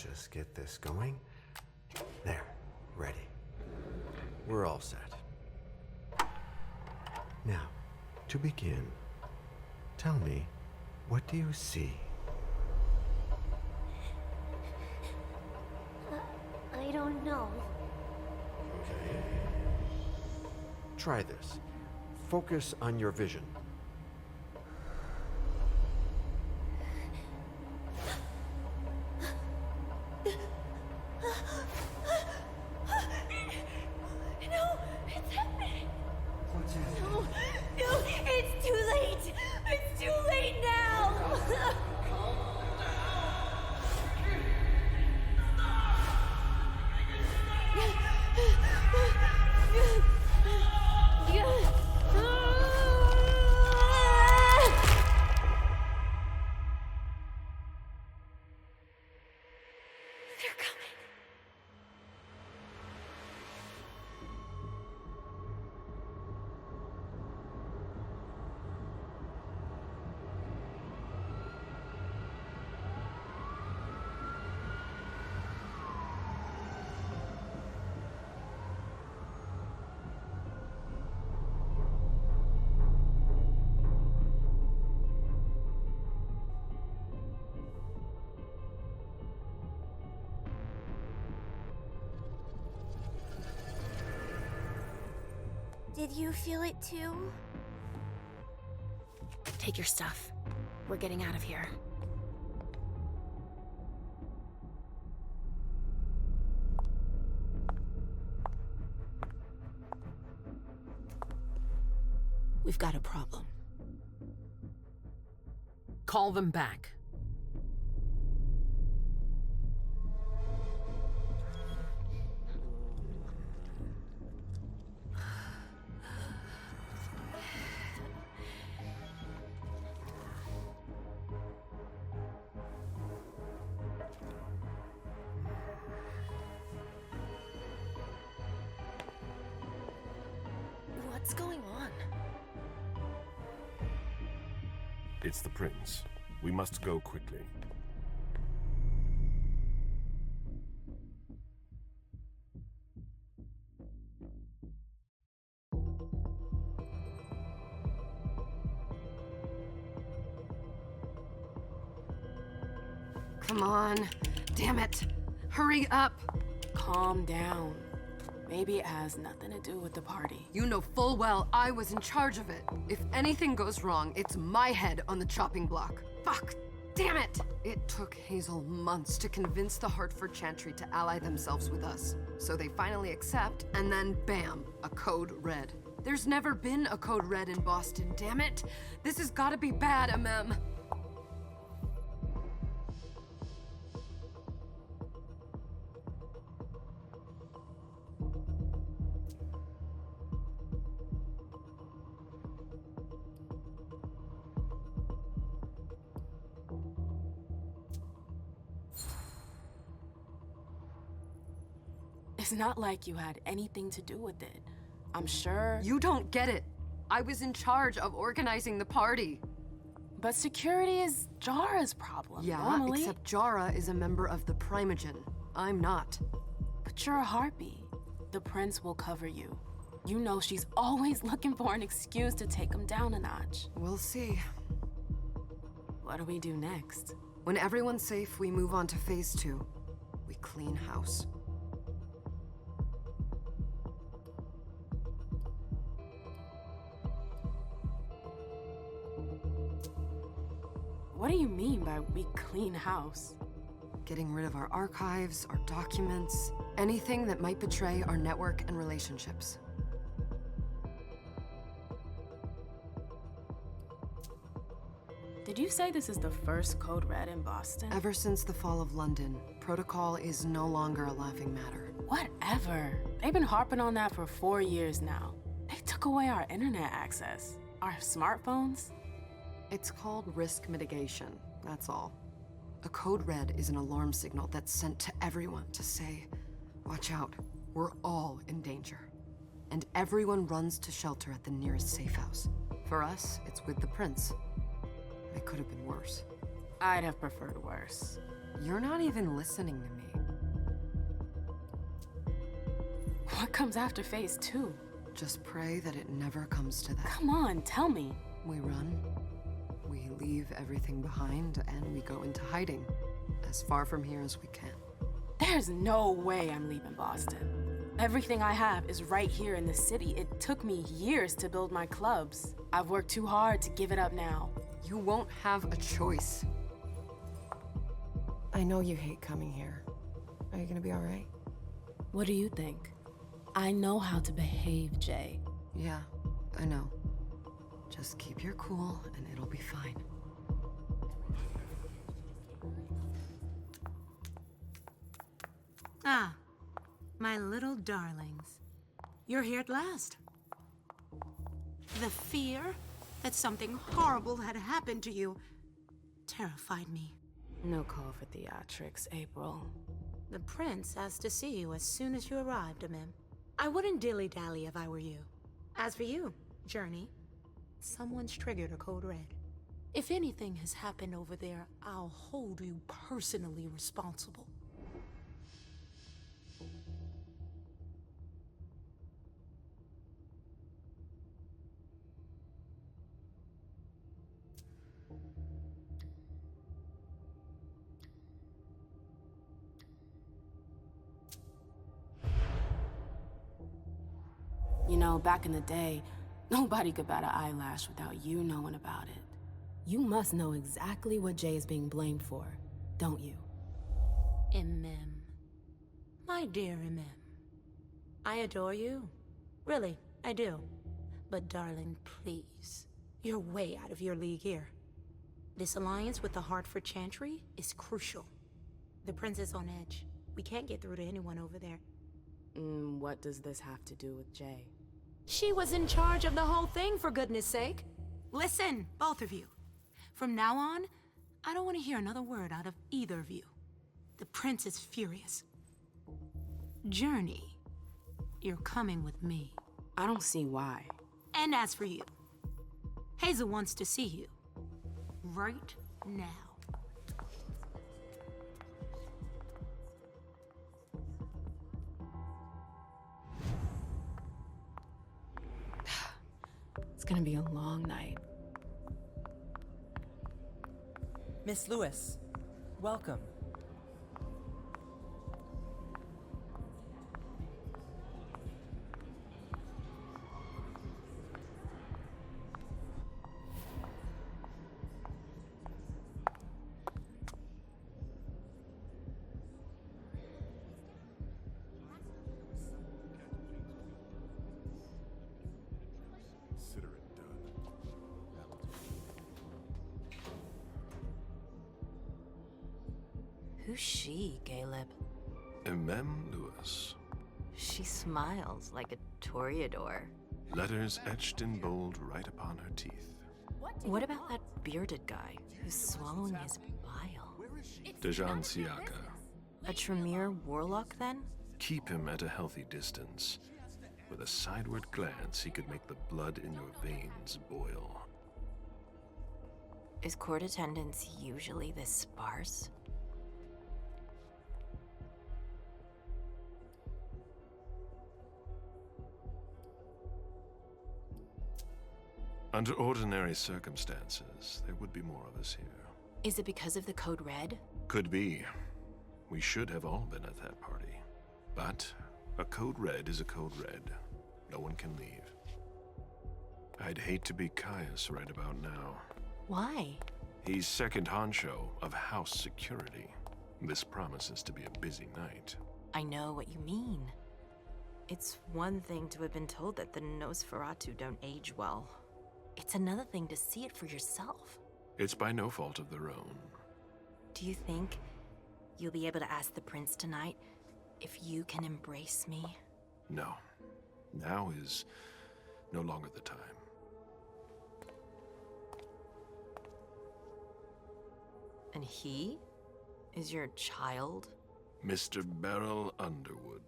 just get this going. There, ready. We're all set. Now, to begin, tell me, what do you see? I don't know. Okay. Try this. Focus on your vision. No, it's happening. What's happening? No, it's too late. It's too late now. They're coming. Did you feel it too? Take your stuff. We're getting out of here. We've got a problem. Call them back. What's going on? It's the prince. We must go quickly. Come on. Damn it. Hurry up. Calm down. Maybe it has nothing to do with the party. You know full well I was in charge of it. If anything goes wrong, it's my head on the chopping block. Fuck. Damn it! It took Hazel months to convince the Hartford Chantry to ally themselves with us. So they finally accept, and then bam, a code red. There's never been a code red in Boston, damn it! This has gotta be bad, MM. It's not like you had anything to do with it. I'm sure. You don't get it. I was in charge of organizing the party. But security is Jara's problem. Yeah, normally. except Jara is a member of the Primogen. I'm not. But you're a harpy. The prince will cover you. You know she's always looking for an excuse to take him down a notch. We'll see. What do we do next? When everyone's safe, we move on to phase 2. We clean house. What do you mean by we clean house? Getting rid of our archives, our documents, anything that might betray our network and relationships. Did you say this is the first code red in Boston? Ever since the fall of London, protocol is no longer a laughing matter. Whatever. They've been harping on that for 4 years now. They took away our internet access. Our smartphones. It's called risk mitigation, that's all. A code red is an alarm signal that's sent to everyone to say, watch out, we're all in danger. And everyone runs to shelter at the nearest safe house. For us, it's with the prince. It could have been worse. I'd have preferred worse. You're not even listening to me. What comes after phase 2? Just pray that it never comes to that. Come on, tell me. We run, we leave everything behind, and we go into hiding. As far from here as we can. There's no way I'm leaving Boston. Everything I have is right here in the city. It took me years to build my clubs. I've worked too hard to give it up now. You won't have a choice. I know you hate coming here. Are you gonna be all right? What do you think? I know how to behave, Jay. Yeah, I know. Just keep your cool and it'll be fine. Ah, my little darlings. You're here at last. The fear that something horrible had happened to you terrified me. No call for theatrics, April. The prince asked to see you as soon as you arrived, Amim. I wouldn't dilly-dally if I were you. As for you, Journey, someone's triggered a code red. If anything has happened over there, I'll hold you personally responsible. You know, back in the day, nobody could bat an eyelash without you knowing about it. You must know exactly what Jay is being blamed for, don't you? Imem. My dear Imem. I adore you. Really, I do. But darling, please. You're way out of your league here. This alliance with the Hartford Chantry is crucial. The prince is on edge. We can't get through to anyone over there. What does this have to do with Jay? She was in charge of the whole thing, for goodness sake. Listen, both of you. From now on, I don't want to hear another word out of either of you. The prince is furious. Journey, you're coming with me. I don't see why. And as for you, Hazel wants to see you. Right now. It's gonna be a long night. Miss Lewis, welcome. Consider it done. Who's she, Caleb? Emem Lewis. She smiles like a toreador. Letters etched in bold right upon her teeth. What about that bearded guy who's swallowing his bile? Dejan Siaka. A Tremere warlock, then? Keep him at a healthy distance. With a sideward glance, he could make the blood in your veins boil. Is court attendance usually this sparse? Under ordinary circumstances, there would be more of us here. Is it because of the Code Red? Could be. We should have all been at that party. But a code red is a code red. No one can leave. I'd hate to be Caius right about now. Why? He's second honcho of house security. This promises to be a busy night. I know what you mean. It's one thing to have been told that the Nosferatu don't age well. It's another thing to see it for yourself. It's by no fault of their own. Do you think you'll be able to ask the prince tonight if you can embrace me? No. Now is no longer the time. And he is your child? Mr. Beryl Underwood.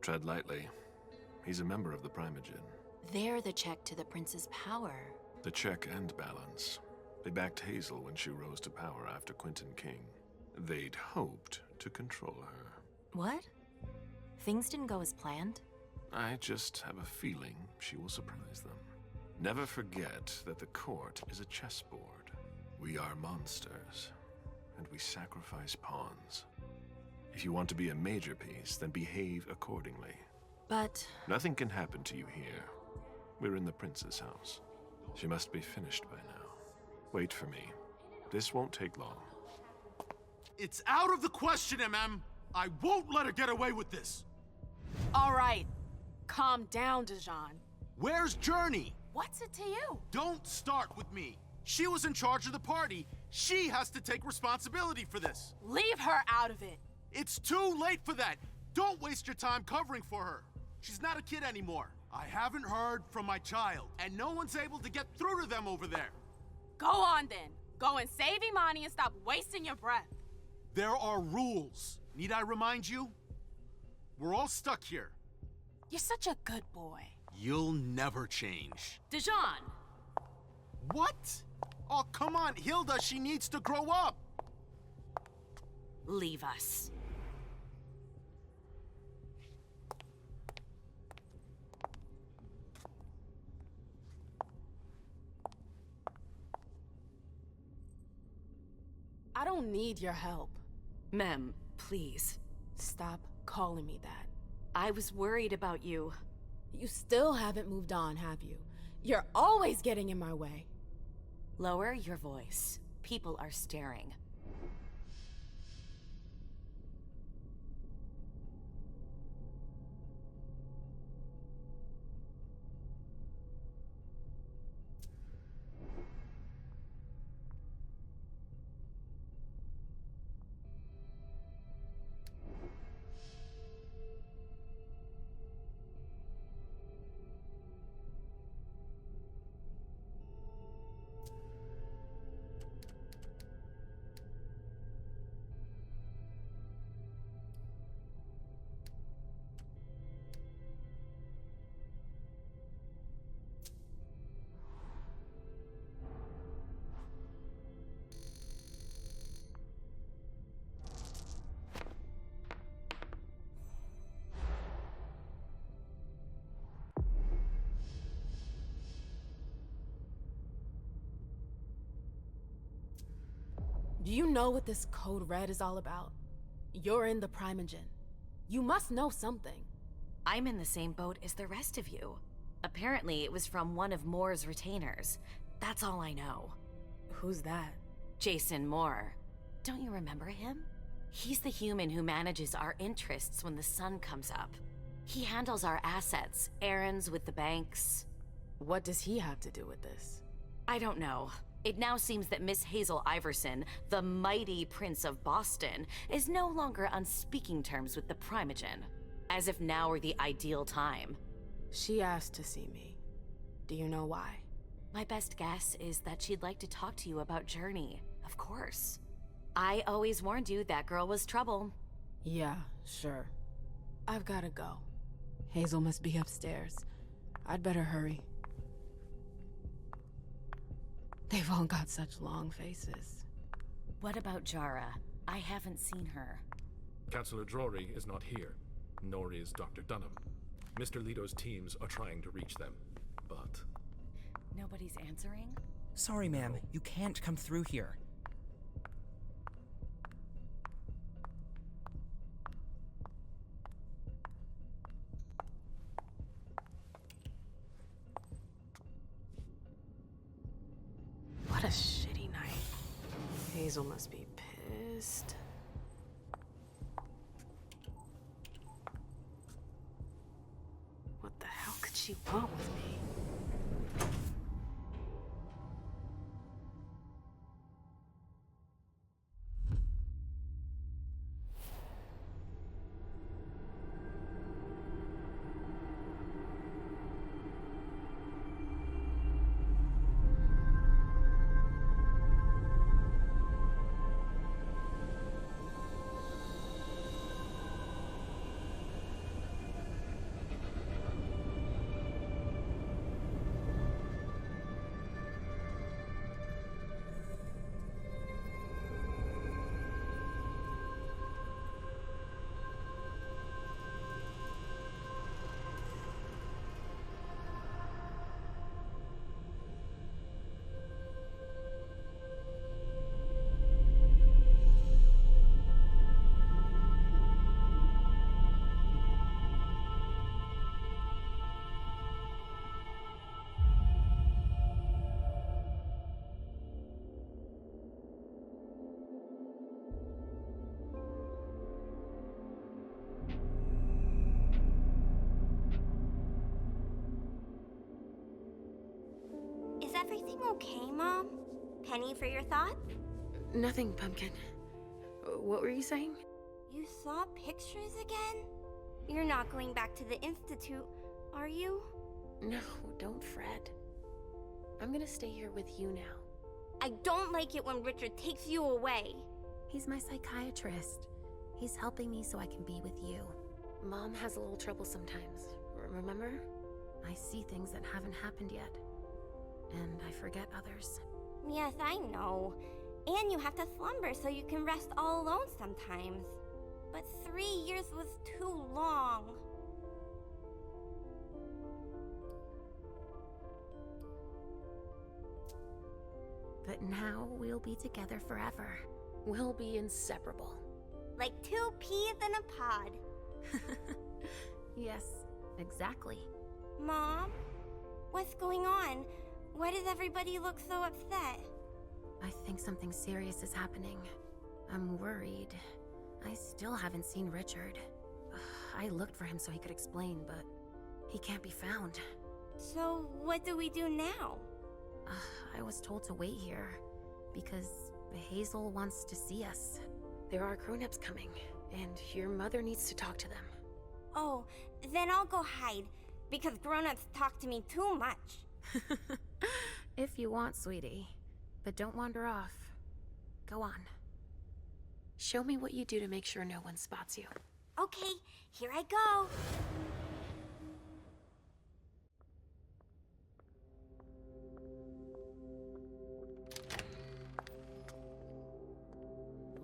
Tread lightly. He's a member of the Primogen. They're the check to the prince's power. The check and balance. They backed Hazel when she rose to power after Quentin King. They'd hoped to control her. What? Things didn't go as planned? I just have a feeling she will surprise them. Never forget that the court is a chessboard. We are monsters, and we sacrifice pawns. If you want to be a major piece, then behave accordingly. But... Nothing can happen to you here. We're in the prince's house. She must be finished by now. Wait for me. This won't take long. It's out of the question, MM! I won't let her get away with this! All right. Calm down, Dijon. Where's Journey? What's it to you? Don't start with me. She was in charge of the party. She has to take responsibility for this. Leave her out of it. It's too late for that. Don't waste your time covering for her. She's not a kid anymore. I haven't heard from my child, and no one's able to get through to them over there. Go on then. Go and save Imani and stop wasting your breath. There are rules. Need I remind you? We're all stuck here. You're such a good boy. You'll never change. Dijon! What? Oh, come on, Hilda, she needs to grow up. Leave us. I don't need your help. Mem, please. Stop calling me that. I was worried about you. You still haven't moved on, have you? You're always getting in my way. Lower your voice. People are staring. Do you know what this Code Red is all about? You're in the Primogen. You must know something. I'm in the same boat as the rest of you. Apparently, it was from one of Moore's retainers. That's all I know. Who's that? Jason Moore. Don't you remember him? He's the human who manages our interests when the sun comes up. He handles our assets, errands with the banks. What does he have to do with this? I don't know. It now seems that Miss Hazel Iverson, the mighty Prince of Boston, is no longer on speaking terms with the Primogen. As if now were the ideal time. She asked to see me. Do you know why? My best guess is that she'd like to talk to you about Journey, of course. I always warned you that girl was trouble. Yeah, sure. I've gotta go. Hazel must be upstairs. I'd better hurry. They've all got such long faces. What about Jara? I haven't seen her. Councillor Drury is not here, nor is Dr. Dunham. Mr. Leto's teams are trying to reach them, but... Nobody's answering? Sorry, ma'am. You can't come through here. What a shitty night. Hazel must be pissed. What the hell could she want with me? okay, Mom? Penny for your thought? Nothing, Pumpkin. What were you saying? You saw pictures again? You're not going back to the Institute, are you? No, don't fret. I'm gonna stay here with you now. I don't like it when Richard takes you away. He's my psychiatrist. He's helping me so I can be with you. Mom has a little trouble sometimes, remember? I see things that haven't happened yet. And I forget others. Yes, I know. And you have to slumber so you can rest all alone sometimes. But 3 years was too long. But now we'll be together forever. We'll be inseparable. Like 2 peas in a pod. Yes, exactly. Mom? What's going on? Why does everybody look so upset? I think something serious is happening. I'm worried. I still haven't seen Richard. I looked for him so he could explain, but he can't be found. So what do we do now? I was told to wait here because Hazel wants to see us. There are grown-ups coming, and your mother needs to talk to them. Oh, then I'll go hide, because grown-ups talk to me too much. If you want, sweetie. But don't wander off. Go on. Show me what you do to make sure no one spots you. Okay, here I go.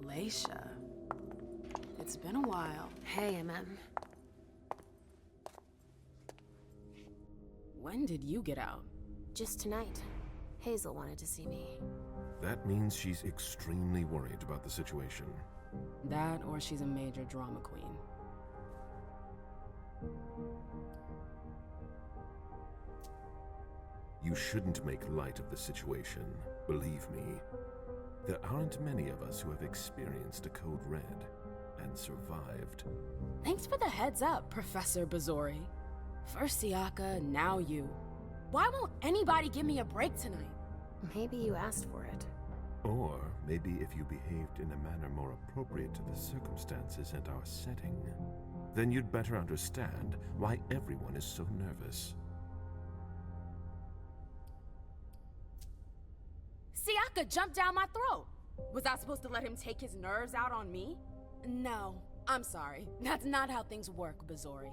Leisha. It's been a while. Hey, MM. When did you get out? Just tonight. Hazel wanted to see me. That means she's extremely worried about the situation. That, or she's a major drama queen. You shouldn't make light of the situation. Believe me, there aren't many of us who have experienced a Code Red and survived. Thanks for the heads up, Professor Bazori. First Siaka, now you. Why won't anybody give me a break tonight? Maybe you asked for it. Or maybe if you behaved in a manner more appropriate to the circumstances and our setting, then you'd better understand why everyone is so nervous. Siaka jumped down my throat. Was I supposed to let him take his nerves out on me? No, I'm sorry. That's not how things work, Bazori.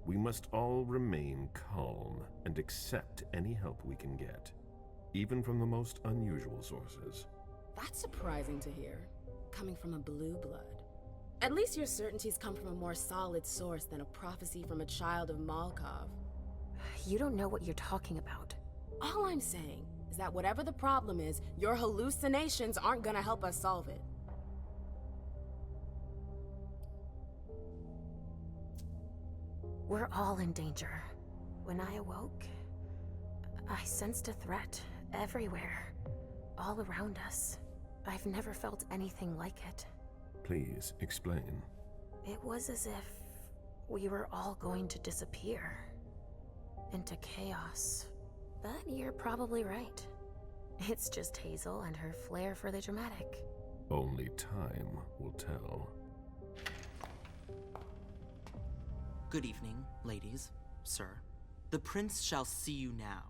We must all remain calm and accept any help we can get, even from the most unusual sources. That's surprising to hear, coming from a blue blood. At least your certainties come from a more solid source than a prophecy from a child of Malkov. You don't know what you're talking about. All I'm saying is that whatever the problem is, your hallucinations aren't gonna help us solve it. We're all in danger. When I awoke, I sensed a threat everywhere, all around us. I've never felt anything like it. Please explain. It was as if we were all going to disappear into chaos. But you're probably right. It's just Hazel and her flair for the dramatic. Only time will tell. Good evening, ladies, sir. The prince shall see you now.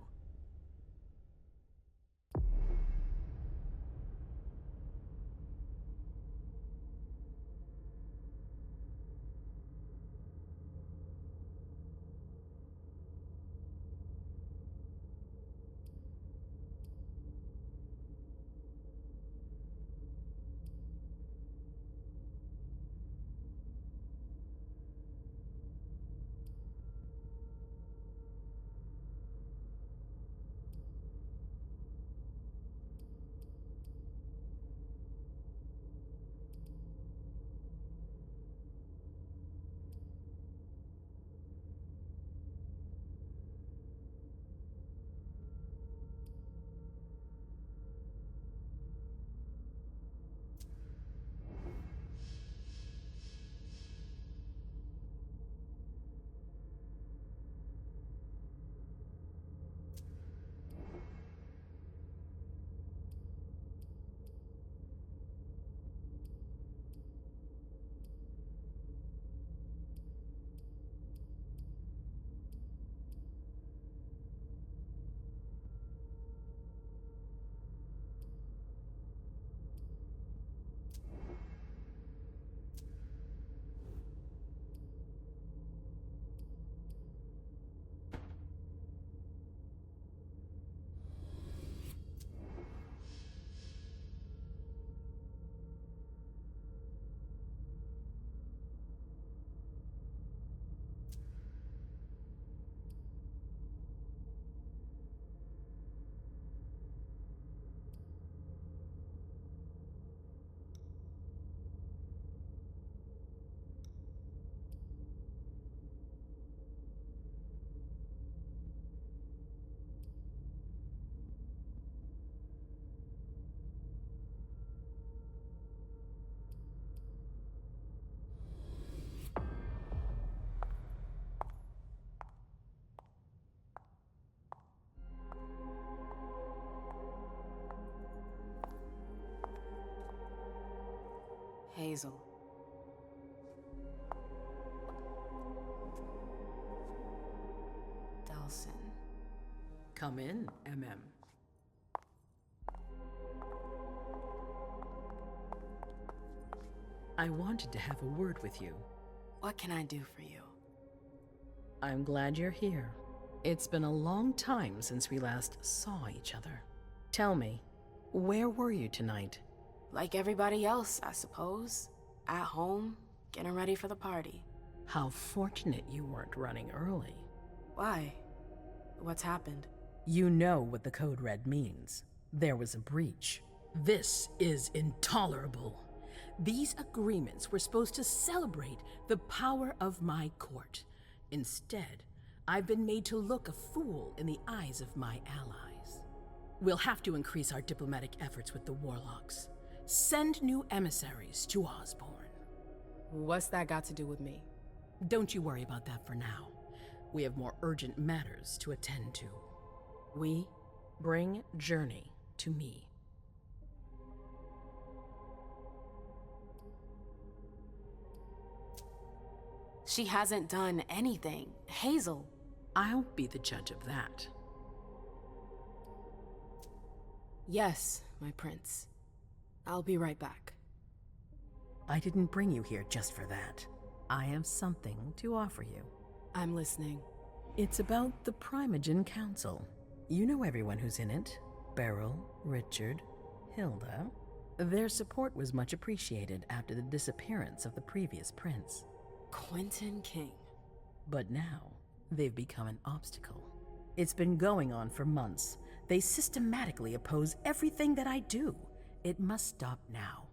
Hazel. Delson. Come in, MM. I wanted to have a word with you. What can I do for you? I'm glad you're here. It's been a long time since we last saw each other. Tell me, where were you tonight? Like everybody else, I suppose. At home, getting ready for the party. How fortunate you weren't running early. Why? What's happened? You know what the Code Red means. There was a breach. This is intolerable. These agreements were supposed to celebrate the power of my court. Instead, I've been made to look a fool in the eyes of my allies. We'll have to increase our diplomatic efforts with the Warlocks. Send new emissaries to Osborne. What's that got to do with me? Don't you worry about that for now. We have more urgent matters to attend to. We bring Journey to me. She hasn't done anything. Hazel. I'll be the judge of that. Yes, my prince. I'll be right back. I didn't bring you here just for that. I have something to offer you. I'm listening. It's about the Primogen Council. You know everyone who's in it. Beryl, Richard, Hilda. Their support was much appreciated after the disappearance of the previous prince. Quentin King. But now, they've become an obstacle. It's been going on for months. They systematically oppose everything that I do. It must stop now.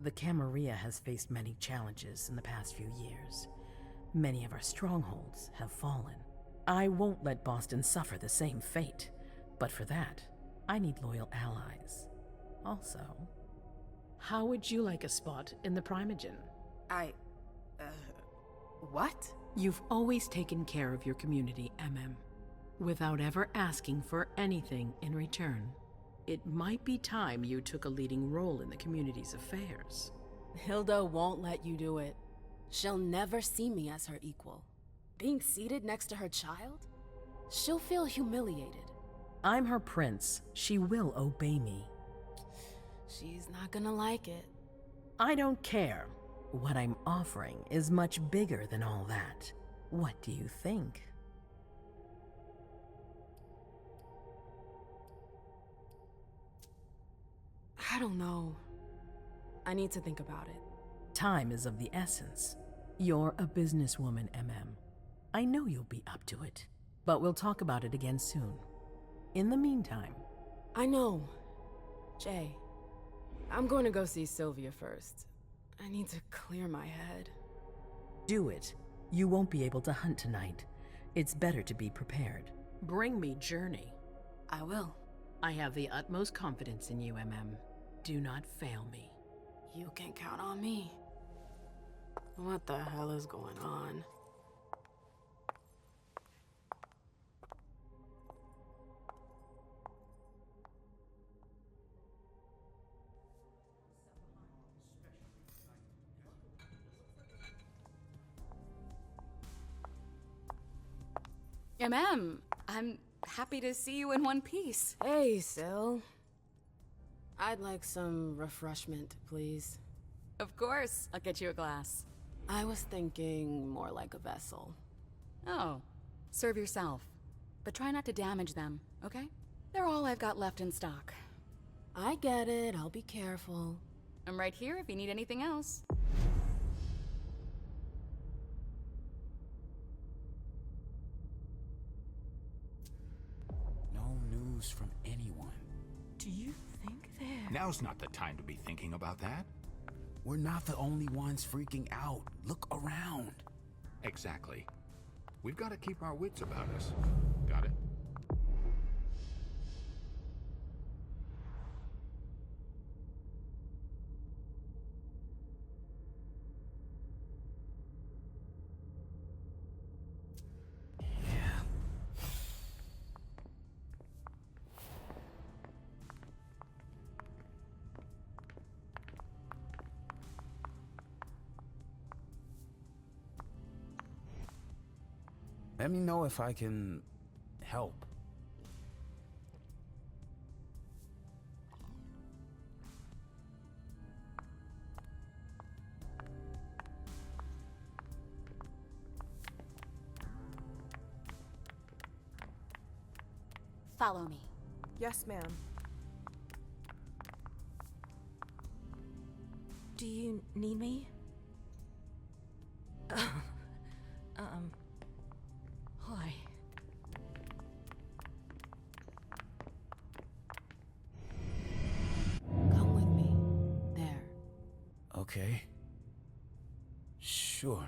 The Camarilla has faced many challenges in the past few years. Many of our strongholds have fallen. I won't let Boston suffer the same fate, but for that, I need loyal allies. Also, how would you like a spot in the Primogen? What? You've always taken care of your community, MM, without ever asking for anything in return. It might be time you took a leading role in the community's affairs. Hilda won't let you do it. She'll never see me as her equal. Being seated next to her child? She'll feel humiliated. I'm her prince. She will obey me. She's not gonna like it. I don't care. What I'm offering is much bigger than all that. What do you think? I don't know. I need to think about it. Time is of the essence. You're a businesswoman, MM. I know you'll be up to it, but we'll talk about it again soon. In the meantime... I know. Jay, I'm going to go see Sylvia first. I need to clear my head. Do it. You won't be able to hunt tonight. It's better to be prepared. Bring me Journey. I will. I have the utmost confidence in you, MM. Do not fail me. You can count on me. What the hell is going on? I'm happy to see you in one piece. Hey, Syl. I'd like some refreshment, please. Of course, I'll get you a glass. I was thinking more like a vessel. Oh, serve yourself. But try not to damage them, okay? They're all I've got left in stock. I get it, I'll be careful. I'm right here if you need anything else. No news from anyone. Do you think they're... Now's not the time to be thinking about that. We're not the only ones freaking out. Look around. Exactly. We've got to keep our wits about us. Got it? Let me know if I can help. Follow me. Yes, ma'am. Do you need me? Why? Come with me. There. Okay. Sure.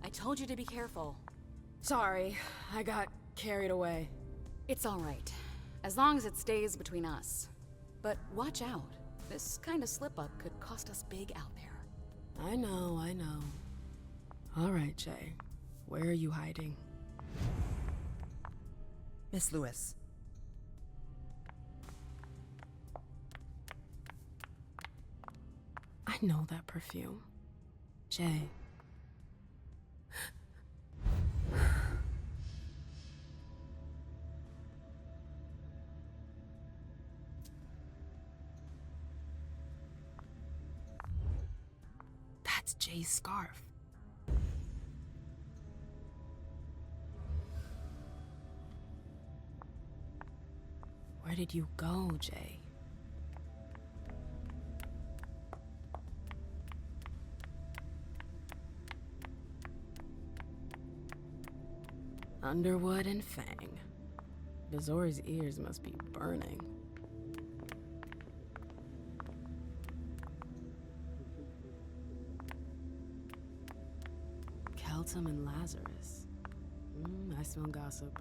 I told you to be careful. Sorry, I got carried away. It's all right, as long as it stays between us. But watch out. This kind of slip-up could cost us big out there. I know, I know. All right, Jay. Where are you hiding? Miss Lewis. I know that perfume. Jay. That's Jay's scarf. Where did you go, Jay? Underwood and Fang. Bazori's ears must be burning. Keltum and Lazarus. I smell gossip.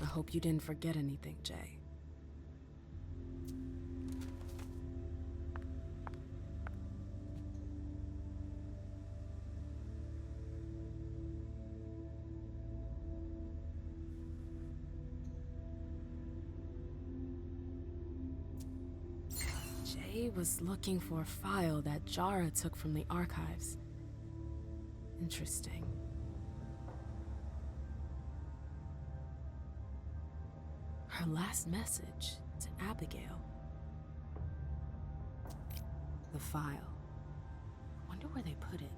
I hope you didn't forget anything, Jay. Jay was looking for a file that Jara took from the archives. Interesting. Her last message to Abigail. The file. Wonder where they put it.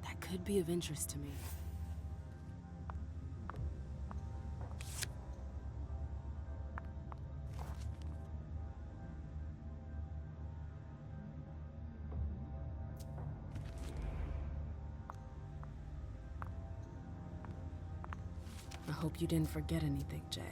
That could be of interest to me. I hope you didn't forget anything, Jay.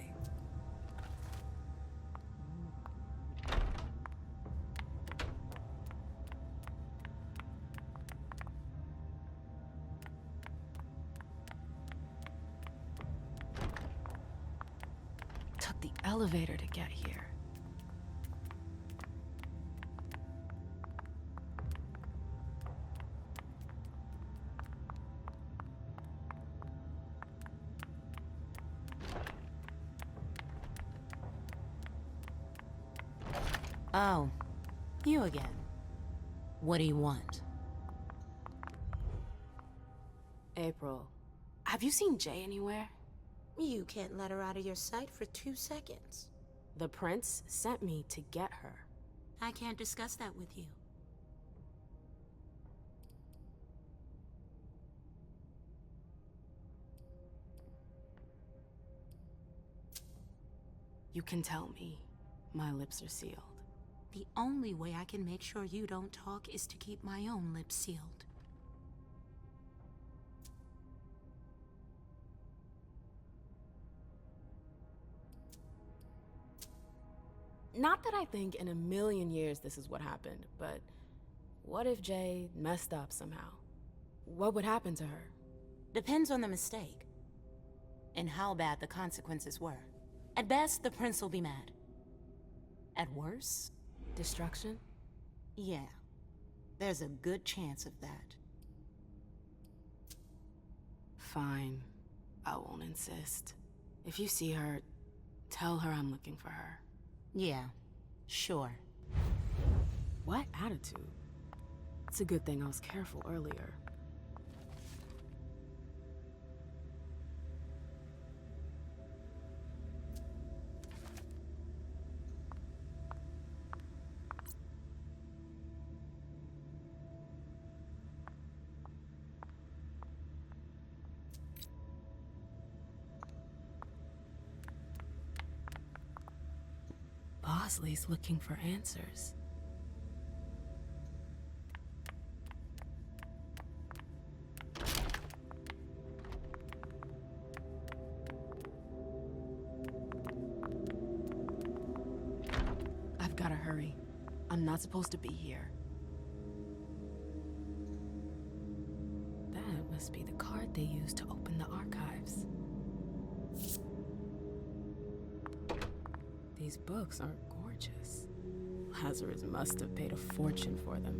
Took the elevator to get here. Oh, you again. What do you want? April, have you seen Jay anywhere? You can't let her out of your sight for 2 seconds. The prince sent me to get her. I can't discuss that with you. You can tell me. My lips are sealed. The only way I can make sure you don't talk is to keep my own lips sealed. Not that I think in a million years this is what happened, but what if Jay messed up somehow? What would happen to her? Depends on the mistake. And how bad the consequences were. At best, the prince will be mad. At worst, destruction? Yeah. There's a good chance of that. Fine. I won't insist. If you see her, tell her I'm looking for her. Yeah, sure. What attitude? It's a good thing I was careful earlier. Bosley's looking for answers. I've gotta hurry. I'm not supposed to be here. That must be the card they used to open the archives. These books are gorgeous. Lazarus must have paid a fortune for them.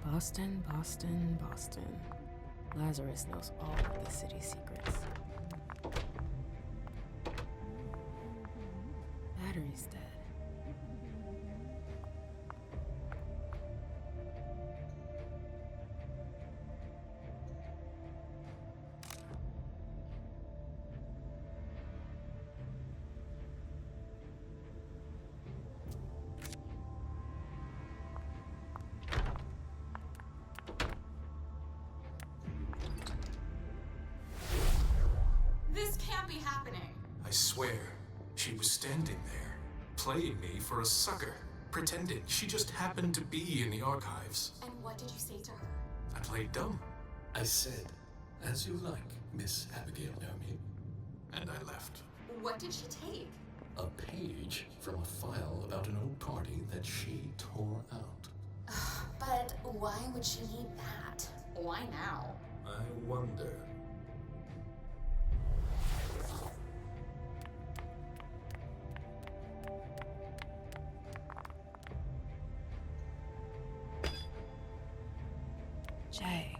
Boston, Boston, Boston. Lazarus knows all of the city's secrets. Battery's dead. This can't be happening. I swear, she was standing there, playing me for a sucker, pretending she just happened to be in the archives. And what did you say to her? I played dumb. I said, as you like, Miss Abigail Naomi. And I left. What did she take? A page from a file about an old party that she tore out. But why would she need that? Why now? I wonder. Jay,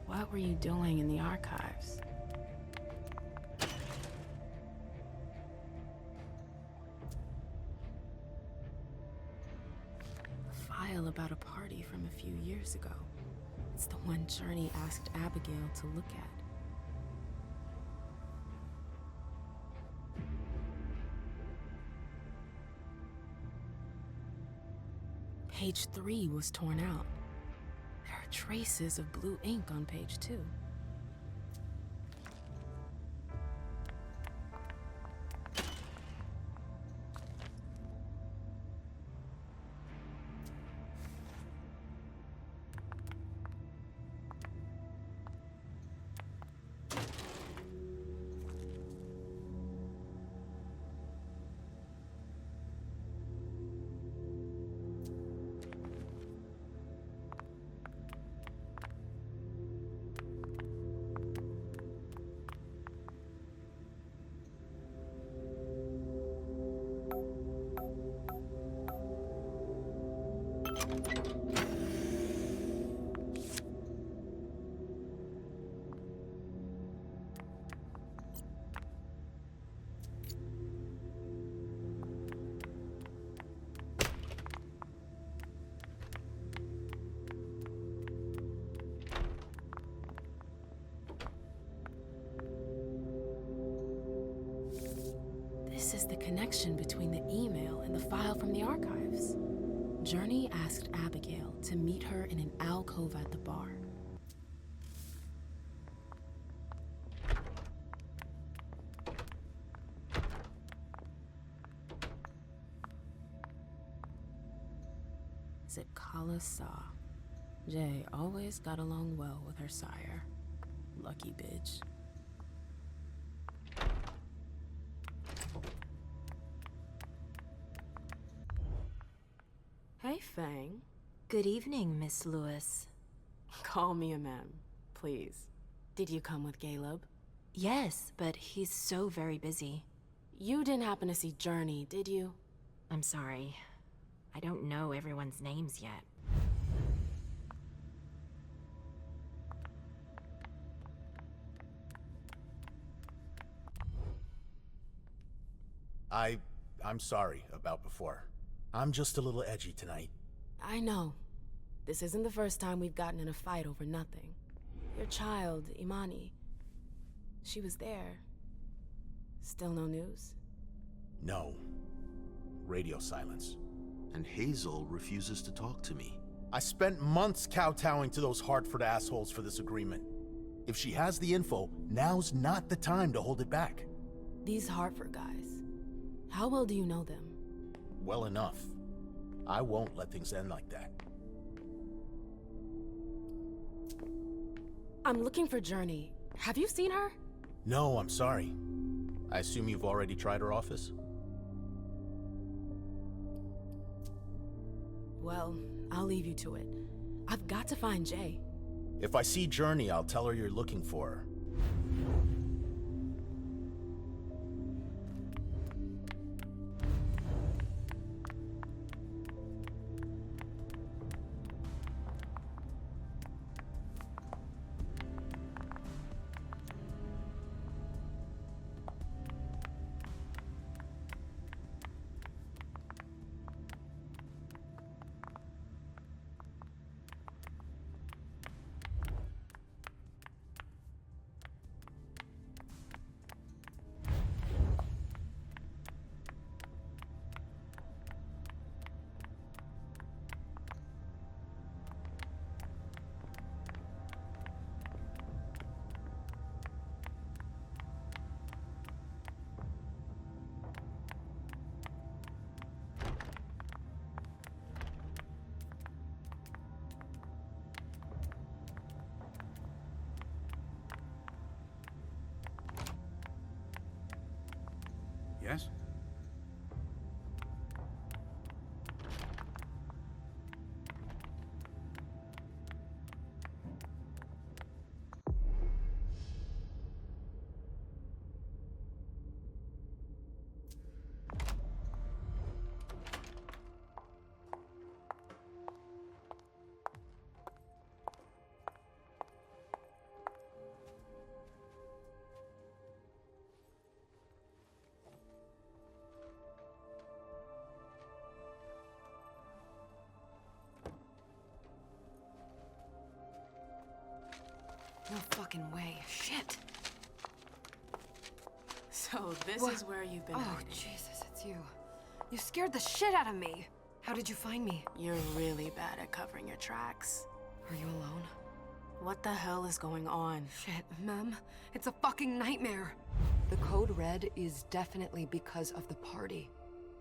what were you doing in the archives? A file about a party from a few years ago. It's the one Journey asked Abigail to look at. Page 3 was torn out. There are traces of blue ink on page 2. this is the connection between the email and the file from the archives. Journey asked Abigail to meet her in an alcove at the bar. Zikala Saw. Jay always got along well with her sire. Lucky bitch. Hey, Fang. Good evening, Miss Lewis. Call me a ma'am, please. Did you come with Caleb? Yes, but he's so very busy. You didn't happen to see Journey, did you? I'm sorry. I don't know everyone's names yet. I'm sorry about before. I'm just a little edgy tonight. I know. This isn't the first time we've gotten in a fight over nothing. Your child, Imani, she was there. Still no news? No. Radio silence. And Hazel refuses to talk to me. I spent months kowtowing to those Hartford assholes for this agreement. If she has the info, now's not the time to hold it back. These Hartford guys, how well do you know them? Well enough. I won't let things end like that. I'm looking for Journey. Have you seen her? No, I'm sorry. I assume you've already tried her office? Well, I'll leave you to it. I've got to find Jay. If I see Journey, I'll tell her you're looking for her. Yes? No fucking way. Shit. So this is where you've been Oh, hiding. Jesus, it's you. You scared the shit out of me. How did you find me? You're really bad at covering your tracks. Are you alone? What the hell is going on? Shit, Mem. It's a fucking nightmare. The code red is definitely because of the party.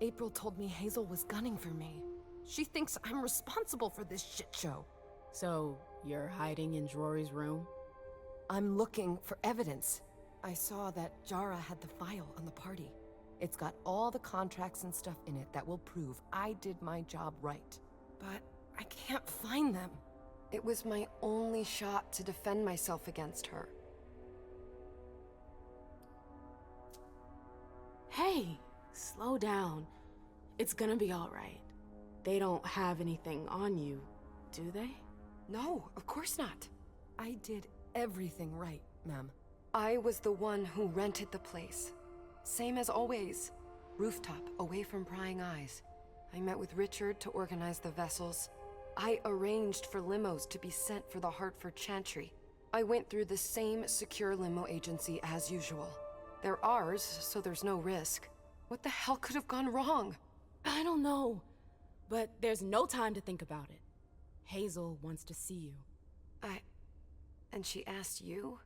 April told me Hazel was gunning for me. She thinks I'm responsible for this shit show. So, you're hiding in Drury's room? I'm looking for evidence. I saw that Jara had the file on the party. It's got all the contracts and stuff in it that will prove I did my job right. But I can't find them. It was my only shot to defend myself against her. Hey, slow down. It's gonna be all right. They don't have anything on you, do they? No, of course not. I did everything right, ma'am. I was the one who rented the place. Same as always. Rooftop, away from prying eyes. I met with Richard to organize the vessels. I arranged for limos to be sent for the Hartford Chantry. I went through the same secure limo agency as usual. They're ours, so there's no risk. What the hell could have gone wrong? I don't know. But there's no time to think about it. Hazel wants to see you. And she asked you?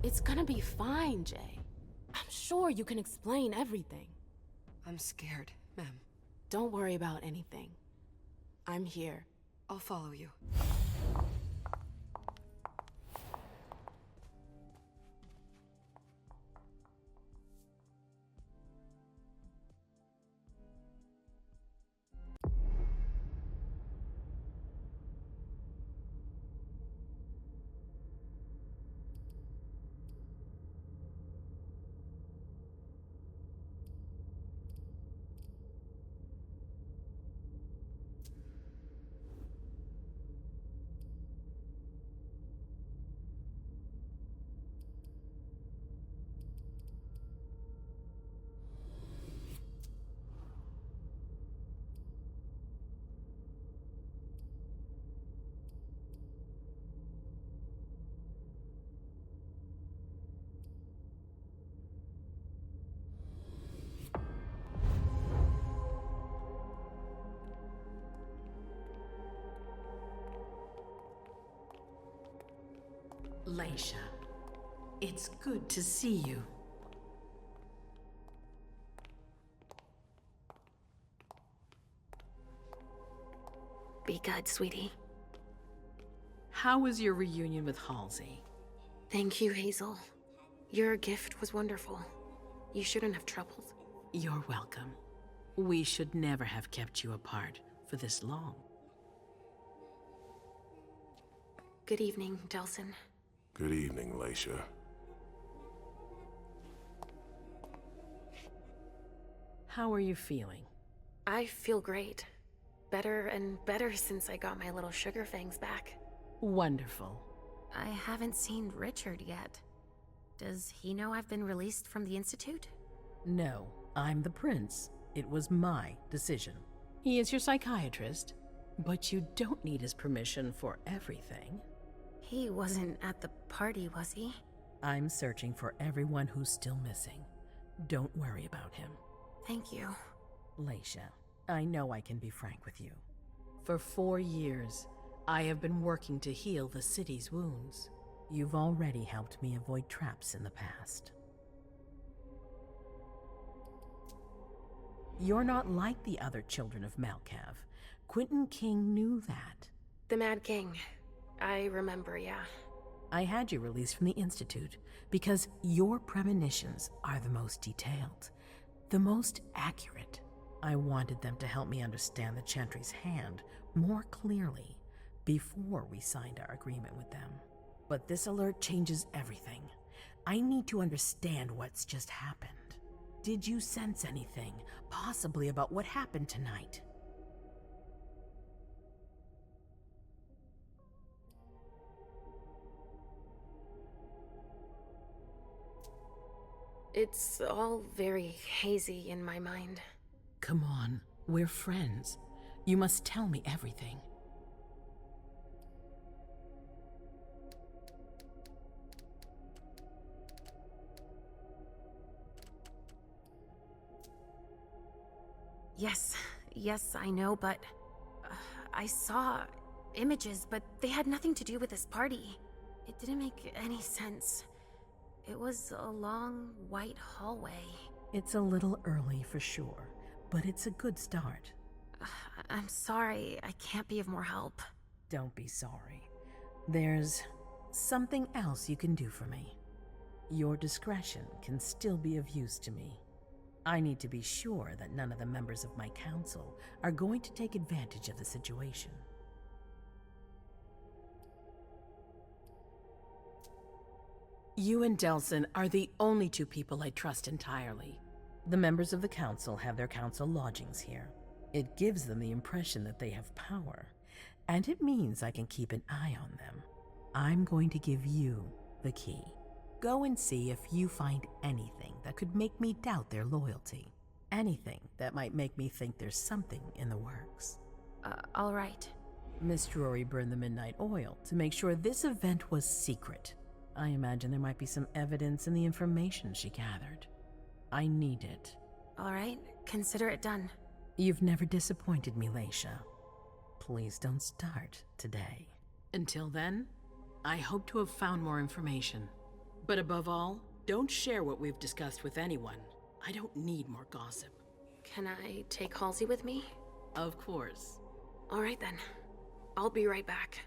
It's gonna be fine, Jay. I'm sure you can explain everything. I'm scared, ma'am. Don't worry about anything. I'm here. I'll follow you. Leisha, it's good to see you. Be good, sweetie. How was your reunion with Halsey? Thank you, Hazel. Your gift was wonderful. You shouldn't have troubled. You're welcome. We should never have kept you apart for this long. Good evening, Delsin. Good evening, Leisha. How are you feeling? I feel great. Better and better since I got my little sugar fangs back. Wonderful. I haven't seen Richard yet. Does he know I've been released from the Institute? No, I'm the prince. It was my decision. He is your psychiatrist, but you don't need his permission for everything. He wasn't at the party, was he? I'm searching for everyone who's still missing. Don't worry about him. Thank you. Leisha, I know I can be frank with you. For 4 years, I have been working to heal the city's wounds. You've already helped me avoid traps in the past. You're not like the other children of Malkav. Quentin King knew that. The Mad King. I remember, yeah. I had you released from the Institute because your premonitions are the most detailed, the most accurate. I wanted them to help me understand the Chantry's hand more clearly before we signed our agreement with them. But this alert changes everything. I need to understand what's just happened. Did you sense anything, possibly about what happened tonight? It's all very hazy in my mind. Come on, we're friends. You must tell me everything. Yes, I know, but I saw images, but they had nothing to do with this party. It didn't make any sense. It was a long, white hallway. It's a little early for sure, but it's a good start. I'm sorry, I can't be of more help. Don't be sorry. There's something else you can do for me. Your discretion can still be of use to me. I need to be sure that none of the members of my council are going to take advantage of the situation. You and Delsin are the only two people I trust entirely. The members of the council have their council lodgings here. It gives them the impression that they have power, and it means I can keep an eye on them. I'm going to give you the key. Go and see if you find anything that could make me doubt their loyalty. Anything that might make me think there's something in the works. All right. Miss Drury burned the midnight oil to make sure this event was secret. I imagine there might be some evidence in the information she gathered. I need it. All right, consider it done. You've never disappointed me, Leisha. Please don't start today. Until then, I hope to have found more information. But above all, don't share what we've discussed with anyone. I don't need more gossip. Can I take Halsey with me? Of course. All right then. I'll be right back.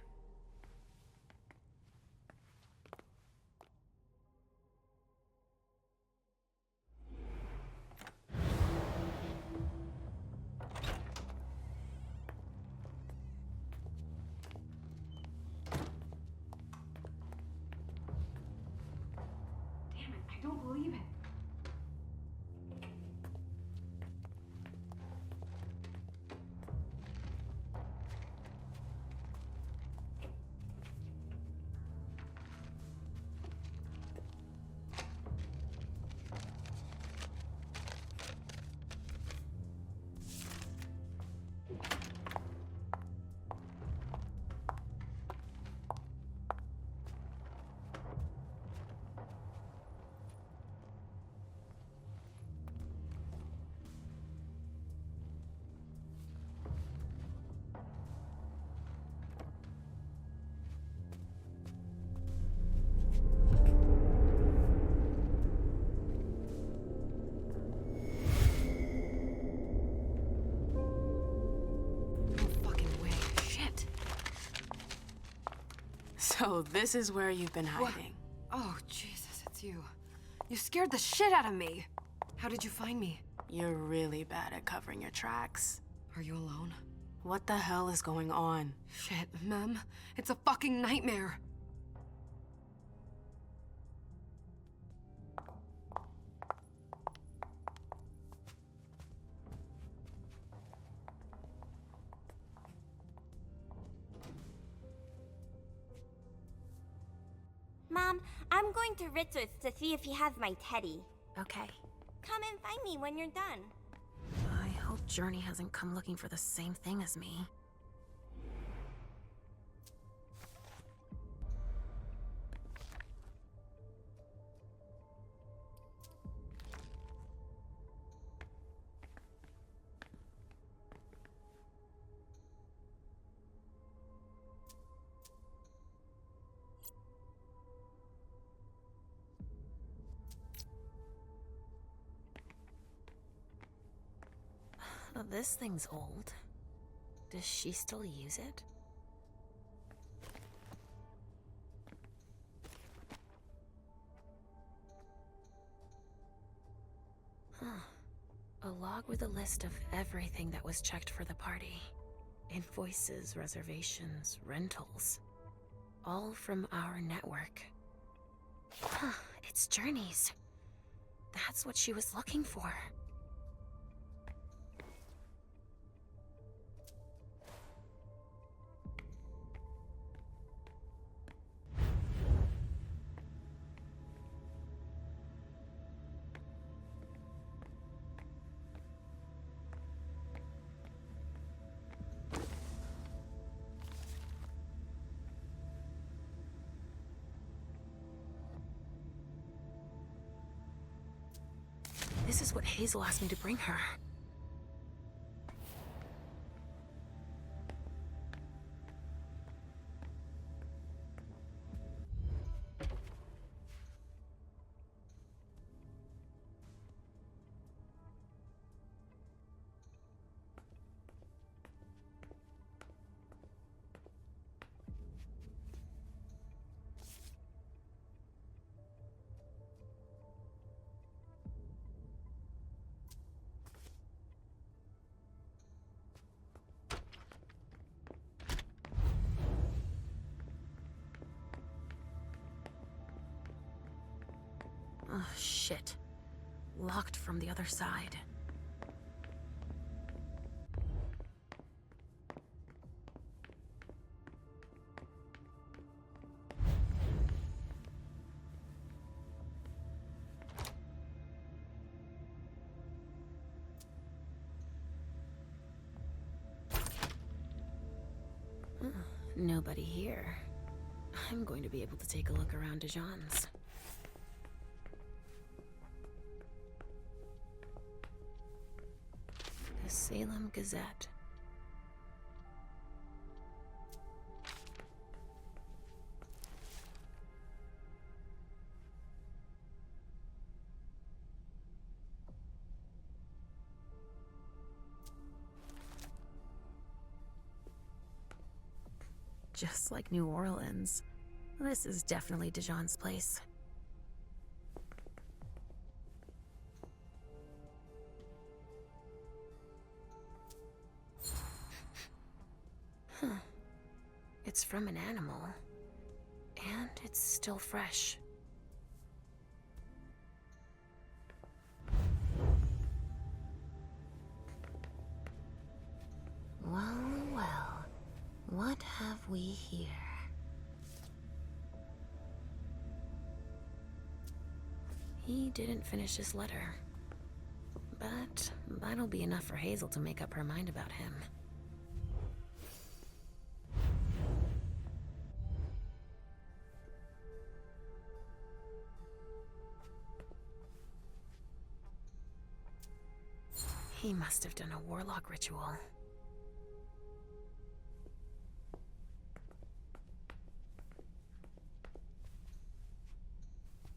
Damn it, I don't believe it. So this is where you've been hiding. What? Oh, Jesus, it's you. You scared the shit out of me. How did you find me? You're really bad at covering your tracks. Are you alone? What the hell is going on? Shit, Mem. It's a fucking nightmare. Mom, I'm going to Richard's to see if he has my teddy. Okay. Come and find me when you're done. I hope Journey hasn't come looking for the same thing as me. Oh, this thing's old. Does she still use it? Huh. A log with a list of everything that was checked for the party. Invoices, reservations, rentals. All from our network. Huh, it's Journey's. That's what she was looking for. This is what Hazel asked me to bring her. Oh, shit. Locked from the other side. Nobody here. I'm going to be able to take a look around Dijon's. The Salem Gazette. Just like New Orleans. This is definitely Dijon's place. Huh. It's from an animal. And it's still fresh. Well, well. What have we here? He didn't finish his letter. But that'll be enough for Hazel to make up her mind about him. He must have done a warlock ritual.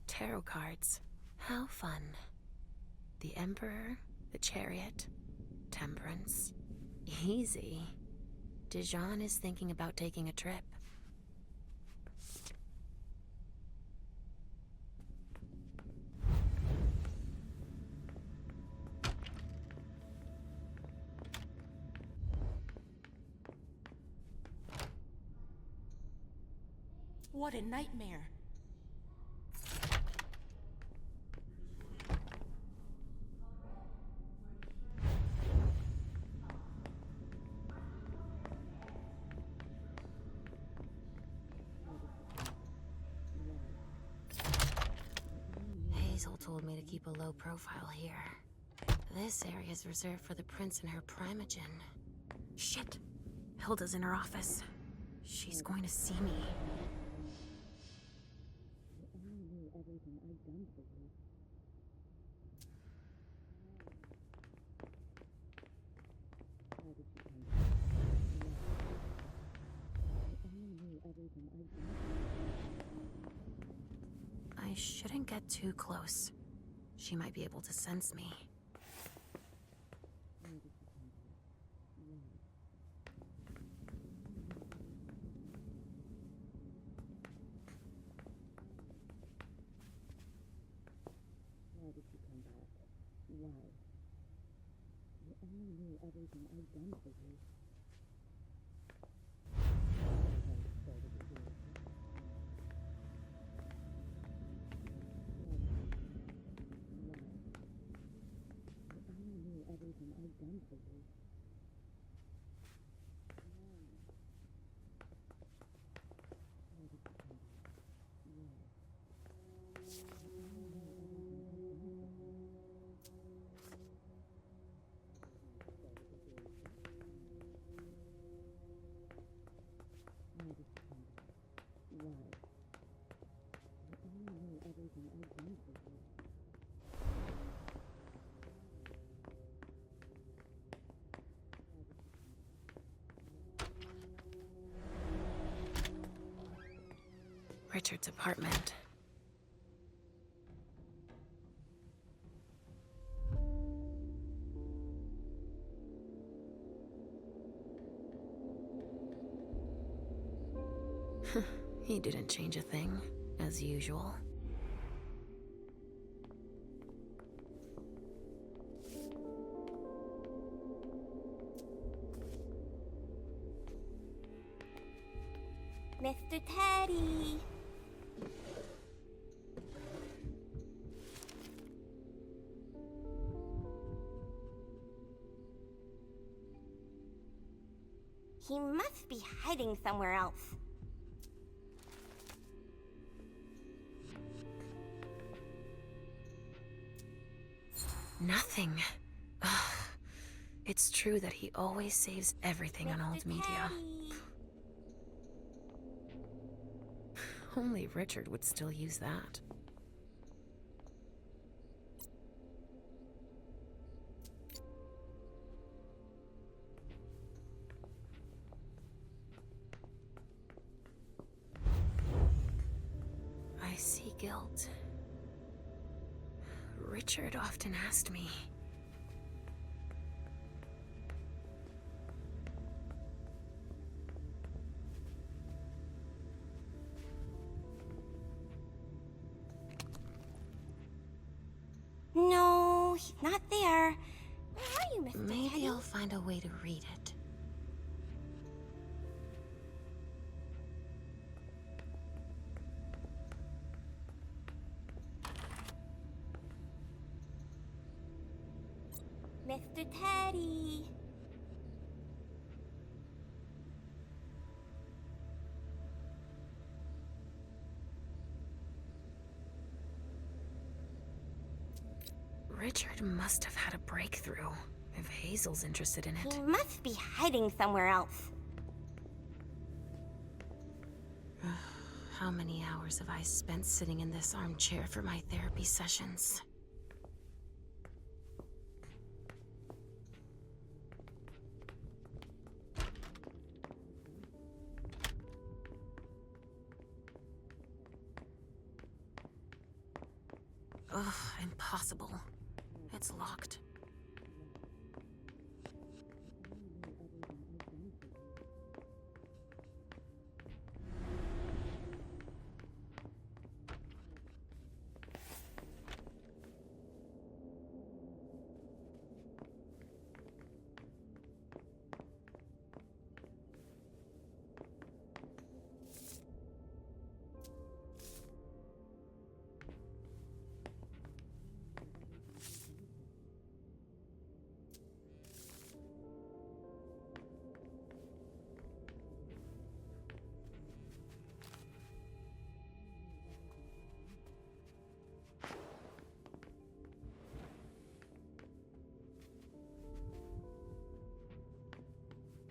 Tarot cards. How fun. The Emperor, the Chariot, Temperance. Easy. Dijon is thinking about taking a trip. What a nightmare. Hazel told me to keep a low profile here. This area is reserved for the prince and her primogen. Shit. Hilda's in her office. She's going to see me. I shouldn't get too close. She might be able to sense me. Why did you come back? Why? You only knew everything I'd done for you. Everything I've done for you. Richard's apartment. He didn't change a thing, as usual. Mr. Teddy! He must be hiding somewhere else. Nothing. Ugh. It's true that he always saves everything on old media. Only Richard would still use that. I see guilt. Richard often asked me. No, he's not there. Where are you, Mr. Maybe Teddy? I'll find a way to read it. Mr. Teddy. Richard must have had a breakthrough, if Hazel's interested in it. He must be hiding somewhere else. How many hours have I spent sitting in this armchair for my therapy sessions? Ugh, impossible. It's locked.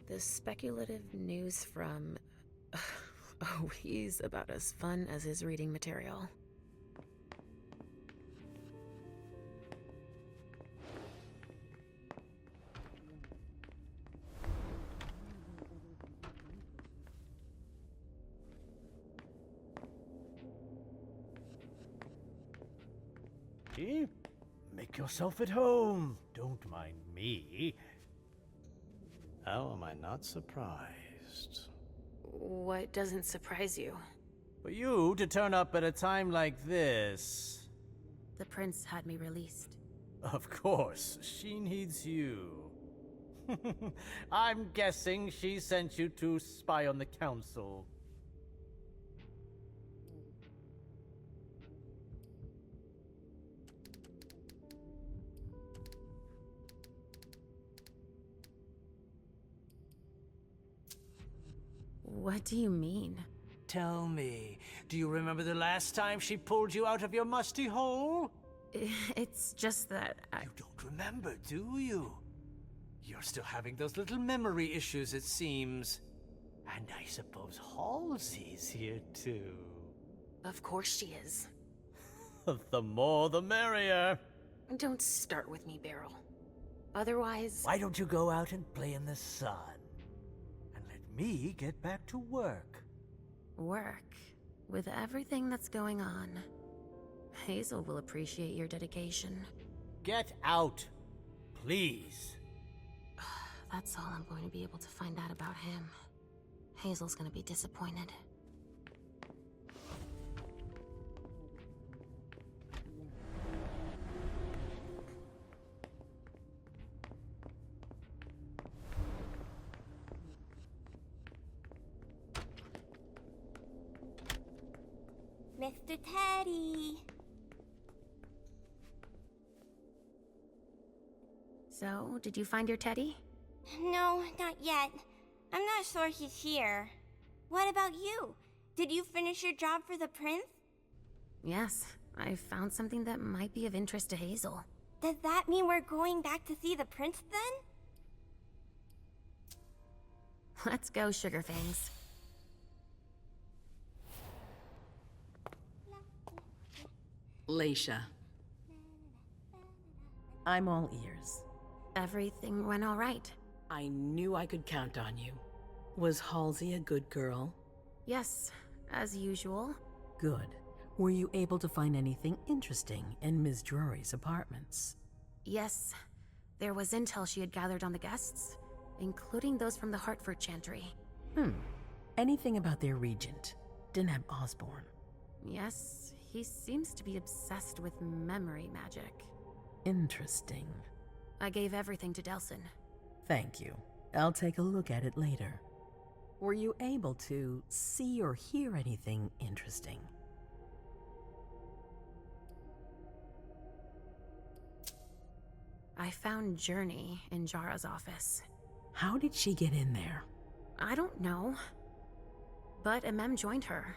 The speculative news from... Oh, he's about as fun as his reading material. Make yourself at home. Don't mind me. How am I not surprised? What doesn't surprise you? For you to turn up at a time like this. The prince had me released. Of course, she needs you. I'm guessing she sent you to spy on the council. What do you mean? Tell me, do you remember the last time she pulled you out of your musty hole? It's just that You don't remember, do you? You're still having those little memory issues, it seems. And I suppose Halsey's here too. Of course she is. The more the merrier. Don't start with me, Beryl. Otherwise... Why don't you go out and play in the sun? And let me get back to work. Work? With everything that's going on, Hazel will appreciate your dedication. Get out, please. That's all I'm going to be able to find out about him. Hazel's gonna be disappointed. Mr. Teddy. So, did you find your teddy? No, not yet. I'm not sure he's here. What about you? Did you finish your job for the prince? Yes, I found something that might be of interest to Hazel. Does that mean we're going back to see the prince then? Let's go, Sugarfangs. Leisha. I'm all ears. Everything went all right. I knew I could count on you. Was Halsey a good girl? Yes, as usual. Good. Were you able to find anything interesting in Ms. Drury's apartments? Yes. There was intel she had gathered on the guests, including those from the Hartford Chantry. Anything about their regent, Deneb Osborne? Yes, he seems to be obsessed with memory magic. Interesting. I gave everything to Delsin. Thank you. I'll take a look at it later. Were you able to see or hear anything interesting? I found Journey in Jara's office. How did she get in there? I don't know. But Mem joined her.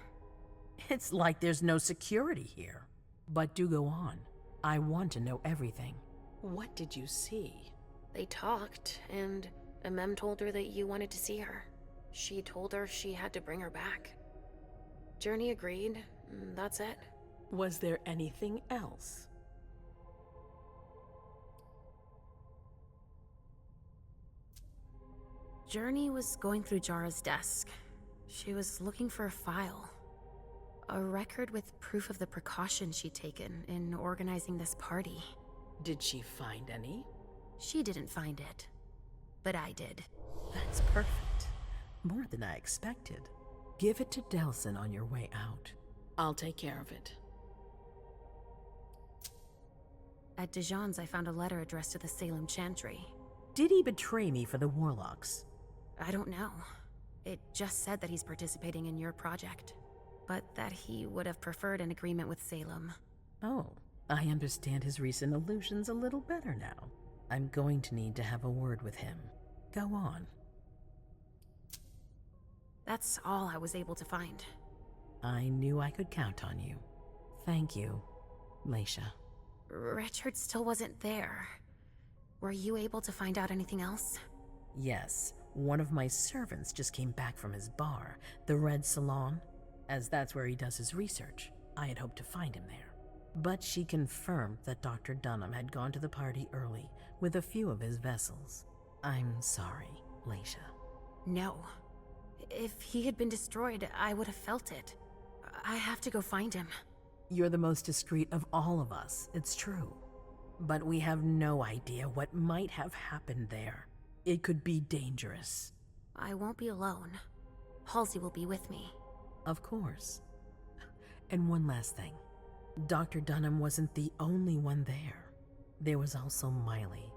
It's like there's no security here. But do go on. I want to know everything. What did you see? They talked, and Mem told her that you wanted to see her. She told her she had to bring her back. Journey agreed. That's it. Was there anything else? Journey was going through Jara's desk. She was looking for a file. A record with proof of the precautions she'd taken in organizing this party. Did she find any? She didn't find it. But I did. That's perfect. More than I expected. Give it to Delsin on your way out. I'll take care of it. At Dijon's, I found a letter addressed to the Salem Chantry. Did he betray me for the Warlocks? I don't know. It just said that he's participating in your project, but that he would have preferred an agreement with Salem. Oh, I understand his recent illusions a little better now. I'm going to need to have a word with him. Go on. That's all I was able to find. I knew I could count on you. Thank you, Leisha. Richard still wasn't there. Were you able to find out anything else? Yes, one of my servants just came back from his bar, the Red Salon. As that's where he does his research, I had hoped to find him there. But she confirmed that Dr. Dunham had gone to the party early with a few of his vessels. I'm sorry, Leisha. No. If he had been destroyed, I would have felt it. I have to go find him. You're the most discreet of all of us, it's true. But we have no idea what might have happened there. It could be dangerous. I won't be alone. Halsey will be with me. Of course. And one last thing. Dr. Dunham wasn't the only one there. There was also Miley,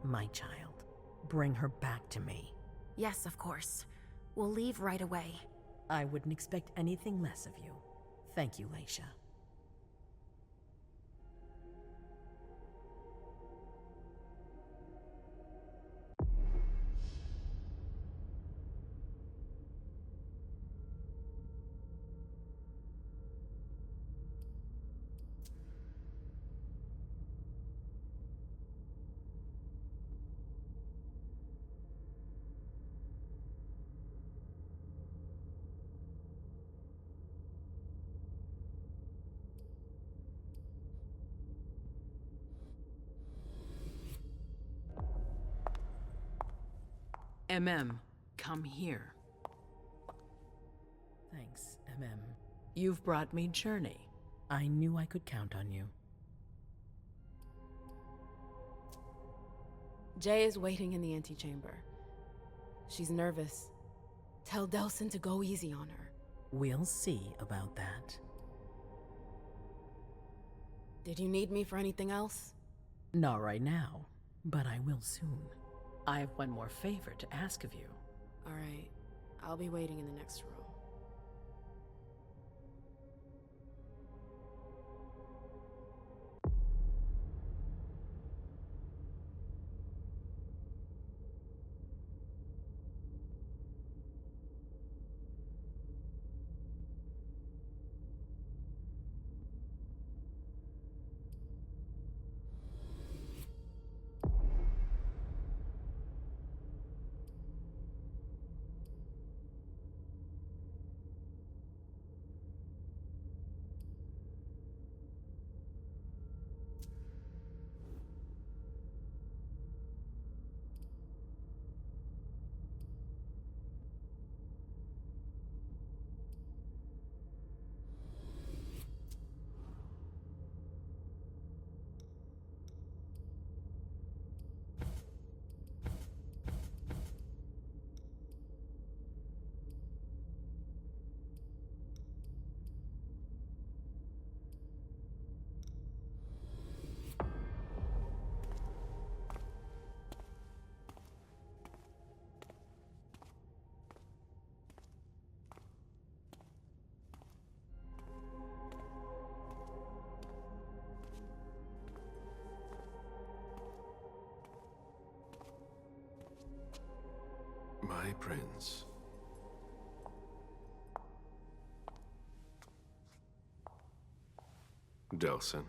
my child. Bring her back to me. Yes, of course. We'll leave right away. I wouldn't expect anything less of you. Thank you, Leisha. Come here. Thanks, You've brought me Journey. I knew I could count on you. Jay is waiting in the antechamber. She's nervous. Tell Delsin to go easy on her. We'll see about that. Did you need me for anything else? Not right now, but I will soon. I have one more favor to ask of you. All right. I'll be waiting in the next room. my prince. Delson.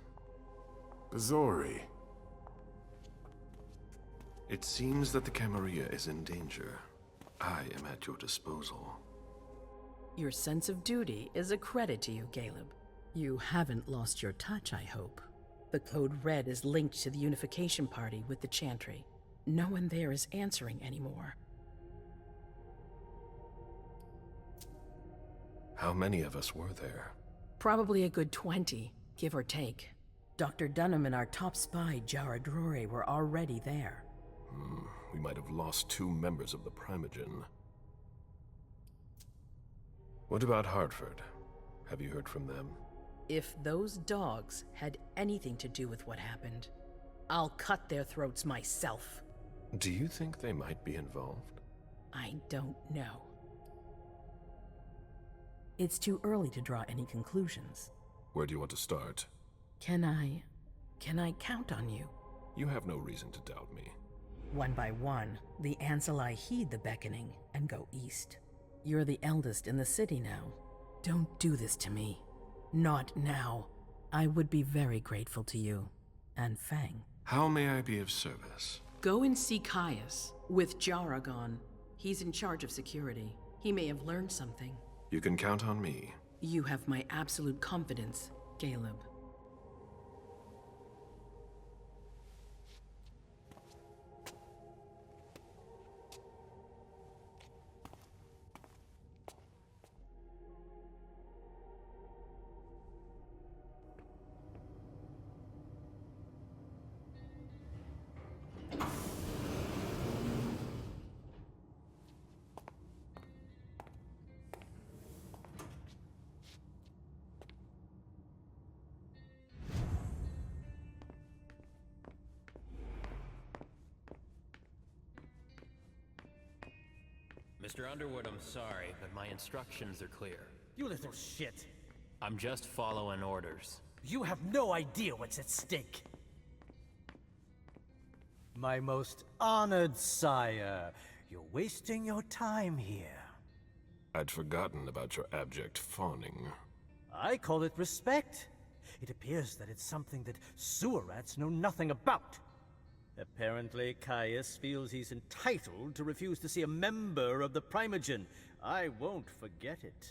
Bazori. It seems that the Camarilla is in danger. I am at your disposal. Your sense of duty is a credit to you, Caleb. You haven't lost your touch, I hope. The Code Red is linked to the Unification Party with the Chantry. No one there is answering anymore. How many of us were there? Probably a good 20, give or take. Dr. Dunham and our top spy, Jara Drore, were already there. We might have lost 2 members of the Primogen. What about Hartford? Have you heard from them? If those dogs had anything to do with what happened, I'll cut their throats myself. Do you think they might be involved? I don't know. It's too early to draw any conclusions. Where do you want to start? Can I count on you? You have no reason to doubt me. One by one, the Ancilai heed the beckoning and go east. You're the eldest in the city now. Don't do this to me. Not now. I would be very grateful to you. And Fang. How may I be of service? Go and see Caius. With Jara gone, he's in charge of security. He may have learned something. You can count on me. You have my absolute confidence, Caleb. Mr. Underwood, I'm sorry, but my instructions are clear. You little shit. I'm just following orders. You have no idea what's at stake. My most honored sire, you're wasting your time here. I'd forgotten about your abject fawning. I call it respect. It appears that it's something that sewer rats know nothing about. Apparently, Caius feels he's entitled to refuse to see a member of the Primogen. I won't forget it.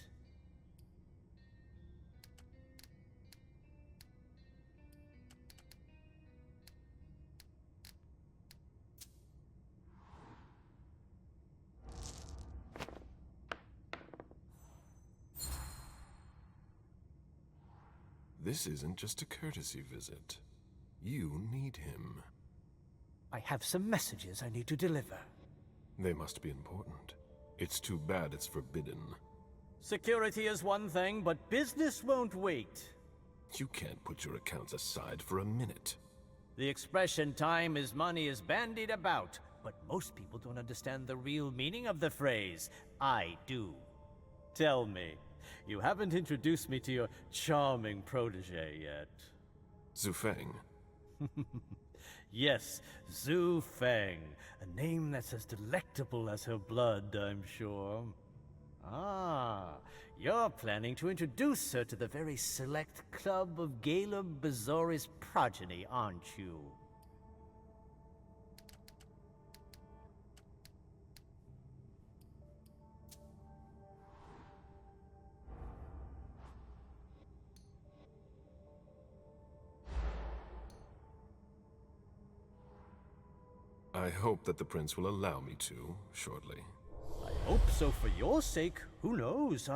This isn't just a courtesy visit. You need him. I have some messages I need to deliver. They must be important. It's too bad it's forbidden. Security is one thing, but business won't wait. You can't put your accounts aside for a minute. The expression time is money is bandied about, but most people don't understand the real meaning of the phrase. I do. Tell me, you haven't introduced me to your charming protege yet. Zufeng. Yes, Zhu Feng, a name that's as delectable as her blood, I'm sure. Ah, you're planning to introduce her to the very select club of Caleb Bazori's progeny, aren't you? I hope that the prince will allow me to, shortly. I hope so for your sake. Who knows?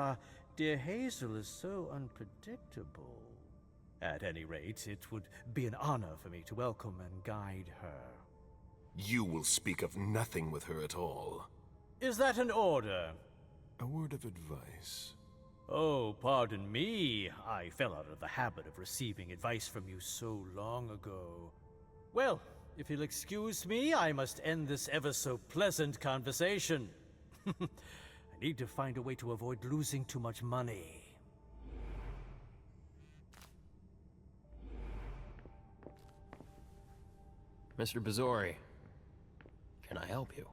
Dear Hazel is so unpredictable. At any rate, it would be an honor for me to welcome and guide her. You will speak of nothing with her at all. Is that an order? A word of advice. Oh, pardon me. I fell out of the habit of receiving advice from you so long ago. Well, if you'll excuse me, I must end this ever-so-pleasant conversation. I need to find a way to avoid losing too much money. Mr. Bazori, can I help you?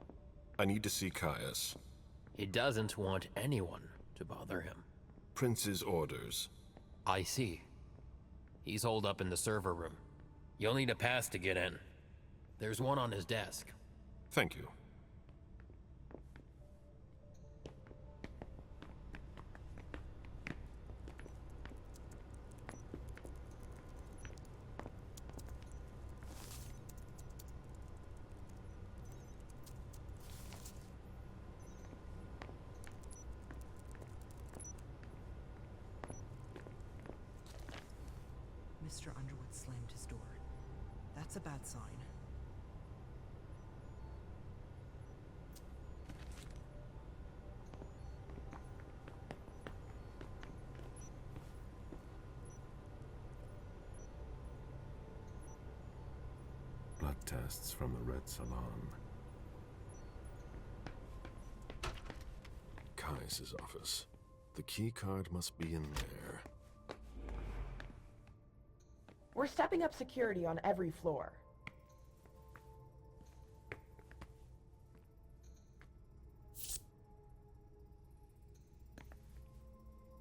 I need to see Caius. He doesn't want anyone to bother him. Prince's orders. I see. He's holed up in the server room. You'll need a pass to get in. There's one on his desk. Thank you. Mr. Underwood slammed his door. That's a bad sign. Blood tests from the Red Salon. Caius's office. The key card must be in there. We're stepping up security on every floor.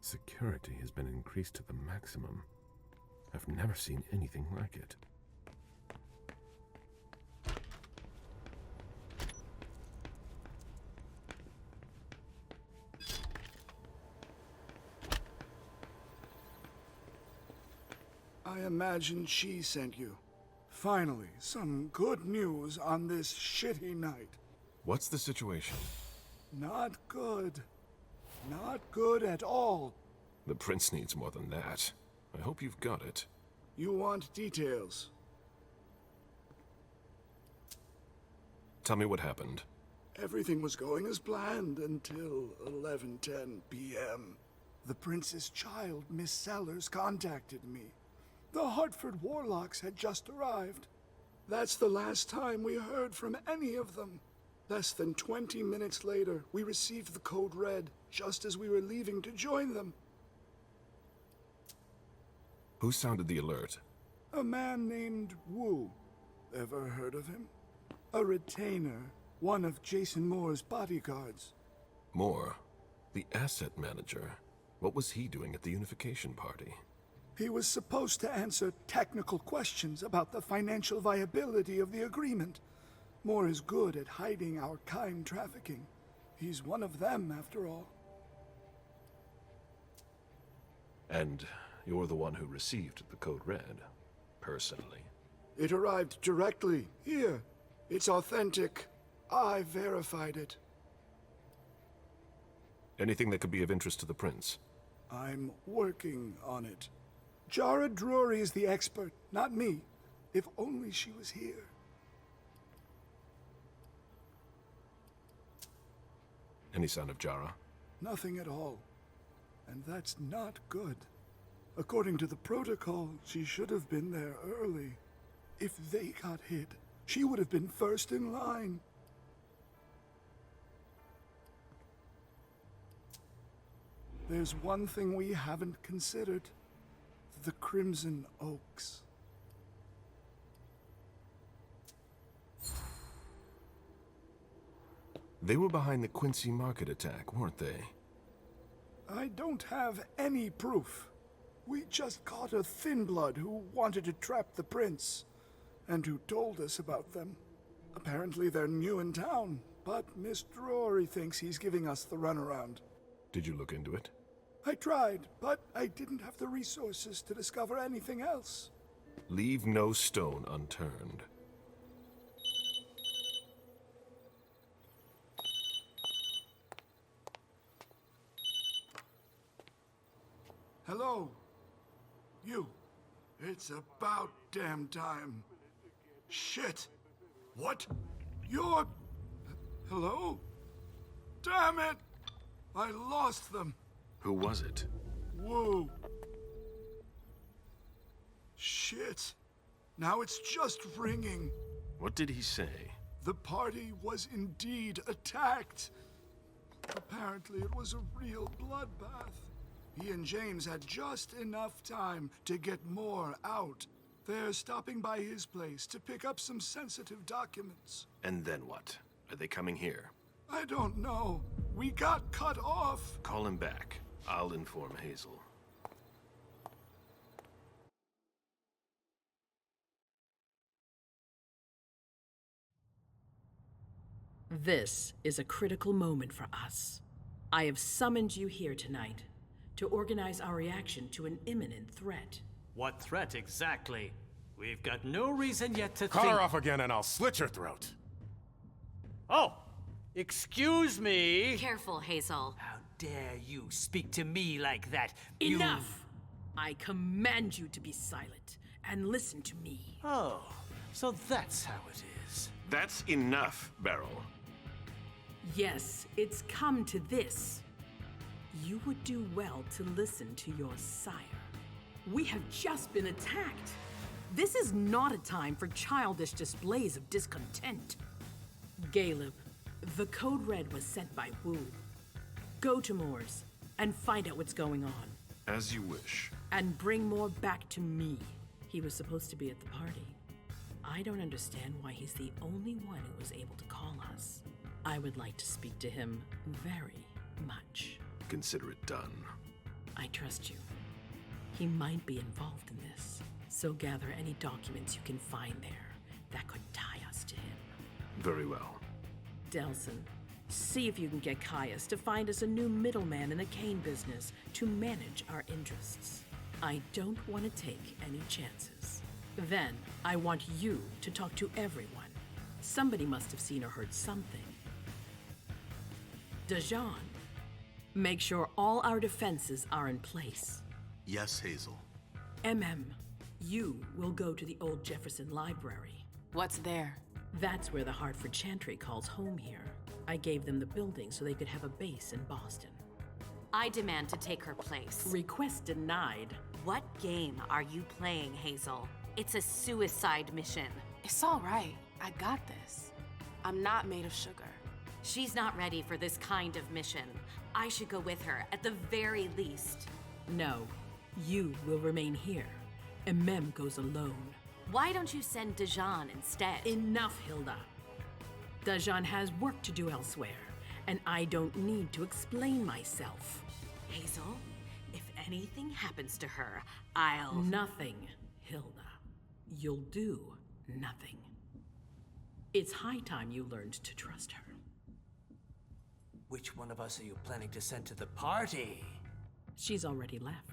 Security has been increased to the maximum. I've never seen anything like it. I imagine she sent you. Finally, some good news on this shitty night. What's the situation? Not good. Not good at all. The prince needs more than that. I hope you've got it. You want details? Tell me what happened. Everything was going as planned until 11:10 p.m. The prince's child, Miss Sellers, contacted me. The Hartford Warlocks had just arrived. That's the last time we heard from any of them. Less than 20 minutes later, we received the code red, just as we were leaving to join them. Who sounded the alert? A man named Wu. Ever heard of him? A retainer, one of Jason Moore's bodyguards. Moore? The asset manager. What was he doing at the unification party? He was supposed to answer technical questions about the financial viability of the agreement. Moore is good at hiding our kind trafficking. He's one of them, after all. And you're the one who received the code red, personally. It arrived directly, here. It's authentic. I verified it. Anything that could be of interest to the prince? I'm working on it. Jara Drury is the expert, not me. If only she was here. Any sign of Jara? Nothing at all. And that's not good. According to the protocol, she should have been there early. If they got hit, she would have been first in line. There's one thing we haven't considered. The Crimson Oaks. They were behind the Quincy Market attack, weren't they? I don't have any proof. We just caught a thin blood who wanted to trap the prince, and who told us about them. Apparently they're new in town, but Miss Drury thinks he's giving us the runaround. Did you look into it? I tried, but I didn't have the resources to discover anything else. Leave no stone unturned. Hello? You. It's about damn time. Shit. What? You're... Hello? Damn it! I lost them. Who was it? Whoa. Shit. Now it's just ringing. What did he say? The party was indeed attacked. Apparently it was a real bloodbath. He and James had just enough time to get more out. They're stopping by his place to pick up some sensitive documents. And then what? Are they coming here? I don't know. We got cut off. Call him back. I'll inform Hazel. This is a critical moment for us. I have summoned you here tonight to organize our reaction to an imminent threat. What threat exactly? We've got no reason yet to Call think— her off again and I'll slit your throat. Oh! Excuse me! Careful, Hazel. How dare you speak to me like that? Enough! I command you to be silent and listen to me. Oh, so that's how it is. That's enough, Beryl. Yes, it's come to this. You would do well to listen to your sire. We have just been attacked. This is not a time for childish displays of discontent. Caleb, the Code Red was sent by Wu. Go to Moore's and find out what's going on. As you wish. And bring Moore back to me. He was supposed to be at the party. I don't understand why he's the only one who was able to call us. I would like to speak to him very much. Consider it done. I trust you. He might be involved in this, so gather any documents you can find there that could tie us to him. Very well. Delson, see if you can get Caius to find us a new middleman in the cane business to manage our interests. I don't want to take any chances. Then, I want you to talk to everyone. Somebody must have seen or heard something. Dajan, make sure all our defenses are in place. Yes, Hazel. You will go to the old Jefferson Library. What's there? That's where the Hartford Chantry calls home here. I gave them the building so they could have a base in Boston. I demand to take her place. Request denied. What game are you playing, Hazel? It's a suicide mission. It's all right. I got this. I'm not made of sugar. She's not ready for this kind of mission. I should go with her, at the very least. No, you will remain here. Goes alone. Why don't you send Dajan instead? Enough, Hilda. Dajan has work to do elsewhere, and I don't need to explain myself. Hazel, if anything happens to her, I'll— Nothing, Hilda. You'll do nothing. It's high time you learned to trust her. Which one of us are you planning to send to the party? She's already left.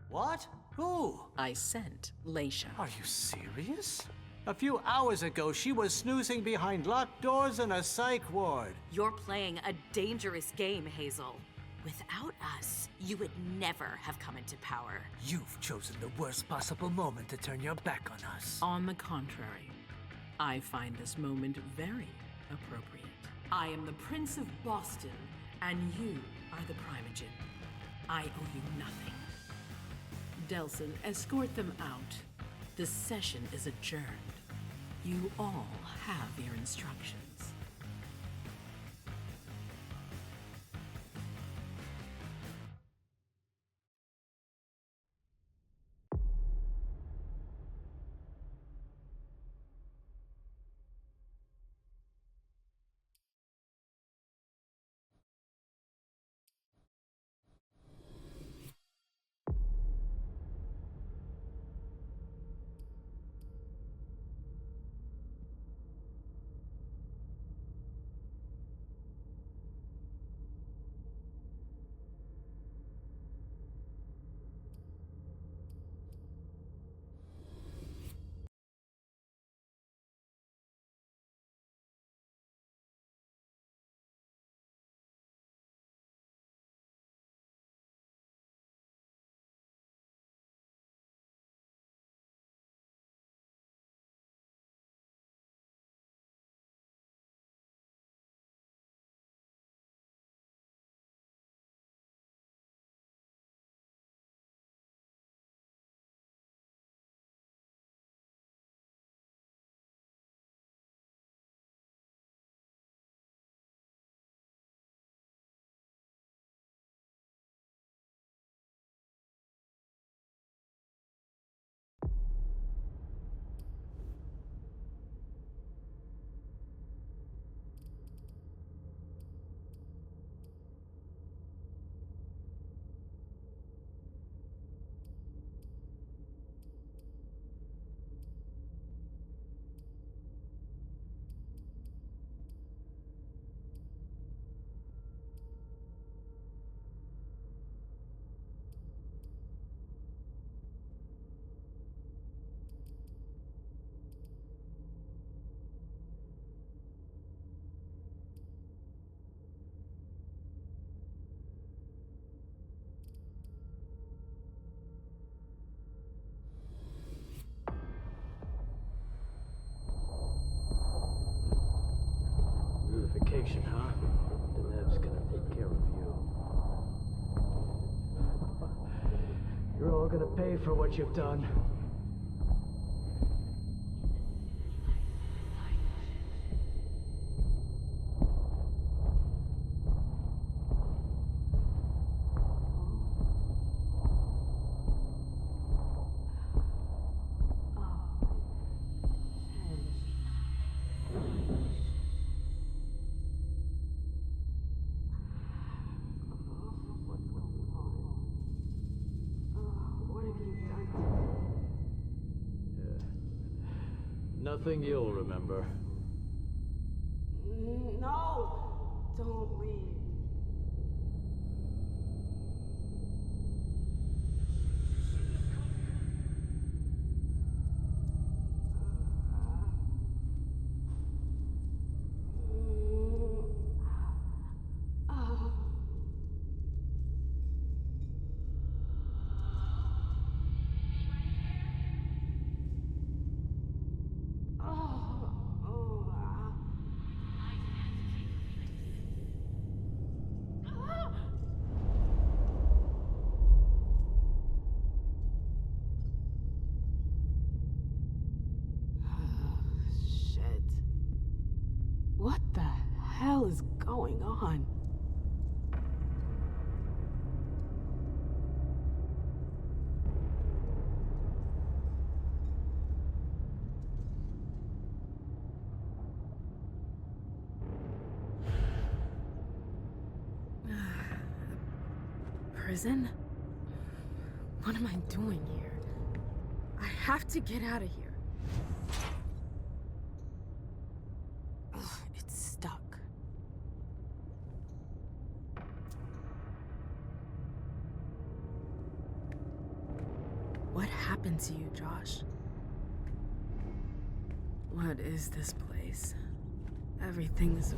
What? Who? I sent Leisha. Are you serious? A few hours ago, she was snoozing behind locked doors in a psych ward. You're playing a dangerous game, Hazel. Without us, you would never have come into power. You've chosen the worst possible moment to turn your back on us. On the contrary, I find this moment very appropriate. I am the Prince of Boston, and you are the Primogen. I owe you nothing. Delson, escort them out. The session is adjourned. You all have your instructions. pay for what you've done. Nothing you'll remember. No! Don't leave. What the hell is going on? Prison? What am I doing here? I have to get out of here. It's stuck. What happened to you, Josh? What is this place? Everything is...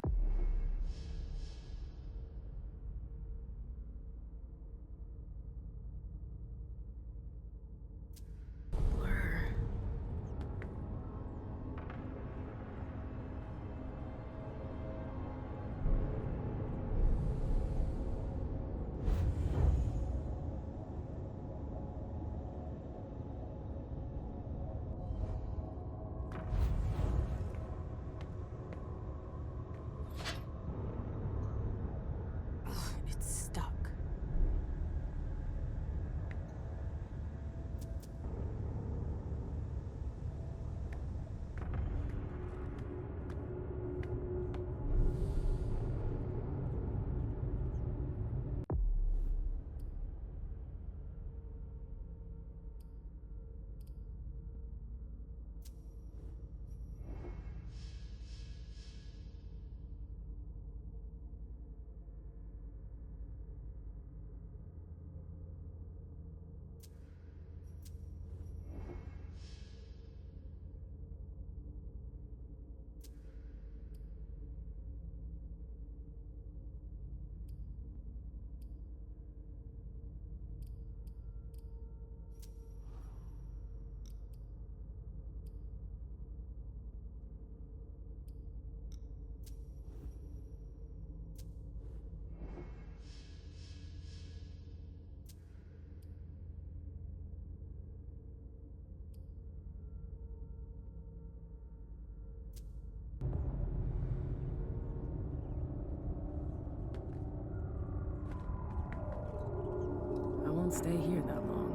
I won't stay here that long.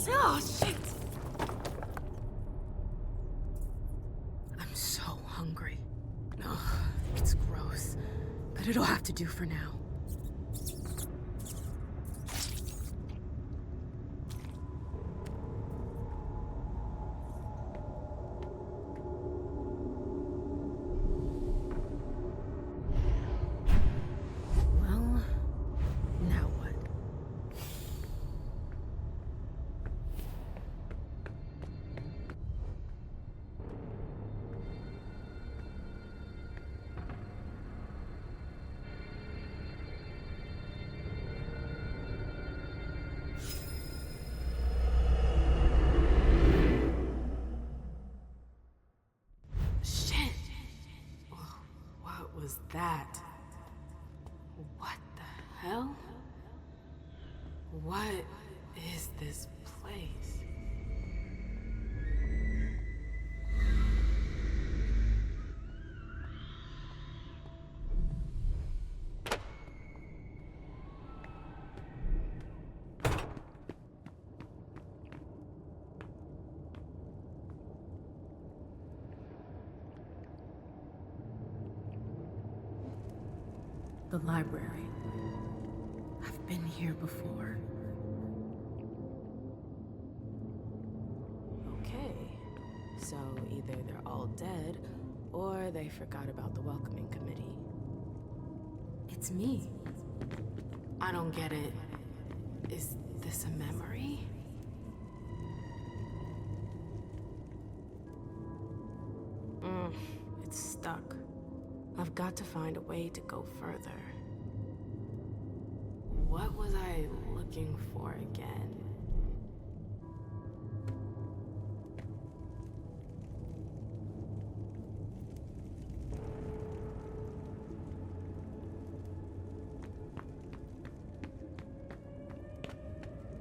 Oh, shit! I'm so hungry. Ugh, it's gross, but it'll have to do for now. What is this place? The library. I've been here before. Okay, so either they're all dead, or they forgot about the welcoming committee. It's me. I don't get it. Is this a memory? It's stuck. I've got to find a way to go further. What was I looking for again?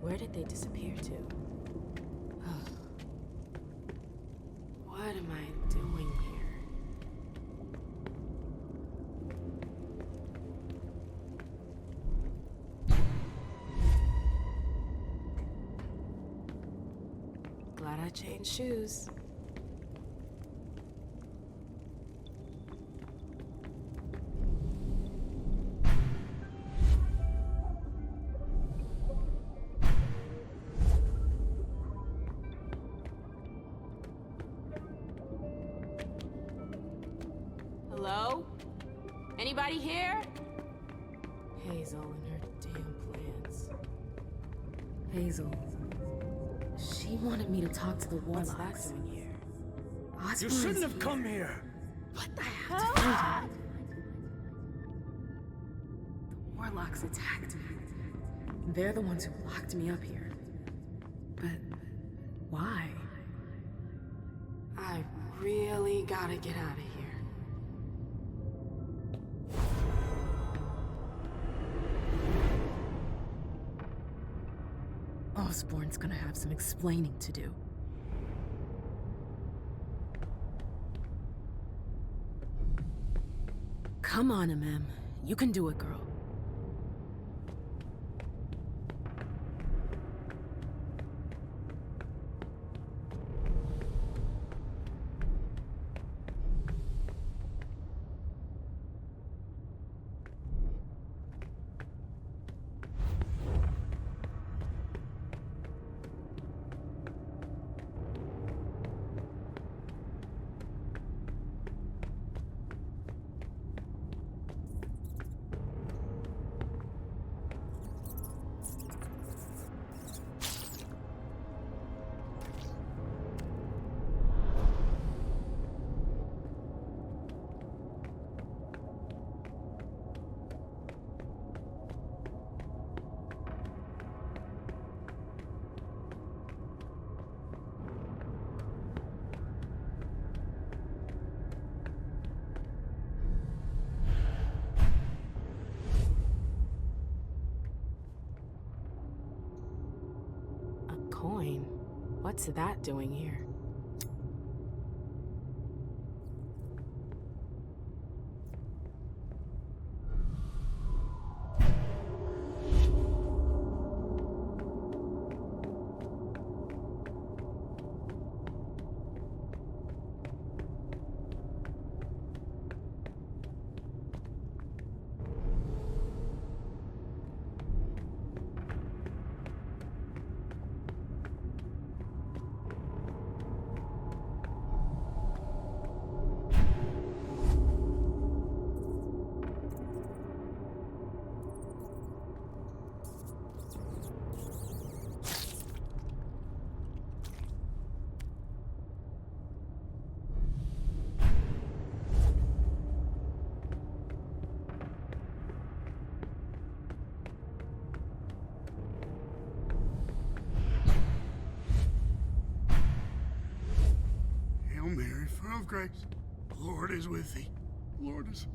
Where did they disappear to? What am I doing here? Glad I changed shoes. Hello? Anybody here? Hazel and her damn plans. Hazel. She wanted me to talk to the warlocks. What's that doing here? You shouldn't have come here! What the hell? The warlocks attacked me. They're the ones who locked me up here. But why? I really gotta get out of here. Osborn's gonna have some explaining to do. Come on, MM. You can do it, girl. Coin? What's that doing here? Hail Mary, full of grace. The Lord is with thee. The Lord is...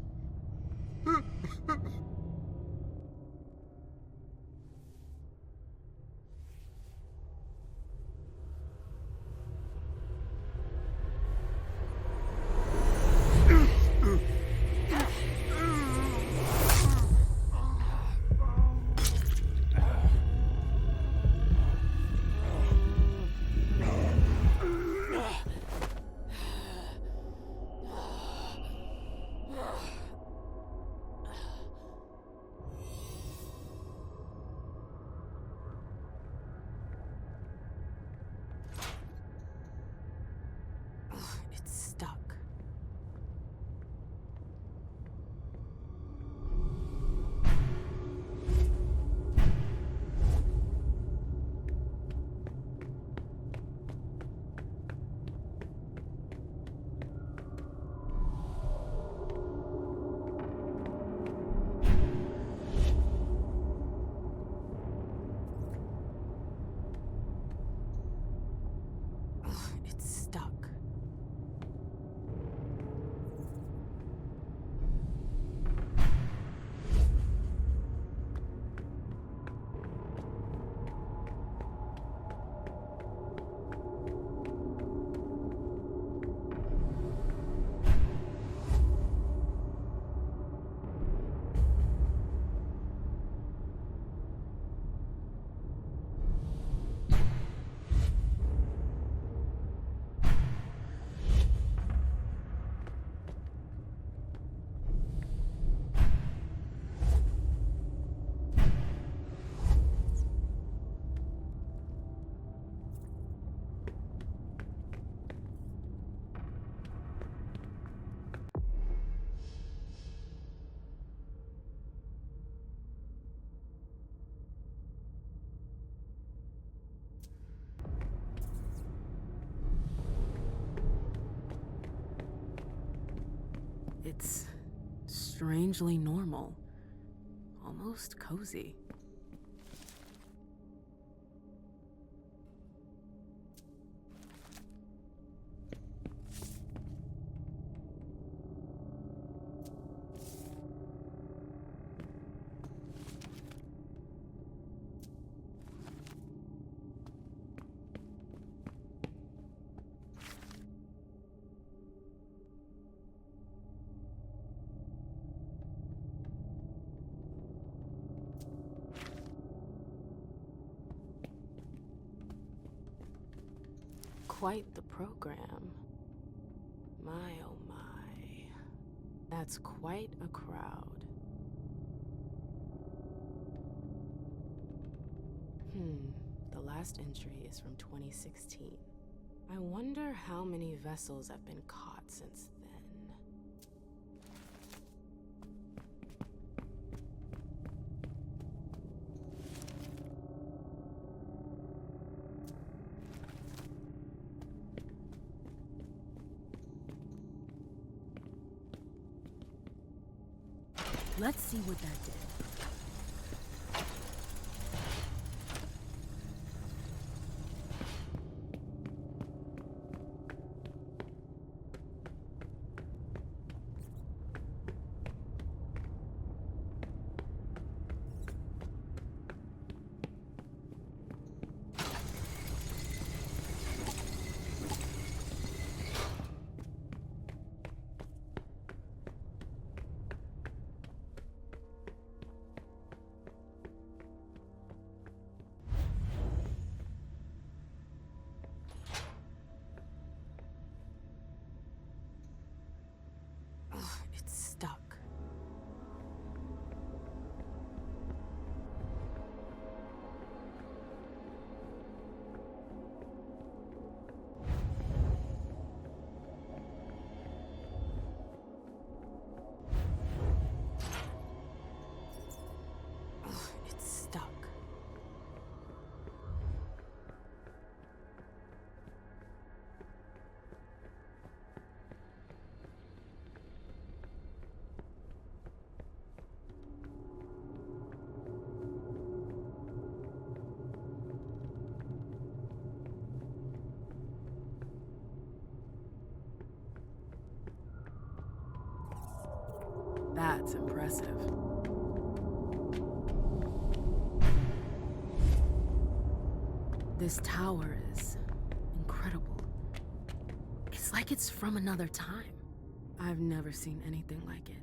It's strangely normal. Almost cozy. Quite the program. My oh my. That's quite a crowd. The last entry is from 2016. I wonder how many vessels have been caught since then. Let's see what that did. It's stuck. It's stuck. That's impressive. This tower is incredible. It's like it's from another time. I've never seen anything like it.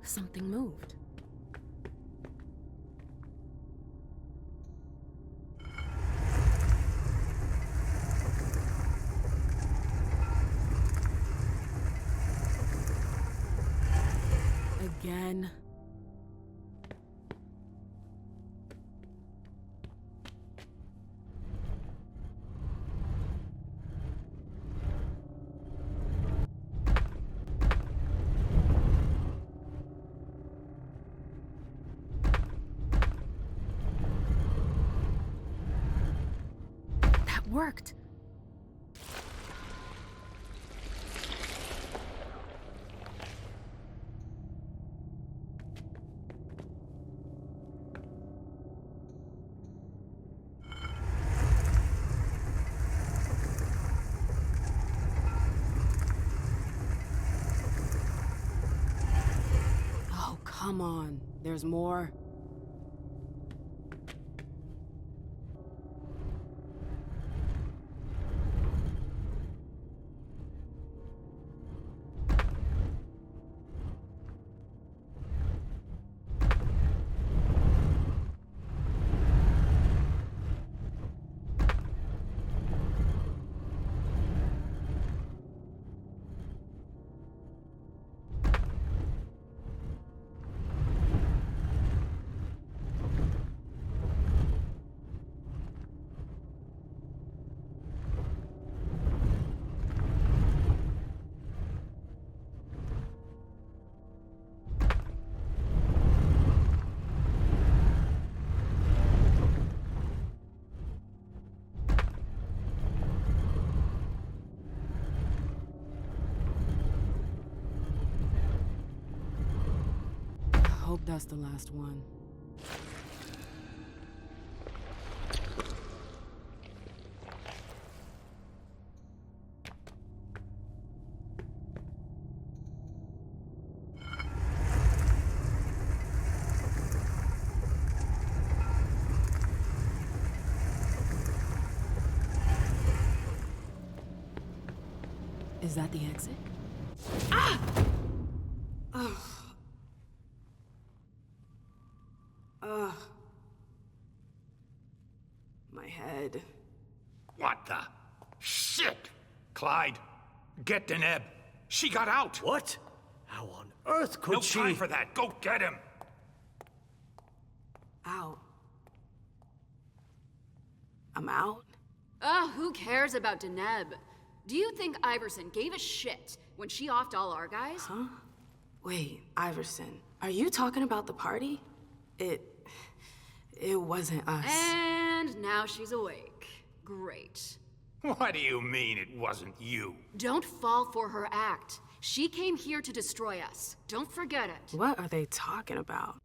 Something moved. Again. Worked. Oh, come on. There's more. that's the last one. Is that the exit? Ah! Ugh. Ugh. My head. What the? Shit! Clyde, get Deneb. She got out! What? How on earth could she? No time for that. Go get him! Out. I'm out? Who cares about Deneb? Do you think Iverson gave a shit when she offed all our guys? Huh? Wait, Iverson, are you talking about the party? It wasn't us. And now she's awake. Great. What do you mean it wasn't you? Don't fall for her act. She came here to destroy us. Don't forget it. What are they talking about?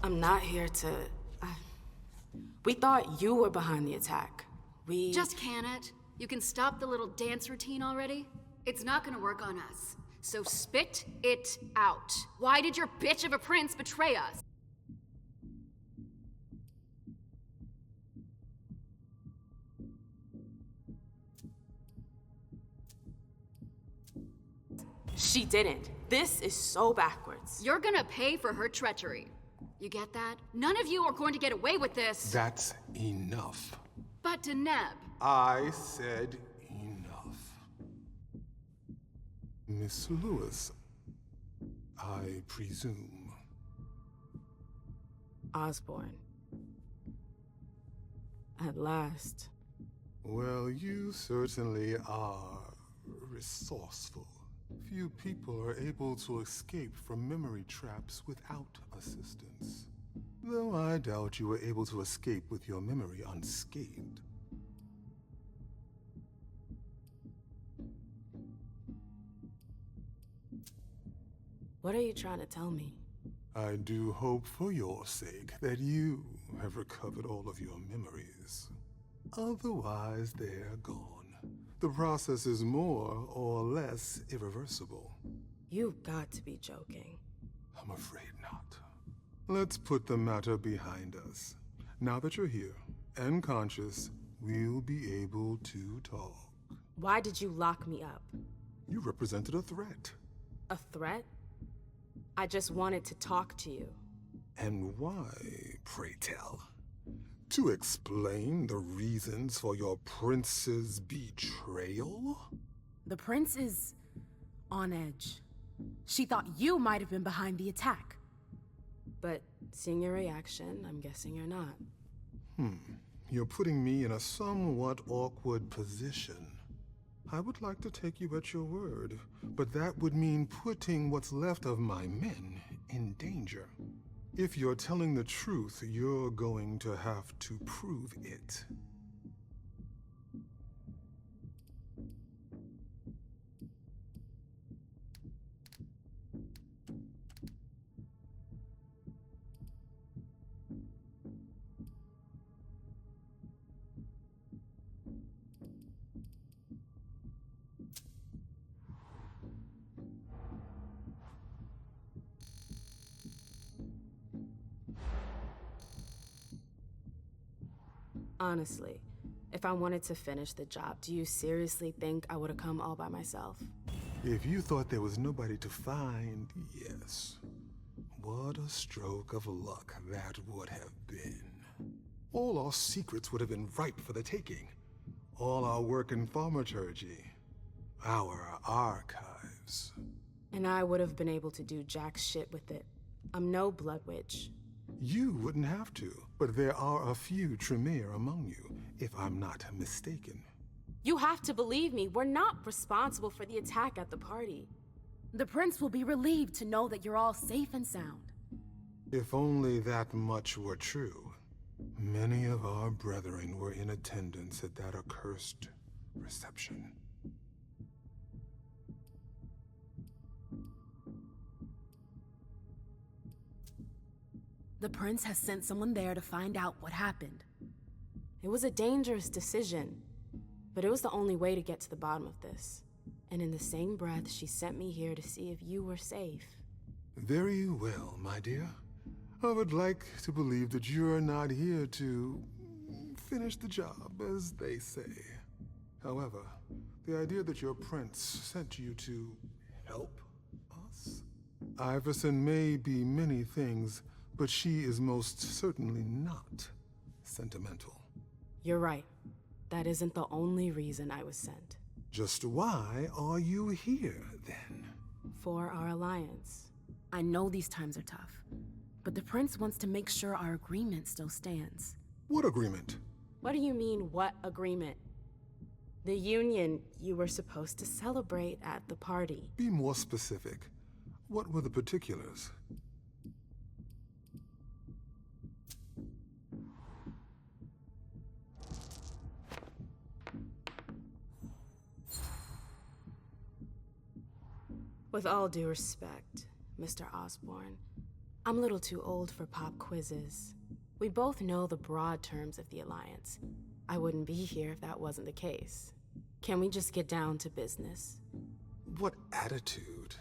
I'm not here to... We thought you were behind the attack. We... Just can it? You can stop the little dance routine already? It's not gonna work on us. So spit it out. Why did your bitch of a prince betray us? She didn't. This is so backwards. You're gonna pay for her treachery. You get that? None of you are going to get away with this. That's enough. But Deneb. I said enough. Miss Lewis, I presume. Osborne. At last. Well, you certainly are resourceful. Few people are able to escape from memory traps without assistance. Though I doubt you were able to escape with your memory unscathed. What are you trying to tell me? I do hope for your sake that you have recovered all of your memories. Otherwise, they're gone. The process is more or less irreversible. You've got to be joking. I'm afraid not. Let's put the matter behind us. Now that you're here and conscious, we'll be able to talk. Why did you lock me up? You represented a threat. A threat? I just wanted to talk to you. And why, pray tell? To explain the reasons for your prince's betrayal? The prince is on edge. She thought you might have been behind the attack. But seeing your reaction, I'm guessing you're not. You're putting me in a somewhat awkward position. I would like to take you at your word, but that would mean putting what's left of my men in danger. If you're telling the truth, you're going to have to prove it. Honestly, if I wanted to finish the job, do you seriously think I would have come all by myself? If you thought there was nobody to find, yes. What a stroke of luck that would have been. All our secrets would have been ripe for the taking. All our work in thaumaturgy. Our archives. And I would have been able to do jack shit with it. I'm no blood witch. You wouldn't have to, but there are a few Tremere among you, if I'm not mistaken. You have to believe me, we're not responsible for the attack at the party. The prince will be relieved to know that you're all safe and sound. If only that much were true. Many of our brethren were in attendance at that accursed reception. The prince has sent someone there to find out what happened. It was a dangerous decision, but it was the only way to get to the bottom of this. And in the same breath, she sent me here to see if you were safe. Very well, my dear. I would like to believe that you're not here to finish the job, as they say. However, the idea that your prince sent you to help us? Iverson may be many things, but she is most certainly not sentimental. You're right. That isn't the only reason I was sent. Just why are you here, then? For our alliance. I know these times are tough, but the prince wants to make sure our agreement still stands. What agreement? What do you mean, what agreement? The union you were supposed to celebrate at the party. Be more specific. What were the particulars? With all due respect, Mr. Osborne, I'm a little too old for pop quizzes. We both know the broad terms of the Alliance. I wouldn't be here if that wasn't the case. Can we just get down to business? What attitude?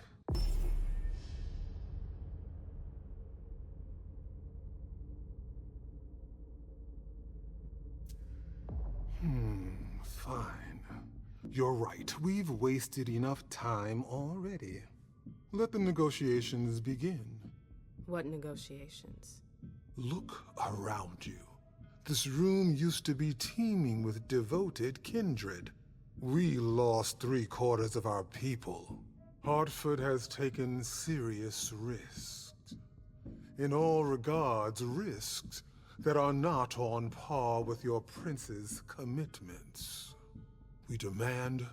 Fine. You're right. We've wasted enough time already. Let the negotiations begin. What negotiations? Look around you. This room used to be teeming with devoted kindred. We lost 3/4 of our people. Hartford has taken serious risks. In all regards, risks that are not on par with your prince's commitments. We demand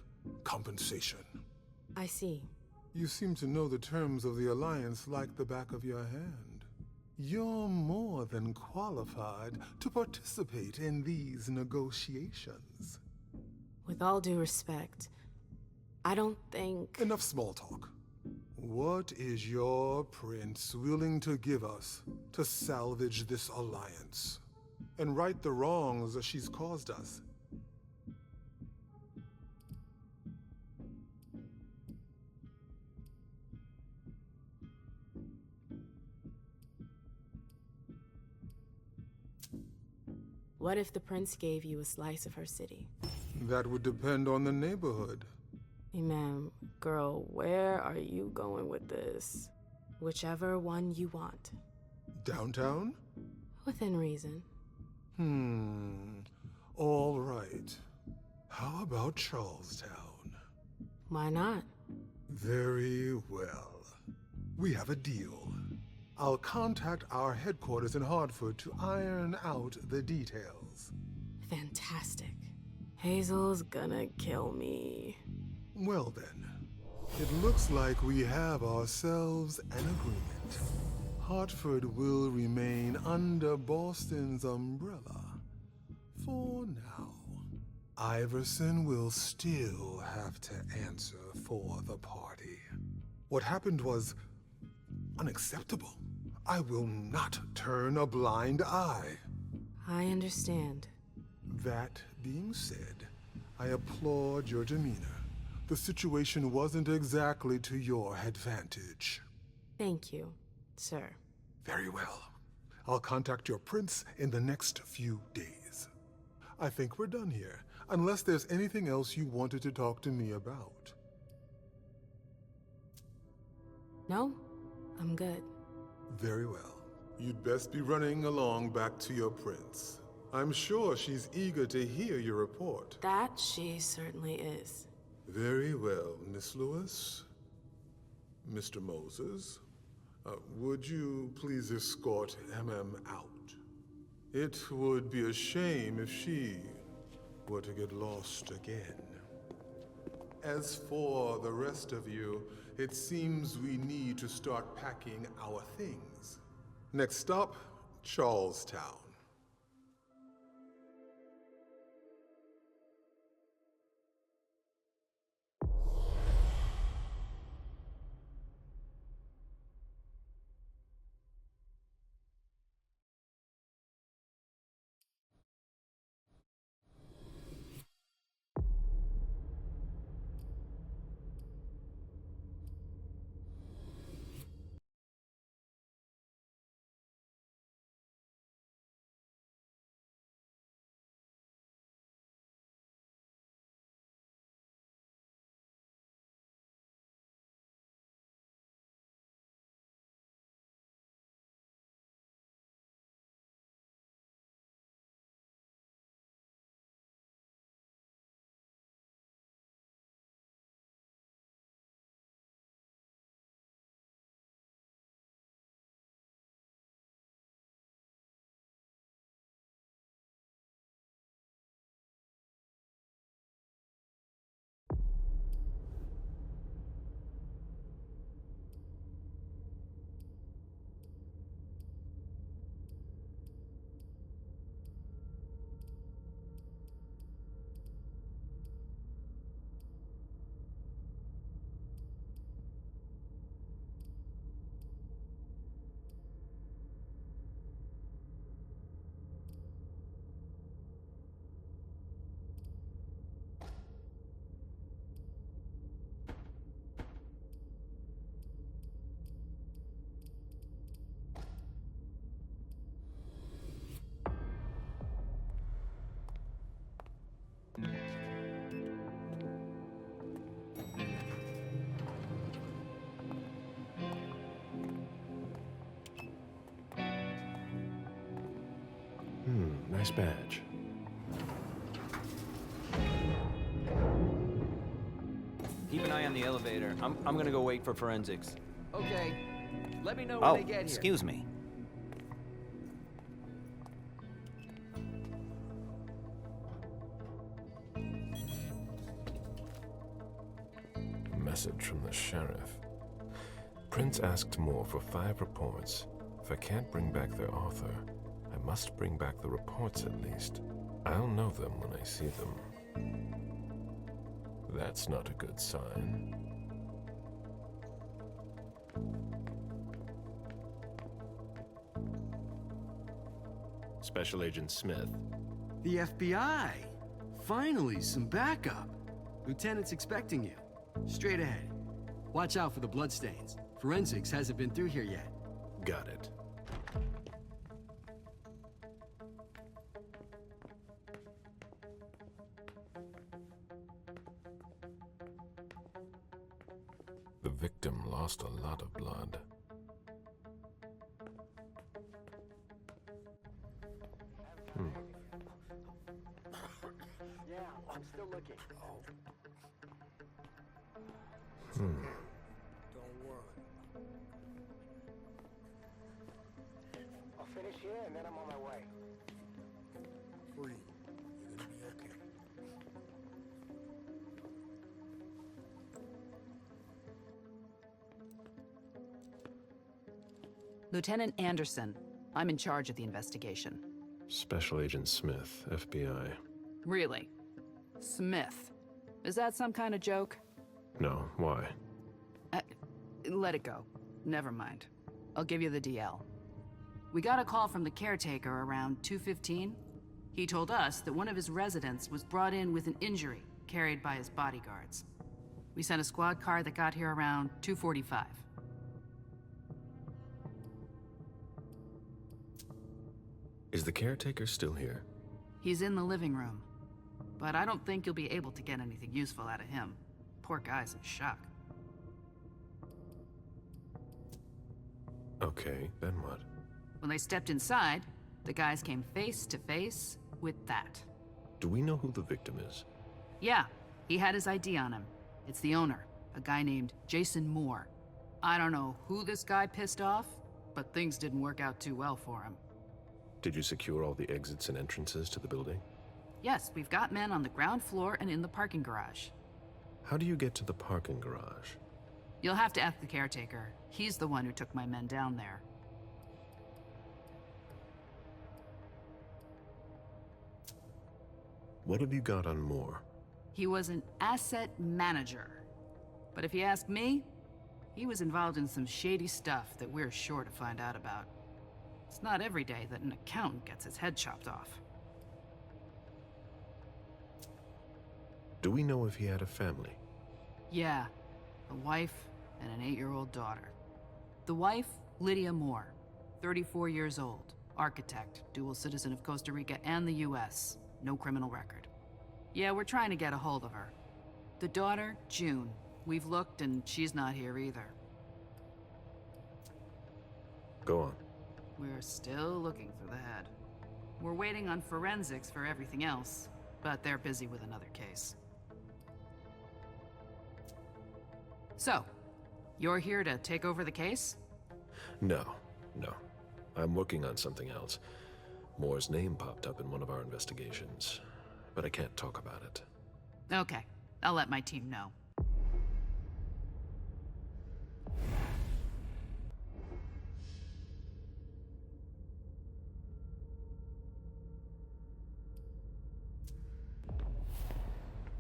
compensation. I see. You seem to know the terms of the Alliance like the back of your hand. You're more than qualified to participate in these negotiations. With all due respect, I don't think... Enough small talk. What is your prince willing to give us to salvage this alliance and right the wrongs that she's caused us? What if the prince gave you a slice of her city? That would depend on the neighborhood. Ma'am, girl, where are you going with this? Whichever one you want. Downtown? Within reason. All right. How about Charlestown? Why not? Very well. We have a deal. I'll contact our headquarters in Hartford to iron out the details. Fantastic. Hazel's gonna kill me. Well then, it looks like we have ourselves an agreement. Hartford will remain under Boston's umbrella for now. Iverson will still have to answer for the party. What happened was unacceptable. I will not turn a blind eye. I understand. That being said, I applaud your demeanor. The situation wasn't exactly to your advantage. Thank you, sir. Very well. I'll contact your prince in the next few days. I think we're done here, unless there's anything else you wanted to talk to me about. No, I'm good. Very well. You'd best be running along back to your prince. I'm sure she's eager to hear your report. That she certainly is. Very well, Miss Lewis. Mr. Moses, would you please escort MM out? It would be a shame if she were to get lost again. As for the rest of you, it seems we need to start packing our things. Next stop, Charlestown. Nice badge. Keep an eye on the elevator. I'm gonna go wait for forensics. Okay. Let me know when they get here. Excuse me. Message from the sheriff. Prince asked more for 5 reports. If I can't bring back their author, I must bring back the reports at least. I'll know them when I see them. That's not a good sign. Special Agent Smith. The FBI! Finally, some backup. Lieutenant's expecting you. Straight ahead. Watch out for the bloodstains. Forensics hasn't been through here yet. Got it. The victim lost a lot of blood. Yeah, I'm still looking. Don't worry. I'll finish here and then I'm on my way. Free. You're gonna be okay. Lieutenant Anderson, I'm in charge of the investigation. Special Agent Smith, FBI. Really? Smith? Is that some kind of joke? No, why? Let it go. Never mind. I'll give you the DL. We got a call from the caretaker around 2:15. He told us that one of his residents was brought in with an injury carried by his bodyguards. We sent a squad car that got here around 2:45. Is the caretaker still here? He's in the living room, but I don't think you'll be able to get anything useful out of him. Poor guy's in shock. Okay, then what? When they stepped inside, the guys came face to face with that. Do we know who the victim is? Yeah, he had his ID on him. It's the owner, a guy named Jason Moore. I don't know who this guy pissed off, but things didn't work out too well for him. Did you secure all the exits and entrances to the building? Yes, we've got men on the ground floor and in the parking garage. How do you get to the parking garage? You'll have to ask the caretaker. He's the one who took my men down there. What have you got on Moore? He was an asset manager. But if you ask me, he was involved in some shady stuff that we're sure to find out about. It's not every day that an accountant gets his head chopped off. Do we know if he had a family? Yeah, a wife and an 8-year-old daughter. The wife, Lydia Moore, 34 years old, architect, dual citizen of Costa Rica and the US, no criminal record. Yeah, we're trying to get a hold of her. The daughter, June. We've looked and she's not here either. Go on. We're still looking for the head. We're waiting on forensics for everything else, but they're busy with another case. So, you're here to take over the case? No. I'm working on something else. Moore's name popped up in one of our investigations, but I can't talk about it. Okay, I'll let my team know.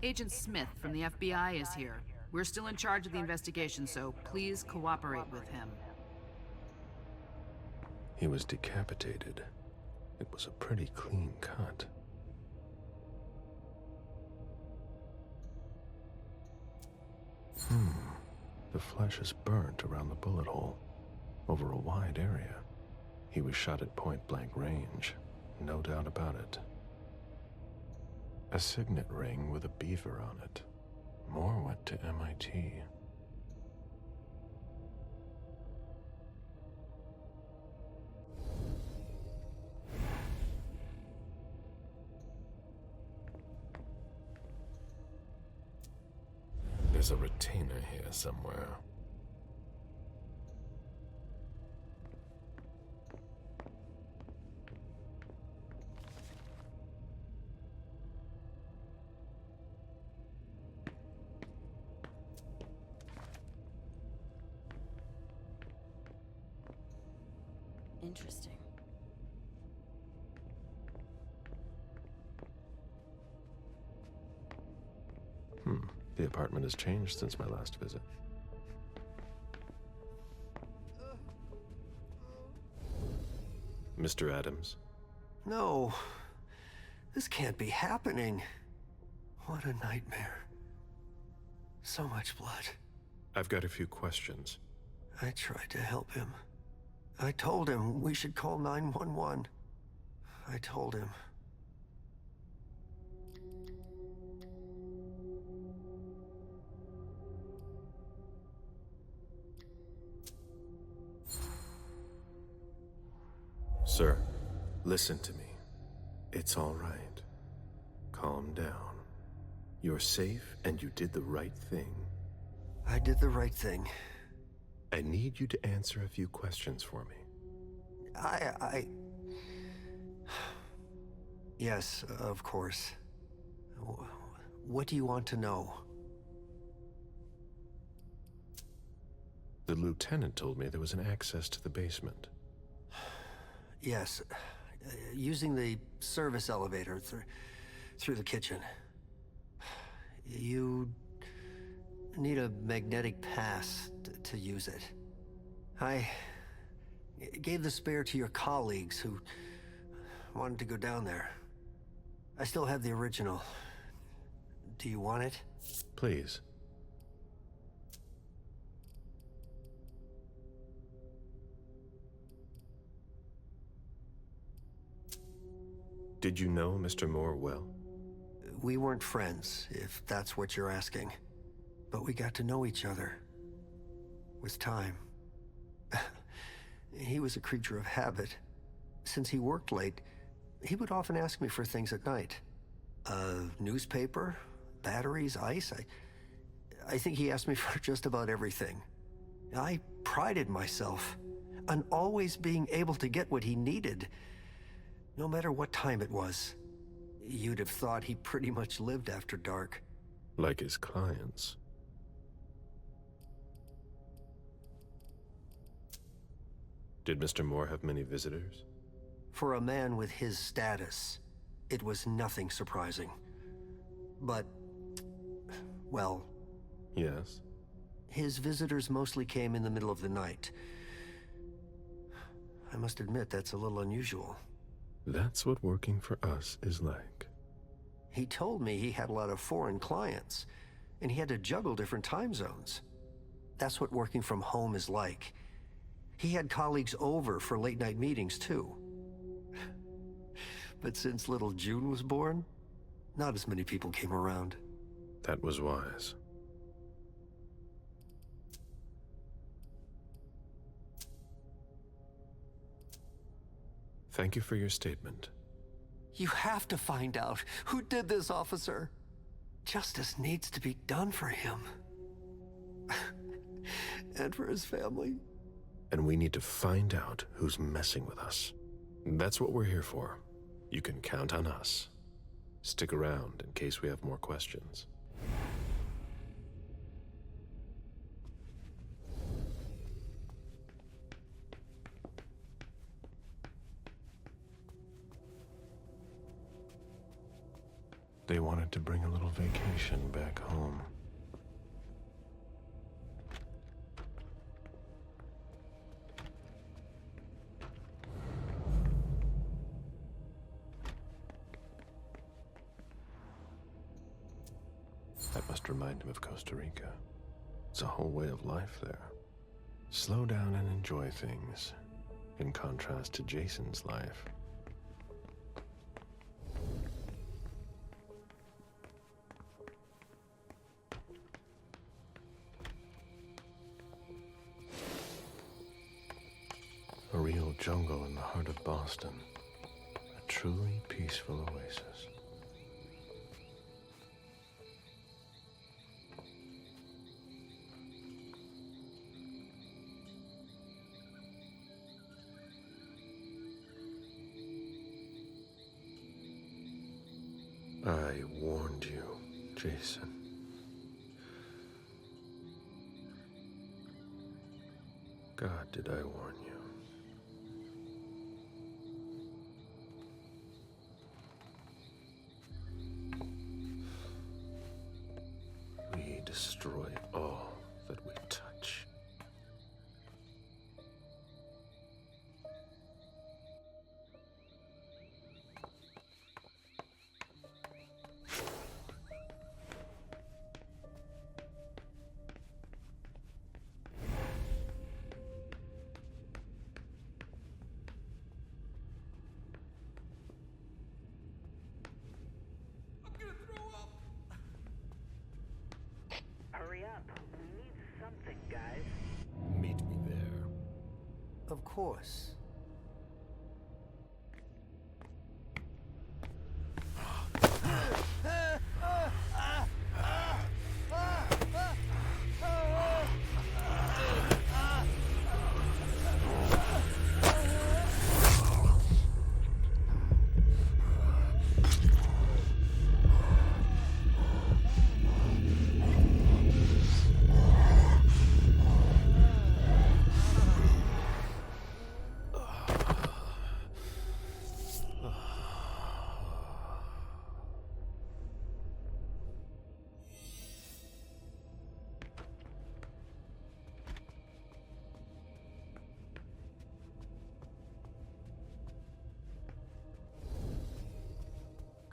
Agent Smith from the FBI is here. We're still in charge of the investigation, so please cooperate with him. He was decapitated. It was a pretty clean cut. The flesh is burnt around the bullet hole, over a wide area. He was shot at point-blank range, no doubt about it. A signet ring with a beaver on it. Moore went to MIT. There's a retainer here somewhere. Interesting. The apartment has changed since my last visit. Mr. Adams? No. This can't be happening. What a nightmare. So much blood. I've got a few questions. I tried to help him. I told him we should call 911. I told him. Sir, listen to me. It's all right. Calm down. You're safe and you did the right thing. I did the right thing. I need you to answer a few questions for me. Yes, of course. What do you want to know? The lieutenant told me there was an access to the basement. Yes, using the service elevator through the kitchen. You need a magnetic pass to use it. I gave the spare to your colleagues who wanted to go down there. I still have the original. Do you want it? Please. Did you know Mr. Moore well? We weren't friends, if that's what you're asking. But we got to know each other. With time. He was a creature of habit. Since he worked late, he would often ask me for things at night. A newspaper, batteries, ice. I think he asked me for just about everything. I prided myself on always being able to get what he needed, no matter what time it was. You'd have thought he pretty much lived after dark. Like his clients. Did Mr. Moore have many visitors? For a man with his status, it was nothing surprising. But, well... Yes? His visitors mostly came in the middle of the night. I must admit, that's a little unusual. That's what working for us is like. He told me he had a lot of foreign clients, and he had to juggle different time zones. That's what working from home is like. He had colleagues over for late-night meetings, too. But since little June was born, not as many people came around. That was wise. Thank you for your statement. You have to find out who did this, officer. Justice needs to be done for him. And for his family. And we need to find out who's messing with us. That's what we're here for. You can count on us. Stick around in case we have more questions. They wanted to bring a little vacation back home. That must remind him of Costa Rica. It's a whole way of life there. Slow down and enjoy things, in contrast to Jason's life. A real jungle in the heart of Boston. A truly peaceful oasis. warned you, Jason. God, did I warn you? We destroy all that we touch. Hurry up. We need something, guys. Meet me there. Of course.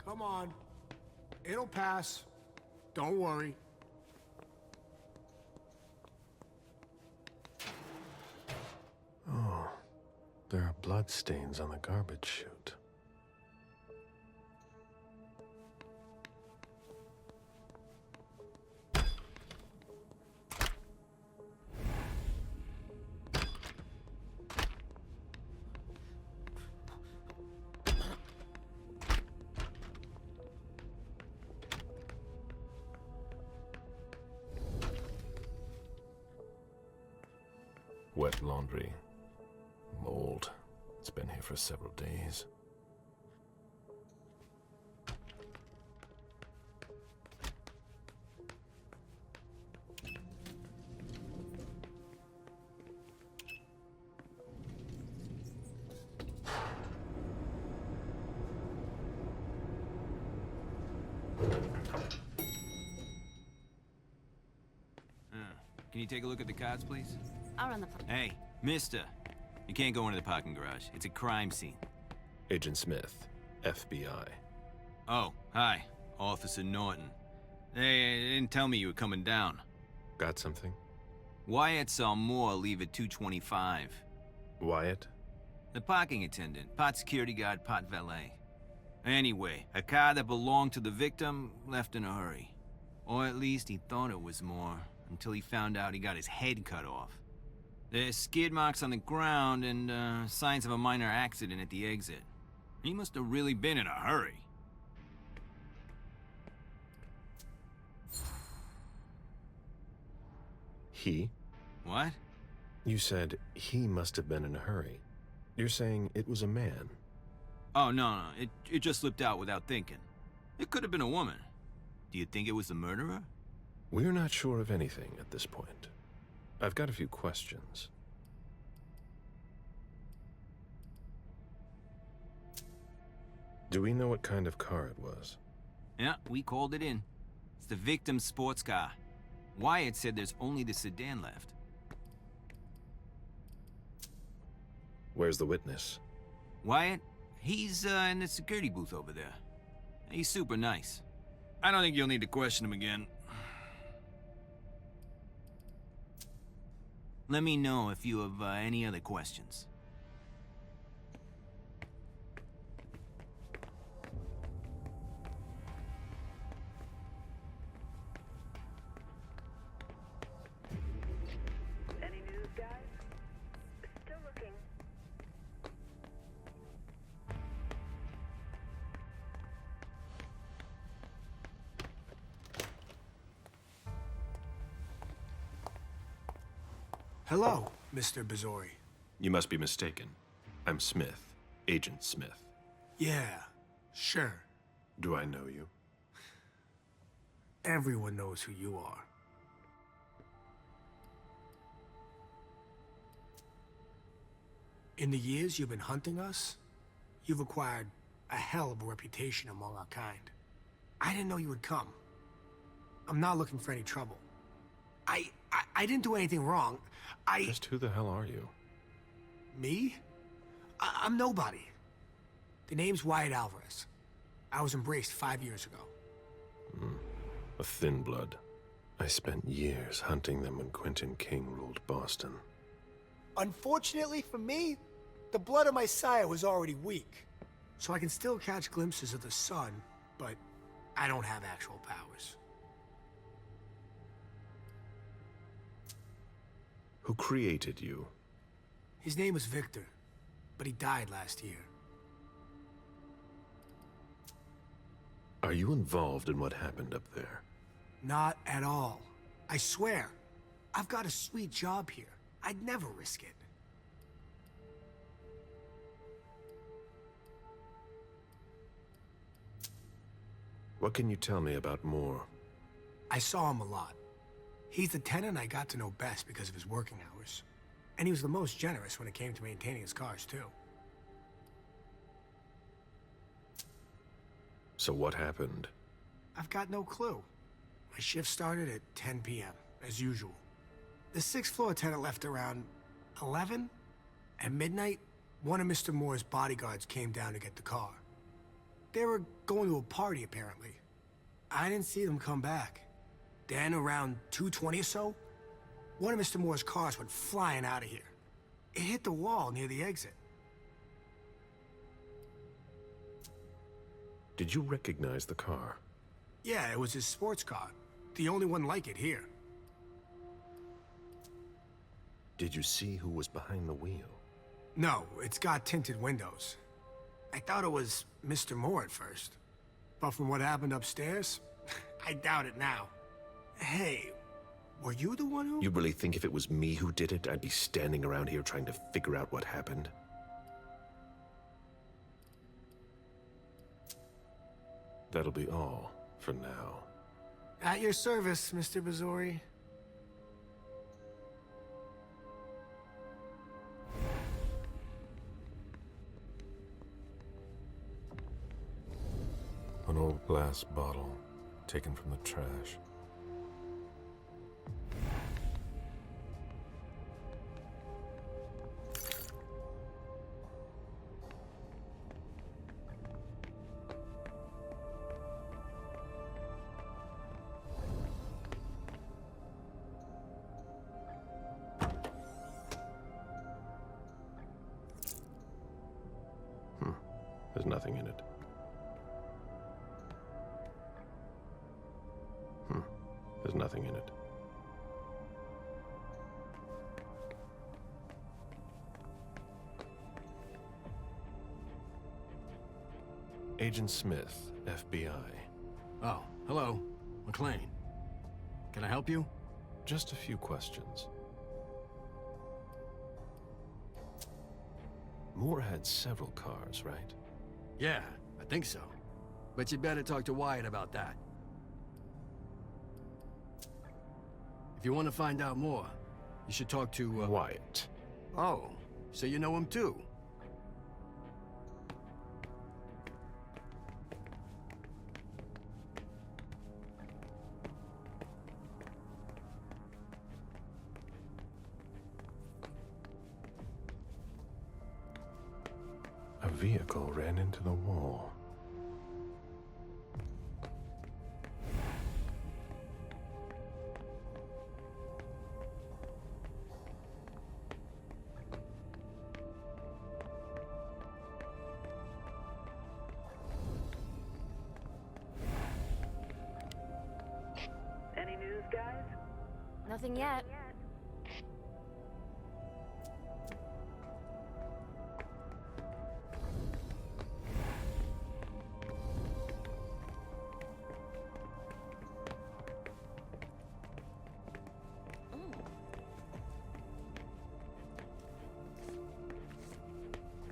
Come on. It'll pass. Don't worry. Oh, there are bloodstains on the garbage chute. Wet laundry. Mold. It's been here for several days. Can you take a look at the cards, please? I'll run the Hey, mister. You can't go into the parking garage. It's a crime scene. Agent Smith, FBI. Oh, hi. Officer Norton. They didn't tell me you were coming down. Got something? Wyatt saw Moore leave at 2:25. Wyatt? The parking attendant. Part security guard, part valet. Anyway, a car that belonged to the victim left in a hurry. Or at least he thought it was Moore, until he found out he got his head cut off. There's skid marks on the ground and signs of a minor accident at the exit. He must have really been in a hurry. He? What? You said he must have been in a hurry. You're saying it was a man? Oh, no, it just slipped out without thinking. It could have been a woman. Do you think it was the murderer? We're not sure of anything at this point. I've got a few questions. Do we know what kind of car it was? Yeah, we called it in. It's the victim's sports car. Wyatt said there's only the sedan left. Where's the witness? Wyatt? He's in the security booth over there. He's super nice. I don't think you'll need to question him again. Let me know if you have any other questions. Any news, guys? Still looking. Hello, Mr. Bizori. You must be mistaken. I'm Smith, Agent Smith. Yeah, sure. Do I know you? Everyone knows who you are. In the years you've been hunting us, you've acquired a hell of a reputation among our kind. I didn't know you would come. I'm not looking for any trouble. I didn't do anything wrong. Just who the hell are you? Me? I'm nobody. The name's Wyatt Alvarez. I was embraced 5 years ago. A thin blood. I spent years hunting them when Quentin King ruled Boston. Unfortunately for me, the blood of my sire was already weak. So I can still catch glimpses of the sun, but I don't have actual powers. Who created you? His name was Victor, but he died last year. Are you involved in what happened up there? Not at all. I swear. I've got a sweet job here. I'd never risk it. What can you tell me about Moore? I saw him a lot. He's the tenant I got to know best because of his working hours. And he was the most generous when it came to maintaining his cars, too. So what happened? I've got no clue. My shift started at 10 p.m., as usual. The 6th floor tenant left around 11? At midnight, one of Mr. Moore's bodyguards came down to get the car. They were going to a party, apparently. I didn't see them come back. Then, around 2:20 or so, one of Mr. Moore's cars went flying out of here. It hit the wall near the exit. Did you recognize the car? Yeah, it was his sports car. The only one like it here. Did you see who was behind the wheel? No, it's got tinted windows. I thought it was Mr. Moore at first. But from what happened upstairs, I doubt it now. Hey, were you the one who... You really think if it was me who did it, I'd be standing around here trying to figure out what happened? That'll be all for now. At your service, Mr. Bazori. An old glass bottle taken from the trash. There's nothing in it. There's nothing in it. Agent Smith, FBI. Oh, hello. McLean. Can I help you? Just a few questions. Moore had several cars, right? Yeah, I think so. But you'd better talk to Wyatt about that. If you want to find out more, you should talk to, Wyatt. Oh, so you know him too? A vehicle ran into the wall. Any news, guys? Nothing yet.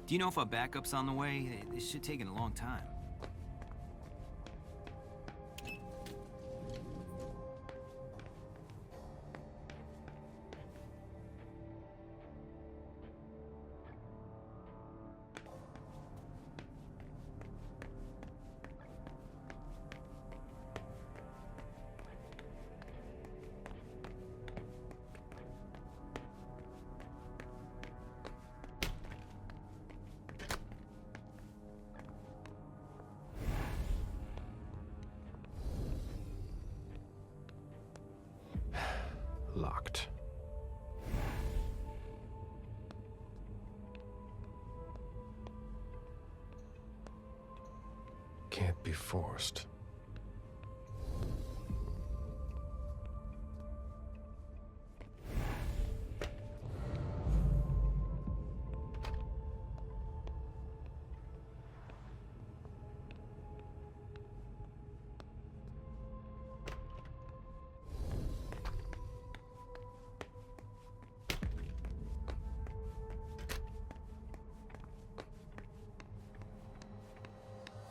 Do you know if our backup's on the way? This should take a long time. can't be forced.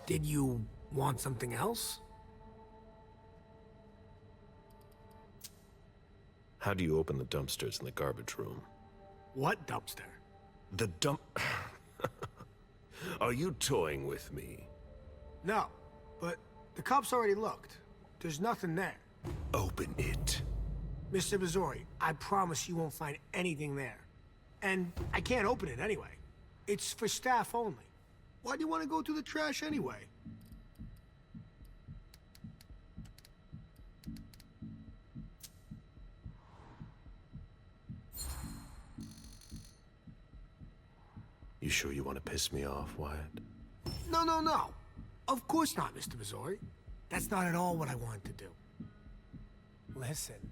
Did you want something else? How do you open the dumpsters in the garbage room? What dumpster? The dump... Are you toying with me? No, but the cops already looked. There's nothing there. Open it. Mr. Missouri, I promise you won't find anything there. And I can't open it anyway. It's for staff only. Why do you want to go through the trash anyway? You sure you want to piss me off, Wyatt? No, no, no. Of course not, Mr. Missouri. That's not at all what I wanted to do. Listen,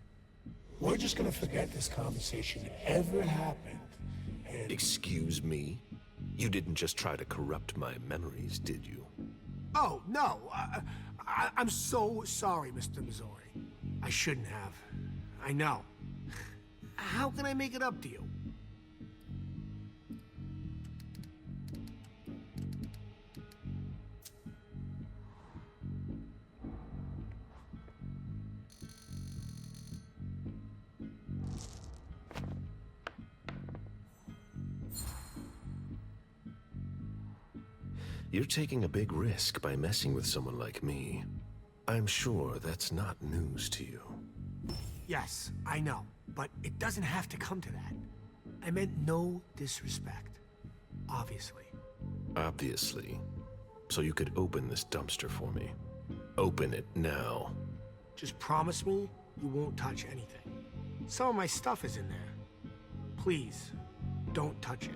we're just gonna forget this conversation ever happened, and... Excuse me? You didn't just try to corrupt my memories, did you? Oh, no. I'm so sorry, Mr. Missouri. I shouldn't have. I know. How can I make it up to you? You're taking a big risk by messing with someone like me. I'm sure that's not news to you. Yes, I know, but it doesn't have to come to that. I meant no disrespect. Obviously. Obviously. So you could open this dumpster for me. Open it now. Just promise me you won't touch anything. Some of my stuff is in there. Please, don't touch it.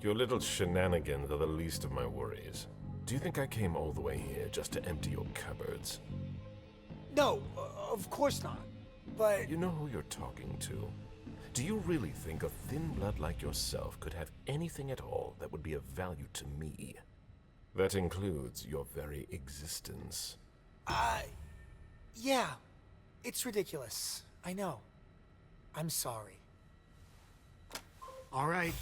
Your little shenanigans are the least of my worries. Do you think I came all the way here just to empty your cupboards? No, of course not. But... You know who you're talking to. Do you really think a thin blood like yourself could have anything at all that would be of value to me? That includes your very existence. Yeah. It's ridiculous. I know. I'm sorry. All right.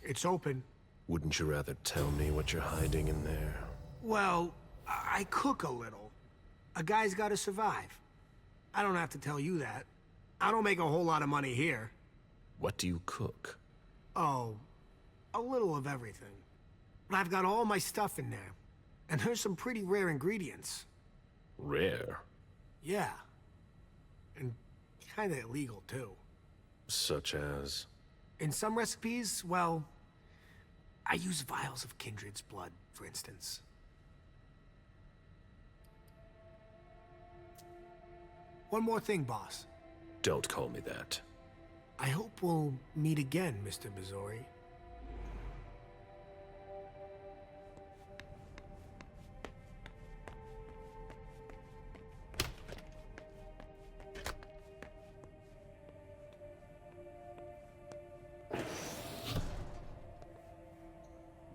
It's open. Wouldn't you rather tell me what you're hiding in there? Well, I cook a little. A guy's gotta survive. I don't have to tell you that. I don't make a whole lot of money here. What do you cook? Oh, a little of everything. But I've got all my stuff in there. And there's some pretty rare ingredients. Rare? Yeah. And kinda illegal, too. Such as? In some recipes, well, I use vials of kindred's blood, for instance. One more thing, boss. Don't call me that. I hope we'll meet again, Mr. Missouri.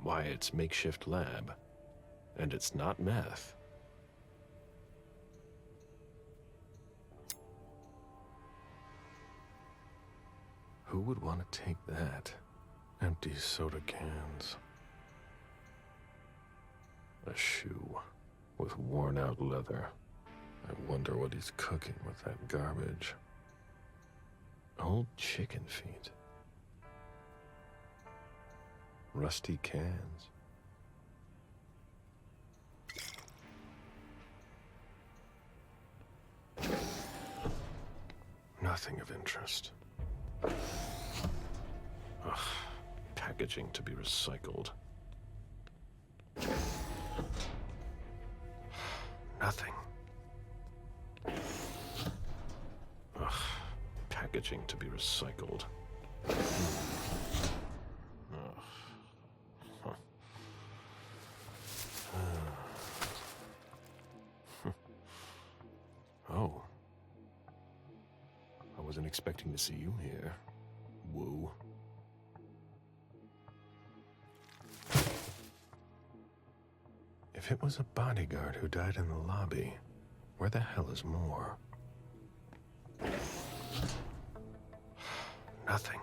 Wyatt's makeshift lab. And it's not meth. Who would want to take that? Empty soda cans. A shoe with worn out leather. I wonder what he's cooking with that garbage. Old chicken feet. Rusty cans. Nothing of interest. Ugh, packaging to be recycled. Nothing. Ugh. Packaging to be recycled. Ugh. Huh. Oh. I wasn't expecting to see you here. Woo. If it was a bodyguard who died in the lobby, where the hell is Moore? Nothing.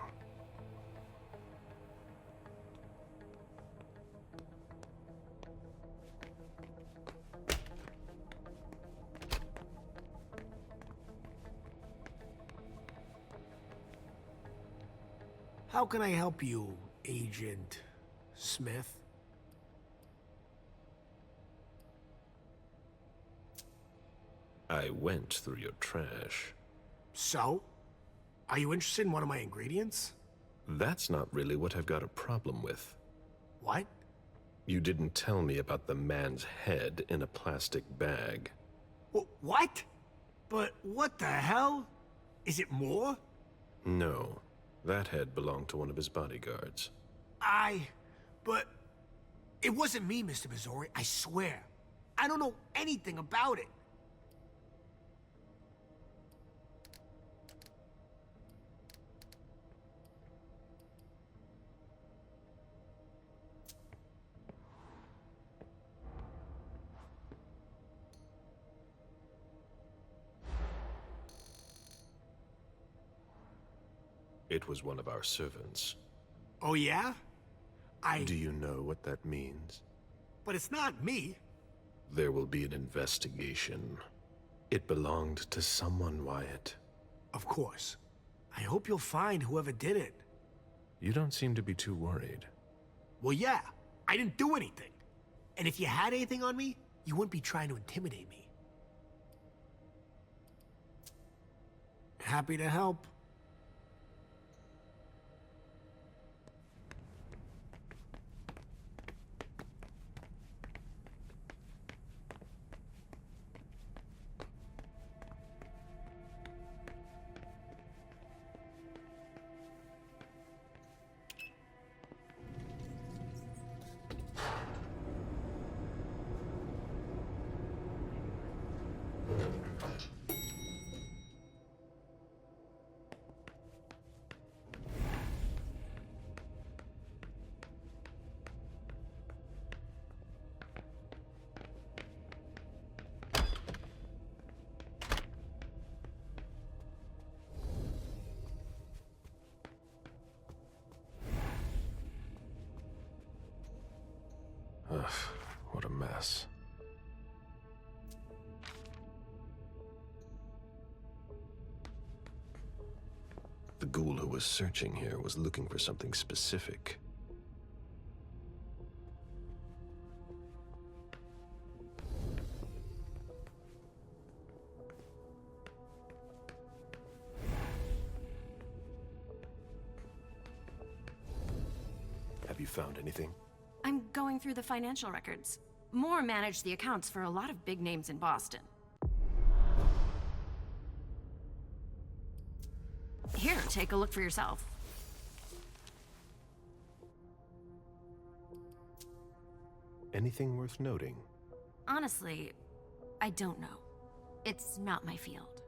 How can I help you, Agent Smith? I went through your trash. So? Are you interested in one of my ingredients? That's not really what I've got a problem with. What? You didn't tell me about the man's head in a plastic bag. What? But what the hell? Is it more? No. That head belonged to one of his bodyguards. But it wasn't me, Mr. Missouri, I swear. I don't know anything about it. It was one of our servants. Oh, yeah? Do you know what that means? But it's not me. There will be an investigation. It belonged to someone, Wyatt. Of course. I hope you'll find whoever did it. You don't seem to be too worried. Well, yeah. I didn't do anything. And if you had anything on me, you wouldn't be trying to intimidate me. Happy to help. Ugh, what a mess. The ghoul who was searching here was looking for something specific. Have you found anything? I'm going through the financial records. Moore managed the accounts for a lot of big names in Boston. Here, take a look for yourself. Anything worth noting? Honestly, I don't know. It's not my field.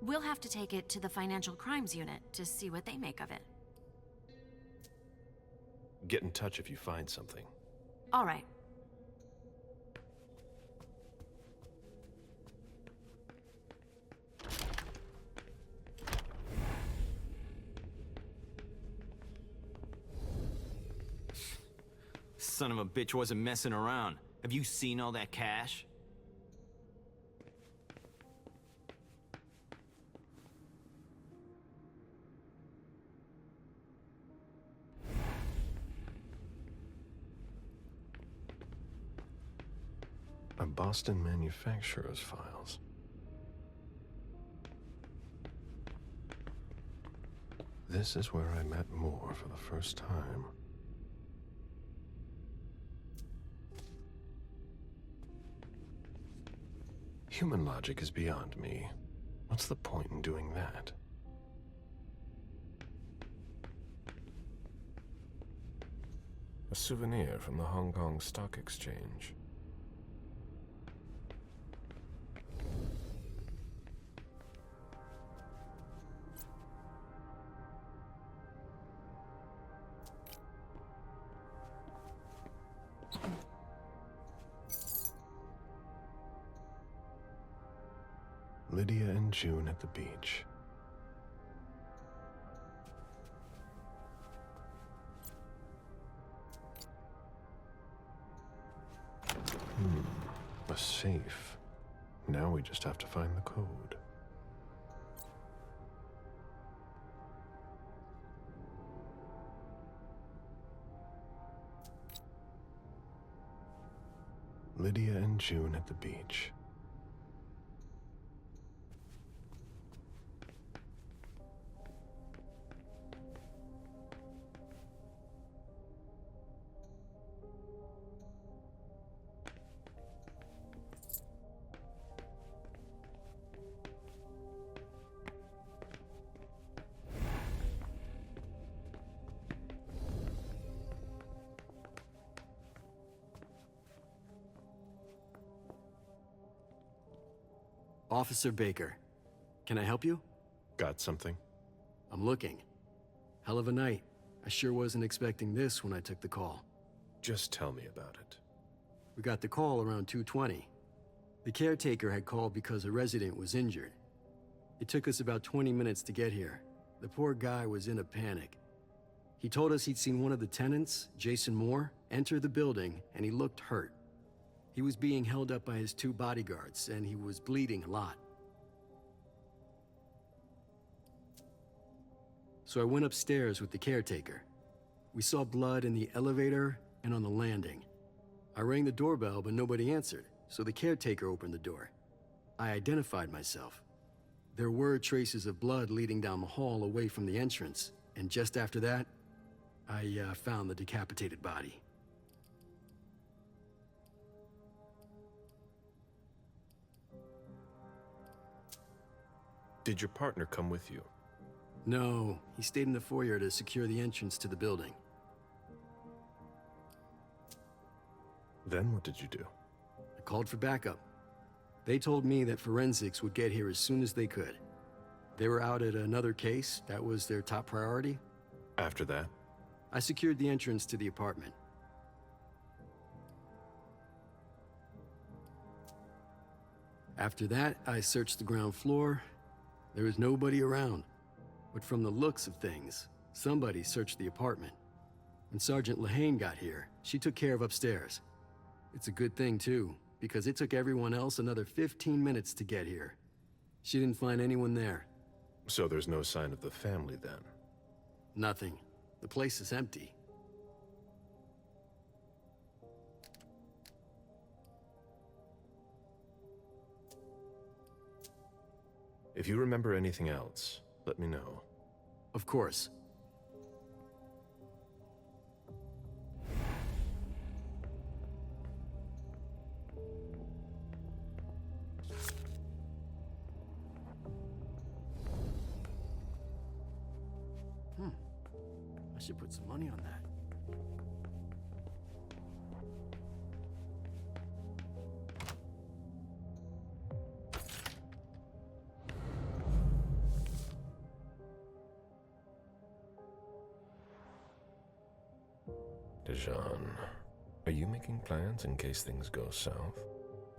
We'll have to take it to the Financial Crimes Unit to see what they make of it. Get in touch if you find something. All right. Son of a bitch wasn't messing around. Have you seen all that cash? A Boston manufacturer's files. This is where I met Moore for the first time. Human logic is beyond me. What's the point in doing that? A souvenir from the Hong Kong Stock Exchange. Lydia and June at the beach. A safe. Now we just have to find the code. Lydia and June at the beach. Officer Baker, can I help you? Got something? I'm looking. Hell of a night. I sure wasn't expecting this when I took the call. Just tell me about it. We got the call around 2:20. The caretaker had called because a resident was injured. It took us about 20 minutes to get here. The poor guy was in a panic. He told us he'd seen one of the tenants, Jason Moore, enter the building, and he looked hurt. He was being held up by his 2 bodyguards, and he was bleeding a lot. So I went upstairs with the caretaker. We saw blood in the elevator and on the landing. I rang the doorbell, but nobody answered, so the caretaker opened the door. I identified myself. There were traces of blood leading down the hall away from the entrance, and just after that, I found the decapitated body. Did your partner come with you? No, he stayed in the foyer to secure the entrance to the building. Then what did you do? I called for backup. They told me that forensics would get here as soon as they could. They were out at another case, that was their top priority. After that? I secured the entrance to the apartment. After that, I searched the ground floor. There was nobody around. But from the looks of things, somebody searched the apartment. When Sergeant Lehane got here, she took care of upstairs. It's a good thing, too, because it took everyone else another 15 minutes to get here. She didn't find anyone there. So there's no sign of the family, then? Nothing. The place is empty. If you remember anything else, let me know. Of course. I should put some money on that. Dijon, are you making plans in case things go south?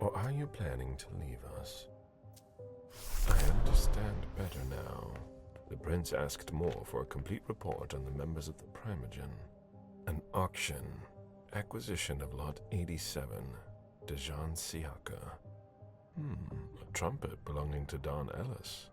Or are you planning to leave us? I understand better now. The prince asked more for a complete report on the members of the Primogen. An auction. Acquisition of Lot 87. Dijon Siaka. A trumpet belonging to Don Ellis.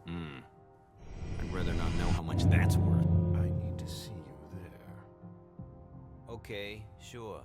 I'd rather not know how much that's worth. I need to see you there. Okay, sure.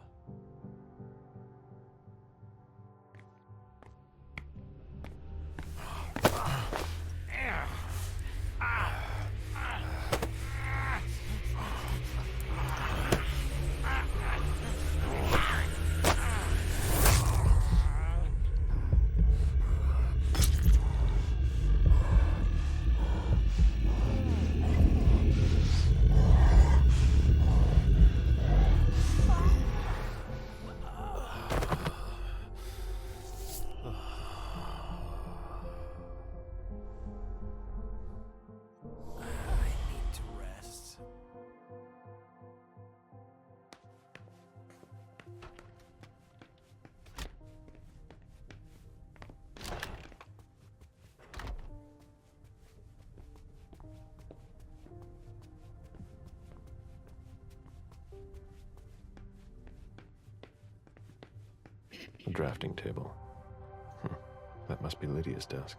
A drafting table. That must be Lydia's desk.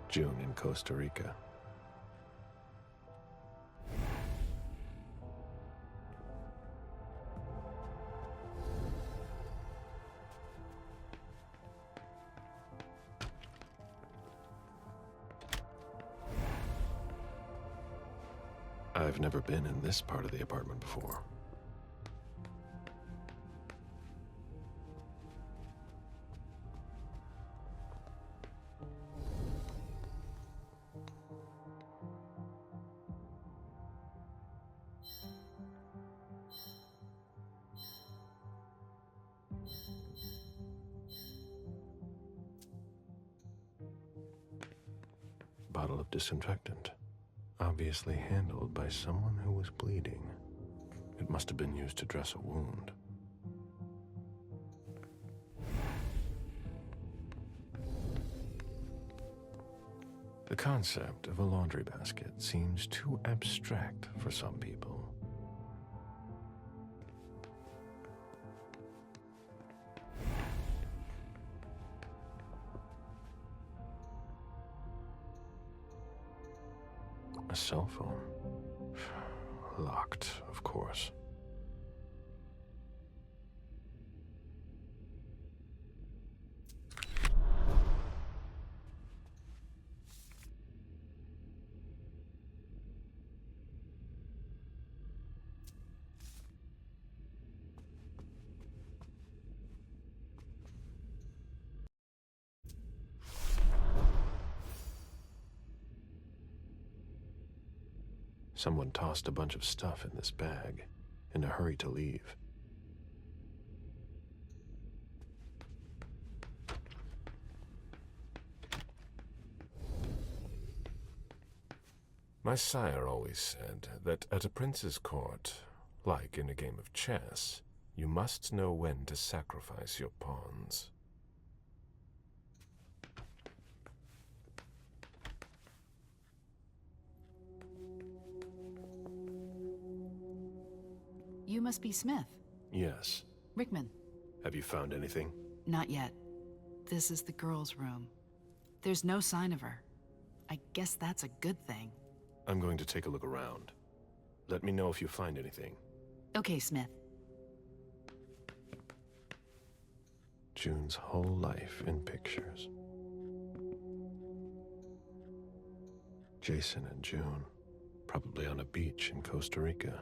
June in Costa Rica. I've never been in this part of the apartment before. Bottle of disinfectant. Obviously handled by someone who was bleeding. It must have been used to dress a wound. The concept of a laundry basket seems too abstract for some people. A cell phone. Locked, of course. Someone tossed a bunch of stuff in this bag, in a hurry to leave. My sire always said that at a prince's court, like in a game of chess, you must know when to sacrifice your pawns. You must be Smith. Yes. Rickman. Have you found anything? Not yet. This is the girl's room. There's no sign of her. I guess that's a good thing. I'm going to take a look around. Let me know if you find anything. Okay, Smith. June's whole life in pictures. Jason and June, probably on a beach in Costa Rica.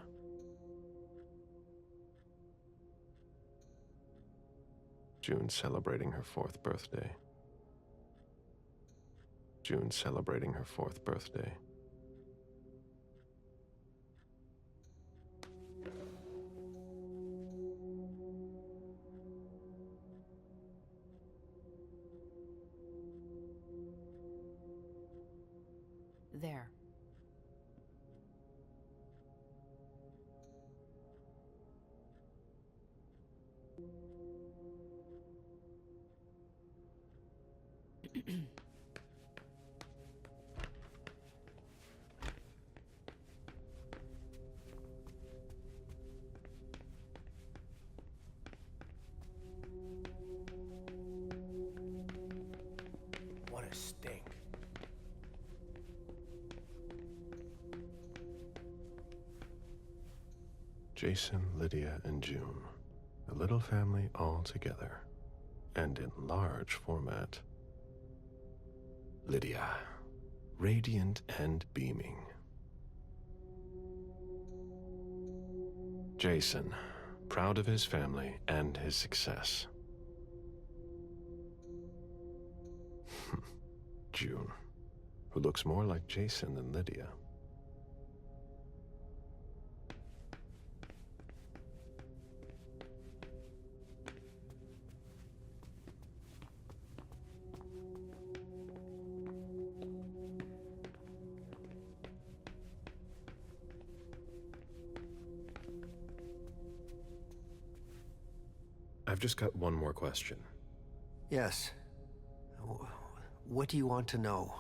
June celebrating her 4th birthday. June celebrating her 4th birthday. There. What a stink. Jason, Lydia, and June. A little family all together. And in large format. Lydia, radiant and beaming. Jason, proud of his family and his success. June, who looks more like Jason than Lydia. I've just got one more question. Yes. What do you want to know?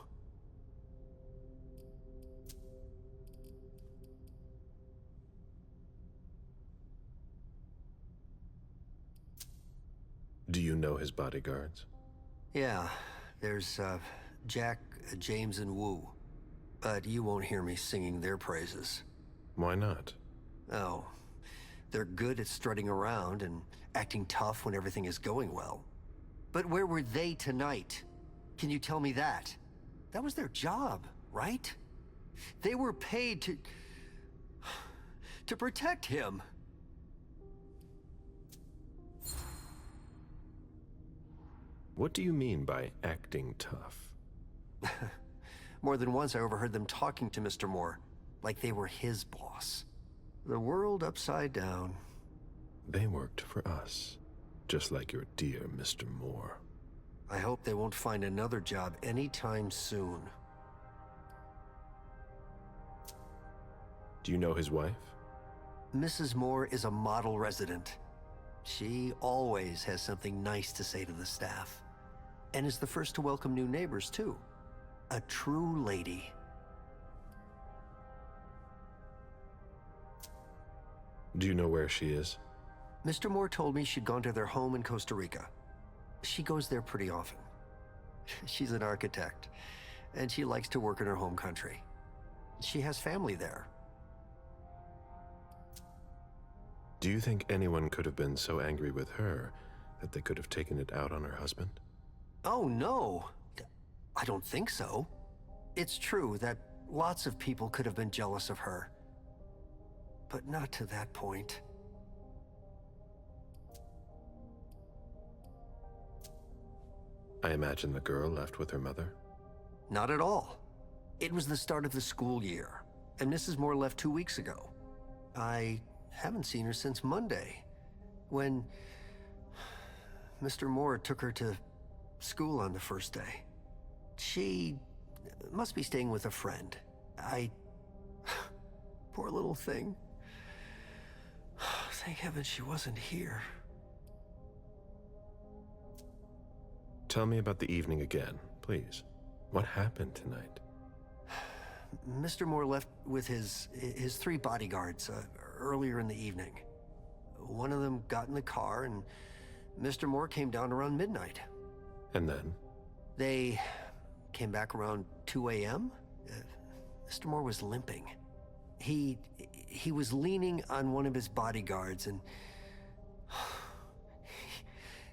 Do you know his bodyguards? Yeah, there's Jack, James, and Wu. But you won't hear me singing their praises. Why not? Oh, they're good at strutting around and acting tough when everything is going well. But where were they tonight? Can you tell me that? That was their job, right? They were paid to protect him. What do you mean by acting tough? More than once I overheard them talking to Mr. Moore, like they were his boss. The world upside down. They worked for us, just like your dear Mr. Moore. I hope they won't find another job anytime soon. Do you know his wife? Mrs. Moore is a model resident. She always has something nice to say to the staff. And is the first to welcome new neighbors, too. A true lady. Do you know where she is? Mr. Moore told me she'd gone to their home in Costa Rica. She goes there pretty often. She's an architect, and she likes to work in her home country. She has family there. Do you think anyone could have been so angry with her that they could have taken it out on her husband? Oh, no. I don't think so. It's true that lots of people could have been jealous of her. But not to that point. I imagine the girl left with her mother? Not at all. It was the start of the school year, and Mrs. Moore left 2 weeks ago. I haven't seen her since Monday, when Mr. Moore took her to school on the first day. She must be staying with a friend. Poor little thing. Thank heaven she wasn't here. Tell me about the evening again, please. What happened tonight? Mr. Moore left with his 3 bodyguards earlier in the evening. One of them got in the car, and Mr. Moore came down around midnight. And then? They came back around 2 a.m. Mr. Moore was limping. He was leaning on one of his bodyguards, and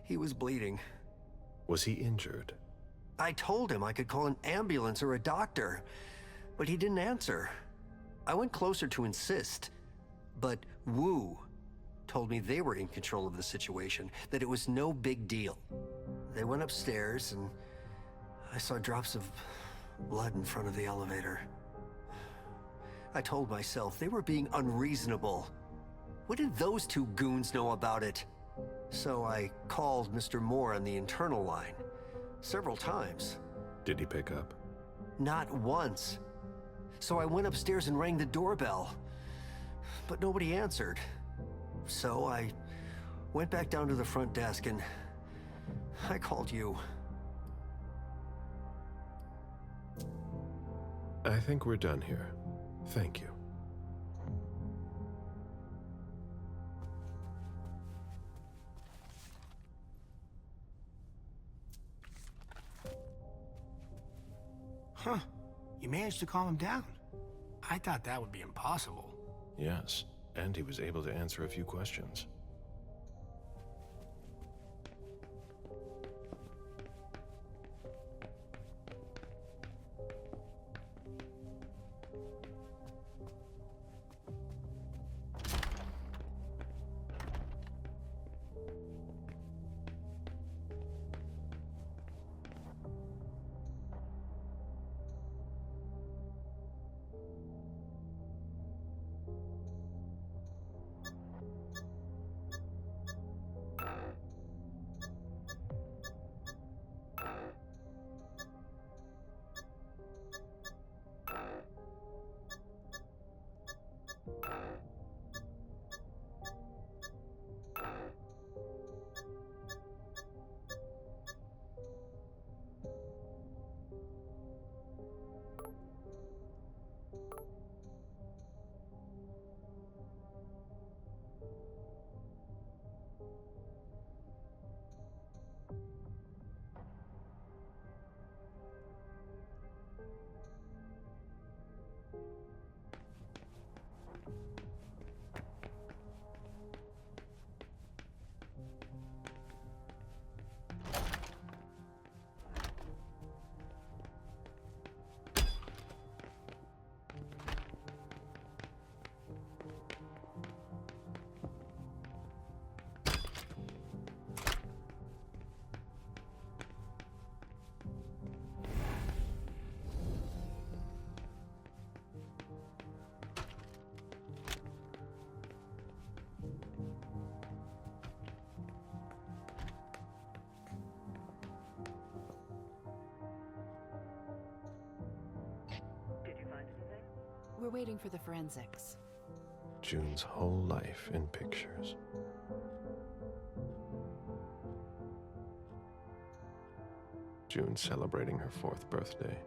he was bleeding. Was he injured? I told him I could call an ambulance or a doctor, but he didn't answer. I went closer to insist, but Wu told me they were in control of the situation, that it was no big deal. They went upstairs, and I saw drops of blood in front of the elevator. I told myself they were being unreasonable. What did those 2 goons know about it? So I called Mr. Moore on the internal line several times. Did he pick up? Not once. So I went upstairs and rang the doorbell, but nobody answered. So I went back down to the front desk and I called you. I think we're done here. Thank you. Huh. You managed to calm him down. I thought that would be impossible. Yes, and he was able to answer a few questions. We're waiting for the forensics. June's whole life in pictures. June celebrating her 4th birthday.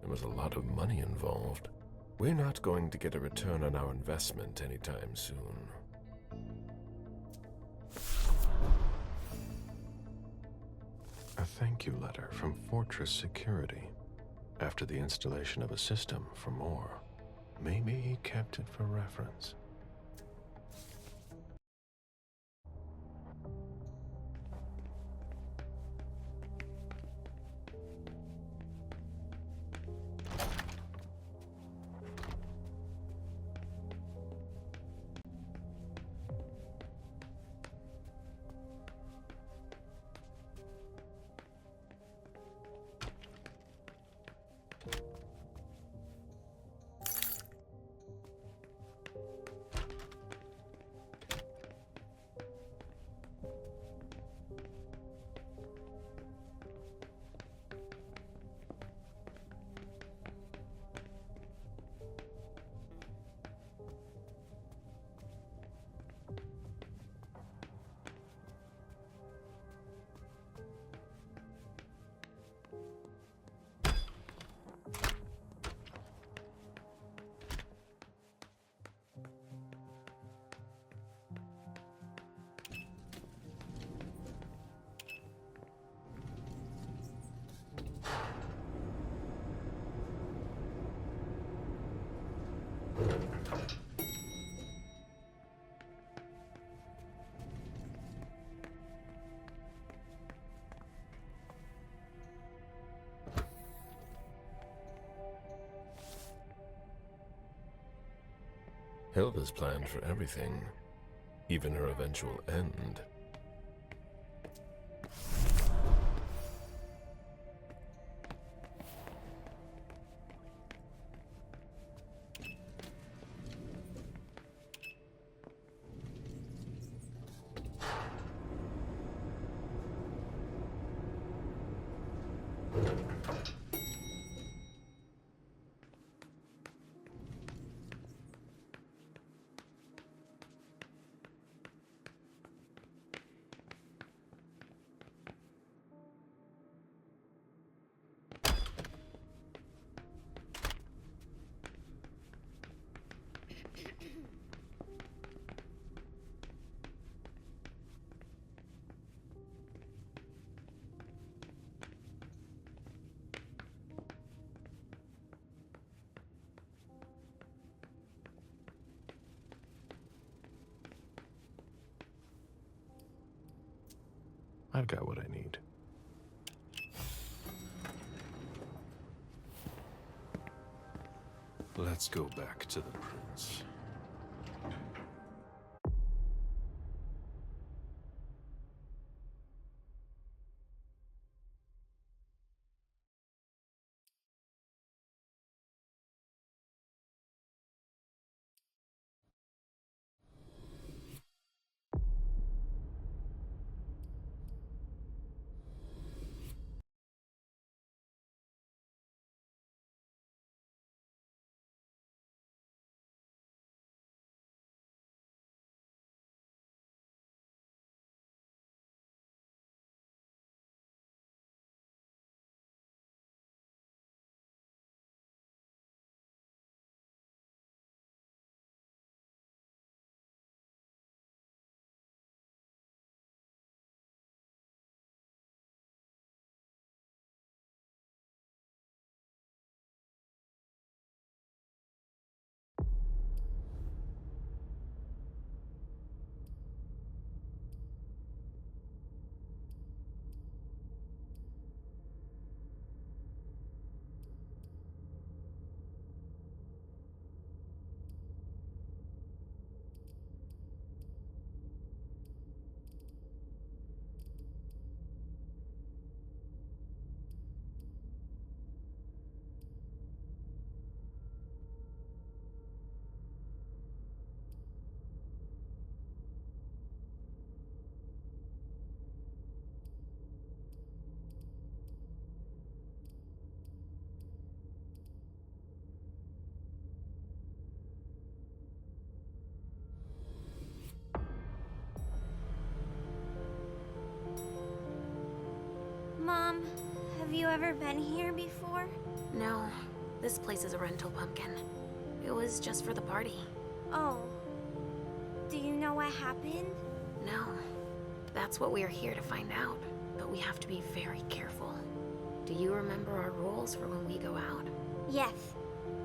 There was a lot of money involved. We're not going to get a return on our investment anytime soon. A thank you letter from Fortress Security after the installation of a system for more. Maybe he kept it for reference. Hilda's planned for everything, even her eventual end. I've got what I need. Let's go back to the prince. ever been here before? No, this place is a rental, Pumpkin. It was just for the party. Oh. Do you know what happened? No. That's what we're here to find out. But we have to be very careful. Do you remember our rules for when we go out? Yes.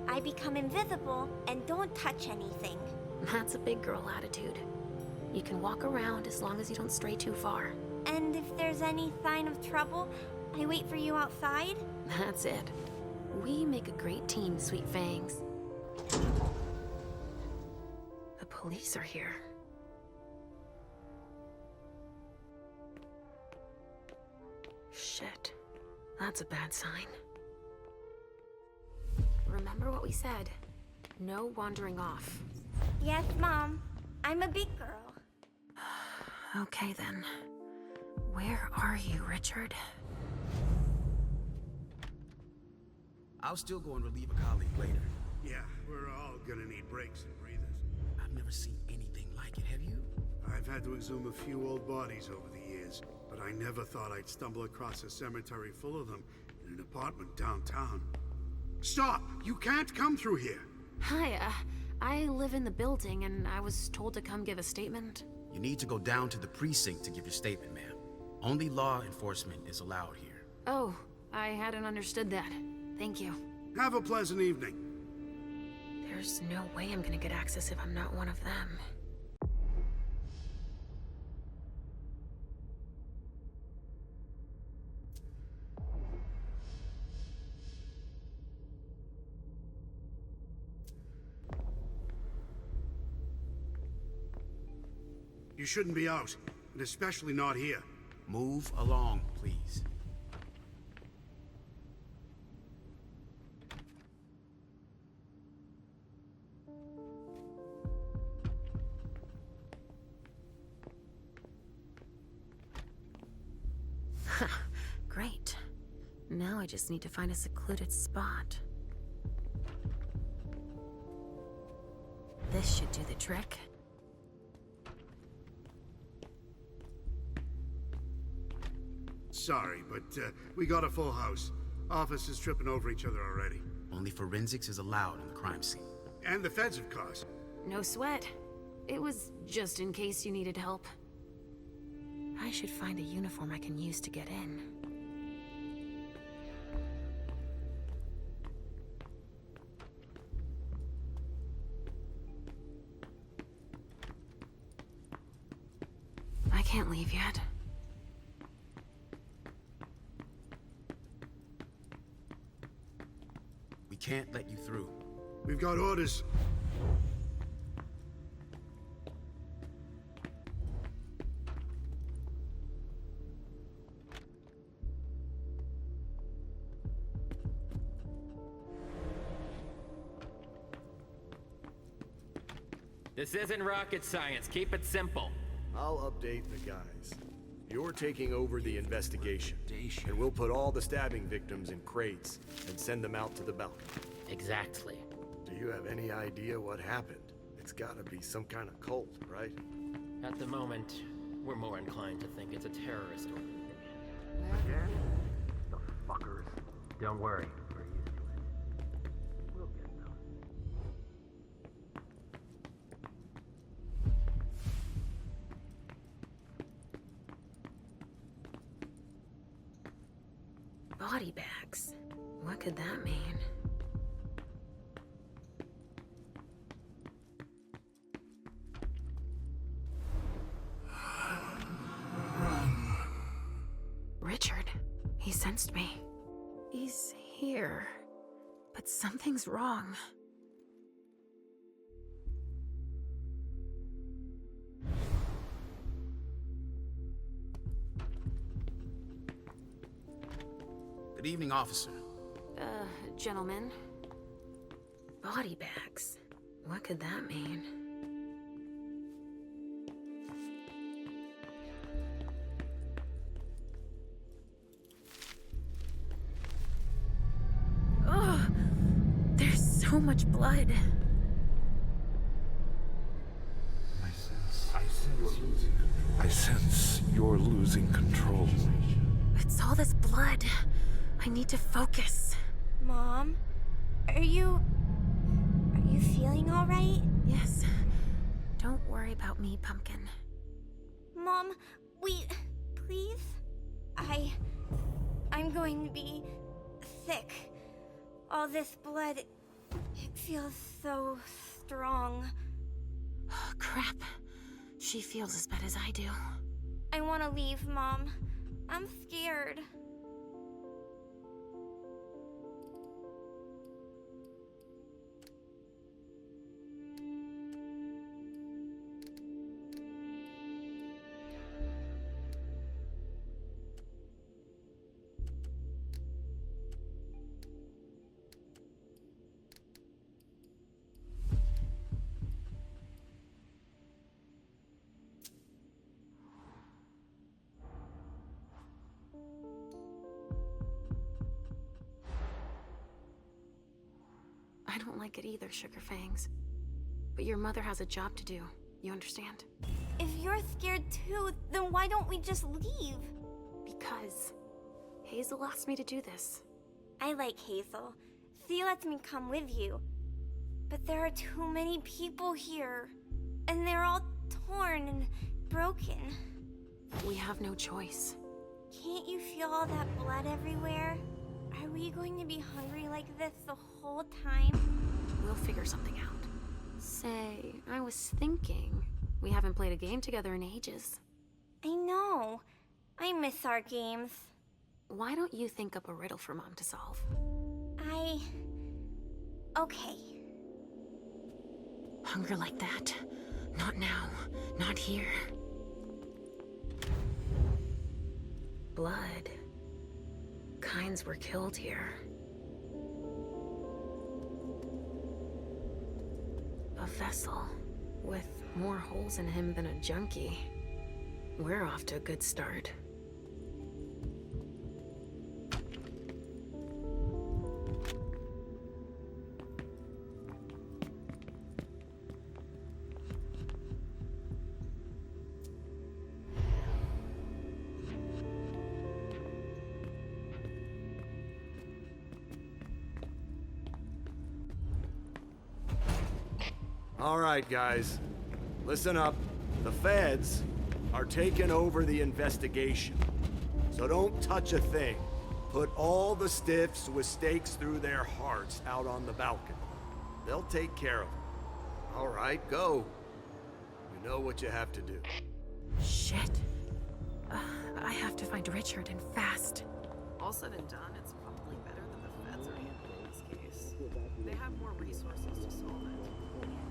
I become invisible and don't touch anything. That's a big girl attitude. You can walk around as long as you don't stray too far. And if there's any sign of trouble, I wait for you outside? That's it. We make a great team, Sweet Fangs. The police are here. Shit. That's a bad sign. Remember what we said. No wandering off. Yes, Mom. I'm a big girl. Okay, then. Where are you, Richard? I'll still go and relieve a colleague later. Yeah, we're all gonna need breaks and breathers. I've never seen anything like it, have you? I've had to exhume a few old bodies over the years, but I never thought I'd stumble across a cemetery full of them in an apartment downtown. Stop! You can't come through here! Hi, I live in the building and I was told to come give a statement. You need to go down to the precinct to give your statement, ma'am. Only law enforcement is allowed here. Oh, I hadn't understood that. Thank you. Have a pleasant evening. There's no way I'm gonna get access if I'm not one of them. You shouldn't be out, and especially not here. Move along, please. Great. Now I just need to find a secluded spot. This should do the trick. Sorry, but we got a full house. Officers tripping over each other already. Only forensics is allowed on the crime scene. And the feds, of course. No sweat. It was just in case you needed help. I should find a uniform I can use to get in. I can't leave yet. We can't let you through. We've got orders. This isn't rocket science. Keep it simple. I'll update the guys. You're taking over the investigation, and we'll put all the stabbing victims in crates and send them out to the balcony. Exactly. Do you have any idea what happened? It's gotta be some kind of cult, right? At the moment, we're more inclined to think it's a terrorist organization. Again? The fuckers. Don't worry, we're used to it. We'll get them. Body bags. What could that mean? Richard. He sensed me. He's here. But something's wrong. Good evening, officer. Gentlemen. Body bags. What could that mean? Ugh! There's so much blood. I sense you're losing control. It's all this blood. I need to focus. Mom, are you feeling all right? Yes. Don't worry about me, Pumpkin. Mom, wait, please? I'm going to be sick. All this blood, it feels so strong. Crap. She feels as bad as I do. I want to leave, Mom. I'm scared. I don't like it either, Sugarfangs. But your mother has a job to do. You understand? If you're scared too, then why don't we just leave? Because Hazel asked me to do this. I like Hazel. She lets me come with you. But there are too many people here. And they're all torn and broken. We have no choice. Can't you feel all that blood everywhere? Are we going to be hungry like this the whole time? We'll figure something out. Say, I was thinking, we haven't played a game together in ages. I know. I miss our games. Why don't you think up a riddle for Mom to solve? Okay. Hunger like that? Not now. Not here. Blood. Kinds were killed here. A vessel with more holes in him than a junkie. We're off to a good start. All right, guys. Listen up. The feds are taking over the investigation. So don't touch a thing. Put all the stiffs with stakes through their hearts out on the balcony. They'll take care of them. All right, go. You know what you have to do. Shit. I have to find Richard, and fast. All said and done, it's probably better that the feds are handling this case. They have more resources to solve it.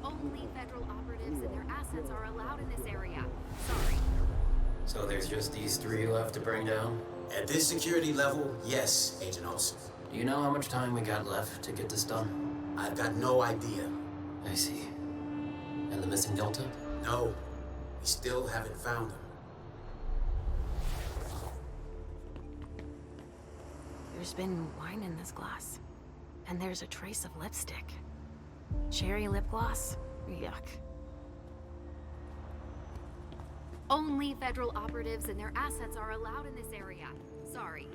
Only federal operatives and their assets are allowed in this area. Sorry. So there's just these three left to bring down? At this security level, yes, Agent Olsen. Do you know how much time we got left to get this done? I've got no idea. I see. And the missing Delta? No, we still haven't found him. There's been wine in this glass. And there's a trace of lipstick. Cherry lip gloss? Yuck. Only federal operatives and their assets are allowed in this area. Sorry.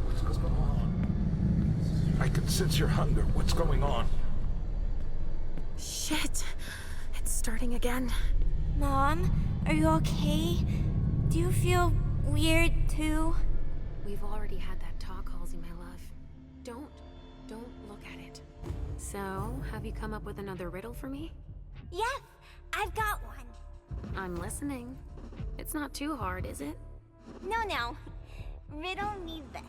What's going on? I can sense your hunger. What's going on? Shit. It's starting again. Mom, are you okay? Do you feel weird too? We've already had that talk, Halsey, my love. Don't look at it. So, have you come up with another riddle for me? Yes, I've got one. I'm listening. It's not too hard, is it? No. Riddle me this.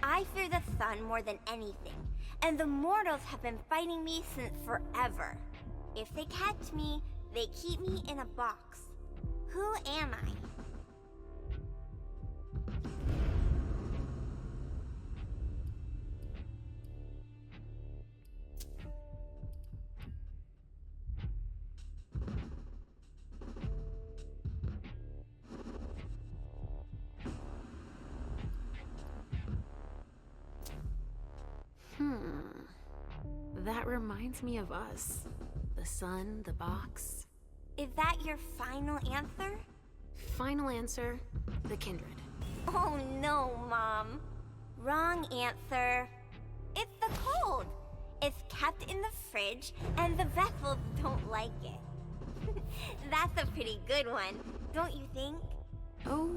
I fear the sun more than anything, and the mortals have been fighting me since forever. If they catch me, they keep me in a box. Who am I? That reminds me of us. The sun, the box. Is that your final answer? Final answer, the Kindred. Oh no, Mom. Wrong answer. It's the cold. It's kept in the fridge, and the vessels don't like it. That's a pretty good one, don't you think? Oh,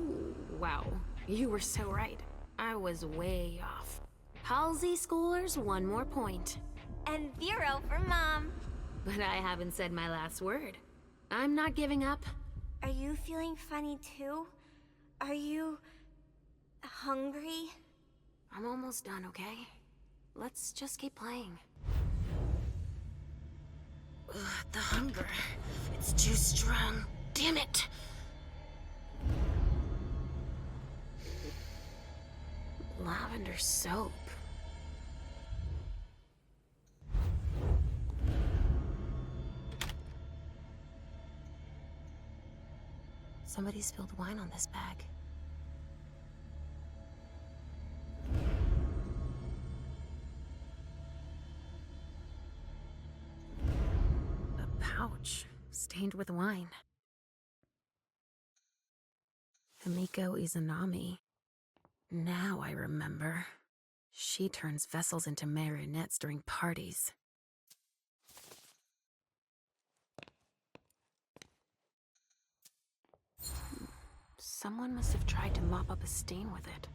wow. You were so right. I was way off. Halsey scores 1 more point. And 0 for Mom. But I haven't said my last word. I'm not giving up. Are you feeling funny too? Are you hungry? I'm almost done, okay? Let's just keep playing. Ugh, the hunger. It's too strong. Damn it! Lavender soap. Somebody spilled wine on this bag. A pouch stained with wine. Himiko Izanami. Now I remember. She turns vessels into marionettes during parties. Someone must have tried to mop up a stain with it.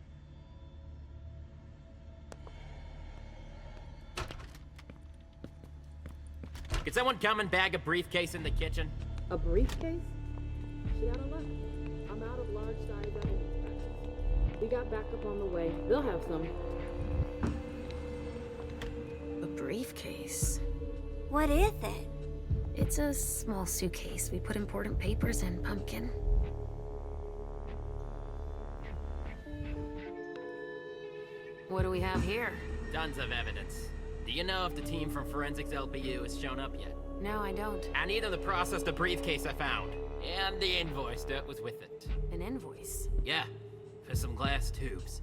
Could someone come and bag a briefcase in the kitchen? A briefcase? She out of luck. I'm out of large size evidence packets. We got backup on the way. They'll have some. A briefcase? What is it? It's a small suitcase. We put important papers in, Pumpkin. What do we have here? Tons of evidence. Do you know if the team from Forensics LPU has shown up yet? No, I don't. I need them to process the briefcase I found. And the invoice that was with it. An invoice? Yeah, for some glass tubes.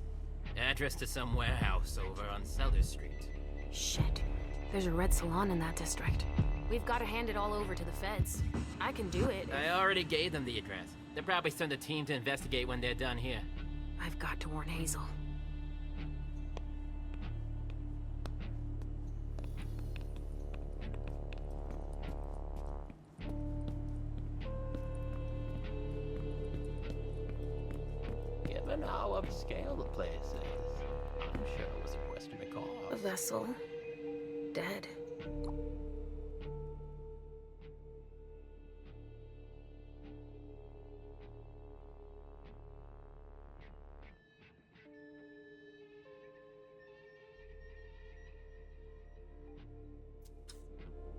Address to some warehouse over on Cellar Street. Shit. There's a red salon in that district. We've got to hand it all over to the feds. I can do it. I already gave them the address. They'll probably send a team to investigate when they're done here. I've got to warn Hazel. Given how upscale the place is, I'm sure it was a question of cost. A vessel. Dead.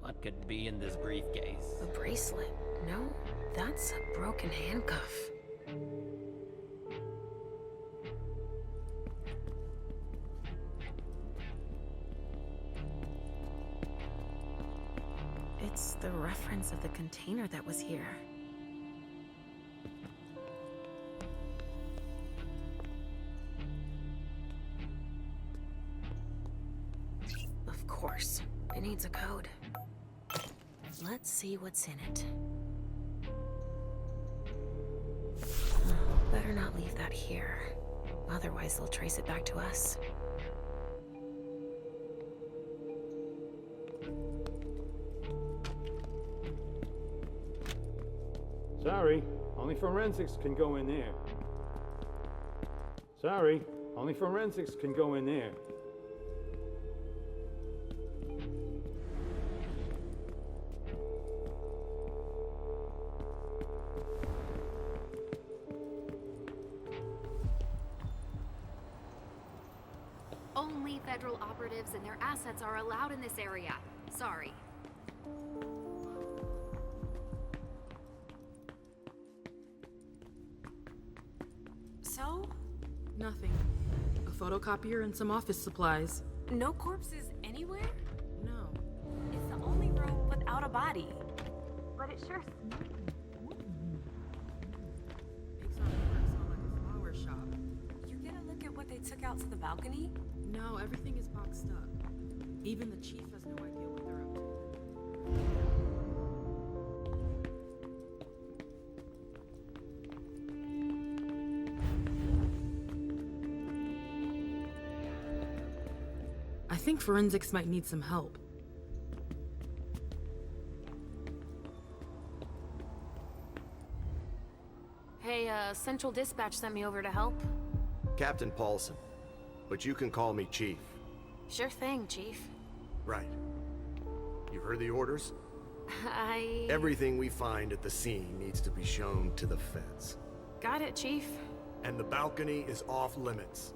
What could be in this briefcase? A bracelet. No, that's a broken handcuff. It's the reference of the container that was here. Of course, it needs a code. Let's see what's in it. Better not leave that here. Otherwise, they'll trace it back to us. Sorry, only forensics can go in there. Sorry, only forensics can go in there. Only federal operatives and their assets are allowed in this area. Sorry. So? Nothing. A photocopier and some office supplies. No corpses anywhere? No. It's the only room without a body. But it sure Makes our work sound like a flower shop. You get a look at what they took out to the balcony? No, everything is boxed up. Even the chief has no idea what they're up to. think forensics might need some help. Hey, Central Dispatch sent me over to help. Captain Paulson, but you can call me Chief. Sure thing, Chief. Right. You heard the orders? Everything we find at the scene needs to be shown to the feds. Got it, Chief. And the balcony is off limits.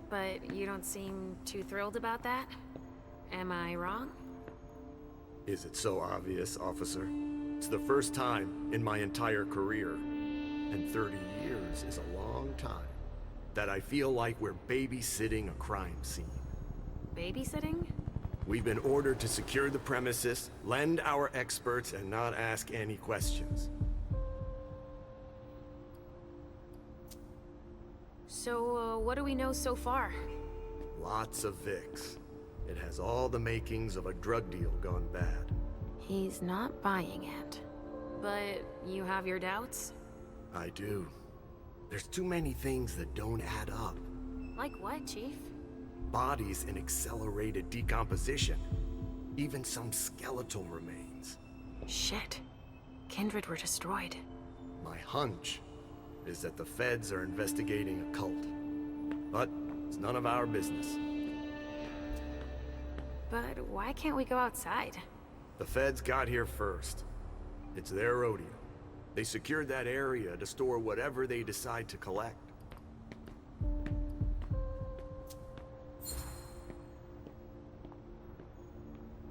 But you don't seem too thrilled about that? Am I wrong? Is it so obvious, officer? It's the first time in my entire career, and 30 years is a long time, that I feel like we're babysitting a crime scene. Babysitting? We've been ordered to secure the premises, lend our experts, and not ask any questions. So, what do we know so far? Lots of Vicks. It has all the makings of a drug deal gone bad. He's not buying it. But you have your doubts? I do. There's too many things that don't add up. Like what, Chief? Bodies in accelerated decomposition. Even some skeletal remains. Shit. Kindred were destroyed. My hunch is that the feds are investigating a cult. But it's none of our business. But why can't we go outside? The feds got here first. It's their rodeo. They secured that area to store whatever they decide to collect.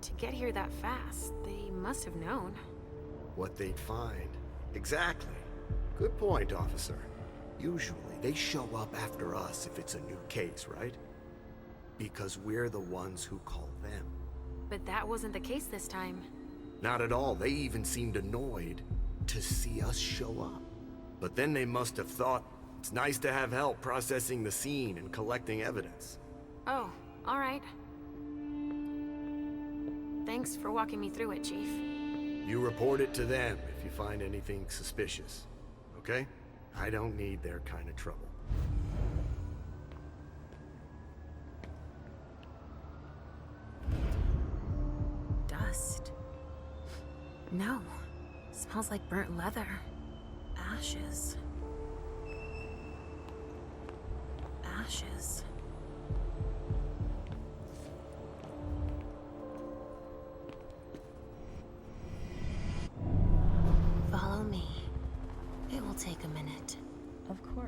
To get here that fast, they must have known. What they'd find. Exactly. Good point, officer. Usually, they show up after us if it's a new case, right? Because we're the ones who call them. But that wasn't the case this time. Not at all. They even seemed annoyed to see us show up. But then they must have thought it's nice to have help processing the scene and collecting evidence. Oh, all right. Thanks for walking me through it, Chief. You report it to them if you find anything suspicious, okay? I don't need their kind of trouble. Dust. No. Smells like burnt leather. Ashes. Ashes. Follow me. It will take a minute. Of course.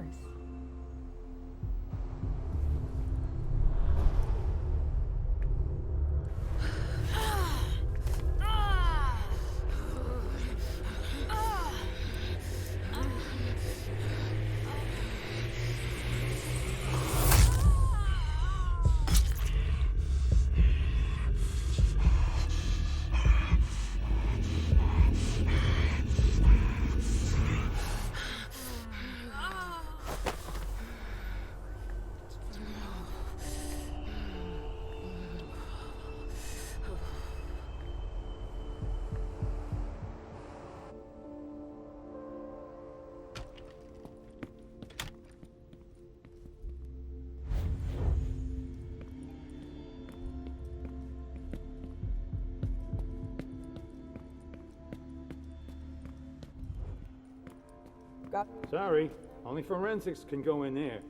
Sorry, only forensics can go in there.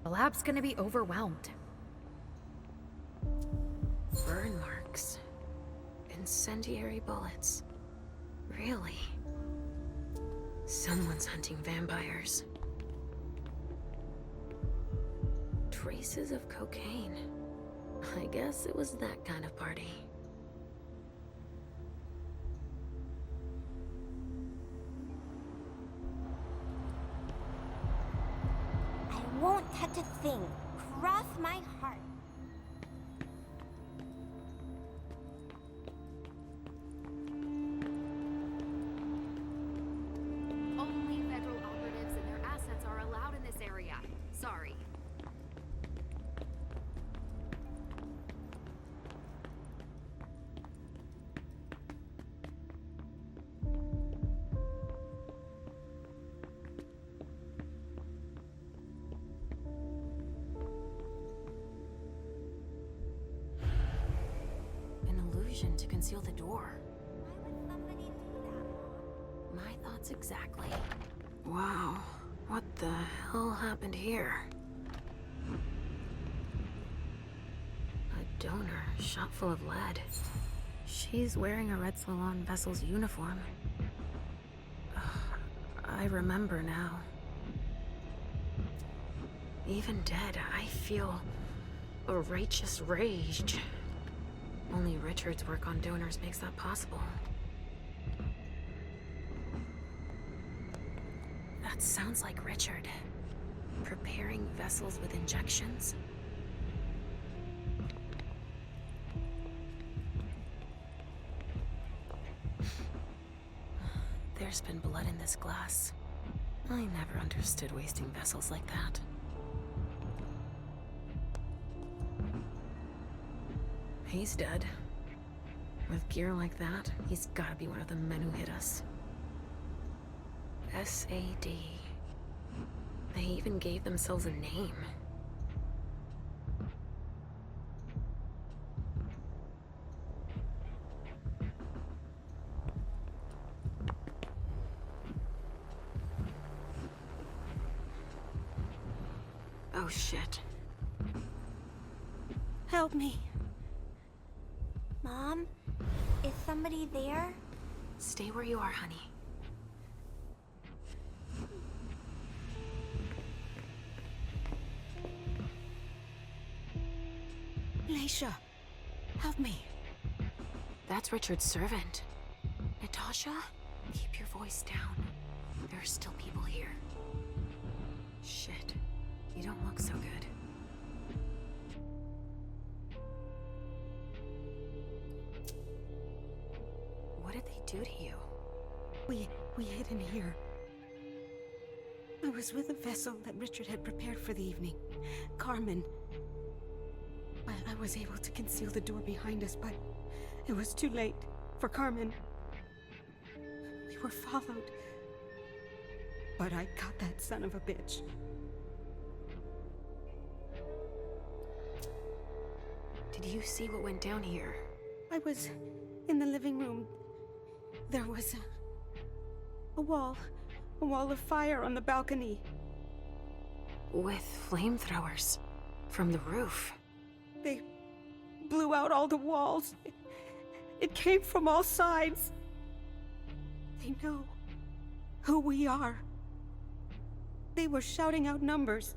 The lab's gonna be overwhelmed. Burn marks. Incendiary bullets. Really? Someone's hunting vampires. Traces of cocaine. I guess it was that kind of party. I won't touch a thing. Cross my heart. Oh injection to conceal the door. Why would somebody do that, Mom? My thoughts exactly. Wow, what the hell happened here? A donor shot full of lead. She's wearing a Red Salon vessel's uniform. I remember now. Even dead, I feel a righteous rage. Only Richard's work on donors makes that possible. That sounds like Richard. Preparing vessels with injections. There's been blood in this glass. I never understood wasting vessels like that. He's dead. With gear like that, he's gotta be one of the men who hit us. SAD. They even gave themselves a name. Oh shit. Help me. Mom? Is somebody there? Stay where you are, honey. Leisha, help me. That's Richard's servant. Natasha, keep your voice down. There are still people here. Shit. You don't look so good. What did they do to you? We hid in here. I was with a vessel that Richard had prepared for the evening. Carmen. I was able to conceal the door behind us, but it was too late for Carmen. We were followed. But I got that son of a bitch. Did you see what went down here? I was in the living room. There was a wall of fire on the balcony. With flamethrowers from the roof. They blew out all the walls. It came from all sides. They know who we are. They were shouting out numbers,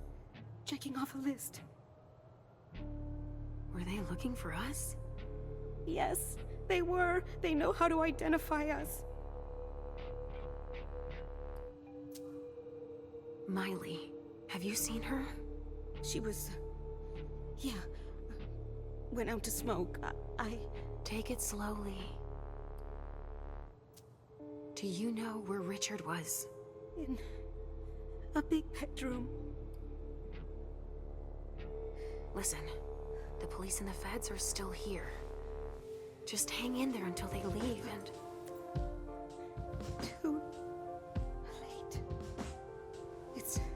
checking off a list. Were they looking for us? Yes, they were. They know how to identify us. Miley, have you seen her? She was... yeah. Went out to smoke. I... Take it slowly. Do you know where Richard was? In a big bedroom. Listen, the police and the feds are still here. Just hang in there until they leave and... Too late. It's too late.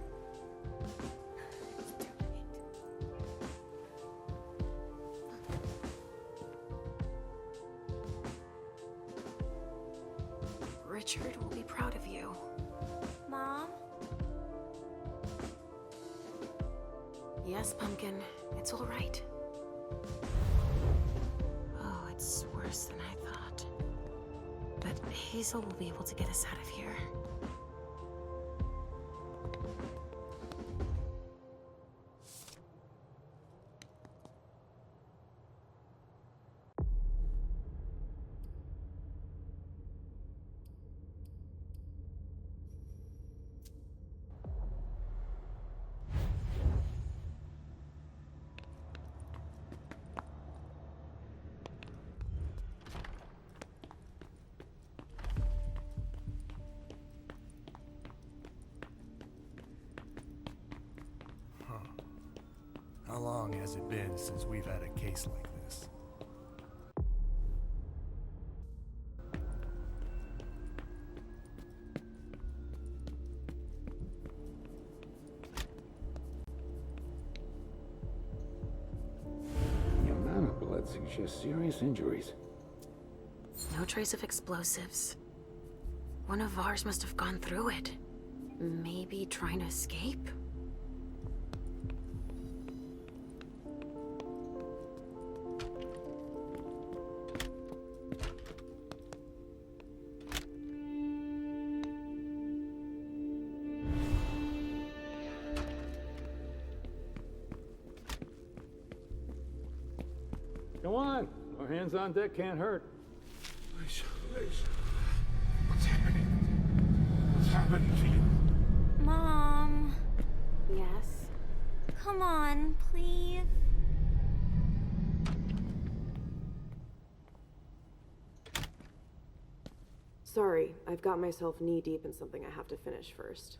Richard will be proud of you. Mom? Yes, Pumpkin. It's all right. Oh, it's worse than I thought. But Hazel will be able to get us out of here. How long has it been since we've had a case like this? The amount of blood suggests serious injuries. No trace of explosives. One of ours must have gone through it. Maybe trying to escape? Come on. No hands on deck can't hurt. Please. What's happening? What's happening to you? Mom, Yes? come on, please. Sorry, I've got myself knee-deep in something I have to finish first.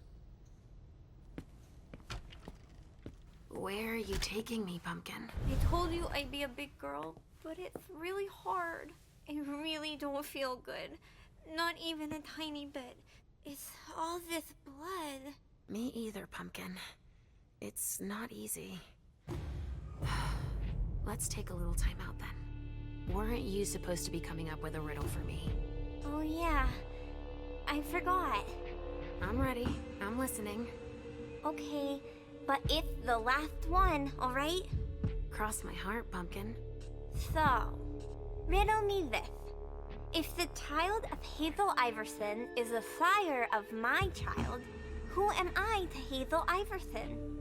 Where are you taking me, Pumpkin? I told you I'd be a big girl, but it's really hard. I really don't feel good. Not even a tiny bit. It's all this blood. Me either, Pumpkin. It's not easy. Let's take a little time out then. Weren't you supposed to be coming up with a riddle for me? Oh yeah, I forgot. I'm ready. I'm listening. Okay, but it's the last one, alright? Cross my heart, Pumpkin. So, riddle me this. If the child of Hazel Iverson is the sire of my child, who am I to Hazel Iverson?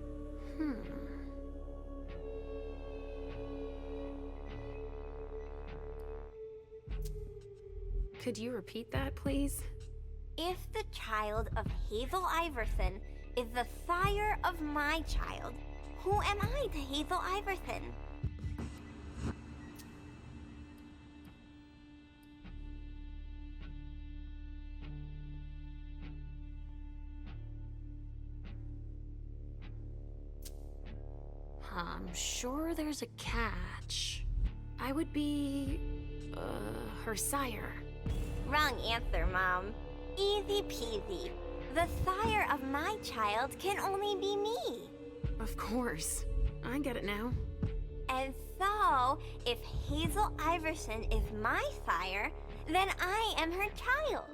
Could you repeat that, please? If the child of Hazel Iverson is the sire of my child, who am I to Hazel Iverson? I'm sure there's a catch. I would be... her sire. Wrong answer, Mom. Easy peasy. The sire of my child can only be me. Of course. I get it now. And so, if Hazel Iverson is my sire, then I am her child.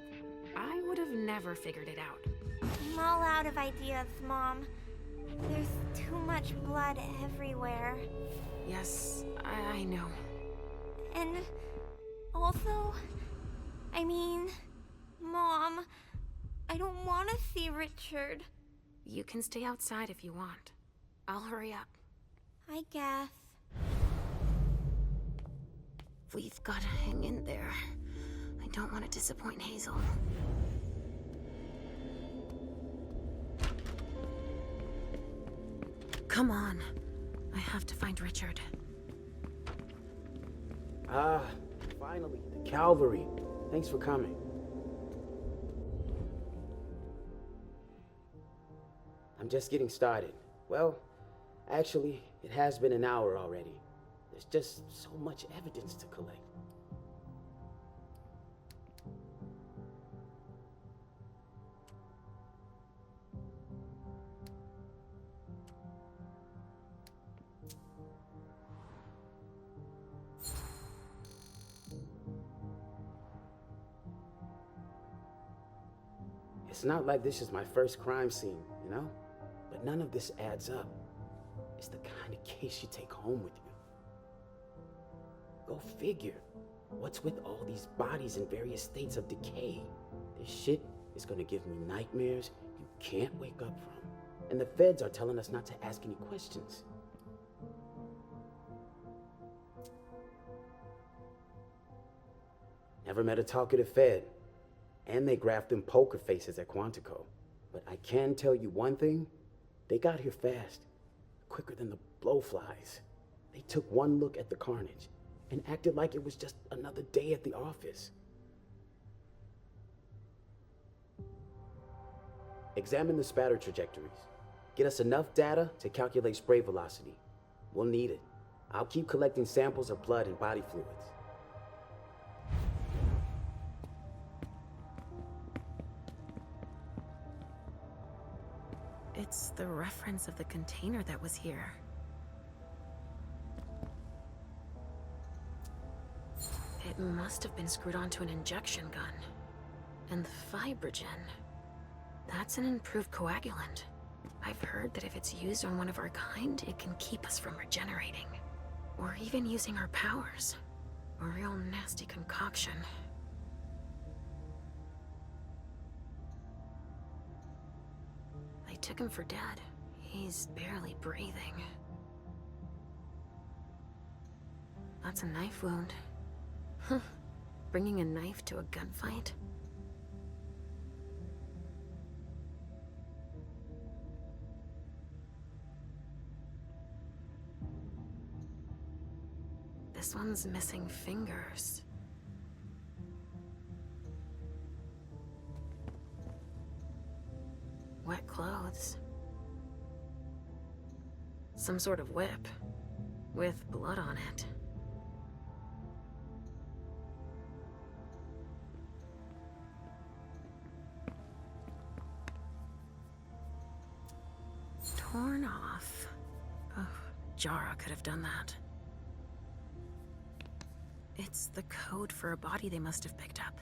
I would have never figured it out. I'm all out of ideas, Mom. There's too much blood everywhere. Yes, I know. And also, Mom, I don't want to see Richard. You can stay outside if you want. I'll hurry up. I guess. We've gotta hang in there. I don't want to disappoint Hazel. Come on. I have to find Richard. Finally, the cavalry. Thanks for coming. I'm just getting started. Well, actually, it has been an hour already. There's just so much evidence to collect. It's not like this is my first crime scene, you know? But none of this adds up. It's the kind of case you take home with you. Go figure. What's with all these bodies in various states of decay? This shit is gonna give me nightmares you can't wake up from. And the feds are telling us not to ask any questions. Never met a talkative Fed. And they graphed them poker faces at Quantico. But I can tell you one thing, they got here fast, quicker than the blowflies. They took one look at the carnage and acted like it was just another day at the office. Examine the spatter trajectories. Get us enough data to calculate spray velocity. We'll need it. I'll keep collecting samples of blood and body fluids. It's the reference of the container that was here. It It must have been screwed onto an injection gun. And the fibrogen. That's an improved coagulant. I've heard that if it's used on one of our kind, it can keep us from regenerating. Or even using our powers. A real nasty concoction. They took him for dead. He's barely breathing. That's a knife wound. Huh. Bringing a knife to a gunfight? This one's missing fingers. Wet clothes. Some sort of whip. With blood on it. Torn off. Oh, Jara could have done that. It's the code for a body they must have picked up.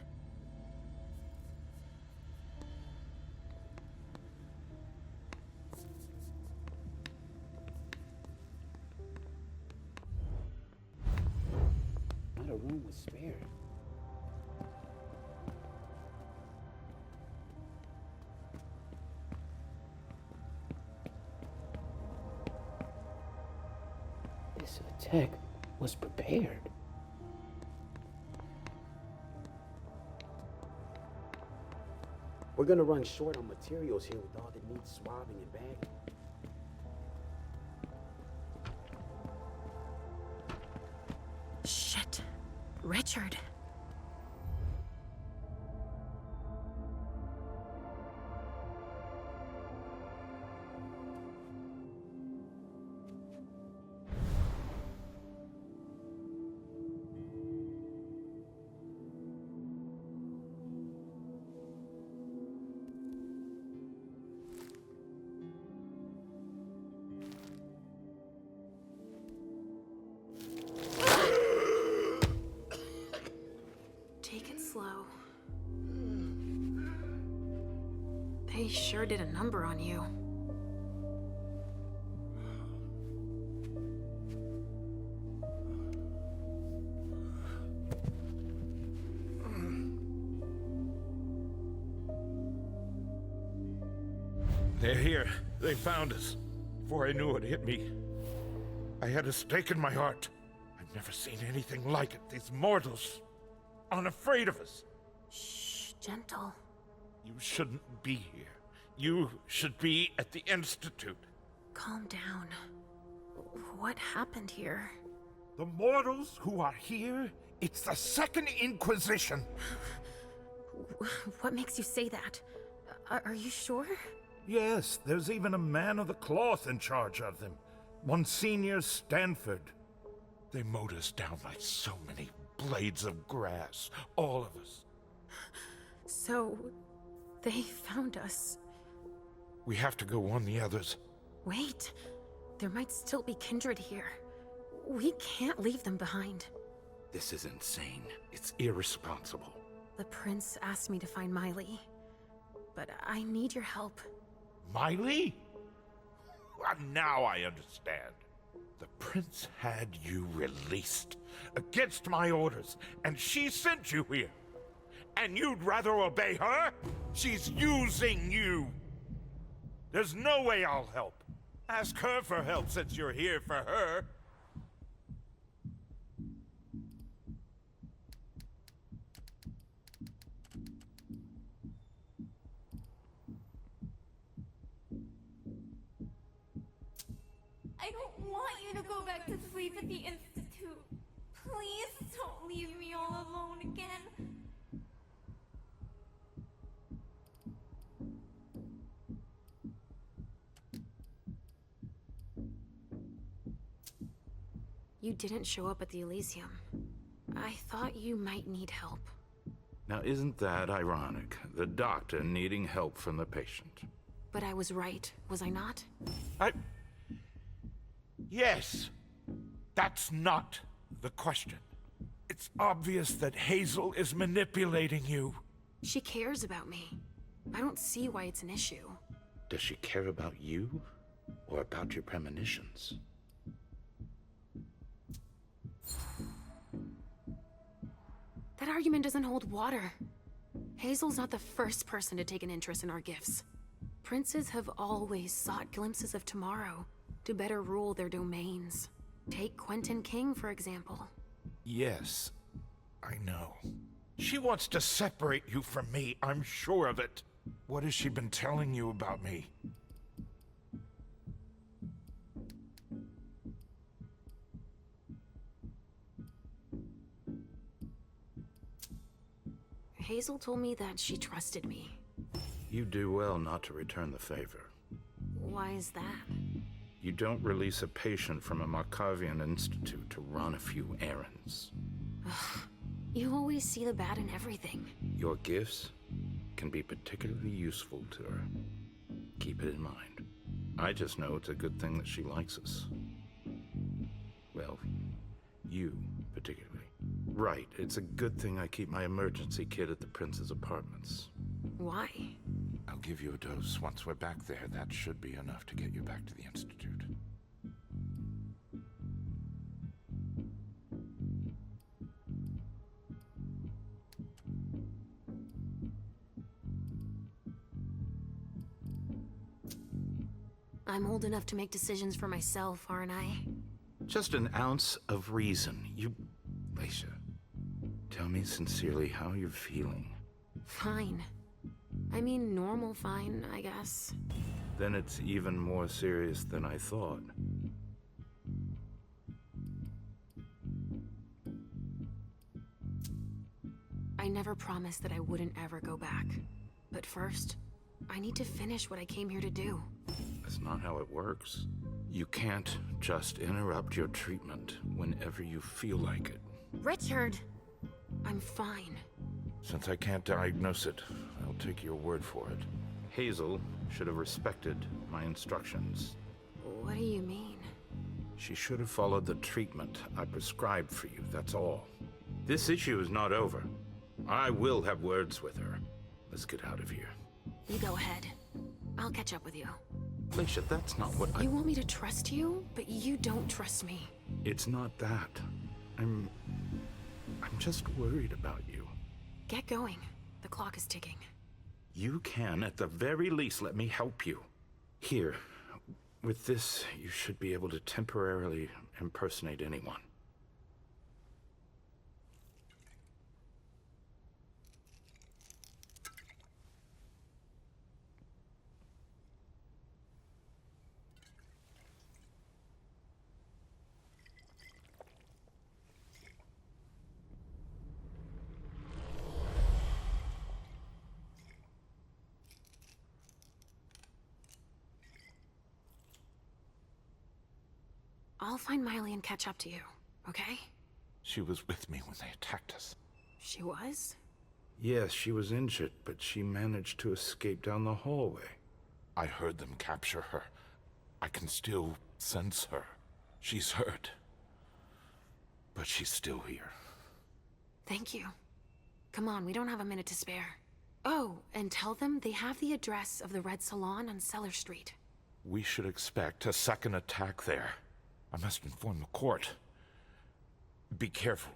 Not a room was spared. This attack was prepared. We're gonna run short on materials here with all that needs swabbing and bagging. Shit. Richard. Slow. They sure did a number on you. They're here. They found us. Before I knew it hit me, I had a stake in my heart. I've never seen anything like it. These mortals. Unafraid of us. Shh, gentle. You shouldn't be here. You should be at the Institute. Calm down. What happened here? The mortals who are here, it's the Second Inquisition. What makes you say that? Are you sure? Yes, there's even a man of the cloth in charge of them. Monsignor Stanford. They mowed us down like so many blades of grass, all of us. So, they found us. We have to go warn the others. Wait, there might still be kindred here. We can't leave them behind. This is insane. It's irresponsible. The prince asked me to find Miley, but I need your help. Miley? Well, now I understand. The prince had you released against my orders, and she sent you here. And you'd rather obey her? She's using you. There's no way I'll help. Ask her for help since you're here for her. I don't want you to go back to sleep at the Institute. Please don't leave me all alone again. You didn't show up at the Elysium. I thought you might need help. Now, isn't that ironic? The doctor needing help from the patient. But I was right, was I not? Yes. That's not the question. It's obvious that Hazel is manipulating you. She cares about me. I don't see why it's an issue. Does she care about you? Or about your premonitions? That argument doesn't hold water. Hazel's not the first person to take an interest in our gifts. Princes have always sought glimpses of tomorrow to better rule their domains. Take Quentin King, for example. Yes, I know. She wants to separate you from me, I'm sure of it. What has she been telling you about me? Hazel told me that she trusted me. You do well not to return the favor. Why is that? You don't release a patient from a Markovian institute to run a few errands. You always see the bad in everything. Your gifts can be particularly useful to her. Keep it in mind. I just know it's a good thing that she likes us. Well, you particularly. Right, it's a good thing I keep my emergency kit at the Prince's apartments. Why? I'll give you a dose once we're back there. That should be enough to get you back to the Institute. I'm old enough to make decisions for myself, aren't I? Just an ounce of reason. Leisha, tell me sincerely how you're feeling. Fine. I mean, normal fine, I guess. Then it's even more serious than I thought. I never promised that I wouldn't ever go back. But first, I need to finish what I came here to do. That's not how it works. You can't just interrupt your treatment whenever you feel like it. Richard! I'm fine. Since I can't diagnose it, I'll take your word for it. Hazel should have respected my instructions. What do you mean? She should have followed the treatment I prescribed for you, that's all. This issue is not over. I will have words with her. Let's get out of here. You go ahead. I'll catch up with you. Leisha, that's not what You want me to trust you, but you don't trust me. It's not that. I'm just worried about you. Get going. The clock is ticking. You can, at the very least, let me help you. Here, with this, you should be able to temporarily impersonate anyone. I'll find Miley and catch up to you, okay? She was with me when they attacked us. She was? Yes, she was injured, but she managed to escape down the hallway. I heard them capture her. I can still sense her. She's hurt. But she's still here. Thank you. Come on, we don't have a minute to spare. Oh, and tell them they have the address of the Red Salon on Cellar Street. We should expect a second attack there. I must inform the court. Be careful.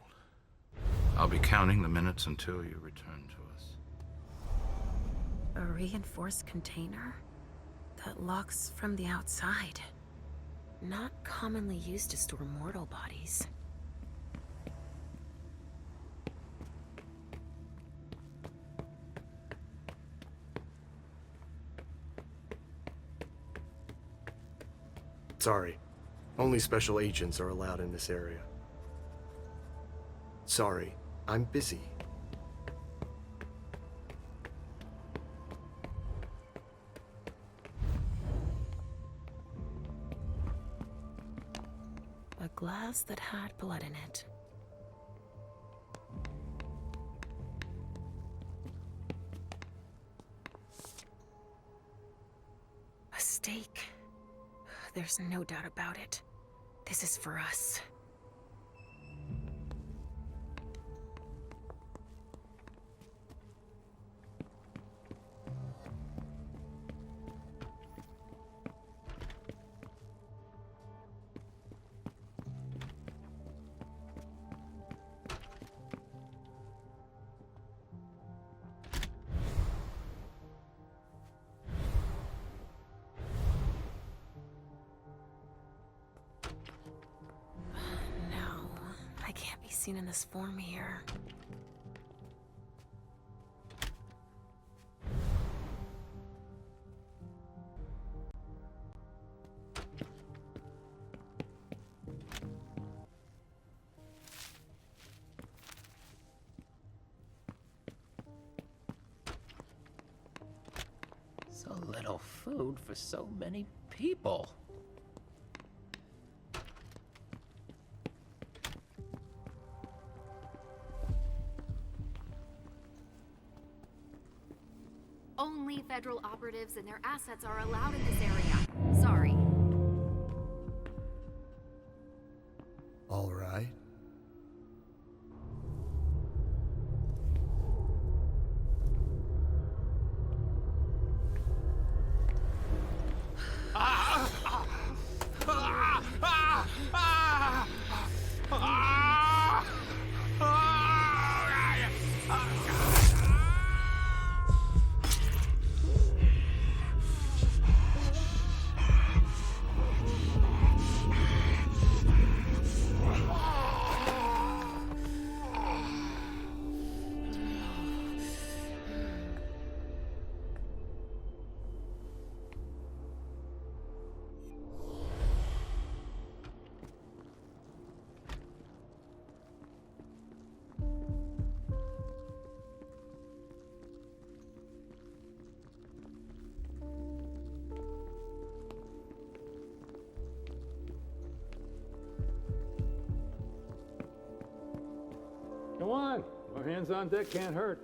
I'll be counting the minutes until you return to us. A reinforced container? That locks from the outside. Not commonly used to store mortal bodies. Sorry. Only special agents are allowed in this area. Sorry, I'm busy. A glass that had blood in it. A stake. There's no doubt about it. This is for us. seen in this form here. So little food for so many people. Only federal operatives and their assets are allowed in this area. Sorry. All right. Come on. More hands on deck can't hurt.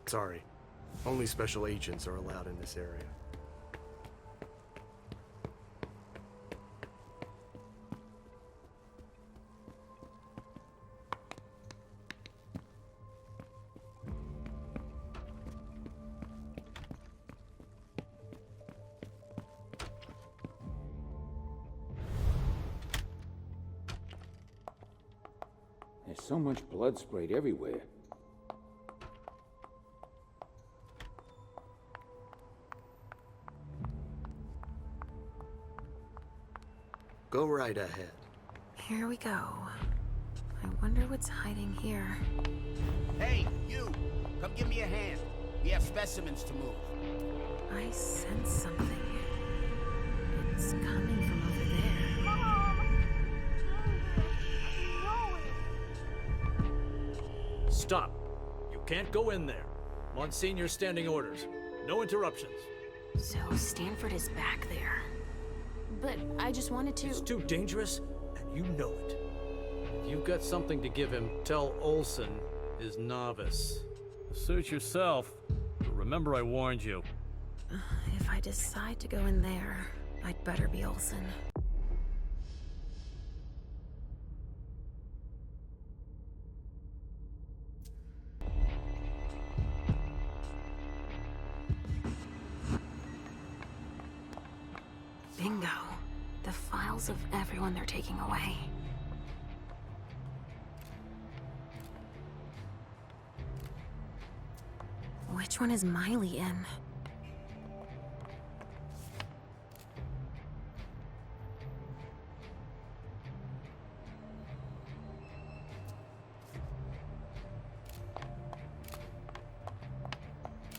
Sorry. Only special agents are allowed in this area. There's so much blood sprayed everywhere. Go right ahead. Here we go. I wonder what's hiding here. Hey, you! Come give me a hand. We have specimens to move. I sense something. It's coming from over there. Stop. You can't go in there. Monsignor standing orders. No interruptions. So Stanford is back there. But I just wanted to... It's too dangerous, and you know it. If you've got something to give him, tell Olson is novice. Suit yourself. But remember I warned you. If I decide to go in there, I'd better be Olson. Bingo. The files of everyone they're taking away. Which one is Miley in?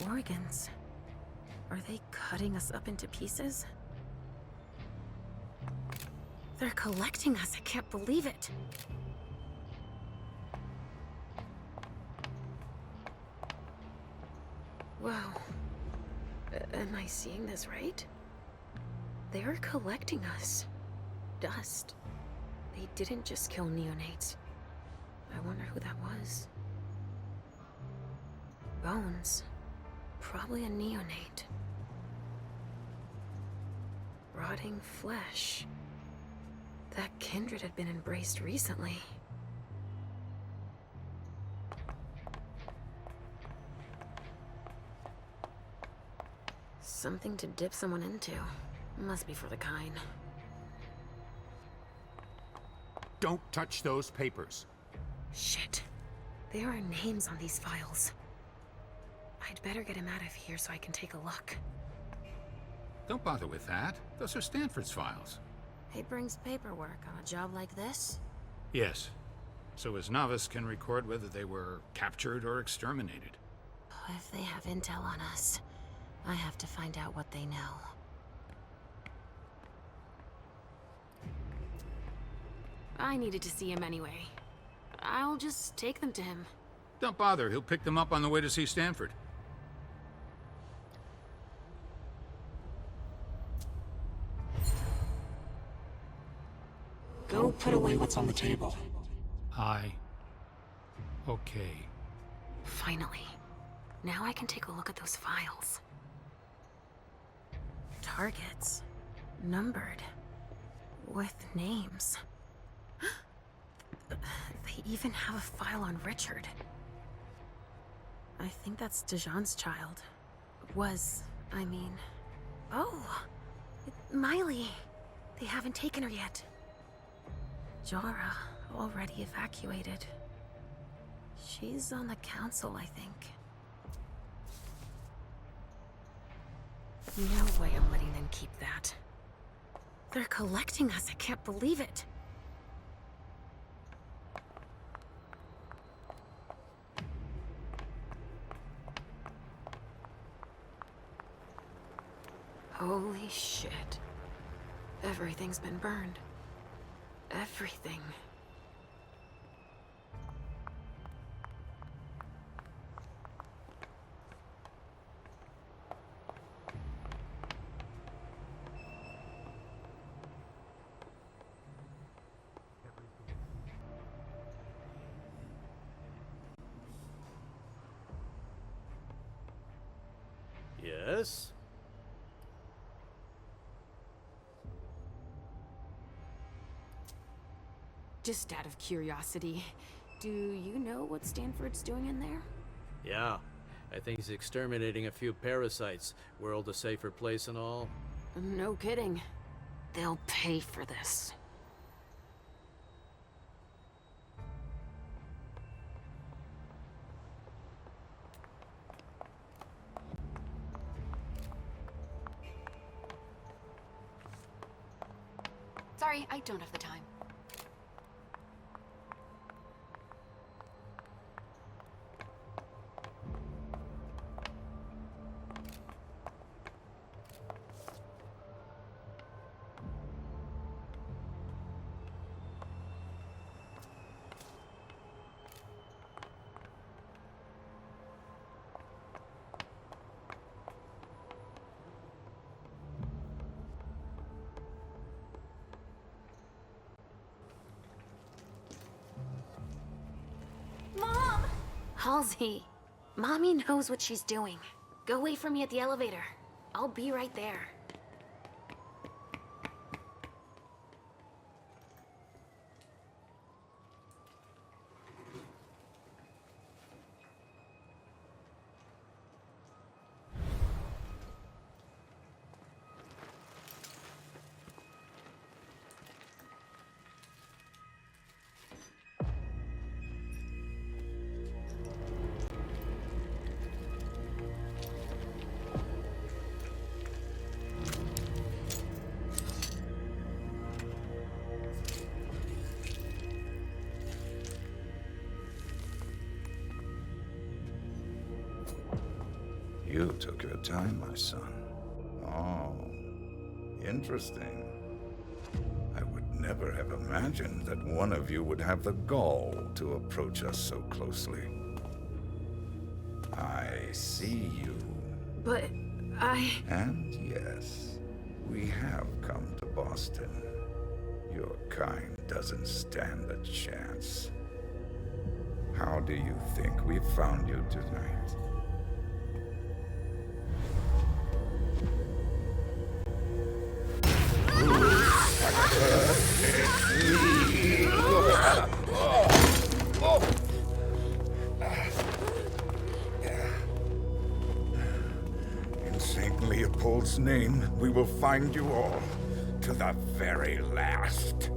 Organs. Are they cutting us up into pieces? They're collecting us. I can't believe it. Wow. Am I seeing this right? They're collecting us. Dust. They didn't just kill neonates. I wonder who that was. Bones. Probably a neonate. Rotting flesh. That kindred had been embraced recently. Something to dip someone into. Must be for the kind. Don't touch those papers. Shit. There are names on these files. I'd better get him out of here so I can take a look. Don't bother with that. Those are Stanford's files. It brings paperwork on a job like this? Yes. So his novice can record whether they were captured or exterminated. If they have intel on us, I have to find out what they know. I needed to see him anyway. I'll just take them to him. Don't bother. He'll pick them up on the way to see Stanford. Go put away what's on the table. Okay. Finally. Now I can take a look at those files. Targets. Numbered. With names. They even have a file on Richard. I think that's Dijon's child. I mean... Oh! Miley! They haven't taken her yet. Jara, already evacuated. She's on the council, I think. No way I'm letting them keep that. They're collecting us, I can't believe it. Holy shit. Everything's been burned. Everything. Yes? Just out of curiosity, do you know what Stanford's doing in there? Yeah. I think he's exterminating a few parasites. World a safer place and all. No kidding. They'll pay for this. Sorry, I don't have the time. Halsey, Mommy knows what she's doing. Go wait for me at the elevator. I'll be right there. You took your time, my son. Oh, interesting. I would never have imagined that one of you would have the gall to approach us so closely. I see you. But And yes, we have come to Boston. Your kind doesn't stand a chance. How do you think we found you tonight? In St. Leopold's name, we will find you all, to the very last.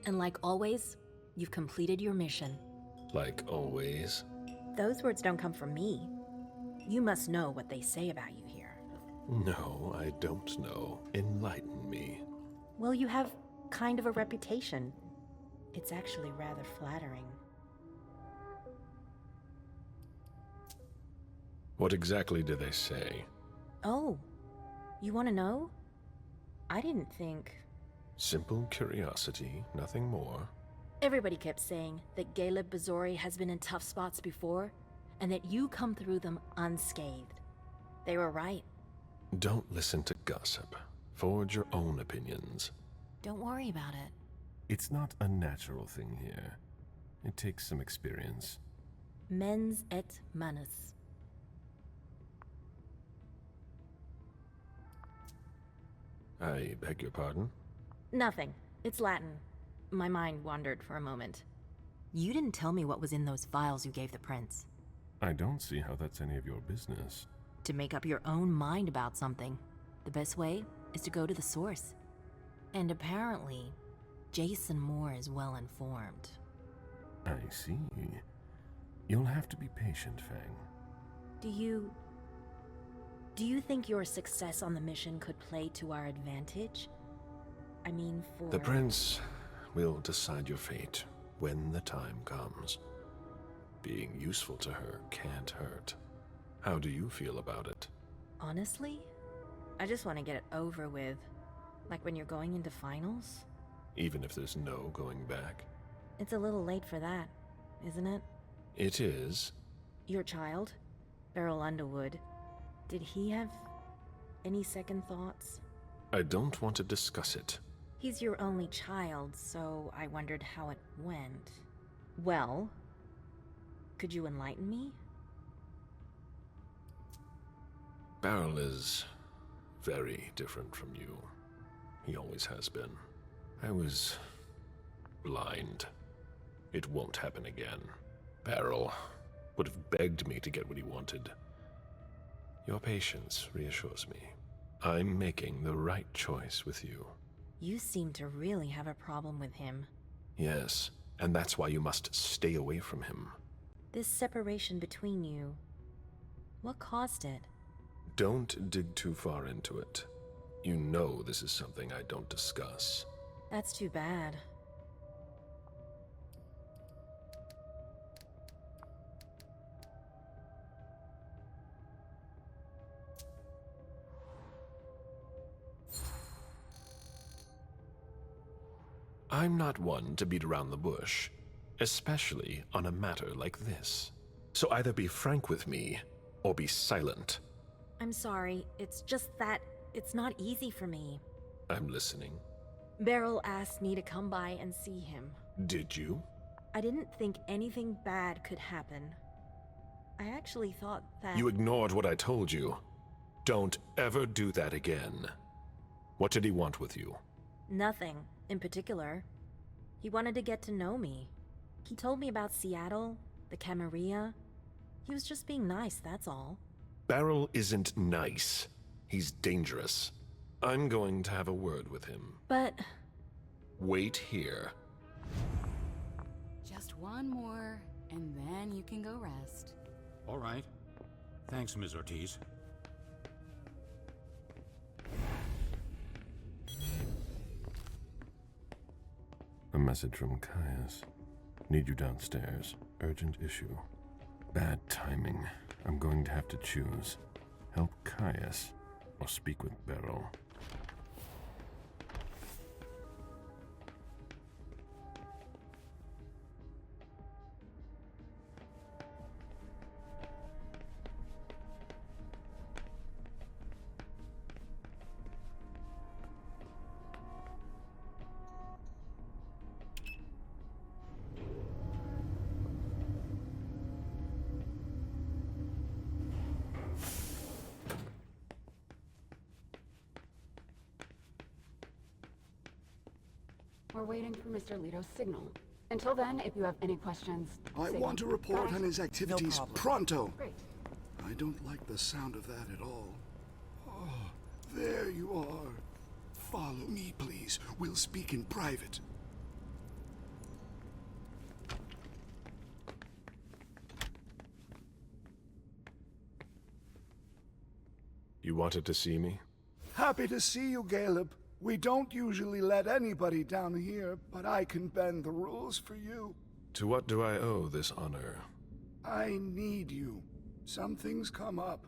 And like always, you've completed your mission. Like always? Those words don't come from me. You must know what they say about you here. No, I don't know. Enlighten me. Well, you have kind of a reputation. It's actually rather flattering. What exactly do they say? Oh, you want to know? I didn't think... Simple curiosity, nothing more. Everybody kept saying that Caleb Bazori has been in tough spots before, and that you come through them unscathed. They were right. Don't listen to gossip. Forge your own opinions. Don't worry about it. It's not a natural thing here. It takes some experience. Mens et manus. I beg your pardon? Nothing. It's Latin. My mind wandered for a moment. You didn't tell me what was in those files you gave the prince. I don't see how that's any of your business. To make up your own mind about something, the best way is to go to the source. And apparently, Jason Moore is well informed. I see. You'll have to be patient, Fang. Do you think your success on the mission could play to our advantage? I mean, for... The prince will decide your fate when the time comes. Being useful to her can't hurt. How do you feel about it? Honestly, I just want to get it over with. Like when you're going into finals. Even if there's no going back? It's a little late for that, isn't it? It is. Your child, Beryl Underwood, did he have any second thoughts? I don't want to discuss it. He's your only child, so I wondered how it went. Well, could you enlighten me? Beryl is very different from you. He always has been. I was blind. It won't happen again. Beryl would have begged me to get what he wanted. Your patience reassures me. I'm making the right choice with you. You seem to really have a problem with him. Yes, and that's why you must stay away from him. This separation between you, what caused it? Don't dig too far into it. You know this is something I don't discuss. That's too bad. I'm not one to beat around the bush, especially on a matter like this. So either be frank with me, or be silent. I'm sorry, it's just that it's not easy for me. I'm listening. Beryl asked me to come by and see him. Did you? I didn't think anything bad could happen. I actually thought that... You ignored what I told you. Don't ever do that again. What did he want with you? Nothing in particular. He wanted to get to know me. He told me about Seattle, the Camarilla. He was just being nice, that's all. Beryl isn't nice. He's dangerous. I'm going to have a word with him. But... Wait here. Just one more, and then you can go rest. All right. Thanks, Ms. Ortiz. A message from Caius. Need you downstairs. Urgent issue. Bad timing. I'm going to have to choose. Help Caius or speak with Beryl. We're waiting for Mr. Leto's signal. Until then, if you have any questions... I want to report on his activities pronto. Great. I don't like the sound of that at all. Oh, there you are. Follow me, please. We'll speak in private. You wanted to see me? Happy to see you, Caleb. We don't usually let anybody down here, but I can bend the rules for you. To what do I owe this honor? I need you. Something's come up.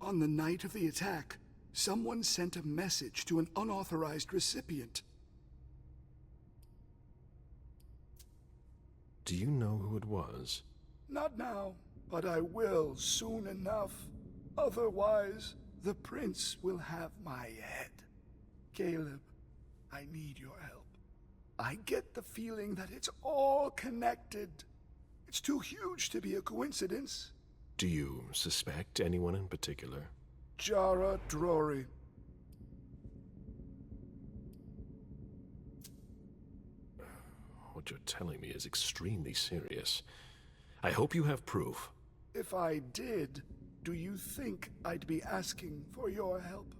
On the night of the attack, someone sent a message to an unauthorized recipient. Do you know who it was? Not now, but I will soon enough. Otherwise, the prince will have my head. Caleb, I need your help. I get the feeling that it's all connected. It's too huge to be a coincidence. Do you suspect anyone in particular? Jara Drory. What you're telling me is extremely serious. I hope you have proof. If I did, do you think I'd be asking for your help?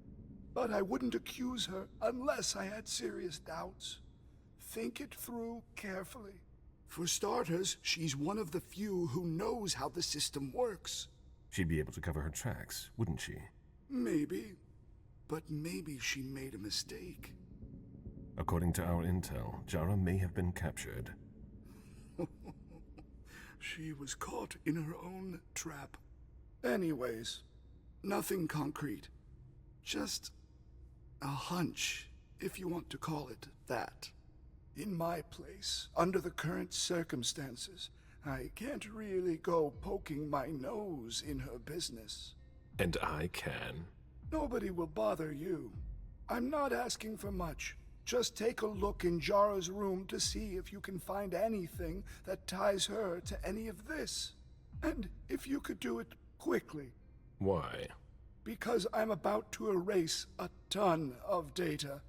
But I wouldn't accuse her unless I had serious doubts. Think it through carefully. For starters, she's one of the few who knows how the system works. She'd be able to cover her tracks, wouldn't she? Maybe. But maybe she made a mistake. According to our intel, Jara may have been captured. She was caught in her own trap. Anyways, nothing concrete. Just a hunch, if you want to call it that. In my place, under the current circumstances, I can't really go poking my nose in her business. And I can. Nobody will bother you. I'm not asking for much. Just take a look in Jara's room to see if you can find anything that ties her to any of this. And if you could do it quickly. Why? Because I'm about to erase a ton of data.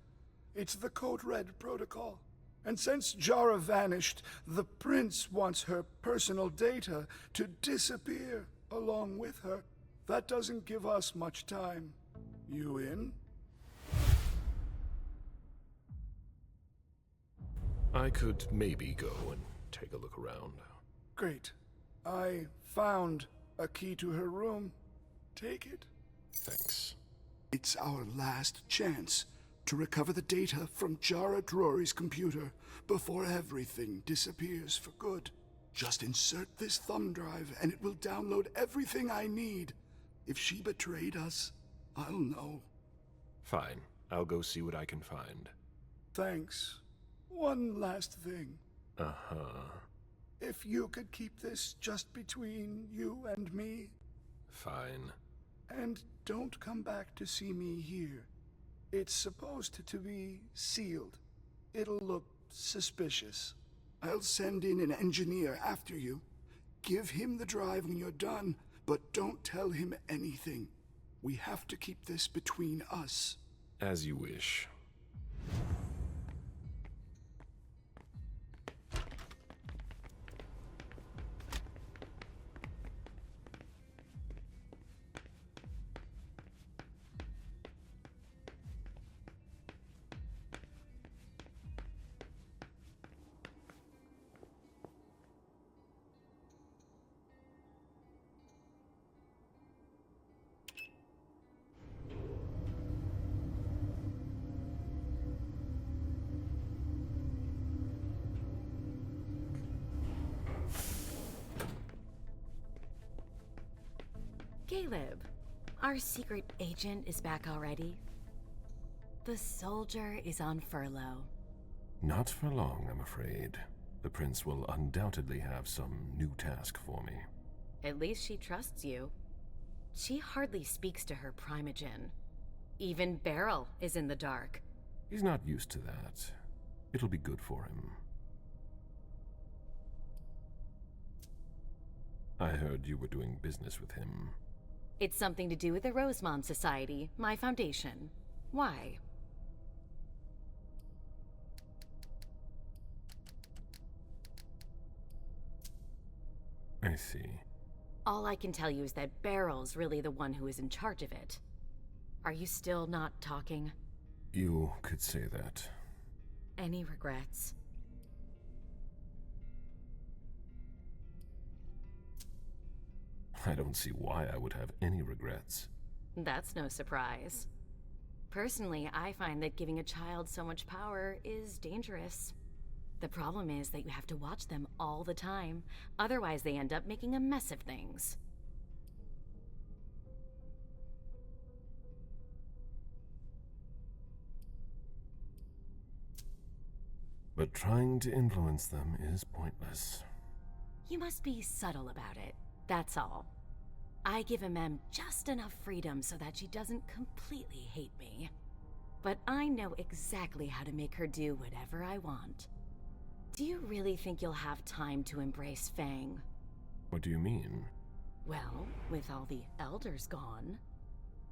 It's the Code Red protocol. And since Jara vanished, the prince wants her personal data to disappear along with her. That doesn't give us much time. You in? I could maybe go and take a look around. Great. I found a key to her room. Take it. Thanks. It's our last chance to recover the data from Jara Drory's computer before everything disappears for good. Just insert this thumb drive and it will download everything I need. If she betrayed us, I'll know. Fine. I'll go see what I can find. Thanks. One last thing. Uh-huh. If you could keep this just between you and me. Fine. And don't come back to see me here. It's supposed to be sealed. It'll look suspicious. I'll send in an engineer after you. Give him the drive when you're done, but don't tell him anything. We have to keep this between us. As you wish. Caleb, our secret agent is back already. The soldier is on furlough. Not for long, I'm afraid. The prince will undoubtedly have some new task for me. At least she trusts you. She hardly speaks to her primogen. Even Beryl is in the dark. He's not used to that. It'll be good for him. I heard you were doing business with him. It's something to do with the Rosemont Society, my foundation. Why? I see. All I can tell you is that Beryl's really the one who is in charge of it. Are you still not talking? You could say that. Any regrets? I don't see why I would have any regrets. That's no surprise. Personally, I find that giving a child so much power is dangerous. The problem is that you have to watch them all the time, otherwise they end up making a mess of things. But trying to influence them is pointless. You must be subtle about it, that's all. I give Mem just enough freedom so that she doesn't completely hate me. But I know exactly how to make her do whatever I want. Do you really think you'll have time to embrace Fang? What do you mean? Well, with all the elders gone,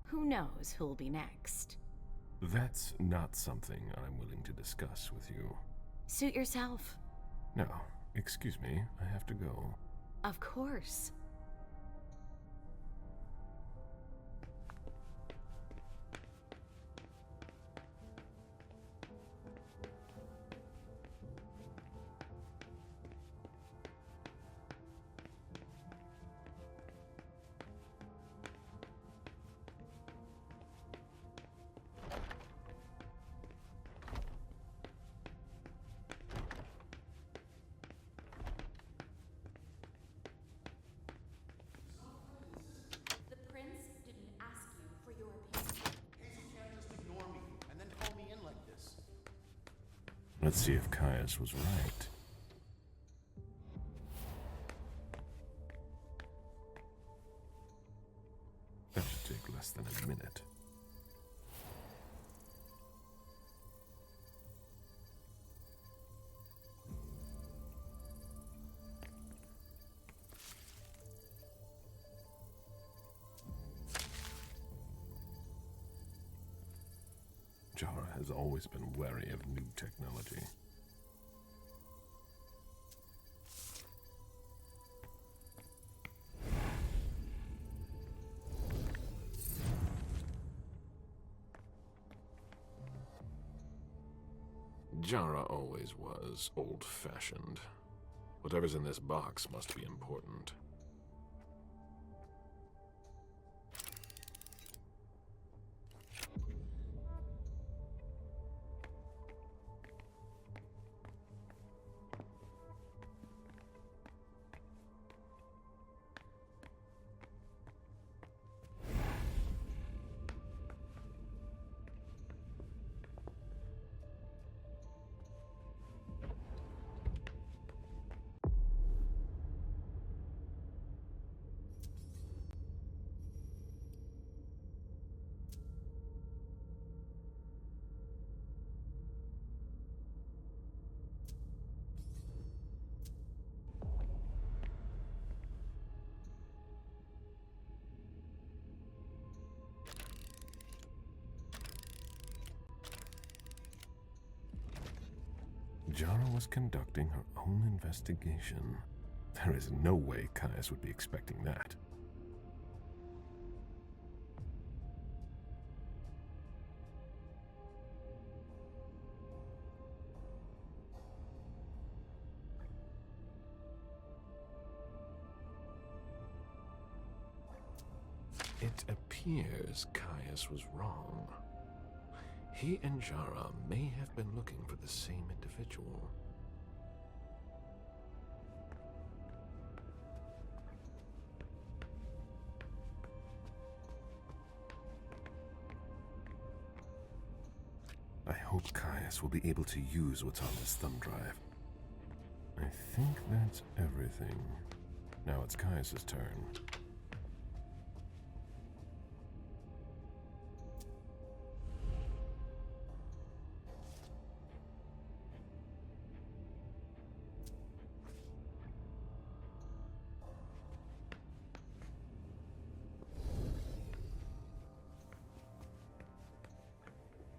who knows who'll be next? That's not something I'm willing to discuss with you. Suit yourself. No, excuse me, I have to go. Of course. Let's see if Caius was right. That should take less than a minute. Jara has always been wary of new technology. Jara always was old-fashioned. Whatever's in this box must be important. Jara was conducting her own investigation. There is no way Caius would be expecting that. It appears Caius was wrong. He and Jara may have been looking for the same individual. I hope Caius will be able to use what's on this thumb drive. I think that's everything. Now it's Caius's turn.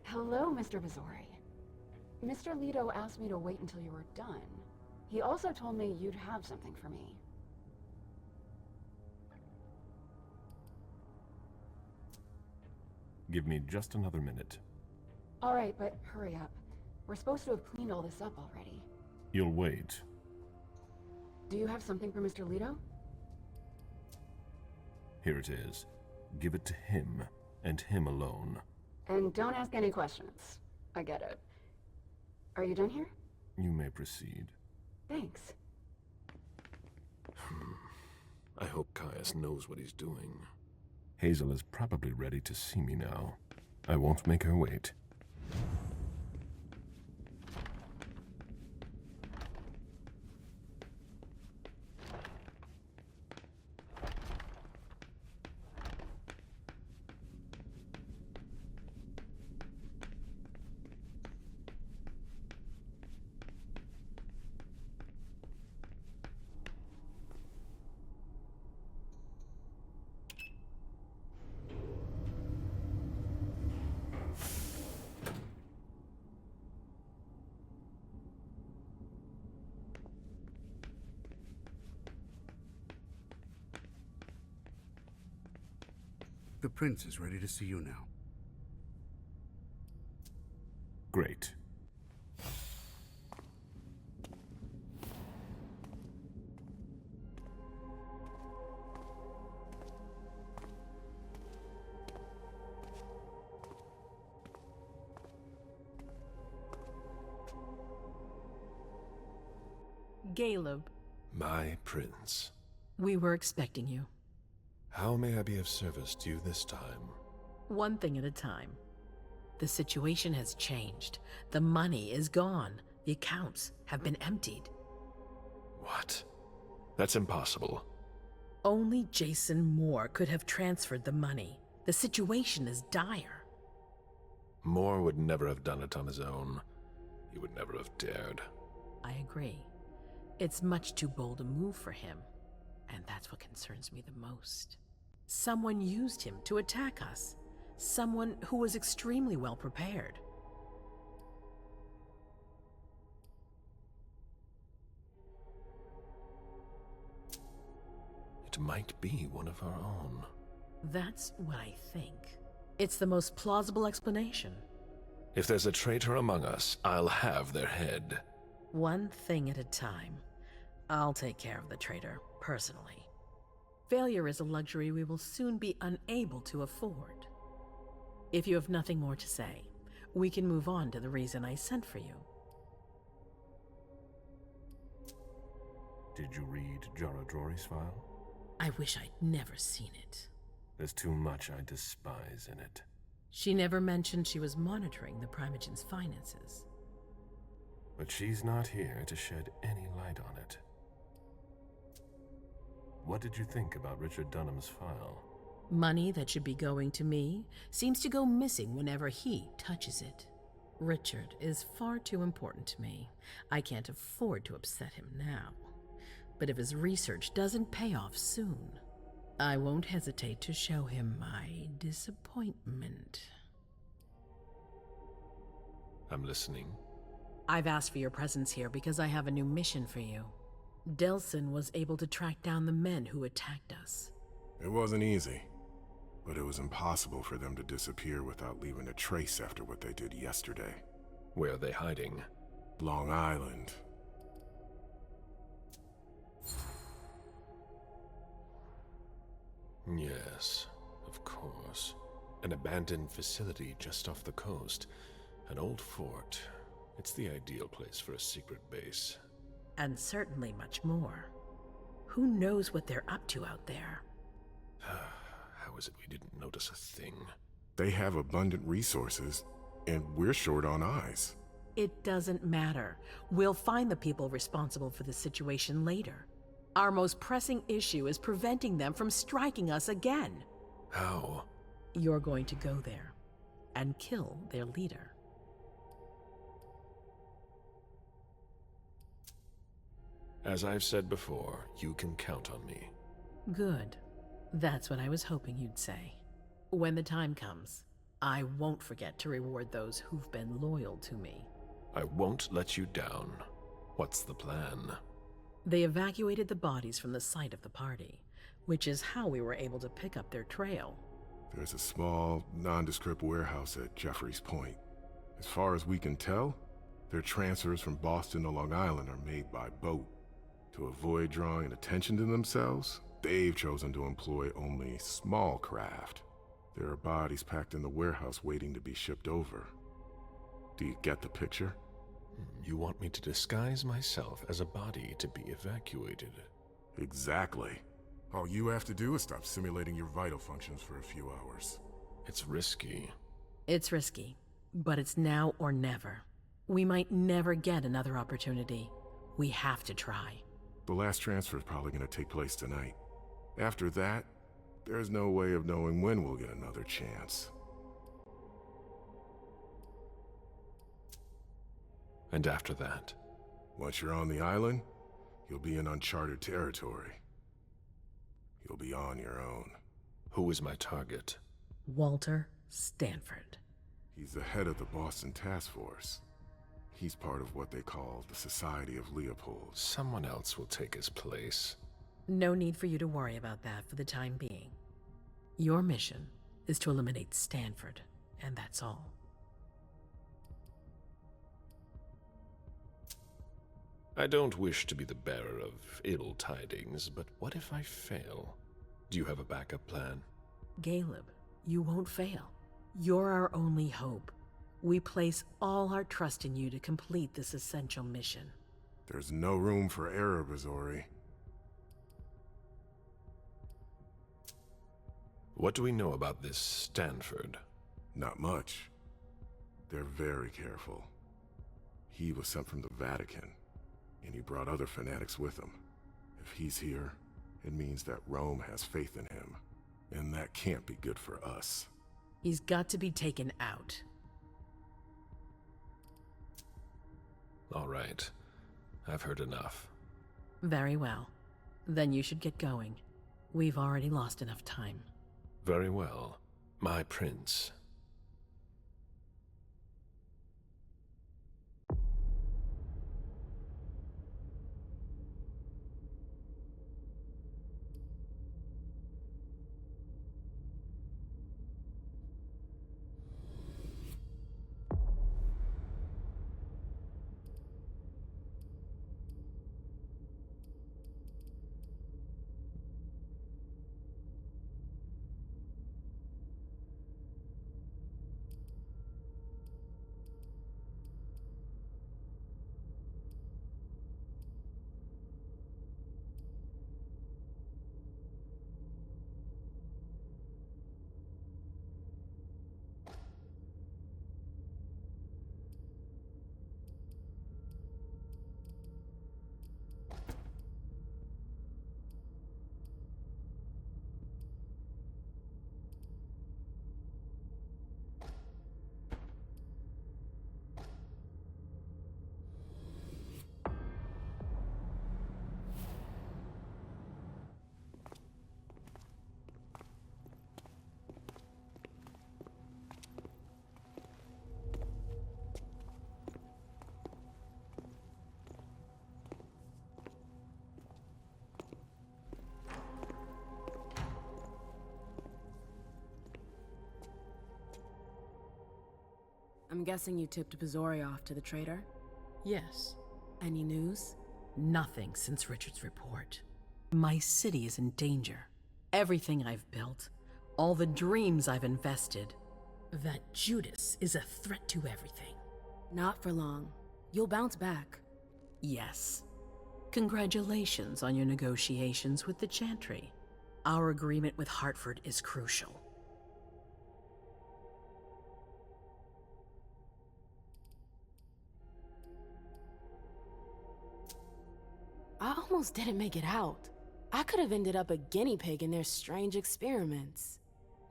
Hello, Mr. Missouri. Mr. Leto asked me to wait until you were done. He also told me you'd have something for me. Give me just another minute. All right, but hurry up. We're supposed to have cleaned all this up already. You'll wait. Do you have something for Mr. Leto? Here it is. Give it to him, and him alone. And don't ask any questions. I get it. Are you done here? You may proceed. Thanks. I hope Caius knows what he's doing. Hazel is probably ready to see me now. I won't make her wait. The prince is ready to see you now. Great. Caleb. My prince. We were expecting you. How may I be of service to you this time? One thing at a time. The situation has changed. The money is gone. The accounts have been emptied. What? That's impossible. Only Jason Moore could have transferred the money. The situation is dire. Moore would never have done it on his own. He would never have dared. I agree. It's much too bold a move for him, and that's what concerns me the most. Someone used him to attack us. Someone who was extremely well prepared. It might be one of our own. That's what I think. It's the most plausible explanation. If there's a traitor among us, I'll have their head. One thing at a time. I'll take care of the traitor, personally. Failure is a luxury we will soon be unable to afford. If you have nothing more to say, we can move on to the reason I sent for you. Did you read Jaradori's file? I wish I'd never seen it. There's too much I despise in it. She never mentioned she was monitoring the Primogen's finances. But she's not here to shed any light on it. What did you think about Richard Dunham's file? Money that should be going to me seems to go missing whenever he touches it. Richard is far too important to me. I can't afford to upset him now. But if his research doesn't pay off soon, I won't hesitate to show him my disappointment. I'm listening. I've asked for your presence here because I have a new mission for you. Delsin was able to track down the men who attacked us. It wasn't easy, but it was impossible for them to disappear without leaving a trace after what they did yesterday. Where are they hiding? Long Island. Yes, of course. An abandoned facility just off the coast. An old fort. It's the ideal place for a secret base. And certainly much more. Who knows what they're up to out there? How is it we didn't notice a thing? They have abundant resources, and we're short on eyes. It doesn't matter. We'll find the people responsible for the situation later. Our most pressing issue is preventing them from striking us again. How? You're going to go there and kill their leader. As I've said before, you can count on me. Good. That's what I was hoping you'd say. When the time comes, I won't forget to reward those who've been loyal to me. I won't let you down. What's the plan? They evacuated the bodies from the site of the party, which is how we were able to pick up their trail. There's a small, nondescript warehouse at Jeffrey's Point. As far as we can tell, their transfers from Boston to Long Island are made by boat. To avoid drawing attention to themselves, they've chosen to employ only small craft. There are bodies packed in the warehouse waiting to be shipped over. Do you get the picture? You want me to disguise myself as a body to be evacuated? Exactly. All you have to do is stop simulating your vital functions for a few hours. It's risky. It's risky, but it's now or never. We might never get another opportunity. We have to try. The last transfer is probably going to take place tonight. After that, there's no way of knowing when we'll get another chance. And after that? Once you're on the island, you'll be in uncharted territory. You'll be on your own. Who is my target? Walter Stanford. He's the head of the Boston Task Force. He's part of what they call the Society of Leopold. Someone else will take his place. No need for you to worry about that for the time being. Your mission is to eliminate Stanford, and that's all. I don't wish to be the bearer of ill tidings, but what if I fail? Do you have a backup plan? Caleb, you won't fail. You're our only hope. We place all our trust in you to complete this essential mission. There's no room for error, Bazori. What do we know about this Stanford? Not much. They're very careful. He was sent from the Vatican, and he brought other fanatics with him. If he's here, it means that Rome has faith in him, and that can't be good for us. He's got to be taken out. All right. I've heard enough. Very well. Then you should get going. We've already lost enough time. Very well, my prince. I'm guessing you tipped Bazori off to the traitor? Yes. Any news? Nothing since Richard's report. My city is in danger. Everything I've built, all the dreams I've invested. That Judas is a threat to everything. Not for long. You'll bounce back. Yes. Congratulations on your negotiations with the Chantry. Our agreement with Hartford is crucial. I almost didn't make it out. I could have ended up a guinea pig in their strange experiments.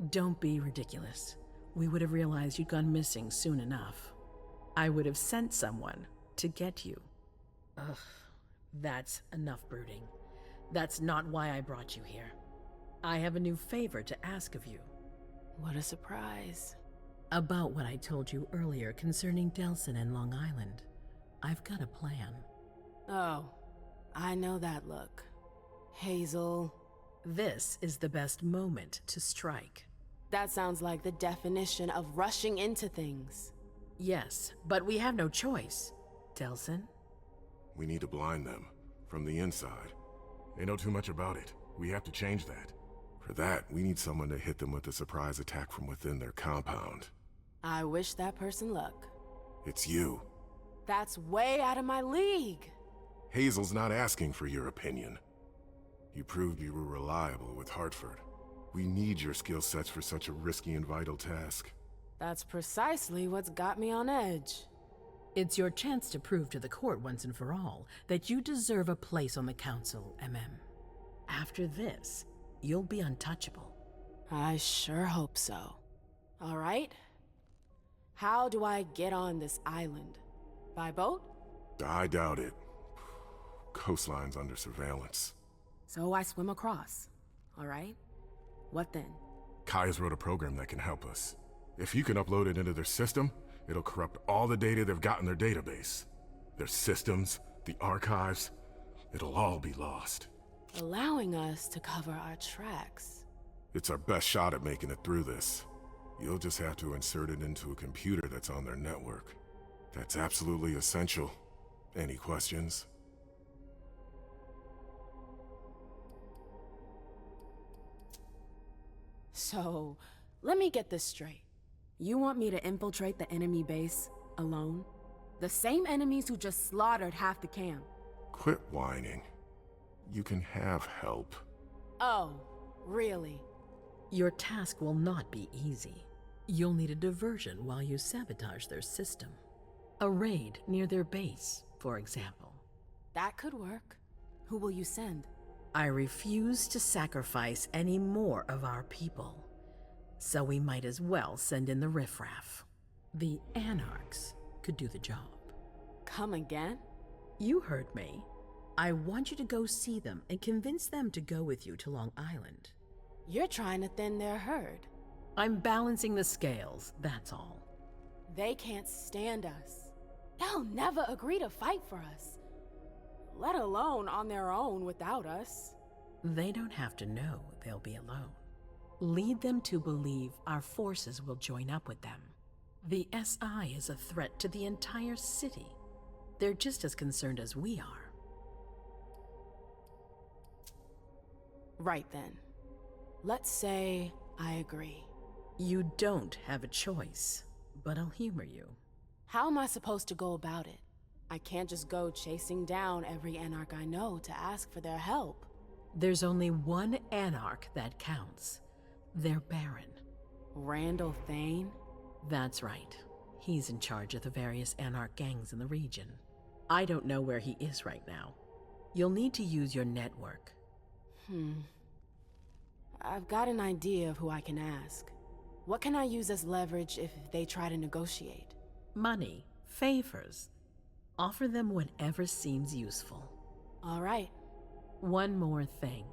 Don't be ridiculous. We would have realized you'd gone missing soon enough. I would have sent someone to get you. Ugh, that's enough brooding. That's not why I brought you here. I have a new favor to ask of you. What a surprise. About what I told you earlier concerning Delson and Long Island. I've got a plan. Oh, I know that look. Hazel. This is the best moment to strike. That sounds like the definition of rushing into things. Yes, but we have no choice. Delson? We need to blind them, from the inside. They know too much about it. We have to change that. For that, we need someone to hit them with a surprise attack from within their compound. I wish that person luck. It's you. That's way out of my league. Hazel's not asking for your opinion. You proved you were reliable with Hartford. We need your skill sets for such a risky and vital task. That's precisely what's got me on edge. It's your chance to prove to the court once and for all that you deserve a place on the council, MM. After this, you'll be untouchable. I sure hope so. All right. How do I get on this island? By boat? I doubt it. Coastline's under surveillance. So I swim across. All right. What then? Kaya's wrote a program that can help us. If you can upload it into their system, it'll corrupt all the data they've got in their database. Their systems, the archives, it'll all be lost. Allowing us to cover our tracks. It's our best shot at making it through this. You'll just have to insert it into a computer that's on their network. That's absolutely essential. Any questions? So, let me get this straight. You want me to infiltrate the enemy base alone? The same enemies who just slaughtered half the camp. Quit whining. You can have help. Oh, really? Your task will not be easy. You'll need a diversion while you sabotage their system. A raid near their base, for example. That could work. Who will you send? I refuse to sacrifice any more of our people. So we might as well send in the riffraff. The Anarchs could do the job. Come again? You heard me. I want you to go see them and convince them to go with you to Long Island. You're trying to thin their herd. I'm balancing the scales, that's all. They can't stand us. They'll never agree to fight for us. Let alone on their own without us. They don't have to know they'll be alone. Lead them to believe our forces will join up with them. The SI is a threat to the entire city. They're just as concerned as we are. Right then. Let's say I agree. You don't have a choice, but I'll humor you. How am I supposed to go about it? I can't just go chasing down every Anarch I know to ask for their help. There's only one Anarch that counts. Their Baron. Randall Thane? That's right. He's in charge of the various Anarch gangs in the region. I don't know where he is right now. You'll need to use your network. I've got an idea of who I can ask. What can I use as leverage if they try to negotiate? Money, favors. Offer them whatever seems useful. All right. One more thing.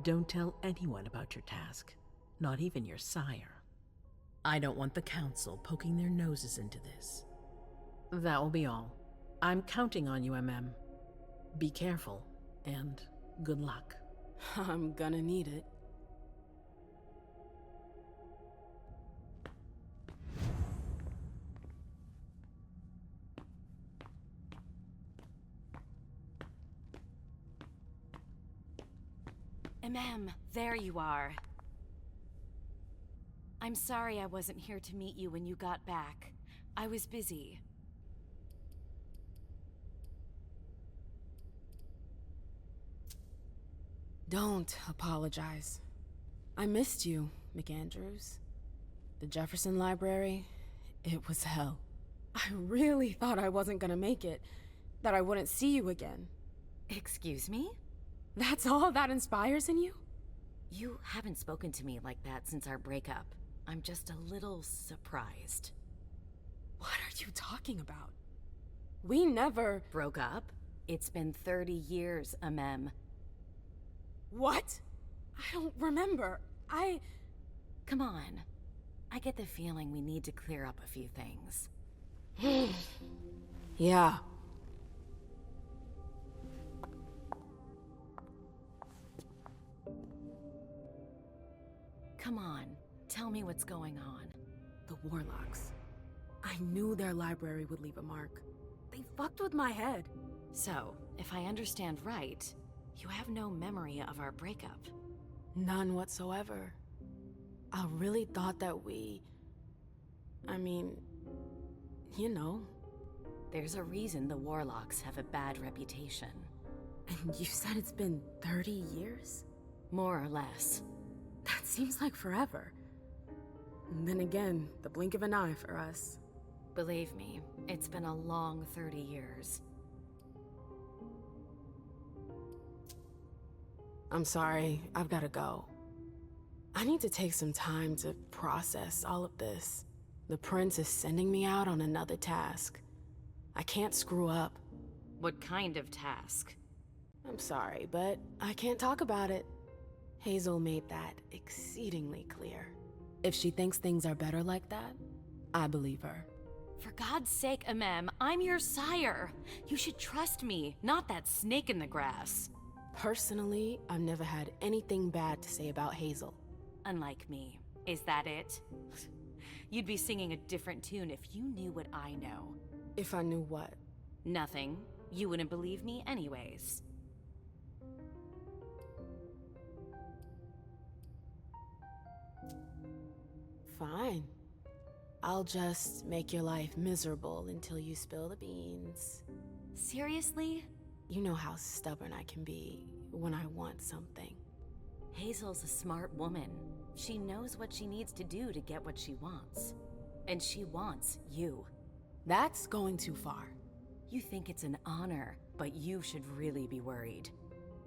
Don't tell anyone about your task, not even your sire. I don't want the council poking their noses into this. That will be all. I'm counting on you, MM. Be careful, and good luck. I'm gonna need it. There you are. I'm sorry I wasn't here to meet you when you got back. I was busy. Don't apologize. I missed you, McAndrews. The Jefferson Library, it was hell. I really thought I wasn't gonna make it, that I wouldn't see you again. Excuse me? That's all that inspires in you? You haven't spoken to me like that since our breakup. I'm just a little surprised. What are you talking about? We never... Broke up? It's been 30 years, Amem. What? I don't remember. Come on. I get the feeling we need to clear up a few things. Yeah. Come on, tell me what's going on. The Warlocks. I knew their library would leave a mark. They fucked with my head. So, if I understand right, You have no memory of our breakup. None whatsoever. I really thought that I mean, you know. There's a reason the Warlocks have a bad reputation. And you said it's been 30 years? More or less. That seems like forever. And then again, the blink of an eye for us. Believe me, it's been a long 30 years. I'm sorry, I've gotta go. I need to take some time to process all of this. The prince is sending me out on another task. I can't screw up. What kind of task? I'm sorry, but I can't talk about it. Hazel made that exceedingly clear. If she thinks things are better like that, I believe her. For God's sake, Amem, I'm your sire. You should trust me, not that snake in the grass. Personally, I've never had anything bad to say about Hazel. Unlike me. Is that it? You'd be singing a different tune if you knew what I know. If I knew what? Nothing. You wouldn't believe me anyways. Fine. I'll just make your life miserable until you spill the beans. Seriously? You know how stubborn I can be when I want something. Hazel's a smart woman. She knows what she needs to do to get what she wants. And she wants you. That's going too far. You think it's an honor, but you should really be worried.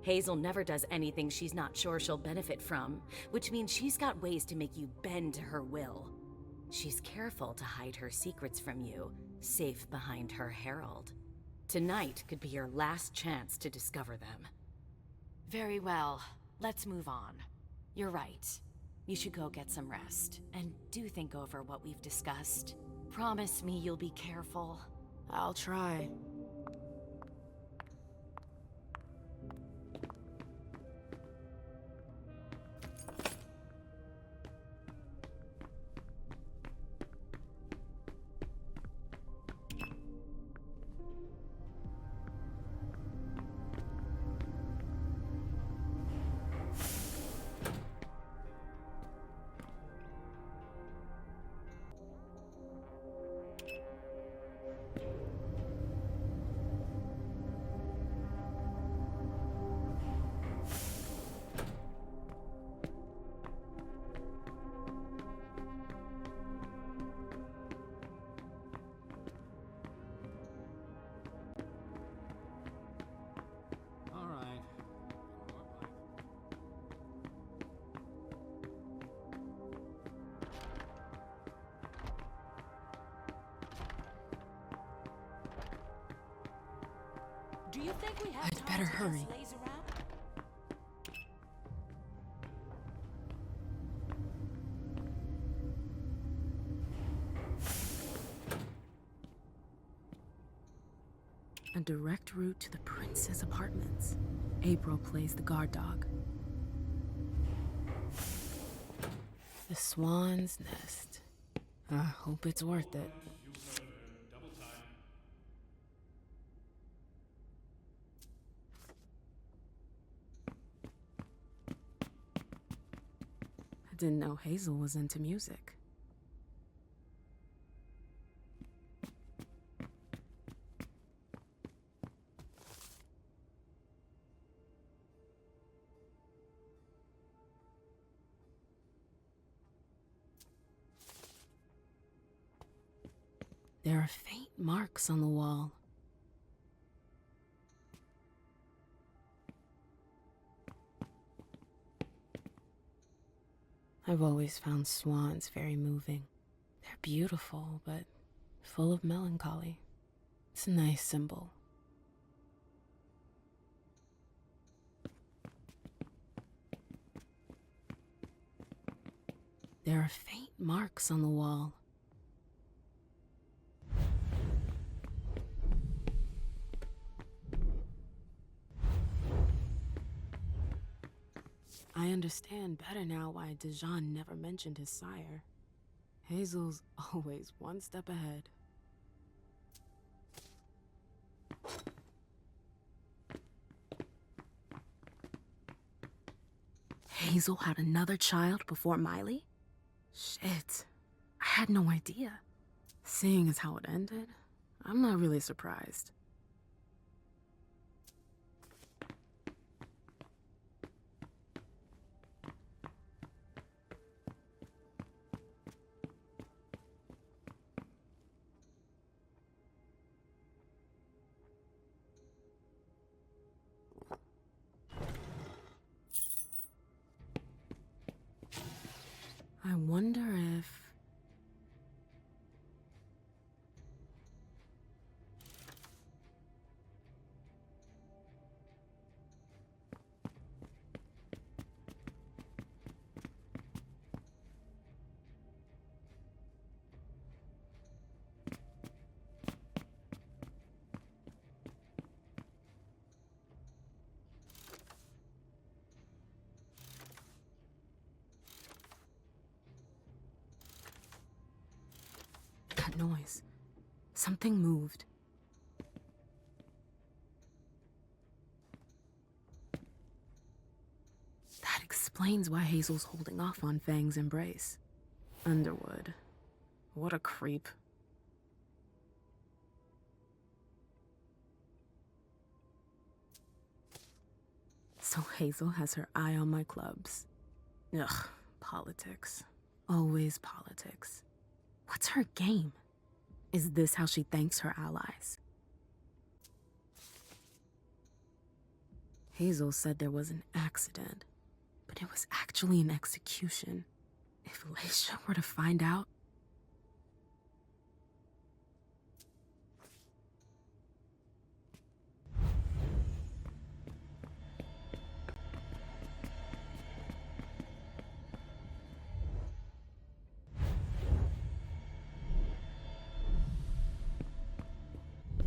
Hazel never does anything she's not sure she'll benefit from, which means she's got ways to make you bend to her will. She's careful to hide her secrets from you, safe behind her herald. Tonight could be your last chance to discover them. Very well, let's move on. You're right. You should go get some rest, and do think over what we've discussed. Promise me you'll be careful. I'll try. Do you think we have I'd better hurry. laze around? A direct route to the prince's apartments. April plays the guard dog. The Swan's Nest. I hope it's worth it. I didn't know Hazel was into music. There are faint marks on the wall. I've always found swans very moving. They're beautiful, but full of melancholy. It's a nice symbol. There are faint marks on the wall. I understand better now why Dijon never mentioned his sire. Hazel's always one step ahead. Hazel had another child before Miley? Shit. I had no idea. Seeing as how it ended, I'm not really surprised. I wonder if... That noise. Something moved. That explains why Hazel's holding off on Fang's embrace. Underwood. What a creep. So Hazel has her eye on my clubs. Ugh, politics. Always politics. What's her game? Is this how she thanks her allies? Hazel said there was an accident, but it was actually an execution. If Leisha were to find out...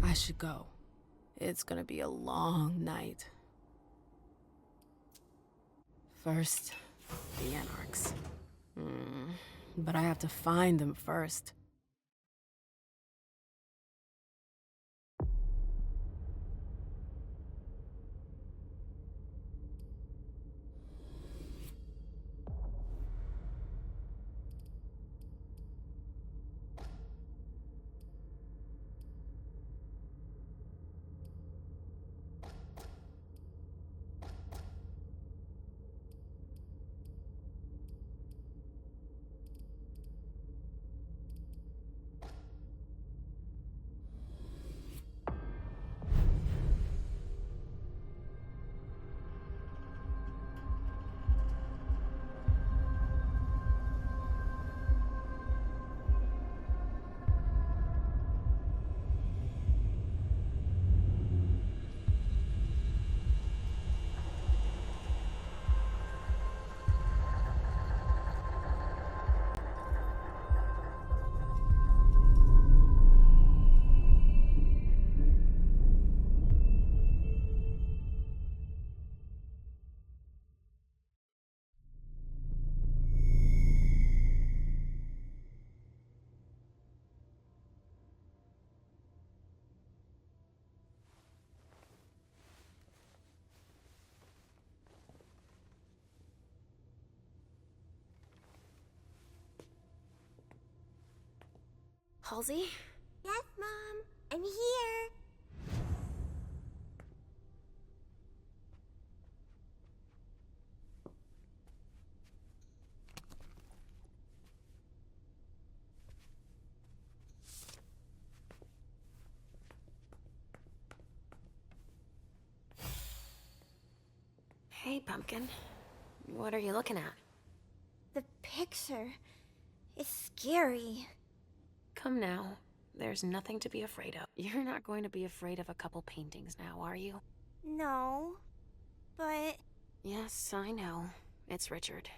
I should go. It's gonna be a long night. First, the Anarchs. But I have to find them first. Halsey? Yes, Mom. I'm here. Hey, Pumpkin. What are you looking at? The picture is scary. Come now. There's nothing to be afraid of. You're not going to be afraid of a couple paintings now, are you? No, but... Yes, I know. It's Richard.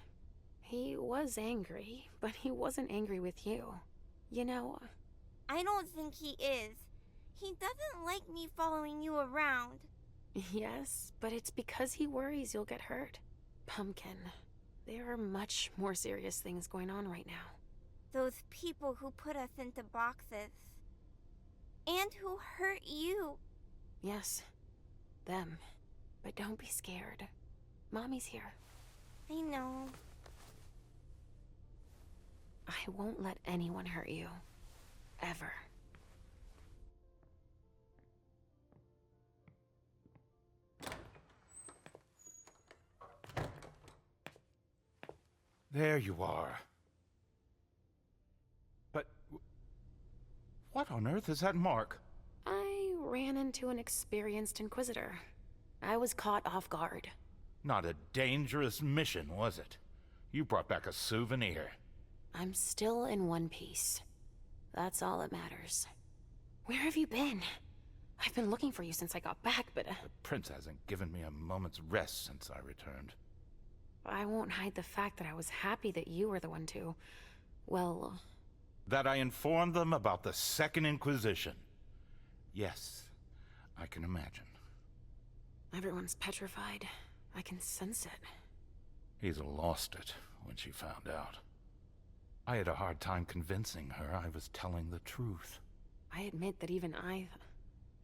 He was angry, but he wasn't angry with you. You know... I don't think he is. He doesn't like me following you around. Yes, but it's because he worries you'll get hurt. Pumpkin, there are much more serious things going on right now. Those people who put us into boxes. And who hurt you. Yes, them. But don't be scared. Mommy's here. I know. I won't let anyone hurt you. Ever. There you are. But what on earth is that mark? I ran into an experienced inquisitor. I was caught off guard. Not a dangerous mission, was it? You brought back a souvenir. I'm still in one piece. That's all that matters. Where have you been? I've been looking for you since I got back, but... The prince hasn't given me a moment's rest since I returned. I won't hide the fact that I was happy that you were the one to... well... That I informed them about the Second Inquisition. Yes, I can imagine. Everyone's petrified. I can sense it. He's lost it when she found out. I had a hard time convincing her I was telling the truth. I admit that even I...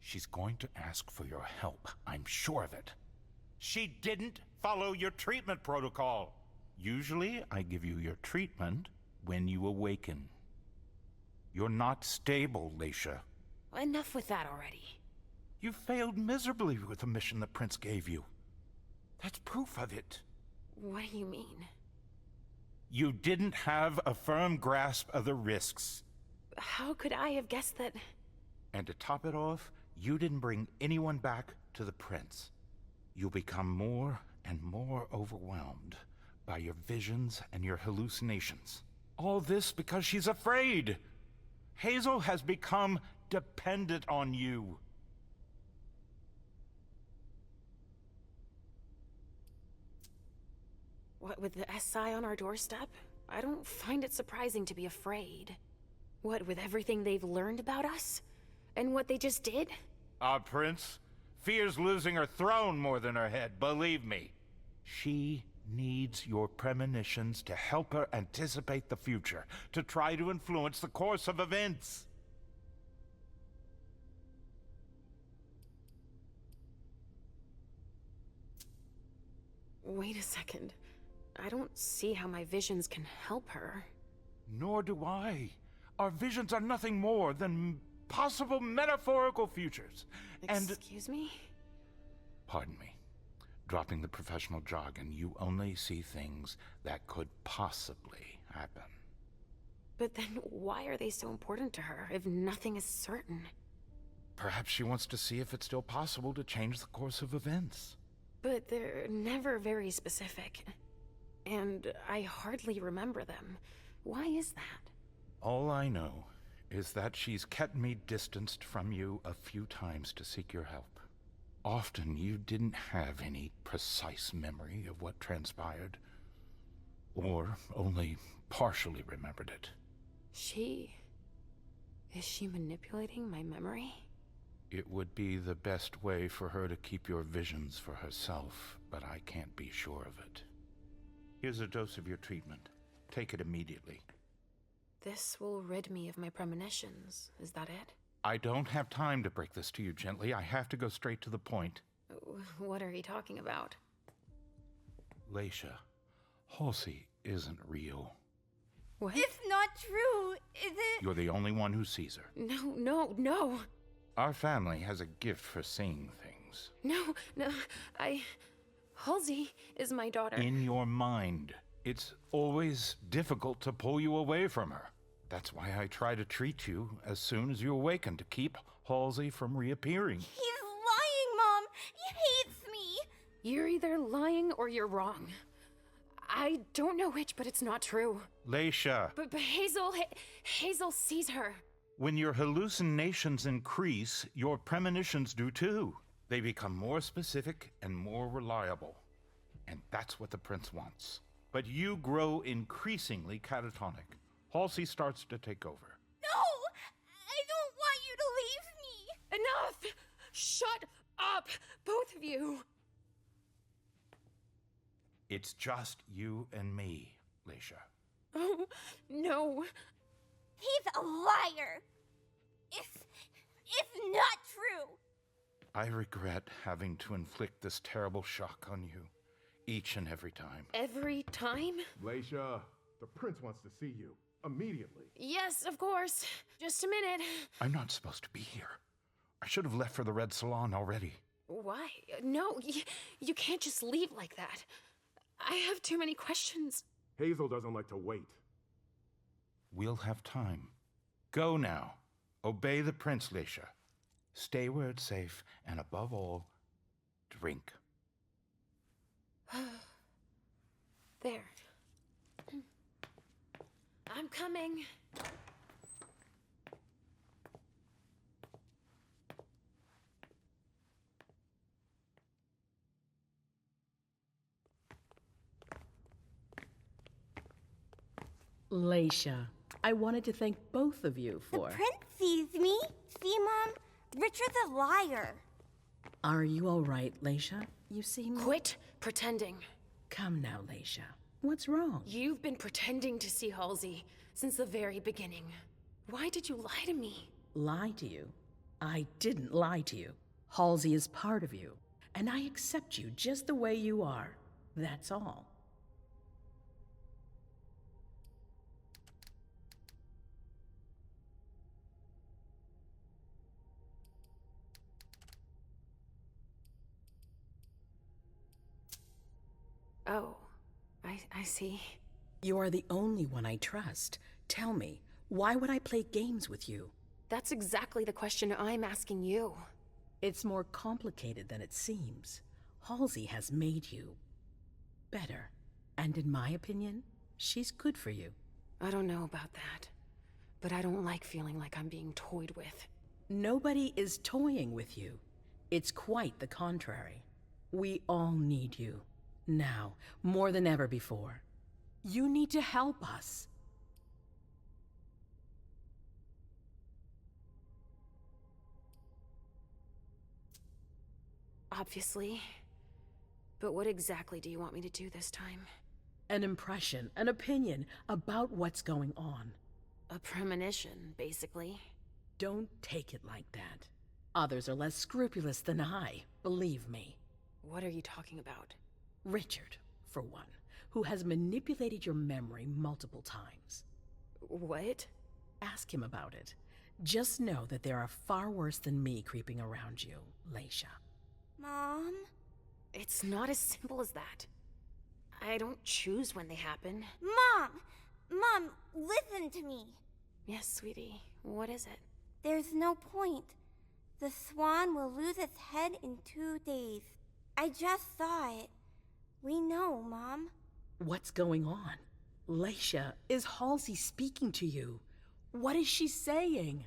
She's going to ask for your help, I'm sure of it. She didn't follow your treatment protocol. Usually, I give you your treatment when you awaken. You're not stable, Leisha. Enough with that already. You failed miserably with the mission the prince gave you. That's proof of it. What do you mean? You didn't have a firm grasp of the risks. How could I have guessed that... And to top it off, you didn't bring anyone back to the prince. You'll become more and more overwhelmed by your visions and your hallucinations. All this because she's afraid. Hazel has become dependent on you. What, with the SI on our doorstep? I don't find it surprising to be afraid. What, with everything they've learned about us? And what they just did? Our prince fears losing her throne more than her head, believe me. She needs your premonitions to help her anticipate the future, to try to influence the course of events. Wait a second. I don't see how my visions can help her. Nor do I. Our visions are nothing more than possible metaphorical futures. Excuse me? Pardon me. Dropping the professional jargon, you only see things that could possibly happen. But then why are they so important to her if nothing is certain? Perhaps she wants to see if it's still possible to change the course of events. But they're never very specific. And I hardly remember them. Why is that? All I know is that she's kept me distanced from you a few times to seek your help. Often you didn't have any precise memory of what transpired, or only partially remembered it. Is she manipulating my memory? It would be the best way for her to keep your visions for herself, but I can't be sure of it. Here's a dose of your treatment. Take it immediately. This will rid me of my premonitions. Is that it? I don't have time to break this to you gently. I have to go straight to the point. What are you talking about? Leisha, Halsey isn't real. What? It's not true, is it? You're the only one who sees her. No. Our family has a gift for seeing things. No, Halsey is my daughter. In your mind. It's always difficult to pull you away from her. That's why I try to treat you as soon as you awaken, to keep Halsey from reappearing. He's lying, Mom! He hates me! You're either lying or you're wrong. I don't know which, but it's not true. Leisha. But Hazel sees her. When your hallucinations increase, your premonitions do too. They become more specific and more reliable. And that's what the prince wants. But you grow increasingly catatonic. Halsey starts to take over. No! I don't want you to leave me! Enough! Shut up, both of you! It's just you and me, Leisha. Oh, no. He's a liar! It's not true! I regret having to inflict this terrible shock on you. Each and every time. Every time? Leisha, the prince wants to see you. Immediately. Yes, of course. Just a minute. I'm not supposed to be here. I should have left for the Red Salon already. Why? No, you can't just leave like that. I have too many questions. Hazel doesn't like to wait. We'll have time. Go now. Obey the prince, Leisha. Stay where it's safe, and above all, drink. There. I'm coming. Leisha, I wanted to thank both of you for... The prince sees me. See, Mom? Richard's a liar. Are you all right, Leisha? You seem... Quit pretending. Come now, Leisha. What's wrong? You've been pretending to see Halsey since the very beginning. Why did you lie to me? Lie to you? I didn't lie to you. Halsey is part of you, and I accept you just the way you are. That's all. Oh, I see. You are the only one I trust. Tell me, why would I play games with you? That's exactly the question I'm asking you. It's more complicated than it seems. Halsey has made you better. And in my opinion, she's good for you. I don't know about that, but I don't like feeling like I'm being toyed with. Nobody is toying with you. It's quite the contrary. We all need you. Now, more than ever before. You need to help us. Obviously. But what exactly do you want me to do this time? An impression, an opinion about what's going on. A premonition, basically. Don't take it like that. Others are less scrupulous than I, believe me. What are you talking about? Richard, for one, who has manipulated your memory multiple times. What? Ask him about it. Just know that there are far worse than me creeping around you, Leisha. Mom? It's not as simple as that. I don't choose when they happen. Mom! Mom, listen to me. Yes, sweetie. What is it? There's no point. The swan will lose its head in 2 days. I just saw it. We know, Mom. What's going on? Leisha, is Halsey speaking to you? What is she saying?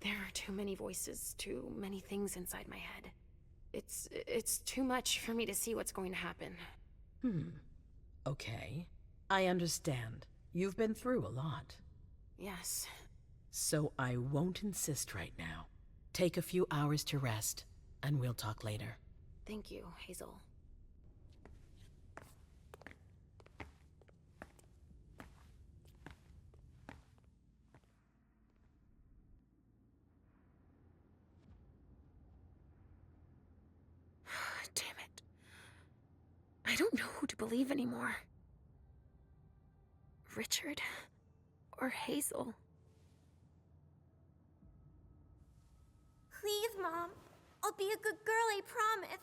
There are too many voices, too many things inside my head. It's too much for me to see what's going to happen. Okay. I understand. You've been through a lot. Yes. So I won't insist right now. Take a few hours to rest, and we'll talk later. Thank you, Hazel. Damn it. I don't know who to believe anymore. Richard or Hazel. Please, Mom. I'll be a good girl, I promise.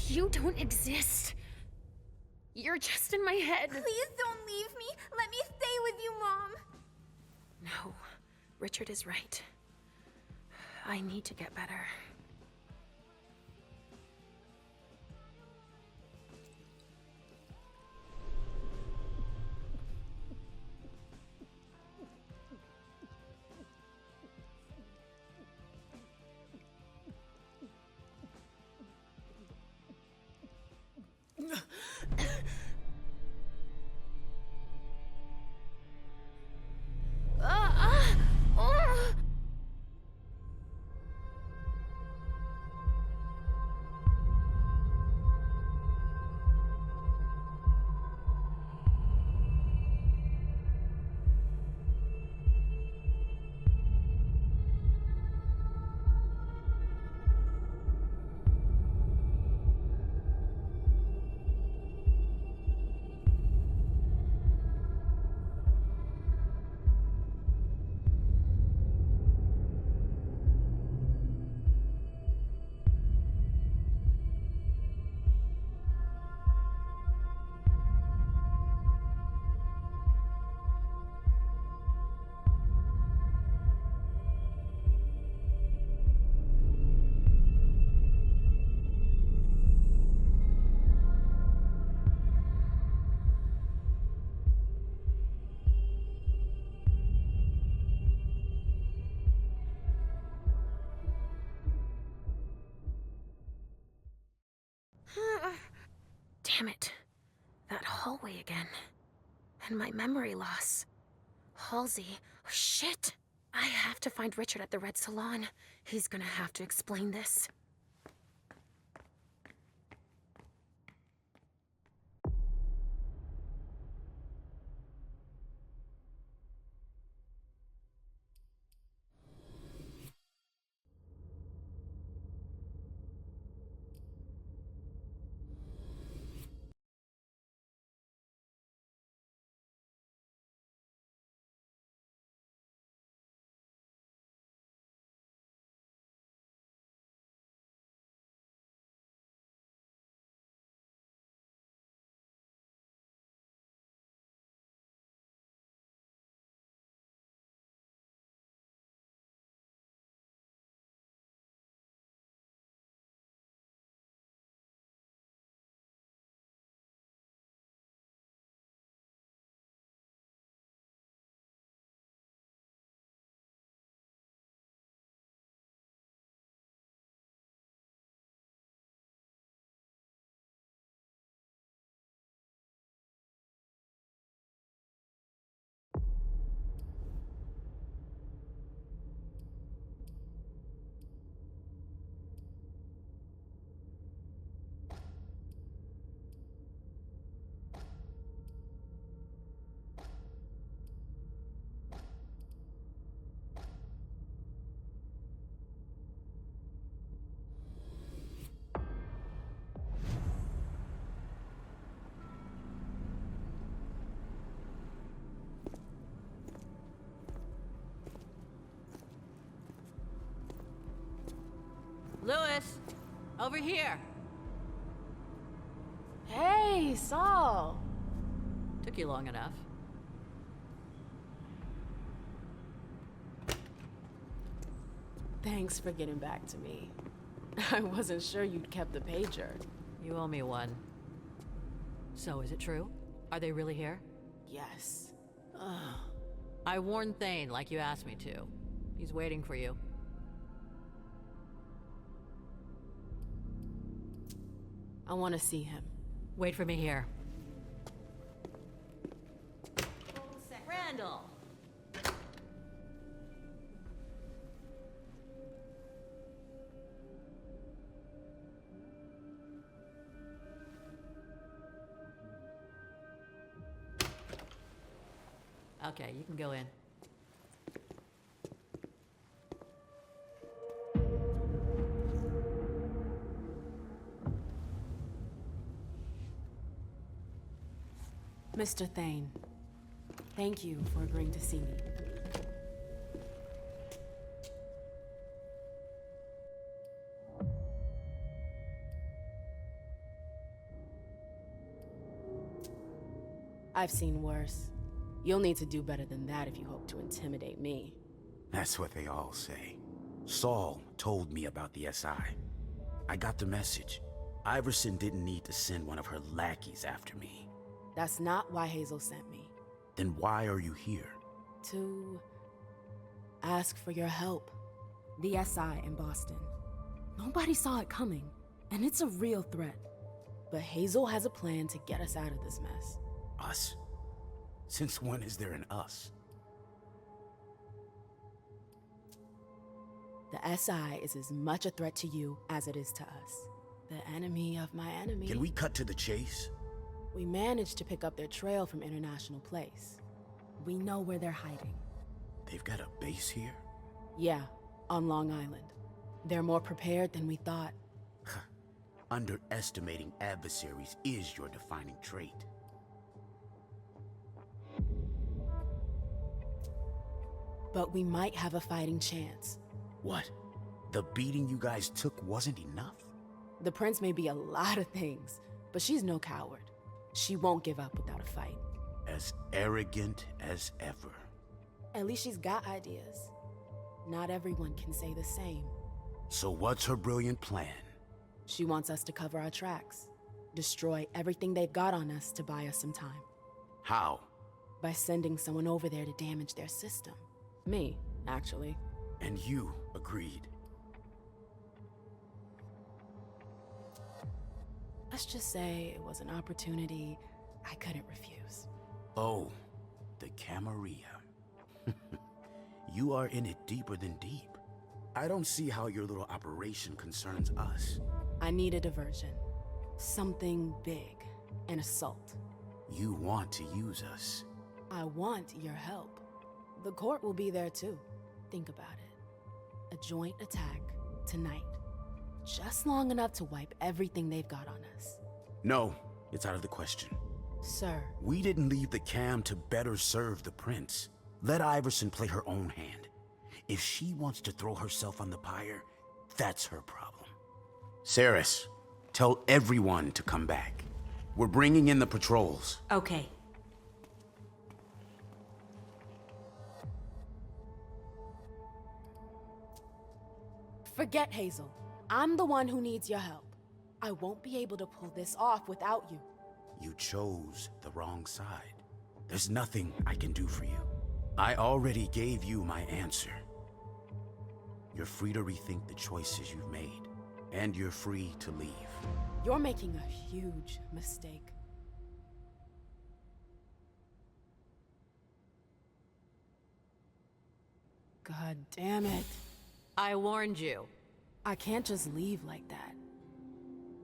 You don't exist. You're just in my head. Please don't leave me. Let me stay with you, Mom. No, Richard is right. I need to get better. Damn it. That hallway again. And my memory loss. Halsey. Oh, shit. I have to find Richard at the Red Salon. He's gonna have to explain this. Lewis, over here. Hey, Saul. Took you long enough. Thanks for getting back to me. I wasn't sure you'd kept the pager. You owe me one. So, is it true? Are they really here? Yes. Ugh. I warned Thane like you asked me to. He's waiting for you. I want to see him. Wait for me here. Randall! Okay, you can go in. Mr. Thane, thank you for agreeing to see me. I've seen worse. You'll need to do better than that if you hope to intimidate me. That's what they all say. Saul told me about the SI. I got the message. Iverson didn't need to send one of her lackeys after me. That's not why Hazel sent me. Then why are you here? To ask for your help. The SI in Boston. Nobody saw it coming, and it's a real threat. But Hazel has a plan to get us out of this mess. Us? Since when is there an us? The SI is as much a threat to you as it is to us. The enemy of my enemy. Can we cut to the chase? We managed to pick up their trail from International Place. We know where they're hiding. They've got a base here? Yeah, on Long Island. They're more prepared than we thought. Underestimating adversaries is your defining trait. But we might have a fighting chance. What? The beating you guys took wasn't enough? The prince may be a lot of things, but she's no coward. She won't give up without a fight. As arrogant as ever. At least she's got ideas. Not everyone can say the same. So what's her brilliant plan? She wants us to cover our tracks. Destroy everything they've got on us to buy us some time. How? By sending someone over there to damage their system. Me, actually. And you agreed. Let's just say it was an opportunity I couldn't refuse. Oh, the Camarilla. You are in it deeper than deep. I don't see how your little operation concerns us. I need a diversion. Something big. An assault. You want to use us. I want your help. The court will be there too. Think about it. A joint attack tonight. Just long enough to wipe everything they've got on us. No, it's out of the question. Sir. We didn't leave the Cam to better serve the prince. Let Iverson play her own hand. If she wants to throw herself on the pyre, that's her problem. Saris, tell everyone to come back. We're bringing in the patrols. Okay. Forget Hazel. I'm the one who needs your help. I won't be able to pull this off without you. You chose the wrong side. There's nothing I can do for you. I already gave you my answer. You're free to rethink the choices you've made, and you're free to leave. You're making a huge mistake. God damn it. I warned you. I can't just leave like that.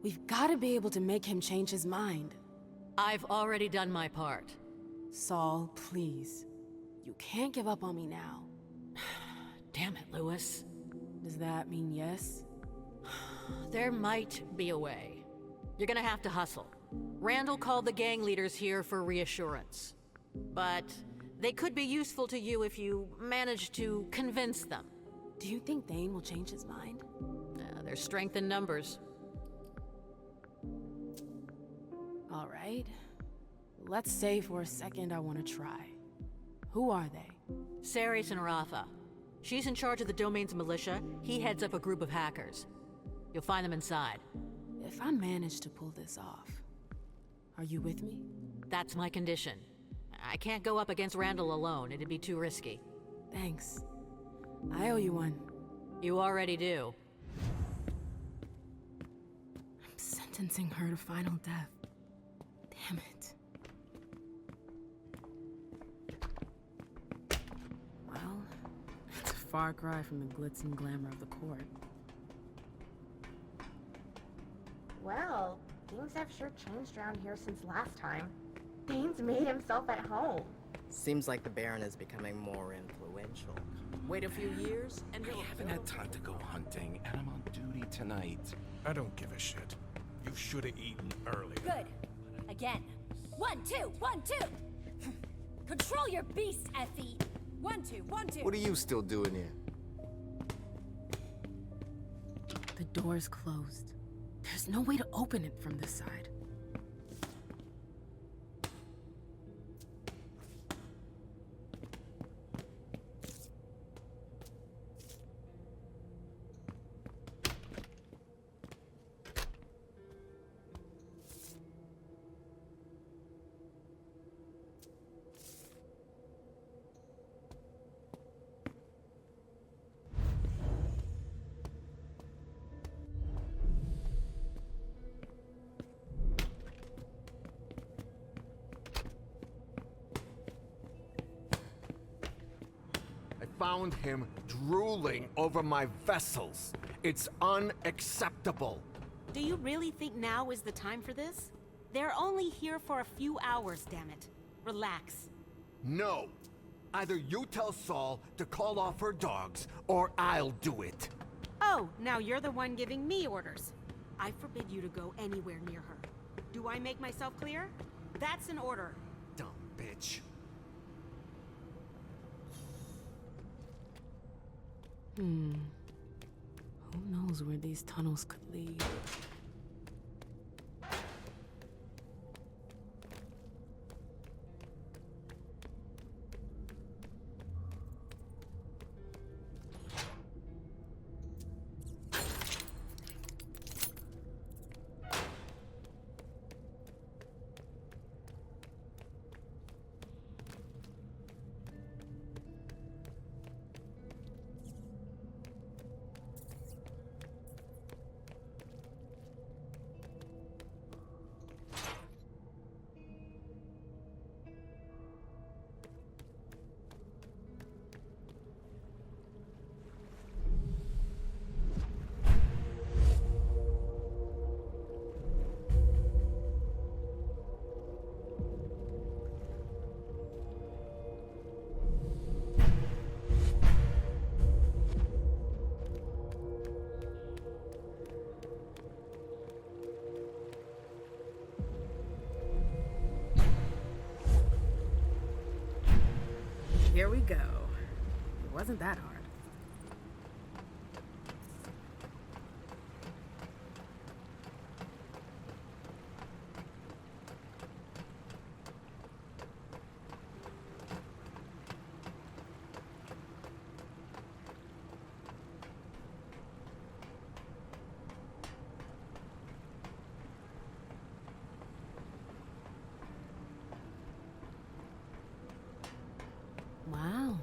We've got to be able to make him change his mind. I've already done my part. Saul, please. You can't give up on me now. Damn it, Lewis. Does that mean yes? There might be a way. You're gonna have to hustle. Randall called the gang leaders here for reassurance. But they could be useful to you if you manage to convince them. Do you think Thane will change his mind? There's strength in numbers. All right. Let's say for a second I want to try. Who are they? Saris and Rafa. She's in charge of the Domain's militia. He heads up a group of hackers. You'll find them inside. If I manage to pull this off, are you with me? That's my condition. I can't go up against Randall alone. It'd be too risky. Thanks. I owe you one. You already do. I'm sentencing her to final death. Damn it. Well, it's a far cry from the glitz and glamour of the court. Well, things have sure changed around here since last time. Dane's made himself at home. Seems like the Baron is becoming more influential. Wait a few years, and I haven't had time to go hunting, and I'm on duty tonight. I don't give a shit. You should have eaten earlier. Good. Again. 1, 2, 1, 2. Control your beast, Effie. 1, 2, 1, 2. What are you still doing here? The door's closed. There's no way to open it from this side. Found him drooling over my vessels. It's unacceptable. Do you really think now is the time for this? They're only here for a few hours, damn it. Relax. No. Either you tell Saul to call off her dogs, or I'll do it. Oh, now you're the one giving me orders. I forbid you to go anywhere near her. Do I make myself clear? That's an order. Dumb bitch. Who knows where these tunnels could lead? here we go. It wasn't that hard. Wow.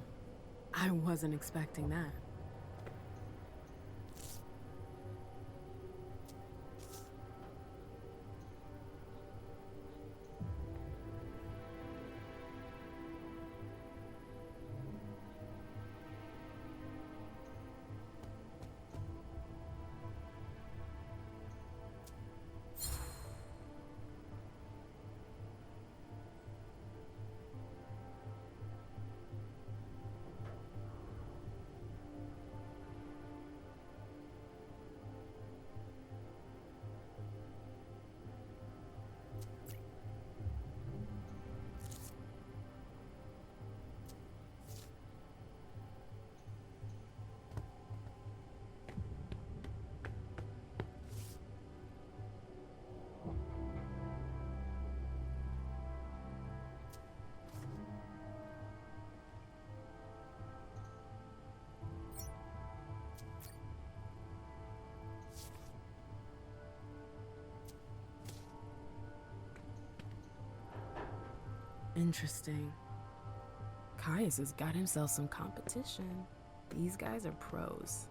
I wasn't expecting that. Interesting. Caius has got himself some competition. These guys are pros.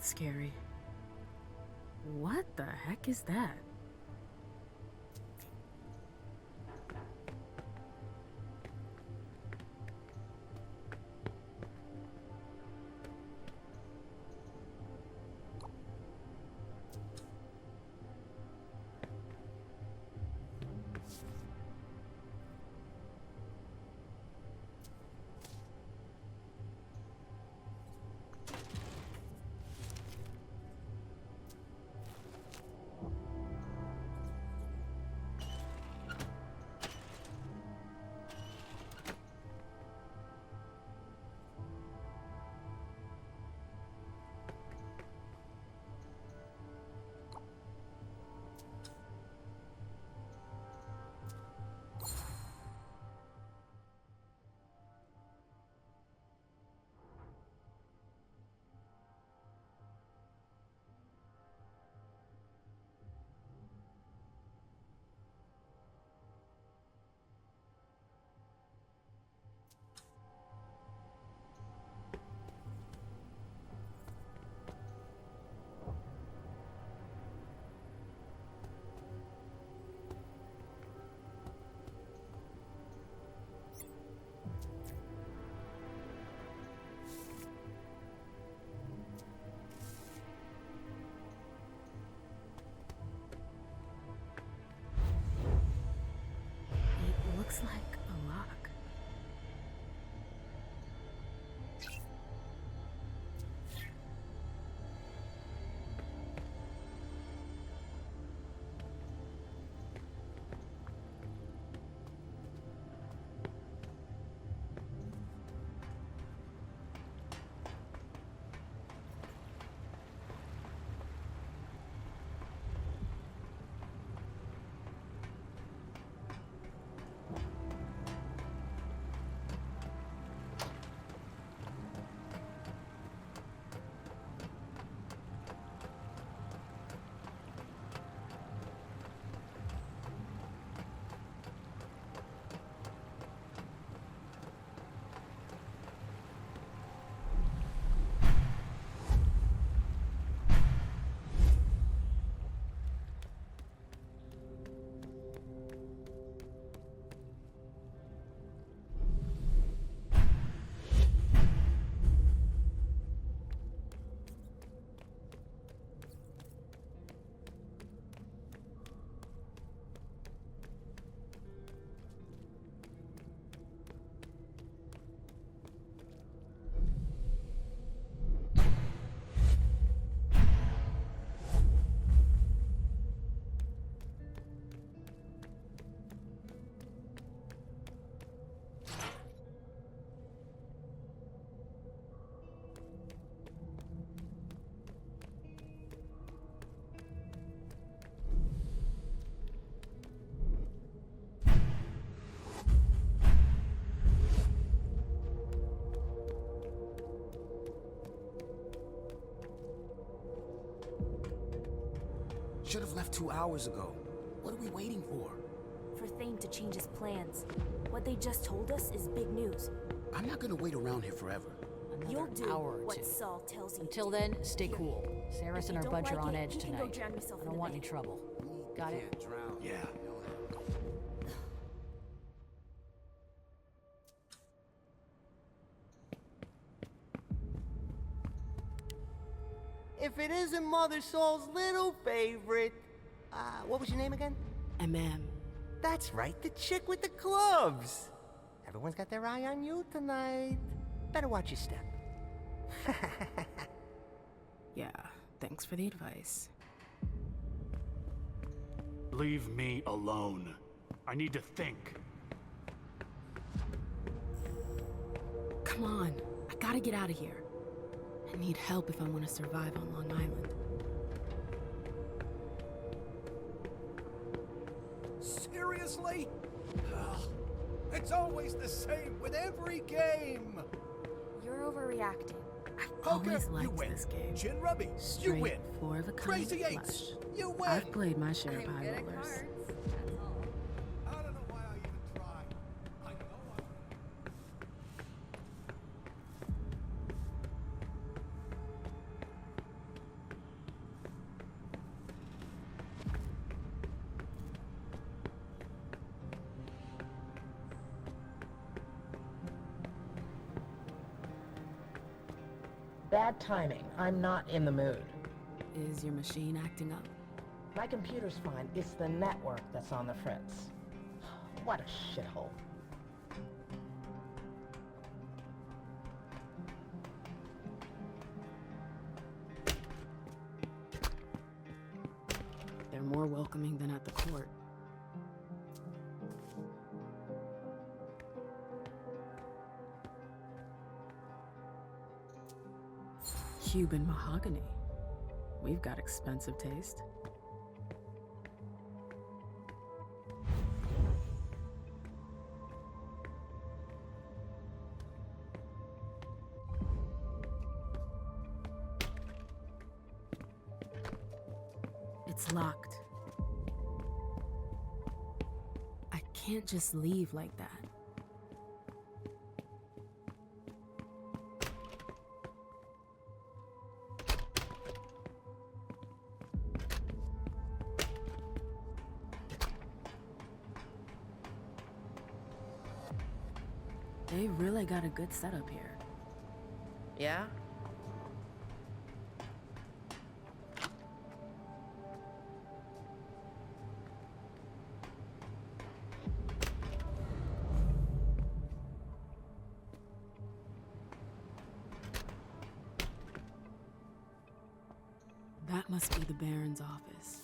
Scary. What the heck is that? Should have left 2 hours ago. What are we waiting for? For Thane to change his plans. What they just told us is big news. I'm not gonna wait around here forever. You'll do hour or what two. Saul tells you. Until then, stay cool. Saris and her bunch are on edge you can go tonight. drown yourself I in don't the want bay. any trouble. Got it? Can't drown. Yeah. If it isn't Mother Saul's little favorite, what was your name again? MM. That's right, the chick with the gloves. Everyone's got their eye on you tonight. Better watch your step. Yeah, thanks for the advice. Leave me alone. I need to think. Come on, I gotta get out of here. I need help if I want to survive on Long Island. Seriously? Ugh. It's always the same with every game. You're overreacting. I've always liked this game. Chin rubby, Straight, you win. floor of a kind Crazy flush. eights, you win. I've played my share of high rollers. I don't know why I even tried. I know Bad timing. I'm not in the mood. Is your machine acting up? My computer's fine. It's the network that's on the fritz. What a shithole. They're more welcoming than at the court. Cuban mahogany. We've got expensive taste. It's locked. I can't just leave like that. They really got a good setup here. Yeah? That must be the Baron's office.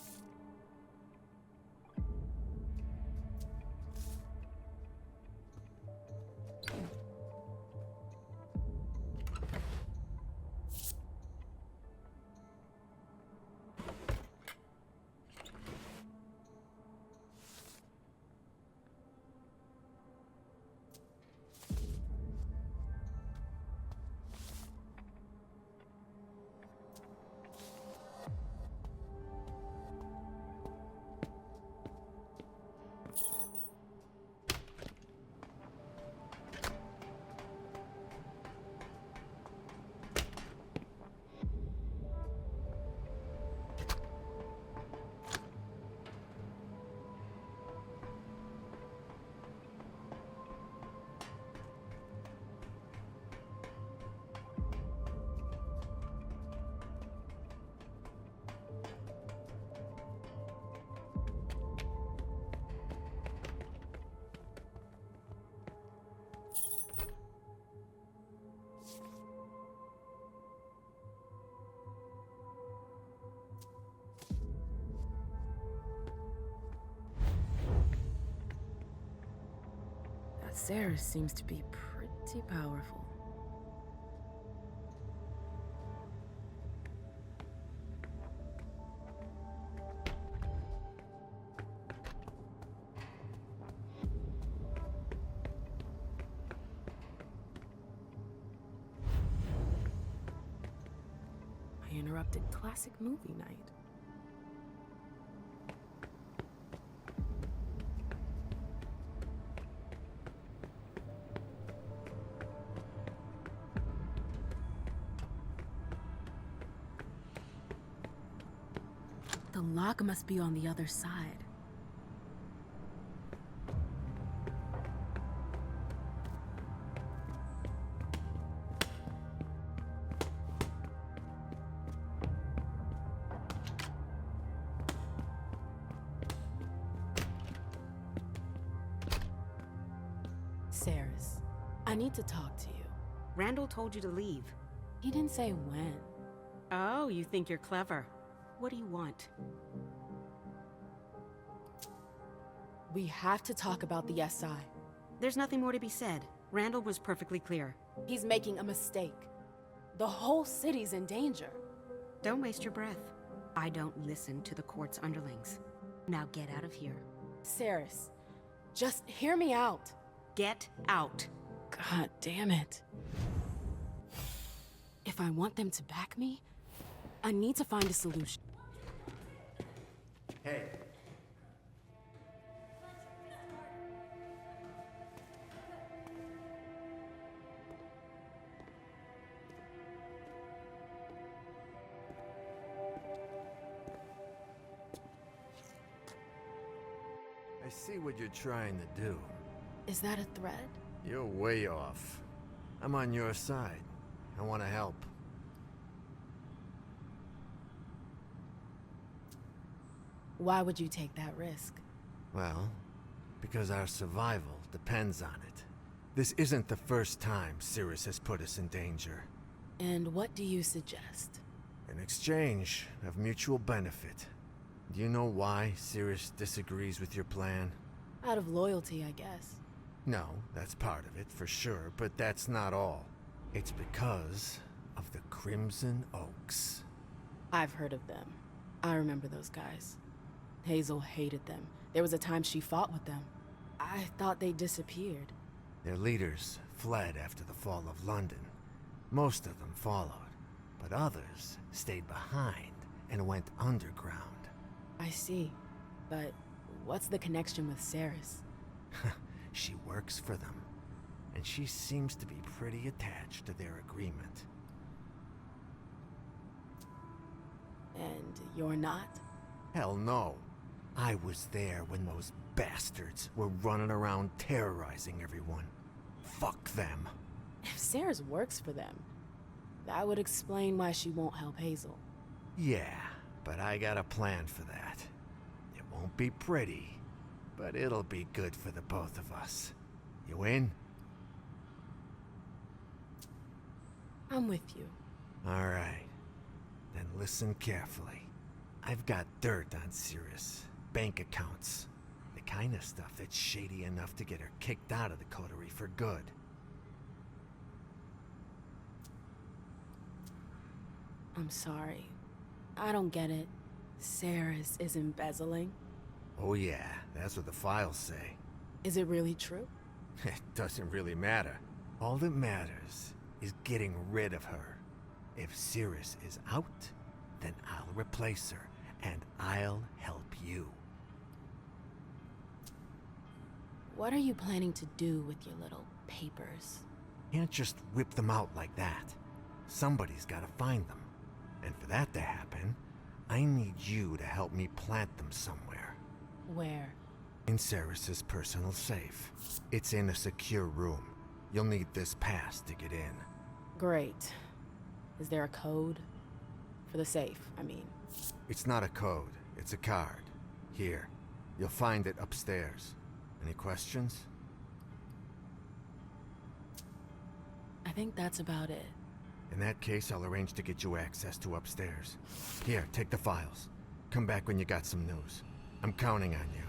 That Saris seems to be pretty powerful. I interrupted classic movie night. The lock must be on the other side. Saris, I need to talk to you. Randall told you to leave. He didn't say when. Oh, you think you're clever. What do you want? We have to talk about the SI. There's nothing more to be said. Randall was perfectly clear. He's making a mistake. The whole city's in danger. Don't waste your breath. I don't listen to the court's underlings. Now get out of here. Saris, just hear me out. Get out. God damn it. If I want them to back me, I need to find a solution. Hey. I see what you're trying to do. Is that a threat? You're way off. I'm on your side. I want to help. Why would you take that risk? Well, because our survival depends on it. This isn't the first time Sirius has put us in danger. And what do you suggest? An exchange of mutual benefit. Do you know why Sirius disagrees with your plan? Out of loyalty, I guess. No, that's part of it, for sure, but that's not all. It's because of the Crimson Oaks. I've heard of them. I remember those guys. Hazel hated them. There was a time she fought with them. I thought they disappeared. Their leaders fled after the fall of London. Most of them followed, but others stayed behind and went underground. I see. But what's the connection with Saris? She works for them, and she seems to be pretty attached to their agreement. And you're not? Hell no. I was there when those bastards were running around terrorizing everyone. Fuck them. If Saris works for them, that would explain why she won't help Hazel. Yeah, but I got a plan for that. It won't be pretty, but it'll be good for the both of us. You in? I'm with you. All right. Then listen carefully. I've got dirt on Sirius. Bank accounts. The kind of stuff that's shady enough to get her kicked out of the coterie for good. I'm sorry. I don't get it. Saris is embezzling? Oh yeah, that's what the files say. Is it really true? It doesn't really matter. All that matters is getting rid of her. If Sirius is out, then I'll replace her, and I'll help you. What are you planning to do with your little papers? Can't just whip them out like that. Somebody's gotta find them. And for that to happen, I need you to help me plant them somewhere. Where? In Saris's personal safe. It's in a secure room. You'll need this pass to get in. Great. Is there a code? For the safe, I mean. It's not a code, it's a card. Here, you'll find it upstairs. Any questions? I think that's about it. In that case, I'll arrange to get you access to upstairs. Here, take the files. Come back when you got some news. I'm counting on you.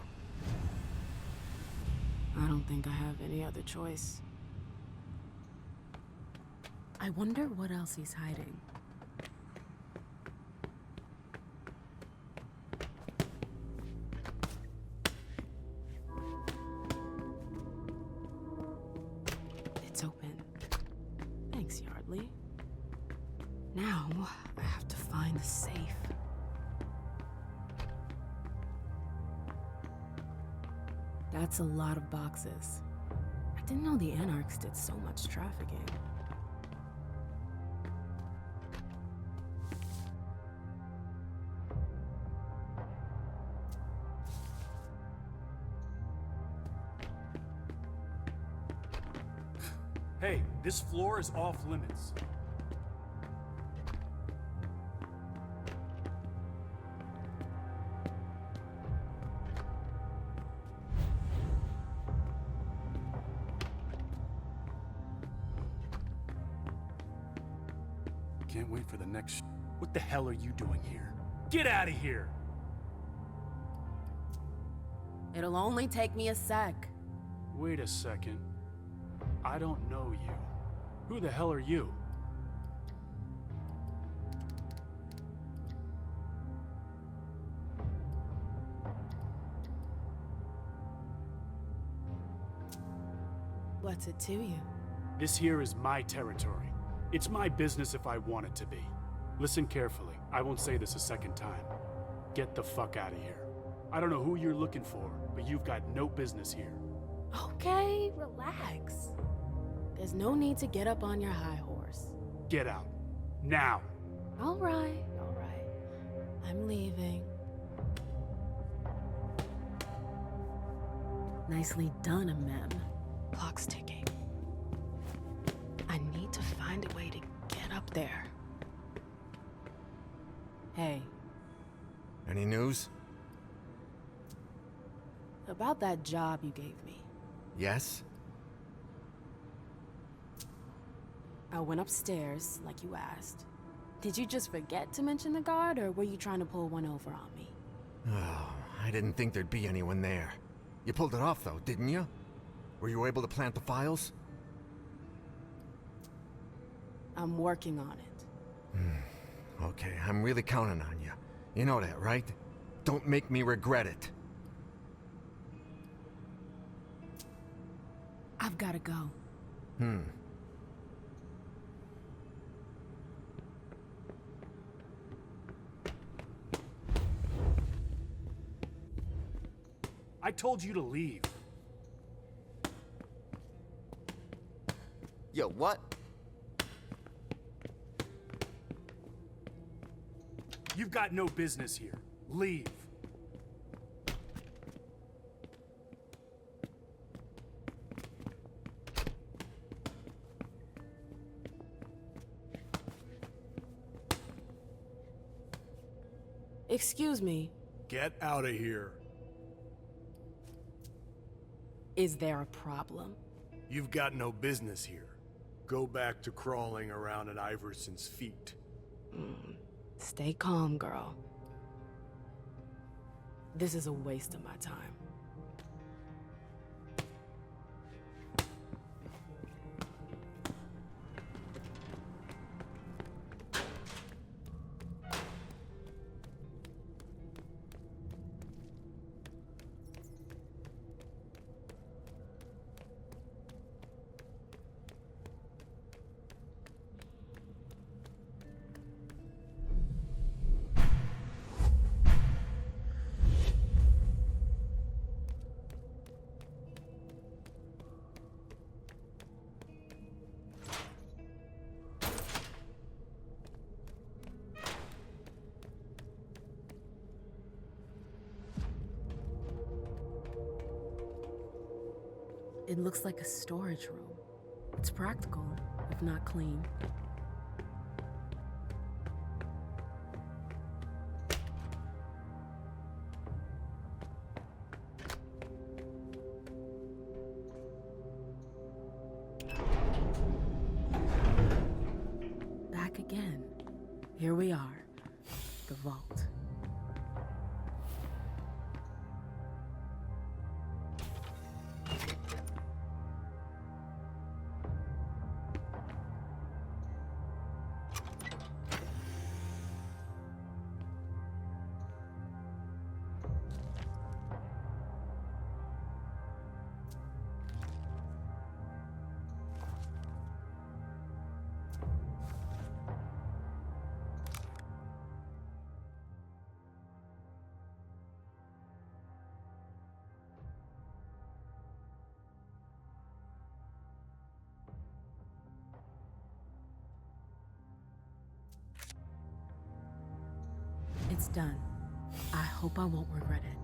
I don't think I have any other choice. I wonder what else he's hiding. It's open. Thanks, Yardley. Now, I have to find the safe. That's a lot of boxes. I didn't know the Anarchs did so much trafficking. Hey, this floor is off limits. Can't wait for the next. What the hell are you doing here? Get out of here! It'll only take me a sec. Wait a second. I don't know you. Who the hell are you? What's it to you? This here is my territory. It's my business if I want it to be. Listen carefully. I won't say this a second time. Get the fuck out of here. I don't know who you're looking for, but you've got no business here. Okay, relax. There's no need to get up on your high horse. Get out. Now. All right, all right. I'm leaving. Nicely done, ma'am. Clock's ticking. I need to find a way to get up there. Hey. Any news? About that job you gave me. Yes? I went upstairs, like you asked. Did you just forget to mention the guard, or were you trying to pull one over on me? Oh, I didn't think there'd be anyone there. You pulled it off, though, didn't you? Were you able to plant the files? I'm working on it. Okay, I'm really counting on you. You know that, right? Don't make me regret it. I've gotta go. I told you to leave. Yo, what? You've got no business here. Leave. Excuse me. Get out of here. Is there a problem? You've got no business here. Go back to crawling around at Iverson's feet. Stay calm, girl. This is a waste of my time. It looks like a storage room. It's practical, if not clean. Back again. Here we are. The vault. It's done. I hope I won't regret it.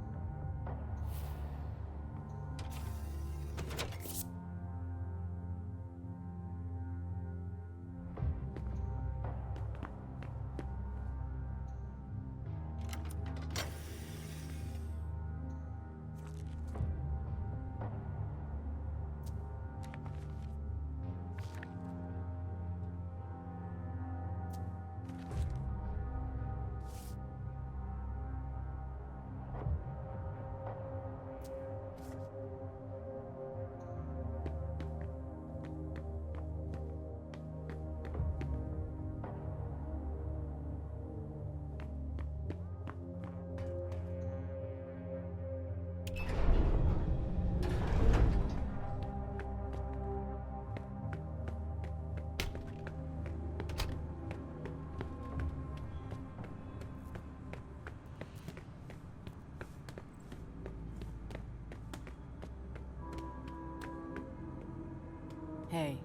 Hey.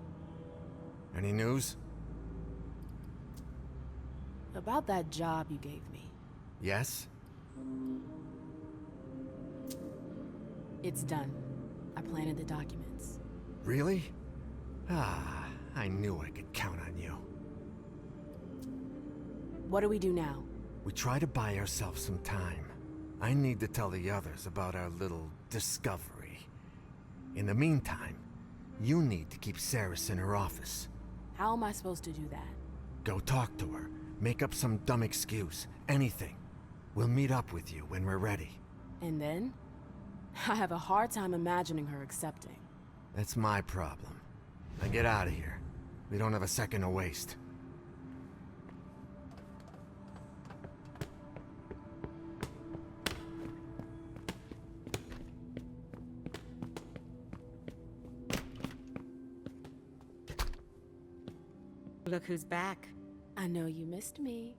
Any news? About that job you gave me. Yes? It's done. I planted the documents. Really? Ah, I knew I could count on you. What do we do now? We try to buy ourselves some time. I need to tell the others about our little discovery. In the meantime, you need to keep Saris in her office. How am I supposed to do that? Go talk to her. Make up some dumb excuse. Anything. We'll meet up with you when we're ready. And then? I have a hard time imagining her accepting. That's my problem. Now get out of here. We don't have a second to waste. Look who's back. I know you missed me.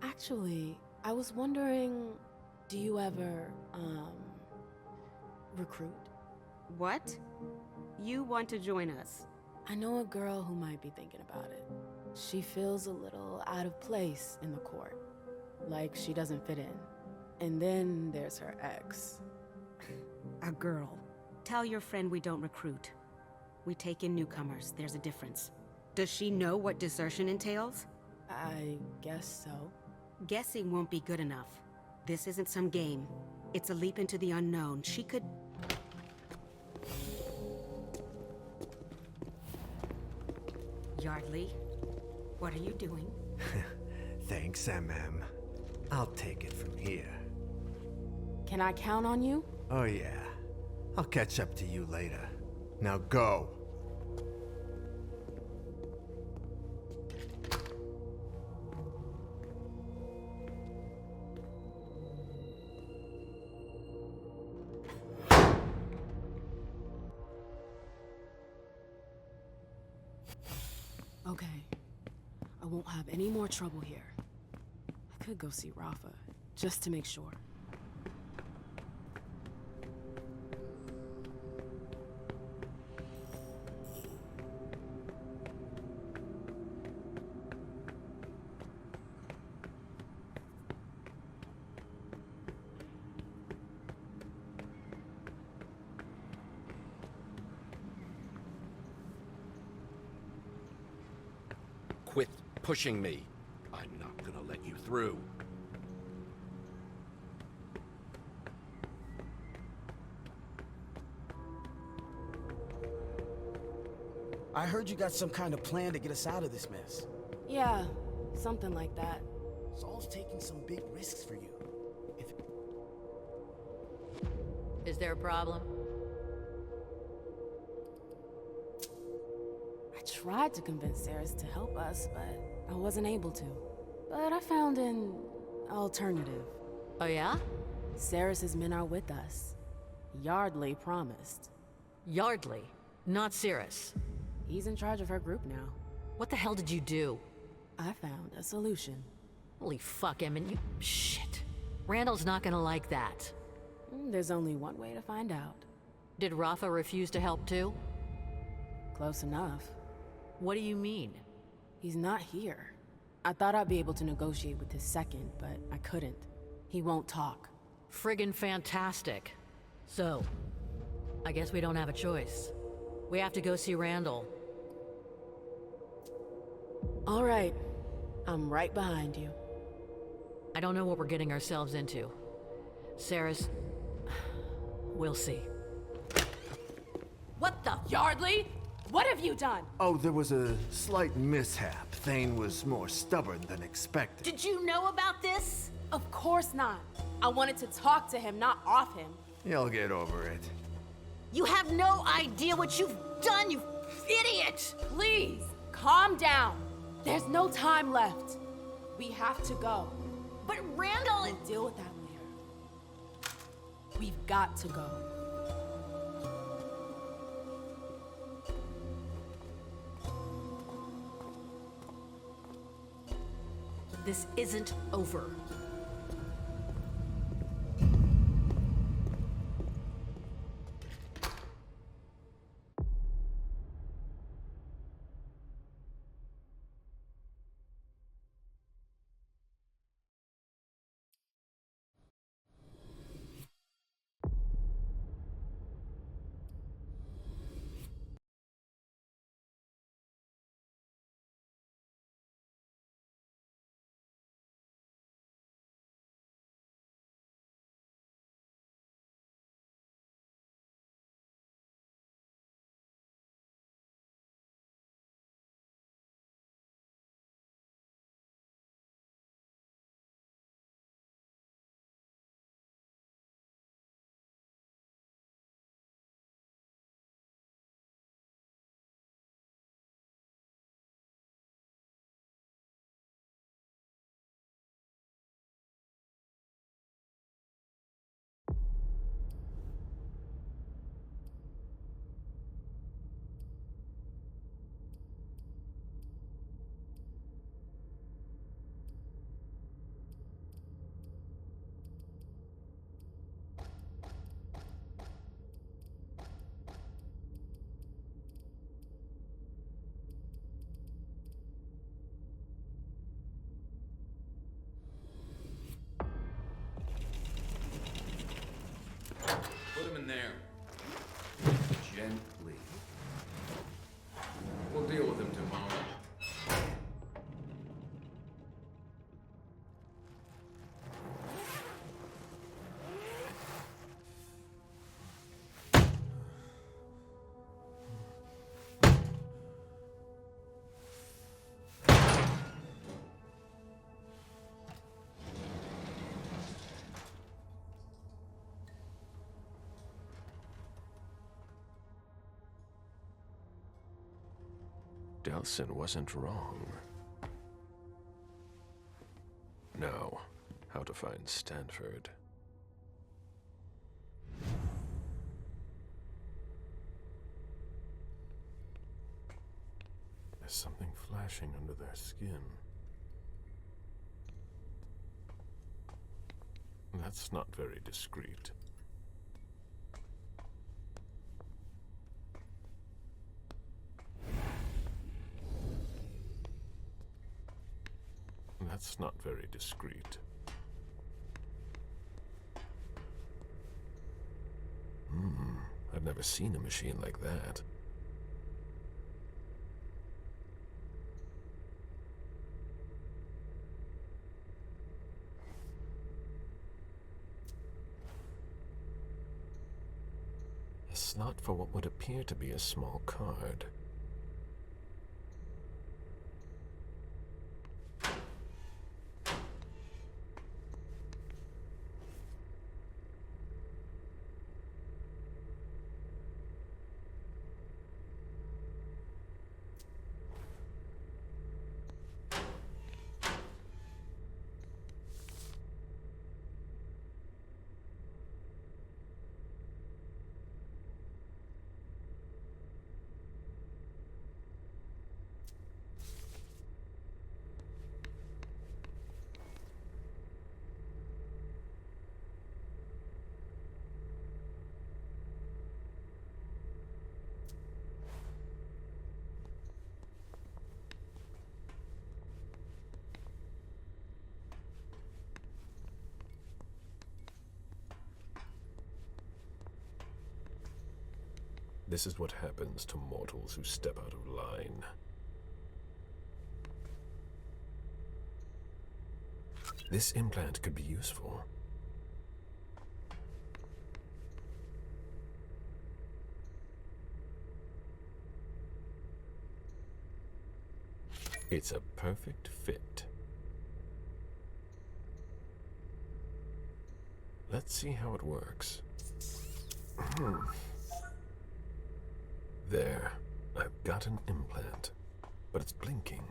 Actually, I was wondering, do you ever, recruit? What? You want to join us? I know a girl who might be thinking about it. She feels a little out of place in the court. Like she doesn't fit in. And then there's her ex. A girl. Tell your friend we don't recruit. We take in newcomers, there's a difference. Does she know what desertion entails? I guess so. Guessing won't be good enough. This isn't some game. It's a leap into the unknown. She could... Yardley, what are you doing? Thanks, MM. I'll take it from here. Can I count on you? Oh yeah. I'll catch up to you later. Now go. Okay. I won't have any more trouble here. I could go see Rafa, just to make sure. Quit pushing me. I'm not gonna let you through. I heard you got some kind of plan to get us out of this mess. Yeah, something like that. Saul's taking some big risks for you. Is there a problem? I tried to convince Saris to help us, but I wasn't able to. But I found an alternative. Oh yeah? Saris's men are with us. Yardley promised. Yardley, not Saris. He's in charge of her group now. What the hell did you do? I found a solution. Holy fuck, Emin, you... Shit. Randall's not gonna like that. There's only one way to find out. Did Rafa refuse to help too? Close enough. What do you mean? He's not here. I thought I'd be able to negotiate with his second, but I couldn't. He won't talk. Friggin' fantastic. So, I guess we don't have a choice. We have to go see Randall. All right. I'm right behind you. I don't know what we're getting ourselves into. Saris... We'll see. What the... Yardley? What have you done? Oh, there was a slight mishap. Thane was more stubborn than expected. Did you know about this? Of course not. I wanted to talk to him, not off him. You'll get over it. You have no idea what you've done, you idiot! Please, calm down. There's no time left. We have to go. But Randall... We'll deal with that later. We've got to go. This isn't over. Gently. We'll deal with him tomorrow. Delsin wasn't wrong. Now, how to find Stanford. There's something flashing under their skin. That's not very discreet. That's not very discreet. I've never seen a machine like that. A slot for what would appear to be a small card. This is what happens to mortals who step out of line. This implant could be useful. It's a perfect fit. Let's see how it works. There, I've got an implant, but it's blinking.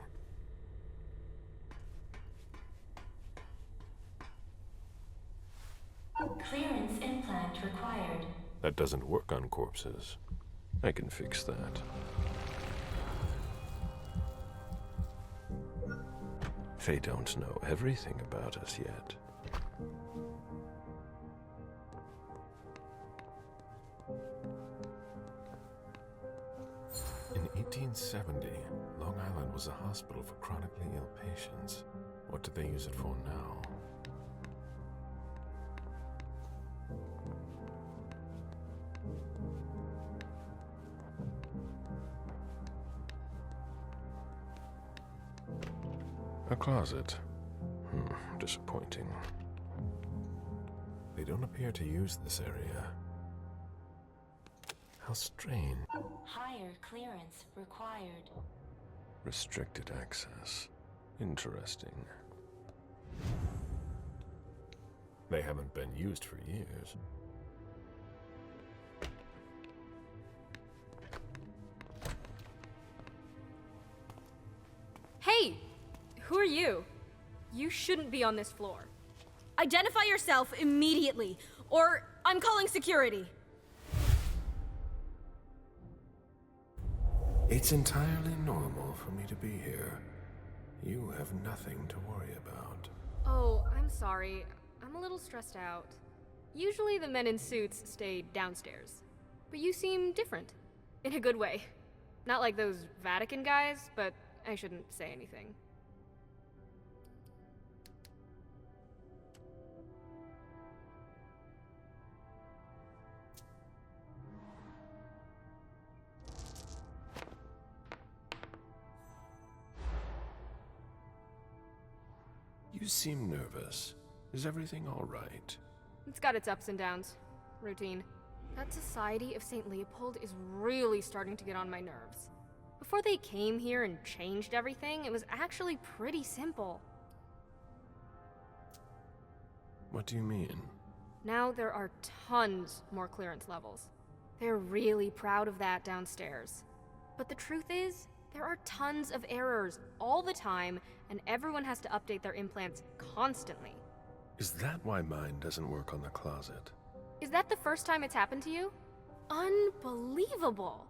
Clearance implant required. That doesn't work on corpses. I can fix that. They don't know everything about us yet. In 1870, Long Island was a hospital for chronically ill patients. What do they use it for now? A closet. Disappointing. They don't appear to use this area. How strange. Higher clearance required. Restricted access. Interesting. They haven't been used for years. Hey! Who are you? You shouldn't be on this floor. Identify yourself immediately, or I'm calling security. It's entirely normal for me to be here. You have nothing to worry about. Oh, I'm sorry. I'm a little stressed out. Usually the men in suits stay downstairs. But you seem different. In a good way. Not like those Vatican guys, but I shouldn't say anything. You seem nervous. Is everything all right? It's got its ups and downs. Routine. That Society of St. Leopold is really starting to get on my nerves. Before they came here and changed everything, it was actually pretty simple. What do you mean? Now there are tons more clearance levels. They're really proud of that downstairs. But the truth is, there are tons of errors all the time, and everyone has to update their implants constantly. Is that why mine doesn't work on the closet? Is that the first time it's happened to you? Unbelievable!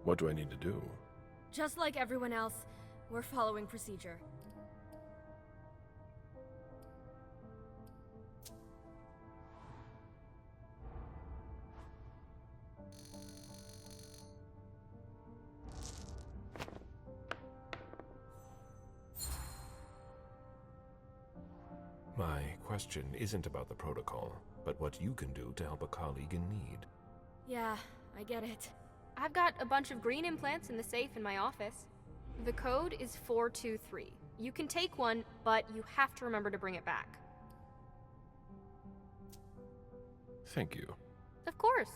What do I need to do? Just like everyone else, we're following procedure. My question isn't about the protocol, but what you can do to help a colleague in need. Yeah, I get it. I've got a bunch of green implants in the safe in my office. The code is 423. You can take one, but you have to remember to bring it back. Thank you. Of course.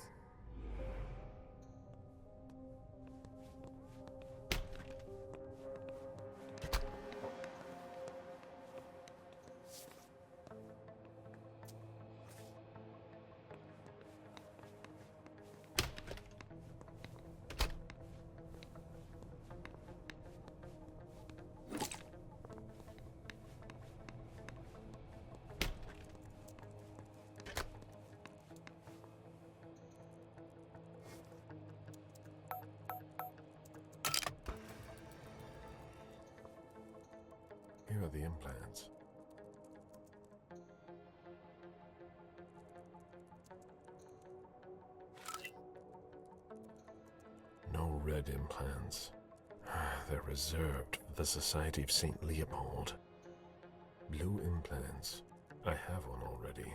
Here are the implants. No red implants. They're reserved for the Society of St. Leopold. Blue implants. I have one already.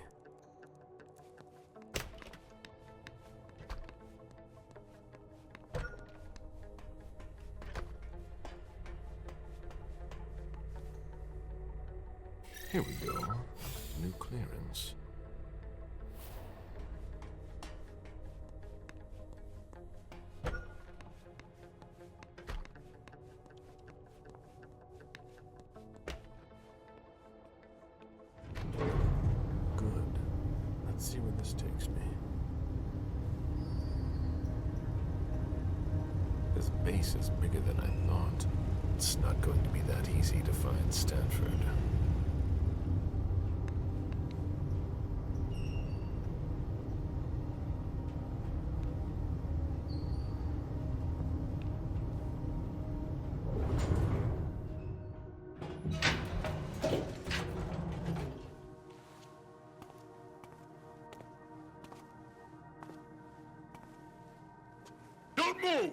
Here we go. New clearance. Good. Let's see where this takes me. This base is bigger than I thought. It's not going to be that easy to find Stanford. Move!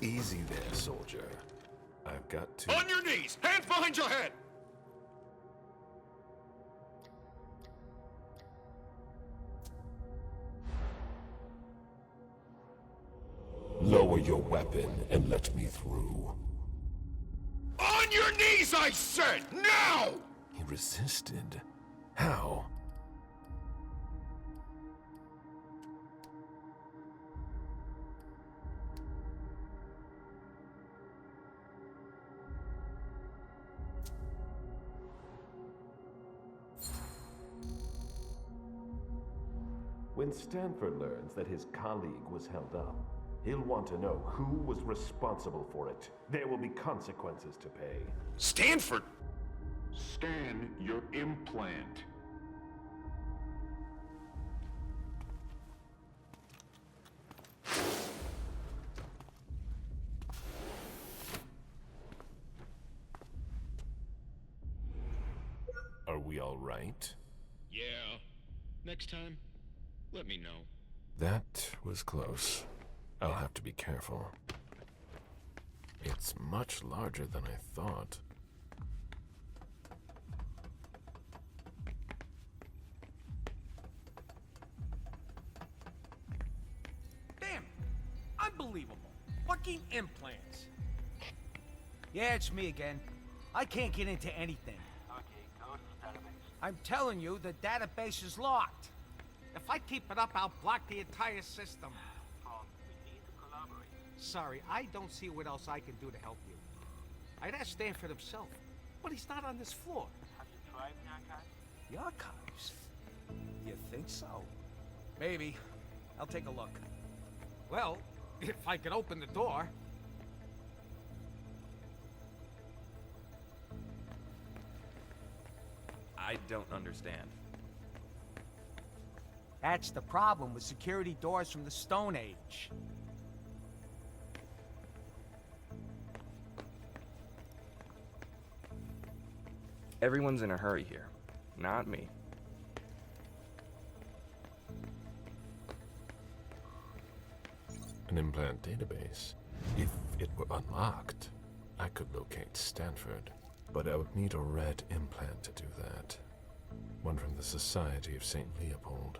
Easy there, soldier. I've got to... On your knees! Hands behind your head! Lower your weapon and let me through. On your knees, I said! Now! He resisted. How? When Stanford learns that his colleague was held up, he'll want to know who was responsible for it. There will be consequences to pay. Stanford? Scan your implant. Are we all right? Yeah. Next time, let me know. That was close. I'll have to be careful. It's much larger than I thought. Damn! Unbelievable! Fucking implants! Yeah, it's me again. I can't get into anything. Okay, go I'm telling you, the database is locked. If I keep it up, I'll block the entire system. Sorry, I don't see what else I can do to help you. I'd ask Stanford himself, but he's not on this floor. Have you tried the archives? The archives? You think so? Maybe. I'll take a look. Well, if I could open the door. I don't understand. That's the problem with security doors from the Stone Age. Everyone's in a hurry here. Not me. An implant database. If it were unlocked, I could locate Stanford. But I would need a red implant to do that. One from the Society of St. Leopold.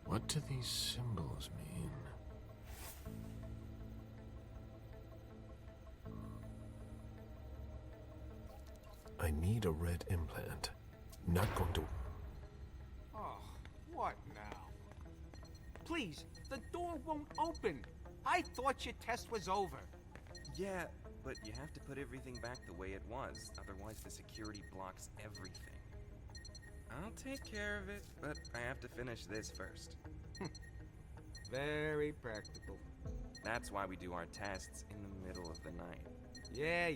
What do these symbols mean? I need a red implant. Not going to... Oh, what now? Please, the door won't open. I thought your test was over. Yeah, but you have to put everything back the way it was. Otherwise, the security blocks everything. I'll take care of it, but I have to finish this first. Very practical. That's why we do our tests in the middle of the night. Yeah.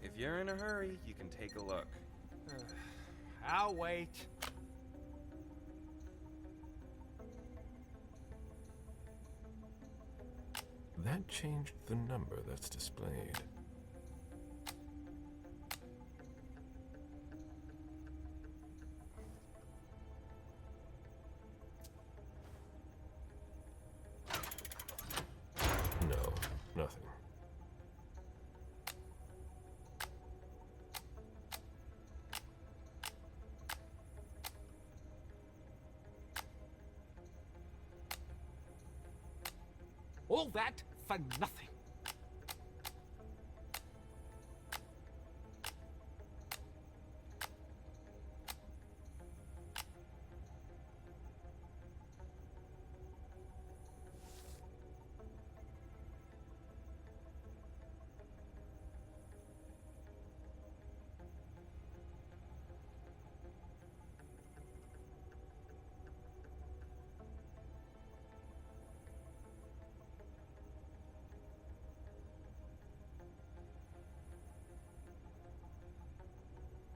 If you're in a hurry, you can take a look. I'll wait. That changed the number that's displayed. No, nothing. All that for nothing.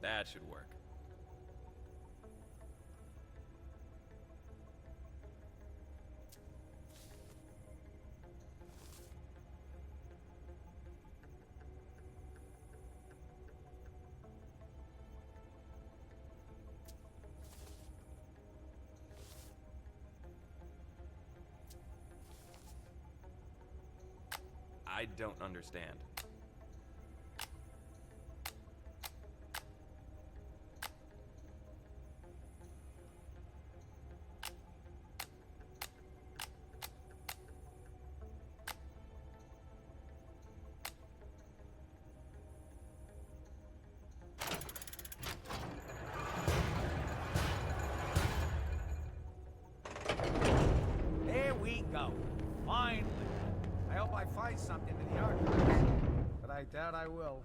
That should work. I don't understand. There we go. Finally. I hope I find something in the archives, but I doubt I will.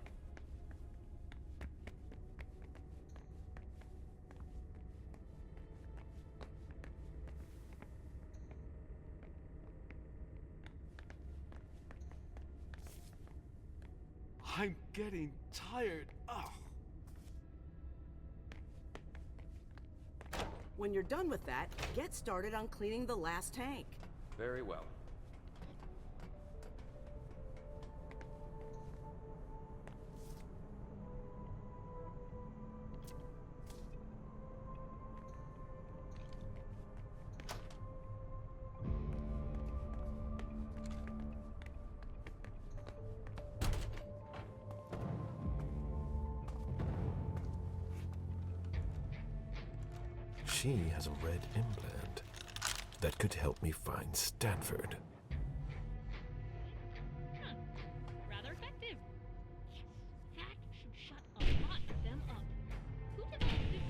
I'm getting tired. Ugh. When you're done with that, get started on cleaning the last tank. Very well. She has a red implant that could help me find Stanford. Rather effective. Yes, that should shut a lot of them up. Who developed this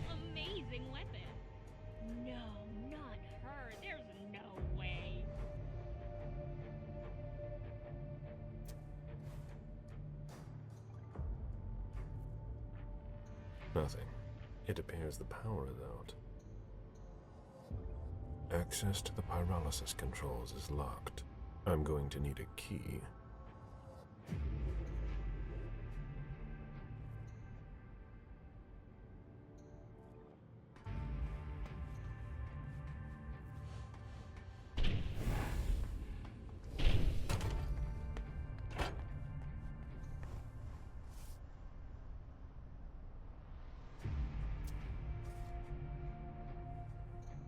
Nothing. It appears the power is out. Access to the pyrolysis controls is locked. I'm going to need a key.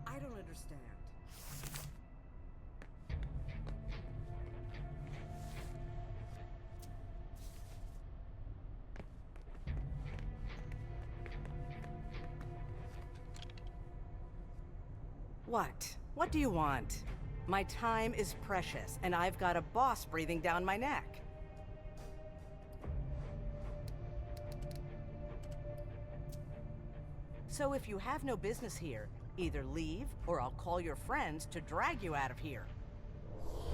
I don't understand. What? What do you want? My time is precious, and I've got a boss breathing down my neck. So if you have no business here, either leave, or I'll call your friends to drag you out of here.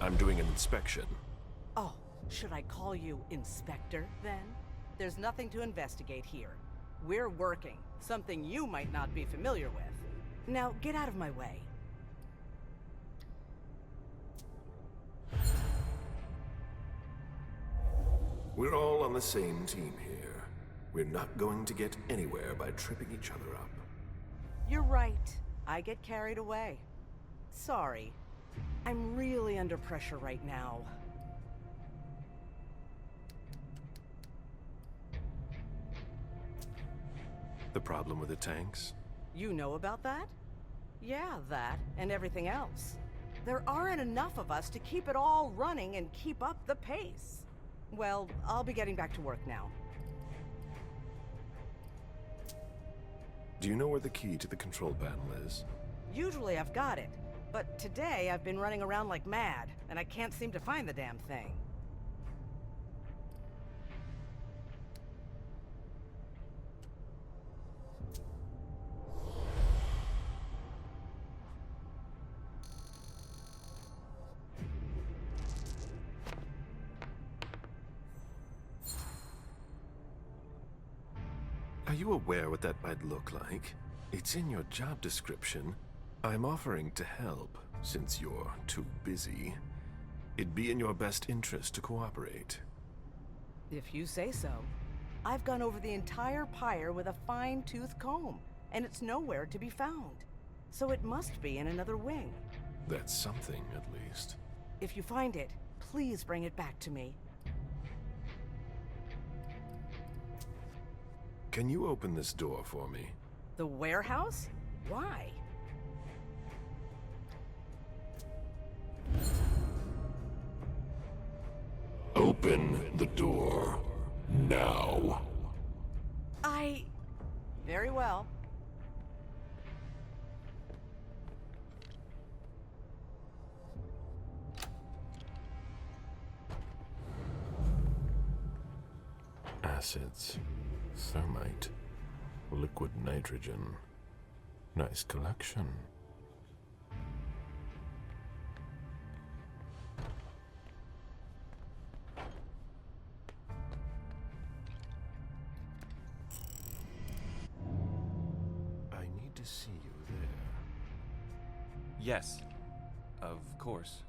I'm doing an inspection. Oh, should I call you Inspector, then? There's nothing to investigate here. We're working, something you might not be familiar with. Now, get out of my way. We're all on the same team here. We're not going to get anywhere by tripping each other up. You're right. I get carried away. Sorry. I'm really under pressure right now. The problem with the tanks? You know about that? Yeah, that, and everything else. There aren't enough of us to keep it all running and keep up the pace. Well, I'll be getting back to work now. Do you know where the key to the control panel is? Usually I've got it, but today I've been running around like mad, and I can't seem to find the damn thing. Are you aware what that might look like? It's in your job description. I'm offering to help, since you're too busy. It'd be in your best interest to cooperate. If you say so. I've gone over the entire pyre with a fine-tooth comb, and it's nowhere to be found. So it must be in another wing. That's something, at least. If you find it, please bring it back to me. Can you open this door for me? The warehouse? Why? Open the door. Now. Very well. Acids, thermite, liquid nitrogen. Nice collection. I need to see you there. Yes, of course.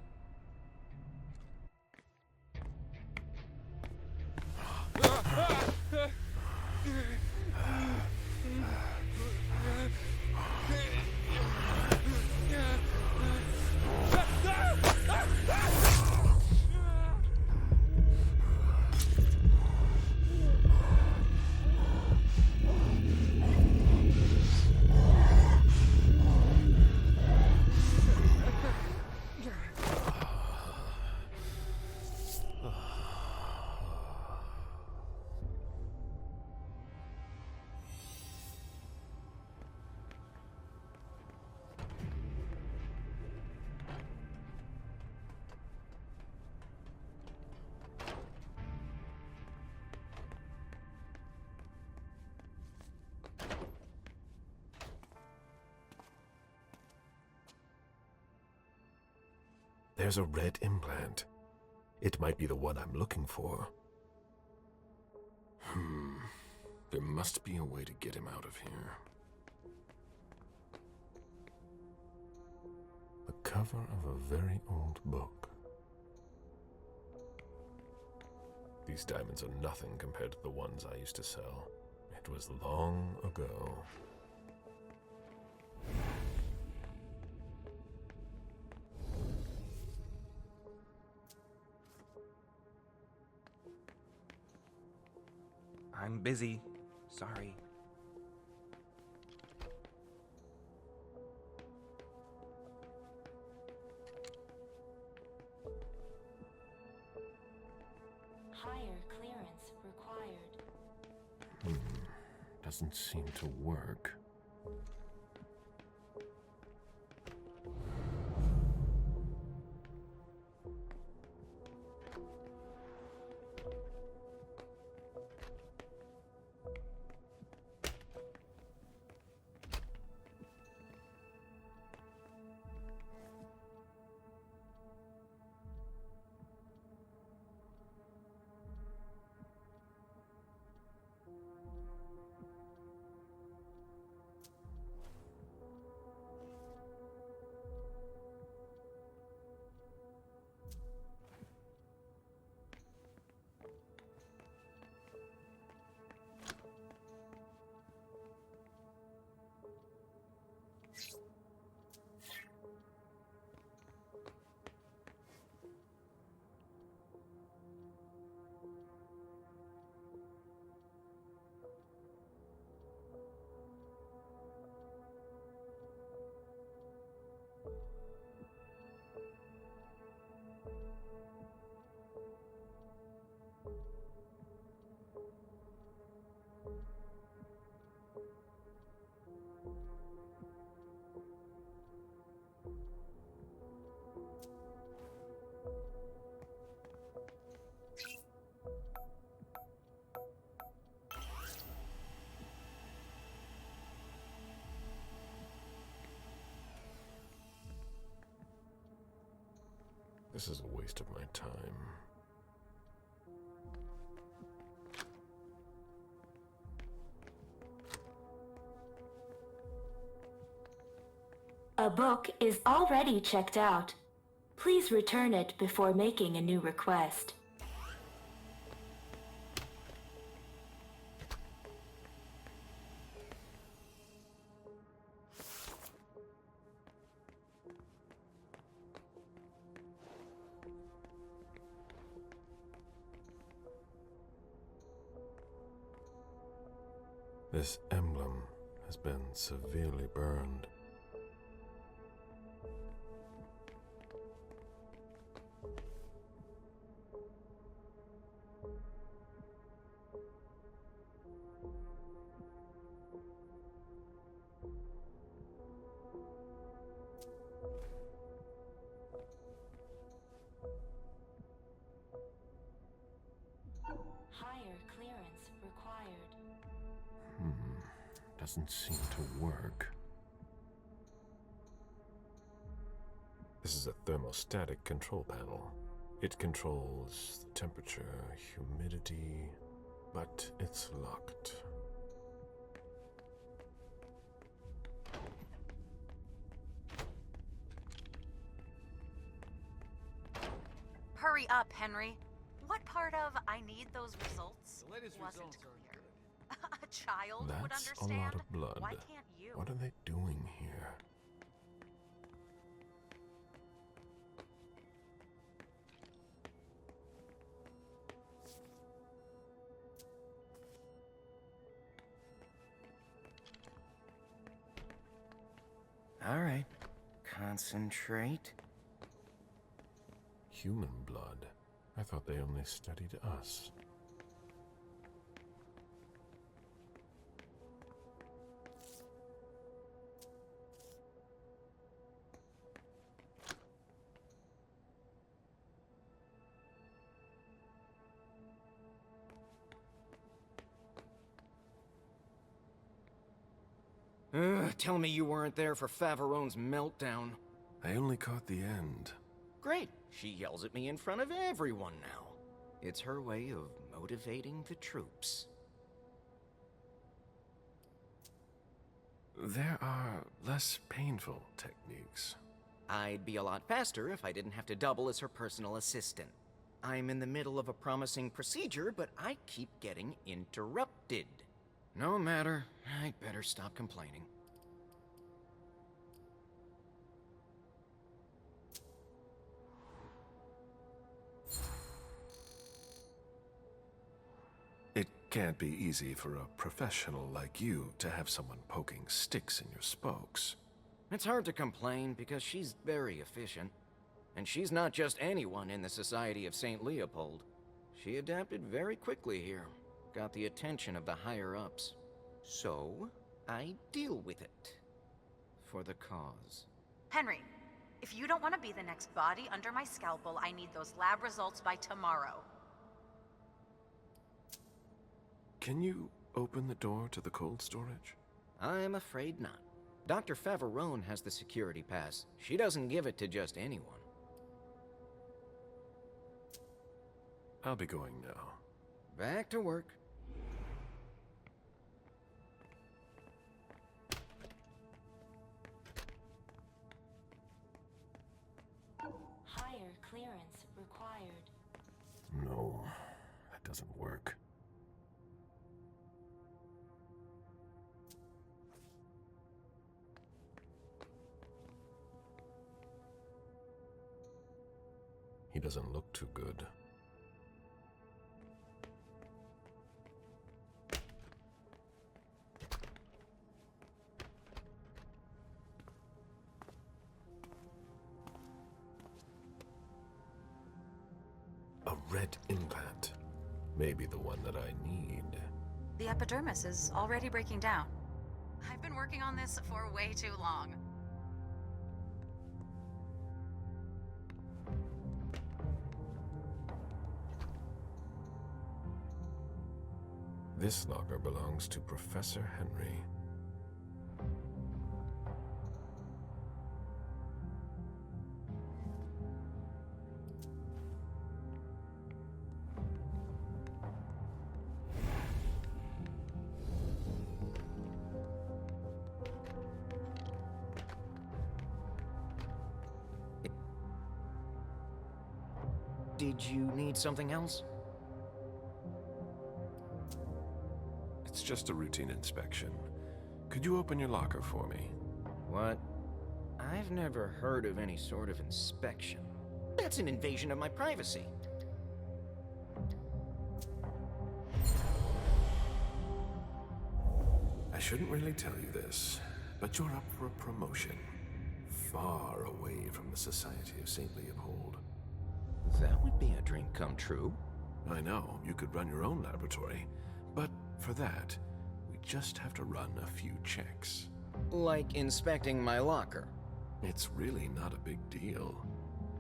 There's a red implant. It might be the one I'm looking for. There There must be a way to get him out of here. The cover of a very old book. These diamonds are nothing compared to the ones I used to sell. It was long ago. I'm busy. Sorry. Higher clearance required. Doesn't seem to work. This is a waste of my time. A book is already checked out. Please return it before making a new request. This emblem has been severely burned. Higher clearance required. Doesn't seem to work. This is a thermostatic control panel. It controls the temperature, humidity, but it's locked. Hurry up, Henry. What part of I need those results The latest wasn't results clear? aren't good. A child would That's understand. a lot of blood. Why can't you? What are they doing here? All right. Concentrate. Human blood? I thought they only studied us. Tell me you weren't there for Faverone's meltdown. I only caught the end. Great. She yells at me in front of everyone now. It's her way of motivating the troops. There are less painful techniques. I'd be a lot faster if I didn't have to double as her personal assistant. I'm in the middle of a promising procedure, but I keep getting interrupted. No matter. I'd better stop complaining. It can't be easy for a professional like you to have someone poking sticks in your spokes. It's hard to complain because she's very efficient. And she's not just anyone in the Society of St. Leopold. She adapted very quickly here, got the attention of the higher-ups. So, I deal with it. For the cause. Henry, if you don't want to be the next body under my scalpel, I need those lab results by tomorrow. Can you open the door to the cold storage? I'm afraid not. Dr. Favarone has the security pass. She doesn't give it to just anyone. I'll be going now. Back to work. Higher clearance required. No, that doesn't work. He doesn't look too good. A red implant. Maybe the one that I need. The epidermis is already breaking down. I've been working on this for way too long. This locker belongs to Professor Henry. Did you need something else? It's just a routine inspection. Could you open your locker for me? What? I've never heard of any sort of inspection. That's an invasion of my privacy. I shouldn't really tell you this, but you're up for a promotion. Far away from the Society of St. Leopold. That would be a dream come true. I know, you could run your own laboratory, but for that, we just have to run a few checks. Like inspecting my locker. It's really not a big deal.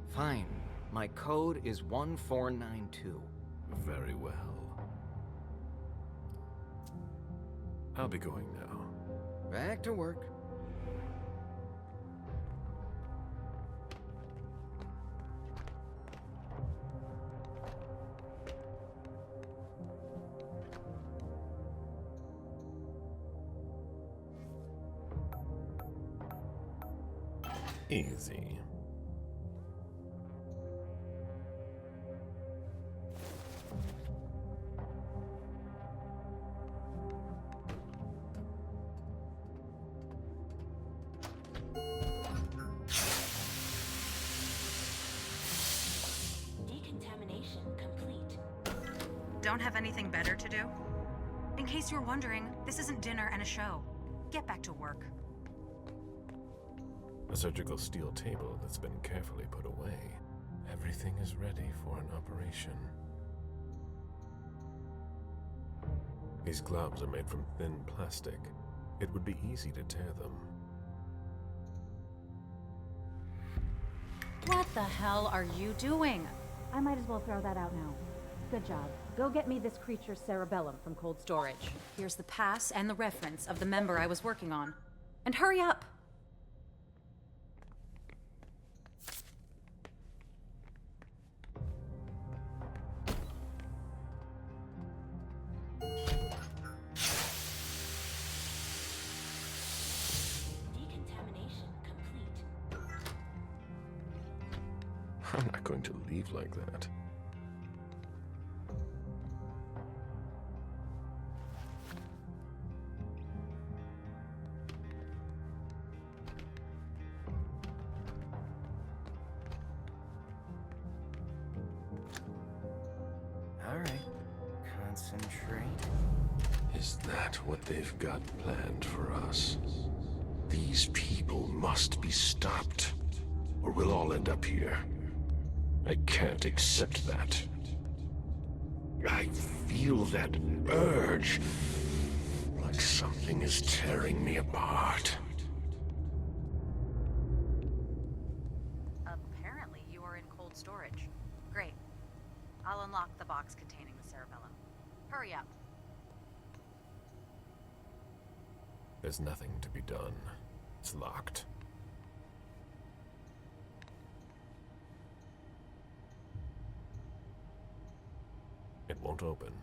Fine. My code is 1492. Very well. I'll be going now. Back to work. Easy. Decontamination complete. Don't have anything better to do? In case you're wondering, this isn't dinner and a show. Get back to work. A surgical steel table that's been carefully put away. Everything is ready for an operation. These gloves are made from thin plastic. It would be easy to tear them. What the hell are you doing? I might as well throw that out now. Good job. Go get me this creature's cerebellum from cold storage. Here's the pass and the reference of the member I was working on. And hurry up! I'm not going to leave like that. All right. Concentrate. Is that what they've got planned for us? These people must be stopped, or we'll all end up here. I can't accept that. I feel that urge, like something is tearing me apart. Apparently you are in cold storage. Great. I'll unlock the box containing the cerebellum. Hurry up. There's nothing to be done. It's locked. It won't open.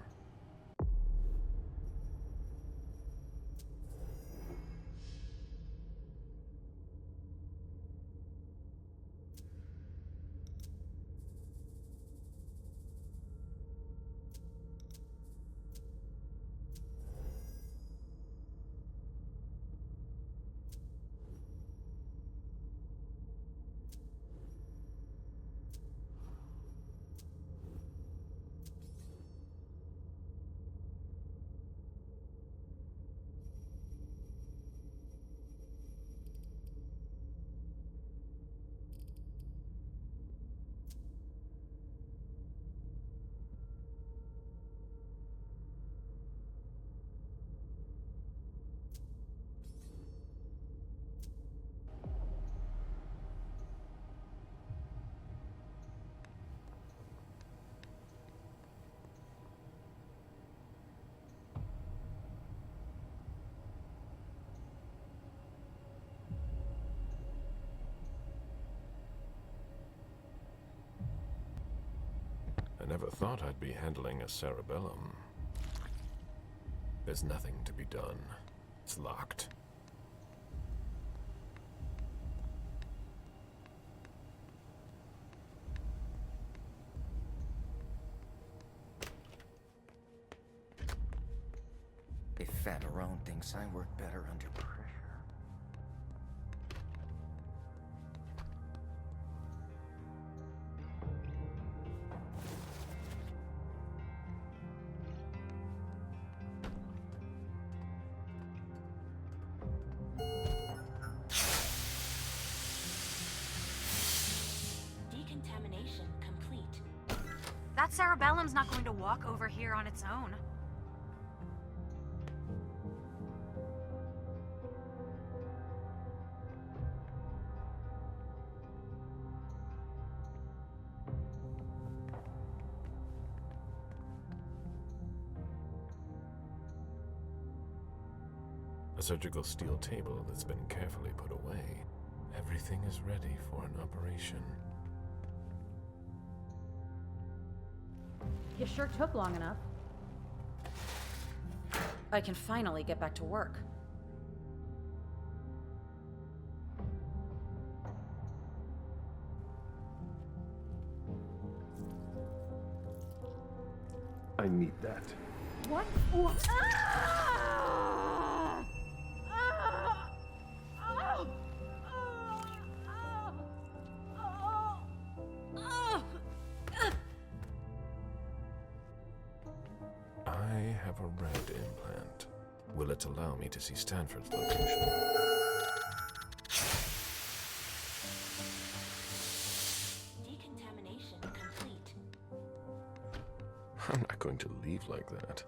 I never thought I'd be handling a cerebellum. There's nothing to be done. It's locked. If Favarone thinks I work better under pressure. Decontamination complete. That cerebellum's not going to walk over here on its own. A surgical steel table that's been carefully put away. Everything is ready for an operation. You sure took long enough. I can finally get back to work. I need that. What? I have a red implant. Will it allow me to see Stanford's location? Decontamination complete. I'm not going to leave like that.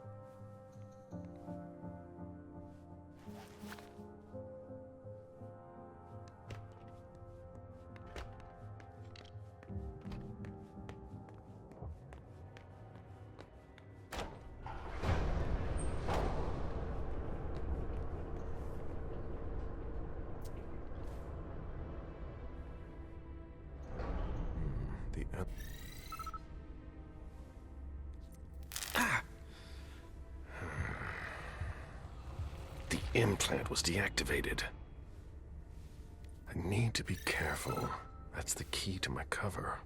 The implant was deactivated. I need to be careful. That's the key to my cover.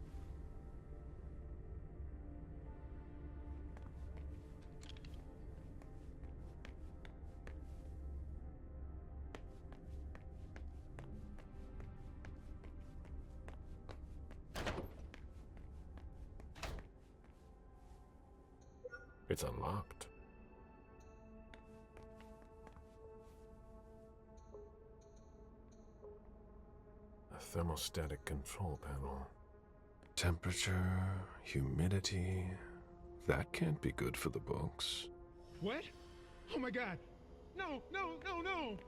It's unlocked. A thermostatic control panel. Temperature, humidity. That can't be good for the books. What? Oh my god! No, no, no, no!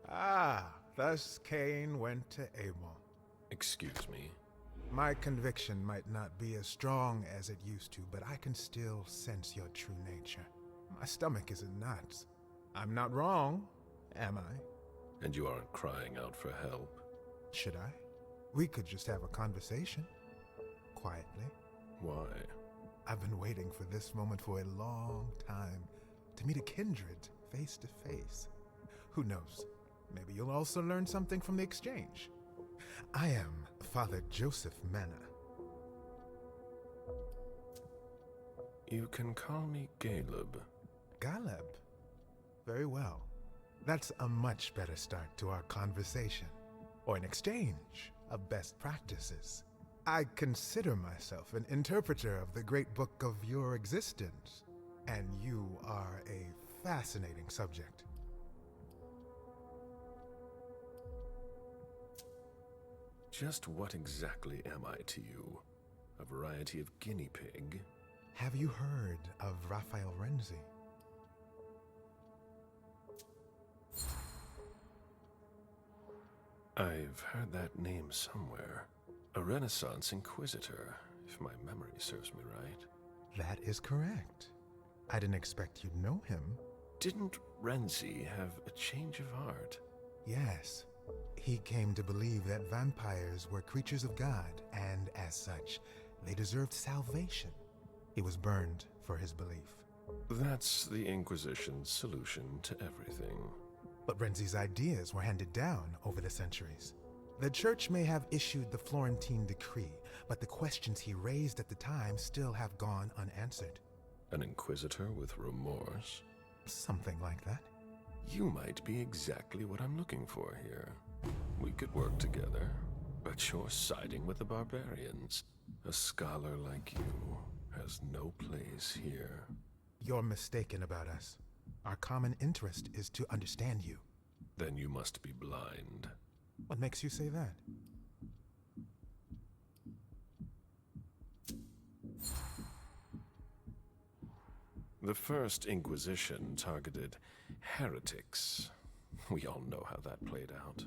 Ah, thus Cain went to Abel. Excuse me. My conviction might not be as strong as it used to, but I can still sense your true nature. My stomach is in knots. I'm not wrong, am I? And you aren't crying out for help? Should I? We could just have a conversation. Quietly. Why? I've been waiting for this moment for a long time. To meet a kindred, face to face. Who knows? Maybe you'll also learn something from the exchange. I am Father Joseph Manna. You can call me Caleb. Caleb? Very well. That's a much better start to our conversation. Or an exchange of best practices. I consider myself an interpreter of the great book of your existence. And you are a fascinating subject. Just what exactly am I to you? A variety of guinea pig? Have you heard of Raphael Renzi? I've heard that name somewhere. A Renaissance inquisitor, if my memory serves me right. That is correct. I didn't expect you'd know him. Didn't Renzi have a change of heart? Yes. He came to believe that vampires were creatures of God, and as such, they deserved salvation. He was burned for his belief. That's the Inquisition's solution to everything. But Renzi's ideas were handed down over the centuries. The church may have issued the Florentine decree, but the questions he raised at the time still have gone unanswered. An inquisitor with remorse? Something like that. You might be exactly what I'm looking for here. We could work together, but you're siding with the barbarians. A scholar like you has no place here. You're mistaken about us. Our common interest is to understand you. Then you must be blind. What makes you say that? The First Inquisition targeted heretics. We all know how that played out.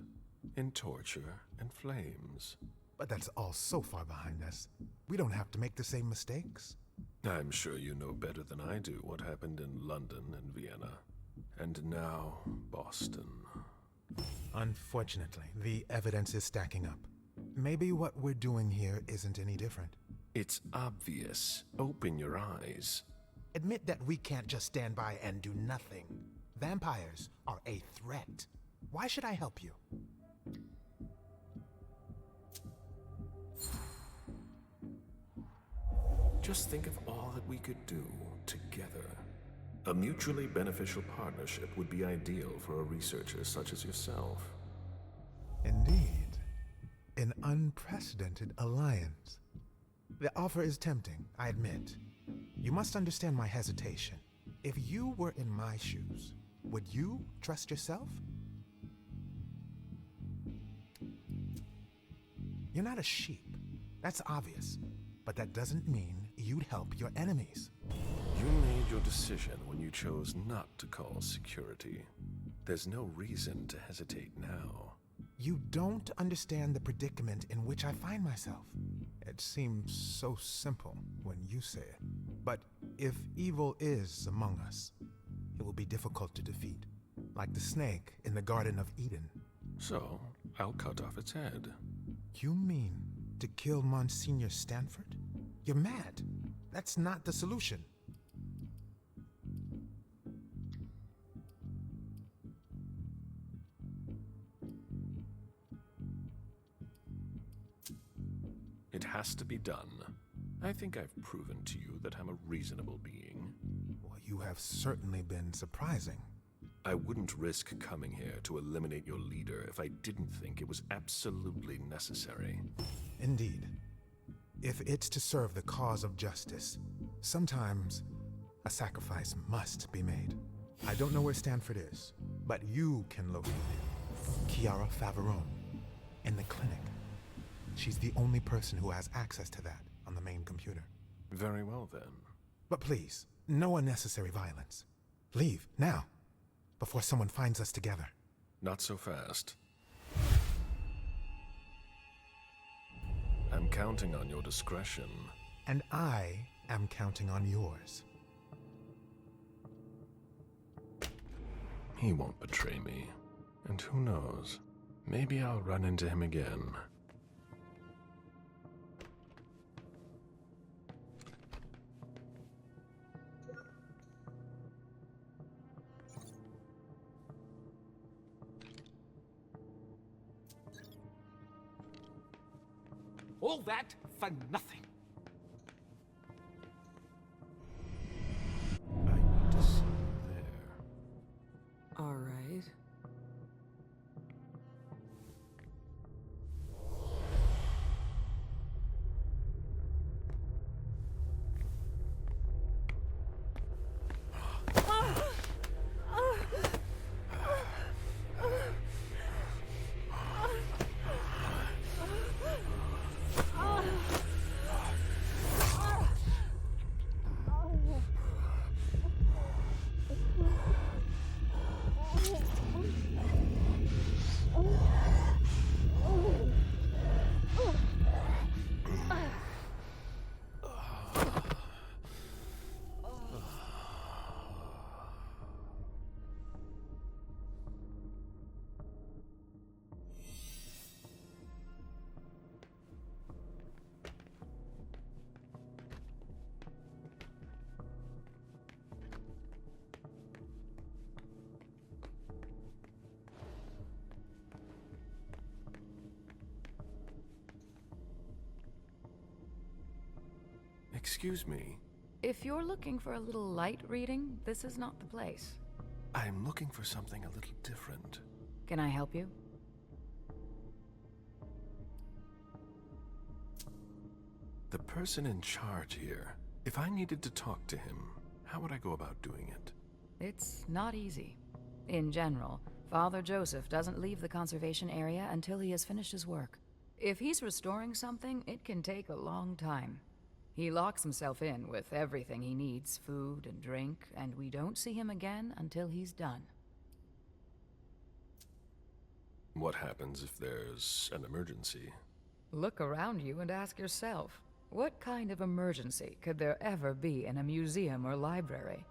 In torture and flames. But that's all so far behind us. We don't have to make the same mistakes. I'm sure you know better than I do what happened in London and Vienna. And now, Boston. Unfortunately, the evidence is stacking up. Maybe what we're doing here isn't any different. It's obvious. Open your eyes. Admit that we can't just stand by and do nothing. Vampires are a threat. Why should I help you? Just think of all that we could do together. A mutually beneficial partnership would be ideal for a researcher such as yourself. Indeed. An unprecedented alliance. The offer is tempting, I admit. You must understand my hesitation. If you were in my shoes, would you trust yourself? You're not a sheep. That's obvious. But that doesn't mean you'd help your enemies. You made your decision when you chose not to call security. There's no reason to hesitate now. You don't understand the predicament in which I find myself. It seems so simple when you say it. But if evil is among us, it will be difficult to defeat. Like the snake in the Garden of Eden. So, I'll cut off its head. You mean to kill Monsignor Stanford? You're mad. That's not the solution. It has to be done. I think I've proven to you that I'm a reasonable being. Well, you have certainly been surprising. I wouldn't risk coming here to eliminate your leader if I didn't think it was absolutely necessary. Indeed. If it's to serve the cause of justice, sometimes a sacrifice must be made. I don't know where Stanford is, but you can locate him. Kiara Faveron, in the clinic. She's the only person who has access to that on the main computer. Very well, then. But please, no unnecessary violence. Leave, now, before someone finds us together. Not so fast. I'm counting on your discretion. And I am counting on yours. He won't betray me. And who knows? Maybe I'll run into him again. All that for nothing. I need to see you there. All right. Excuse me. If you're looking for a little light reading, this is not the place. I'm looking for something a little different. Can I help you? The person in charge here, if I needed to talk to him, how would I go about doing it? It's not easy. In general, Father Joseph doesn't leave the conservation area until he has finished his work. If he's restoring something, it can take a long time. He locks himself in with everything he needs, food and drink, and we don't see him again until he's done. What happens if there's an emergency? Look around you and ask yourself, what kind of emergency could there ever be in a museum or library?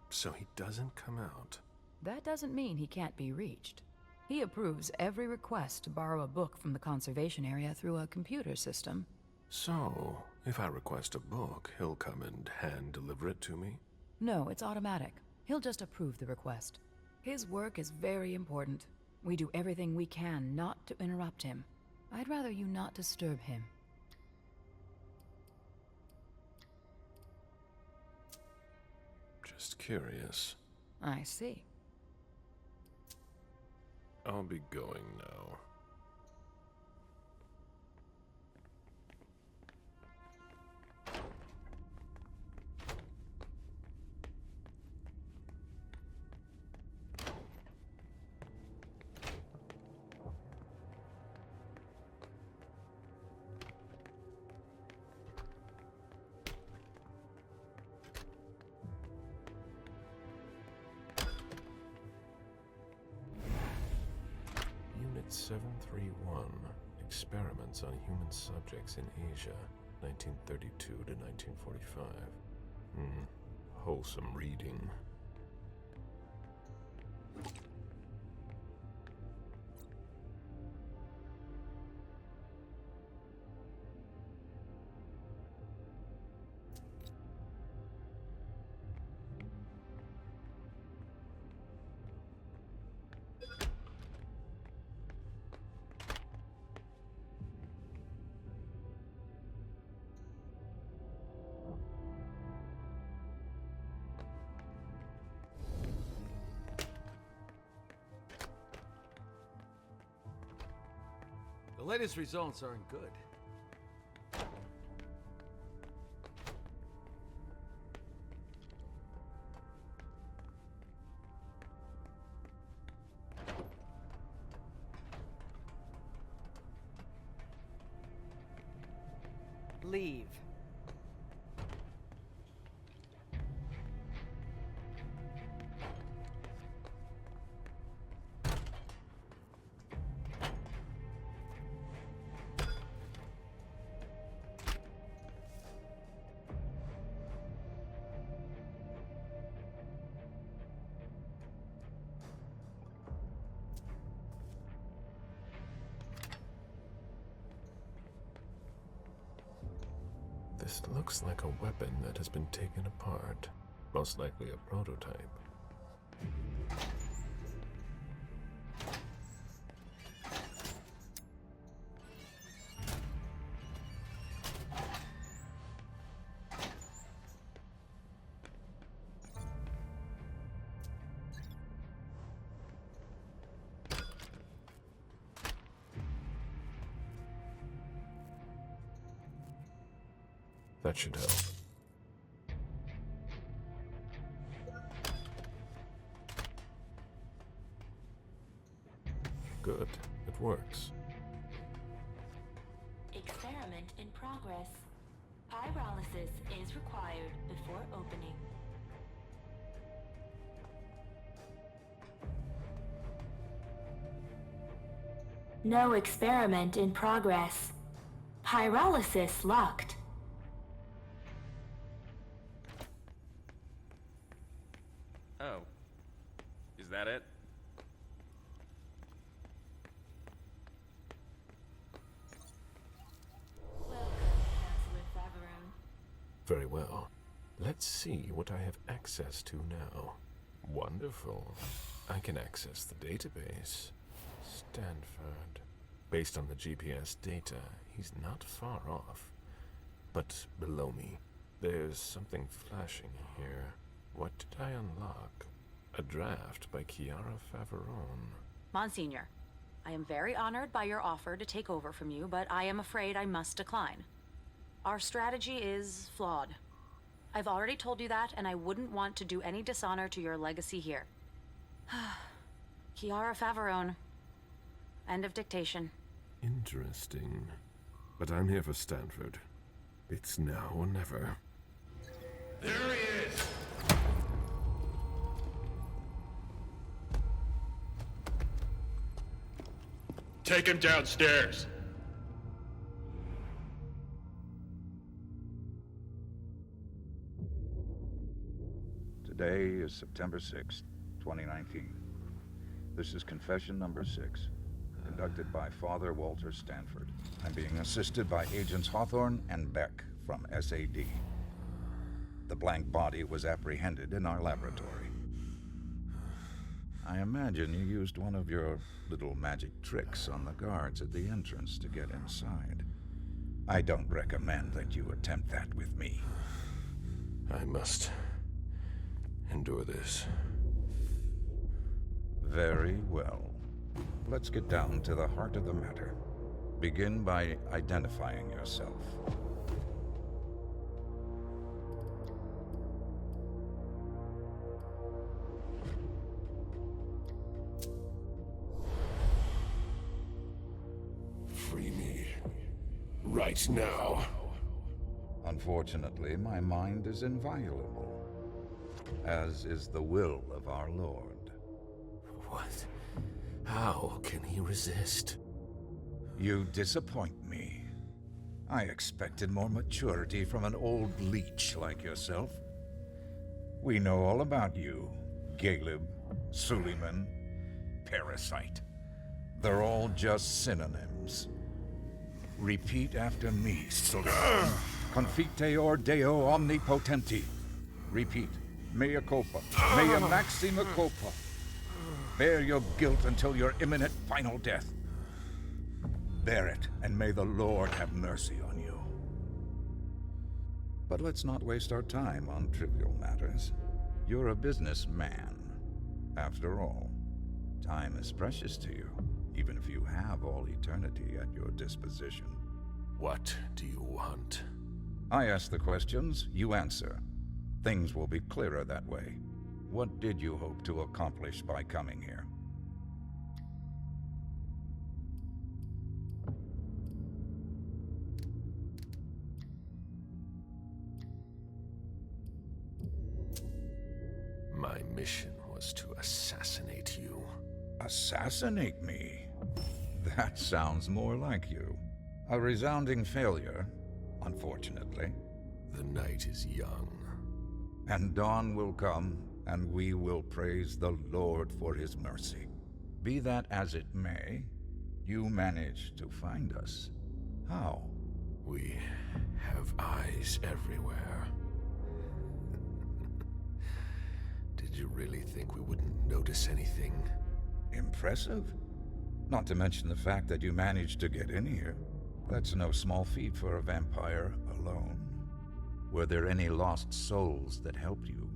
So he doesn't come out. That doesn't mean he can't be reached. He approves every request to borrow a book from the conservation area through a computer system. So, if I request a book, he'll come and hand-deliver it to me? No, it's automatic. He'll just approve the request. His work is very important. We do everything we can not to interrupt him. I'd rather you not disturb him. Just curious. I see. I'll be going now. Unit 731, Experiments on Human Subjects in Asia, 1932 to 1945. Wholesome reading. latest results aren't good. Leave. This looks like a weapon that has been taken apart. Most likely a prototype. That should help. Good. It works. Experiment in progress. Pyrolysis is required before opening. No experiment in progress. Pyrolysis locked. Oh. Is that it? Very well. Let's see what I have access to now. Wonderful. I can access the database. Stanford. Based on the GPS data, he's not far off. But below me, there's something flashing here. What did I unlock? A draft by Chiara Faverone. Monsignor, I am very honored by your offer to take over from you, but I am afraid I must decline. Our strategy is flawed. I've already told you that, and I wouldn't want to do any dishonor to your legacy here. Chiara Faverone. End of dictation. Interesting. But I'm here for Stanford. It's now or never. There he is! Take him downstairs. Today is September 6th, 2019. This is confession number 6, conducted by Father Walter Stanford. I'm being assisted by Agents Hawthorne and Beck from SAD. The blank body was apprehended in our laboratory. I imagine you used one of your little magic tricks on the guards at the entrance to get inside. I don't recommend that you attempt that with me. I must endure this. Very well. Let's get down to the heart of the matter. Begin by identifying yourself. Free me. Right now. Unfortunately, my mind is inviolable, as is the will of our Lord. What? How can he resist? You disappoint me. I expected more maturity from an old leech like yourself. We know all about you, Caleb, Suleiman, Parasite. They're all just synonyms. Repeat after me, Suleiman. Confiteor Deo omnipotenti. Repeat. Mea culpa. Mea maxima culpa. Bear your guilt until your imminent final death. Bear it, and may the Lord have mercy on you. But let's not waste our time on trivial matters. You're a businessman. After all, time is precious to you. even if you have all eternity at your disposition. What do you want? I ask the questions, you answer. Things will be clearer that way. What did you hope to accomplish by coming here? My mission was to assassinate you. Assassinate me? That sounds more like you. A resounding failure, unfortunately. The night is young. And dawn will come, and we will praise the Lord for his mercy. Be that as it may, you managed to find us. How? We have eyes everywhere. Did you really think we wouldn't notice anything? Impressive. Not to mention the fact that you managed to get in here. That's no small feat for a vampire alone. Were there any lost souls that helped you?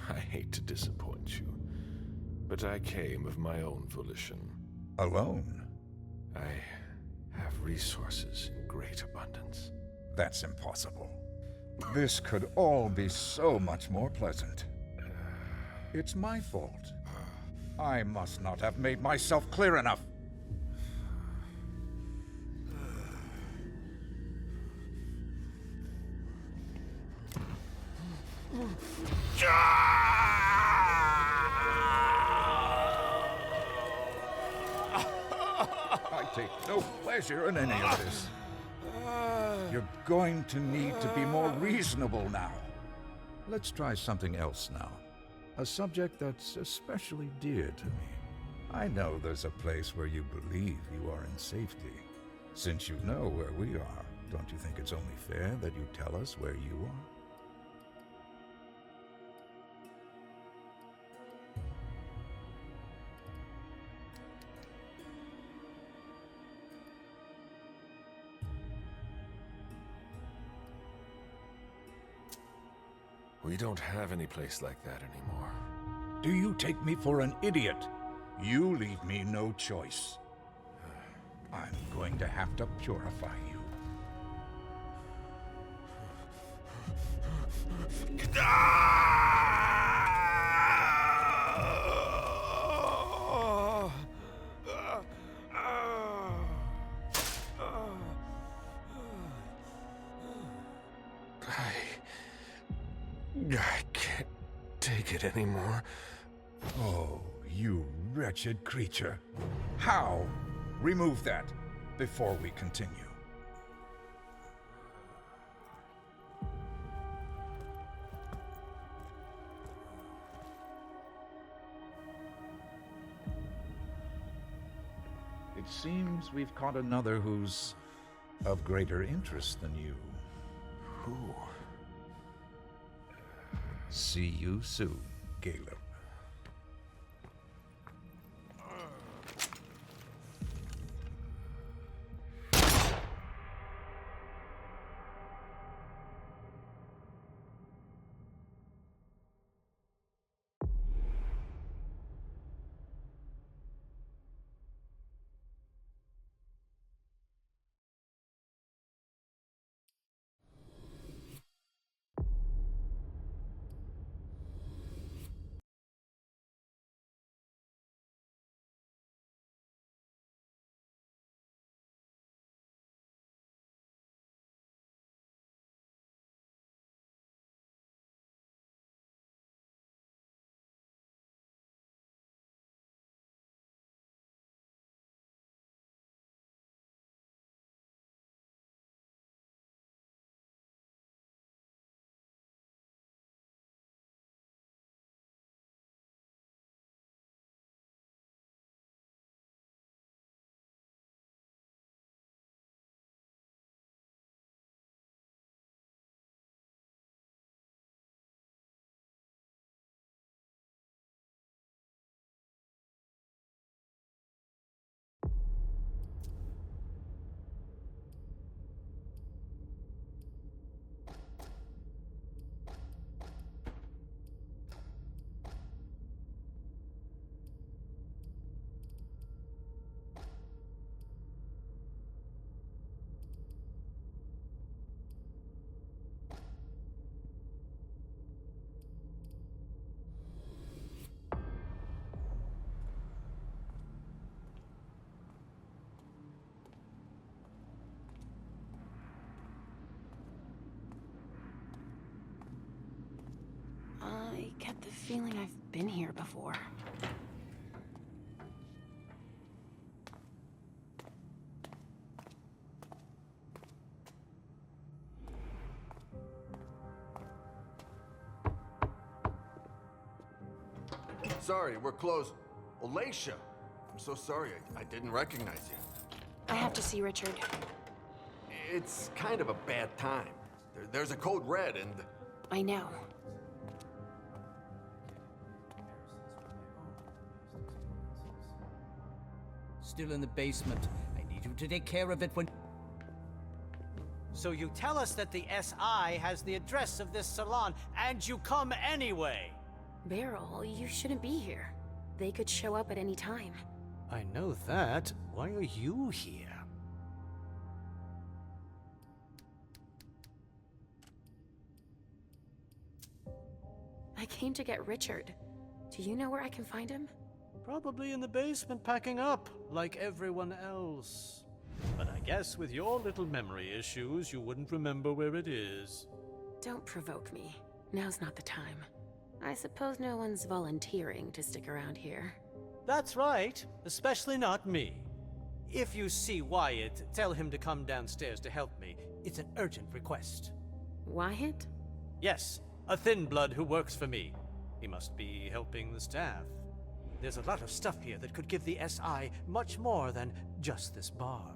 I hate to disappoint you, but I came of my own volition. Alone? I have resources in great abundance. That's impossible. This could all be so much more pleasant. It's my fault. I must not have made myself clear enough. I take no pleasure in any of this. You're going to need to be more reasonable now. Let's try something else now. A subject that's especially dear to me. I know there's a place where you believe you are in safety. Since you know where we are, don't you think it's only fair that you tell us where you are? We don't have any place like that anymore. Do you take me for an idiot? You leave me no choice. I'm going to have to purify you. I can't take it anymore. Oh, you wretched creature. How? Remove that before we continue. It seems we've caught another who's of greater interest than you. Who? See you soon, Caleb. I've been here before. Sorry, we're closed. Alicia! I'm so sorry, I didn't recognize you. I have to see Richard. It's kind of a bad time. There's a code red and... I know. Still in the basement. I need you to take care of it when... So you tell us that the SI has the address of this salon, and you come anyway! Beryl, you shouldn't be here. They could show up at any time. I know that. Why are you here? I came to get Richard. Do you know where I can find him? Probably in the basement packing up, like everyone else. But I guess with your little memory issues, you wouldn't remember where it is. Don't provoke me. Now's not the time. I suppose no one's volunteering to stick around here. That's right, especially not me. If you see Wyatt, tell him to come downstairs to help me. It's an urgent request. Wyatt? Yes, a thin blood who works for me. He must be helping the staff. There's a lot of stuff here that could give the SI much more than just this bar.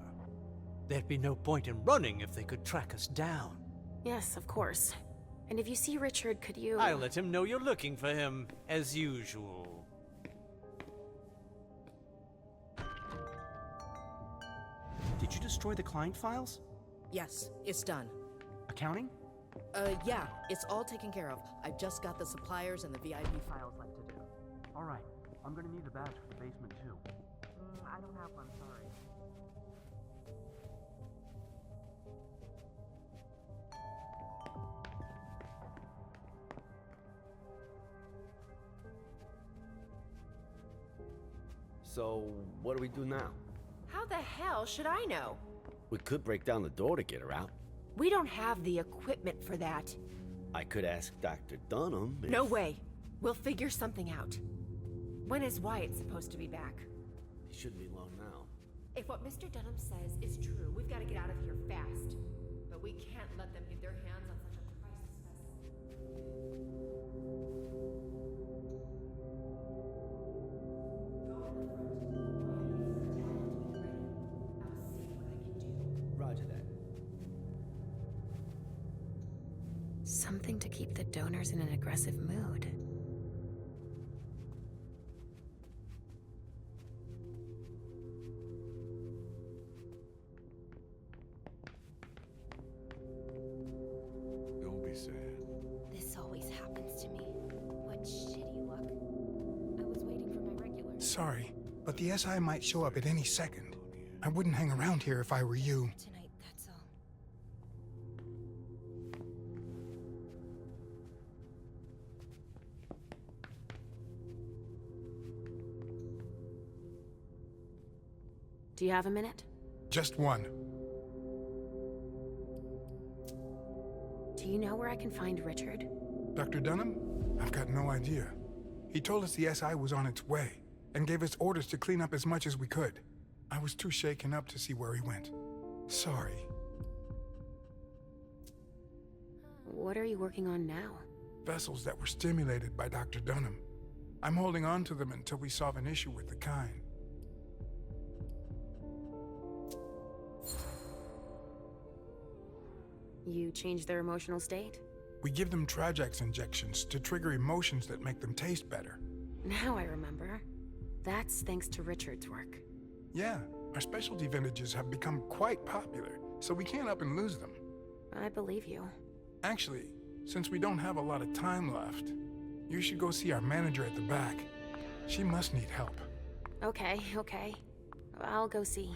There'd be no point in running if they could track us down. Yes, of course. And if you see Richard, could you... I'll let him know you're looking for him, as usual. Did you destroy the client files? Yes, it's done. Accounting? Yeah, it's all taken care of. I've just got the suppliers and the VIP files left to do. All right. I'm gonna need the badge for the basement, too. I don't have one, sorry. So, what do we do now? How the hell should I know? We could break down the door to get her out. We don't have the equipment for that. I could ask Dr. Dunham if... No way. We'll figure something out. When is Wyatt supposed to be back? He shouldn't be long now. If what Mr. Dunham says is true, we've got to get out of here fast. But we can't let them get their hands on such a priceless vessel. Roger that. Something to keep the donors in an aggressive mood. Don't be sad. This always happens to me. What shitty luck. I was waiting for my regular. Sorry, but the SI might show up at any second. I wouldn't hang around here if I were you. Tonight, that's all. Do you have a minute? Just one. Do you know where I can find Richard? Dr. Dunham? I've got no idea. He told us the SI was on its way, and gave us orders to clean up as much as we could. I was too shaken up to see where he went. Sorry. What are you working on now? Vessels that were stimulated by Dr. Dunham. I'm holding on to them until we solve an issue with the kind. You change their emotional state? We give them Trajax injections to trigger emotions that make them taste better. Now I remember. That's thanks to Richard's work. Yeah, our specialty vintages have become quite popular, so we can't up and lose them. I believe you. Actually, since we don't have a lot of time left, you should go see our manager at the back. She must need help. Okay. I'll go see.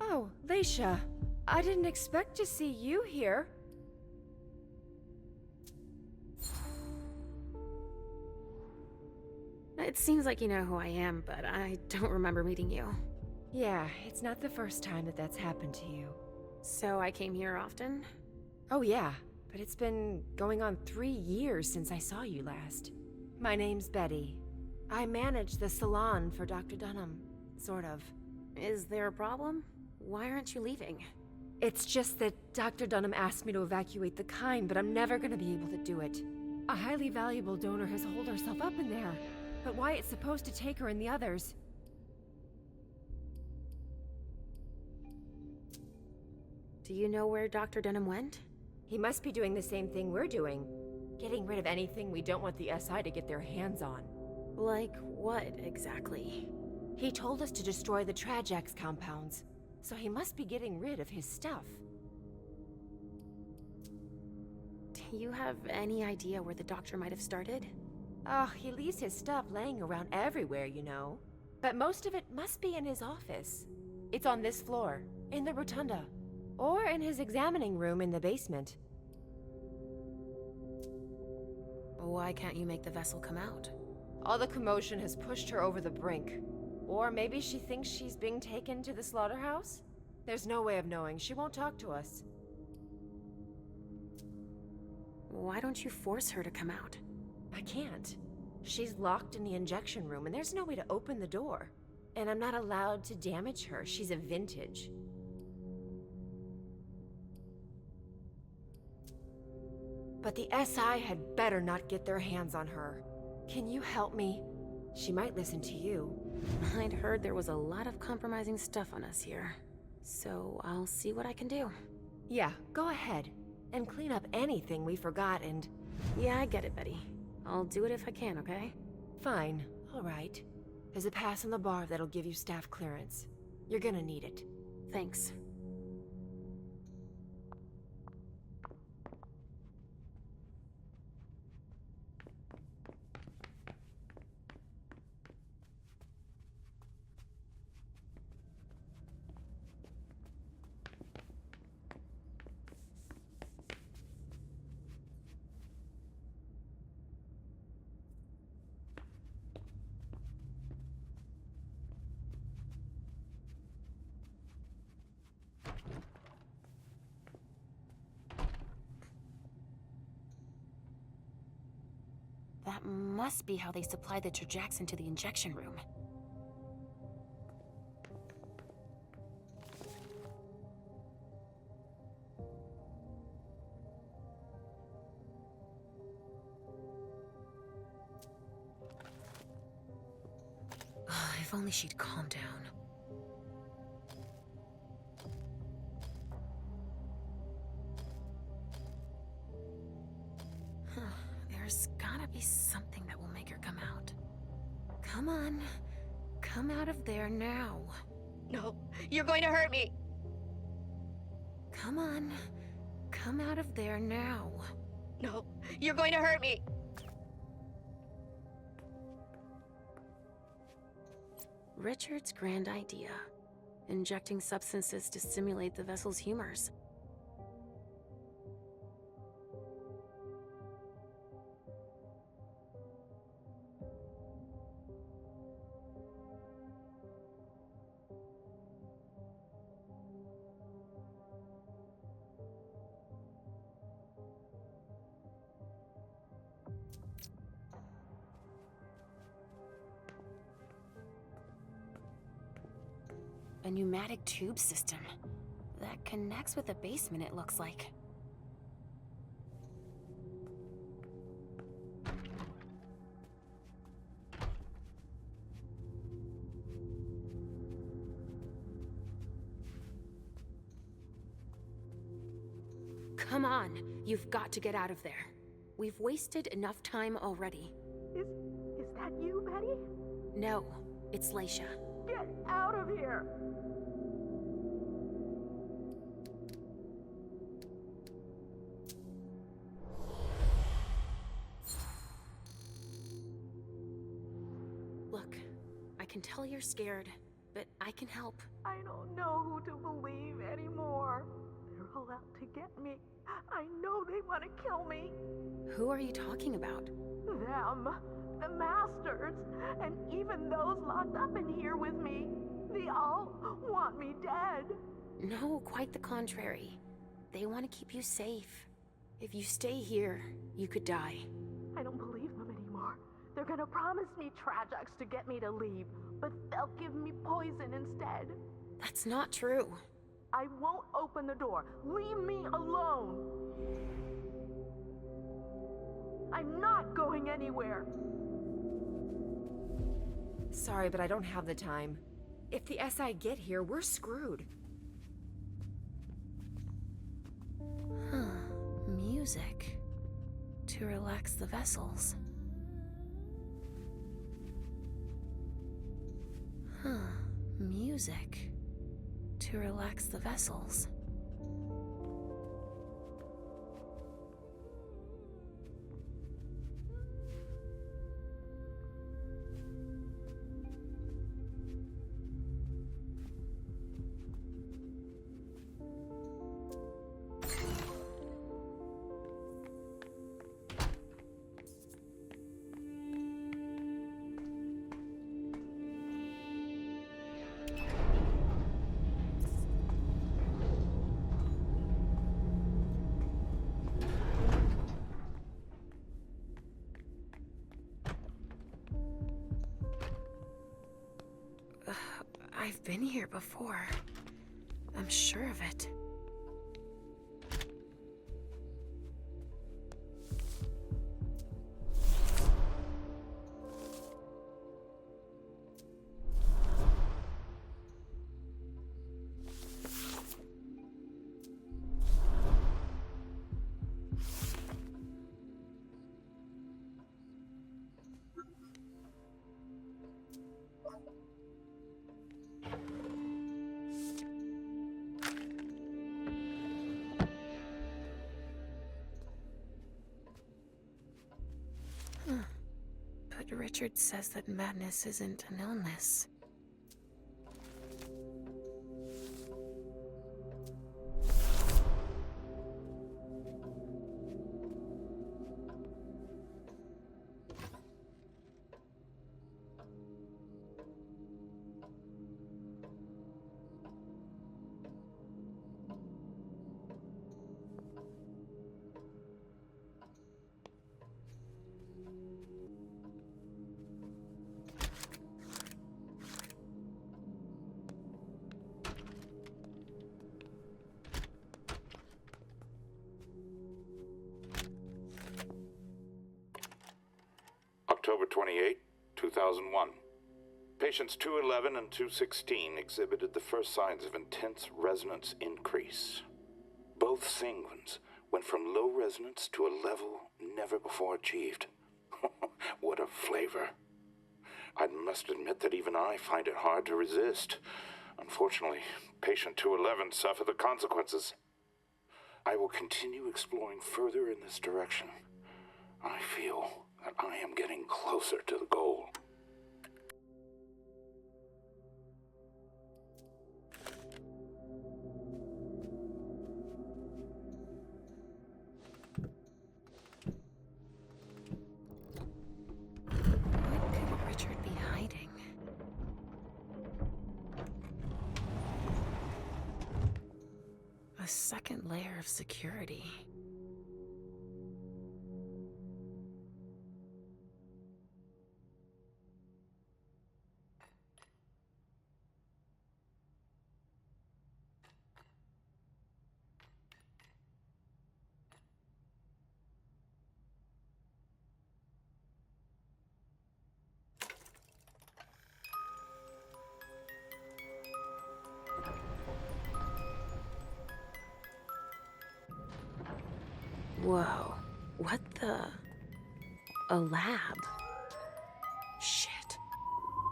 Oh, Leisha. I didn't expect to see you here. It seems like you know who I am, but I don't remember meeting you. Yeah, it's not the first time that's happened to you. So I came here often? Oh yeah, but it's been going on 3 years since I saw you last. My name's Betty. I manage the salon for Dr. Dunham, sort of. Is there a problem? Why aren't you leaving? It's just that Dr. Dunham asked me to evacuate the kind, but I'm never gonna be able to do it. A highly valuable donor has holed herself up in there, but Wyatt's supposed to take her and the others. Do you know where Dr. Dunham went? He must be doing the same thing we're doing. Getting rid of anything we don't want the SI to get their hands on. Like what, exactly? He told us to destroy the Trajax compounds, so he must be getting rid of his stuff. Do you have any idea where the doctor might have started? Oh, he leaves his stuff laying around everywhere, you know. But most of it must be in his office. It's on this floor, in the rotunda. Or in his examining room in the basement. Why can't you make the vessel come out? All the commotion has pushed her over the brink. Or maybe she thinks she's being taken to the slaughterhouse? There's no way of knowing. She won't talk to us. Why don't you force her to come out? I can't. She's locked in the injection room and there's no way to open the door. And I'm not allowed to damage her. She's a vintage. But the SI had better not get their hands on her. Can you help me? She might listen to you. I'd heard there was a lot of compromising stuff on us here. So I'll see what I can do. Yeah, go ahead. And clean up anything we forgot and... Yeah, I get it, Betty. I'll do it if I can, okay? Fine. All right. There's a pass on the bar that'll give you staff clearance. You're gonna need it. Thanks. That must be how they supply the Trajax into the injection room. If only she'd calm down. There's gotta be something that will make her come out. Come on. Come out of there now. No, you're going to hurt me! Come on. Come out of there now. No, you're going to hurt me! Richard's grand idea. Injecting substances to stimulate the vessel's humors. A pneumatic tube system that connects with the basement, it looks like. Come on, you've got to get out of there. We've wasted enough time already. Is that you, Betty? No, it's Laisha. Get out of here! Look, I can tell you're scared, but I can help. I don't know who to believe anymore. They're all out to get me. I know they want to kill me. Who are you talking about? Them. The Masters. And even those locked up in here with me. They all want me dead. No, quite the contrary. They want to keep you safe. If you stay here, you could die. I don't believe them anymore. They're gonna promise me Trajax to get me to leave, but they'll give me poison instead. That's not true. I won't open the door. Leave me alone. I'm not going anywhere. Sorry, but I don't have the time. If the SI get here, we're screwed. Music. To relax the vessels. Music. To relax the vessels. I've been here before. I'm sure of it. But Richard says that madness isn't an illness. October 28, 2001. Patients 211 and 216 exhibited the first signs of intense resonance increase. Both sanguines went from low resonance to a level never before achieved. What a flavor. I must admit that even I find it hard to resist. Unfortunately, patient 211 suffered the consequences. I will continue exploring further in this direction. I feel that I am getting closer to the goal. What could Richard be hiding? A second layer of security. Whoa, what the? A lab? Shit,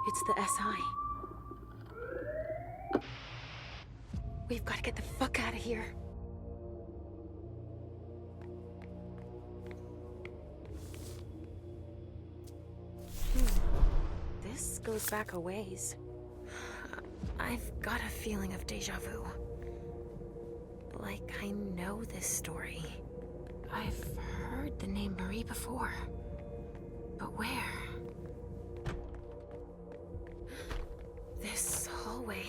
it's the SI. We've got to get the fuck out of here. This goes back a ways. I've got a feeling of deja vu. Like I know this story. I've heard the name Marie before. But where? This hallway.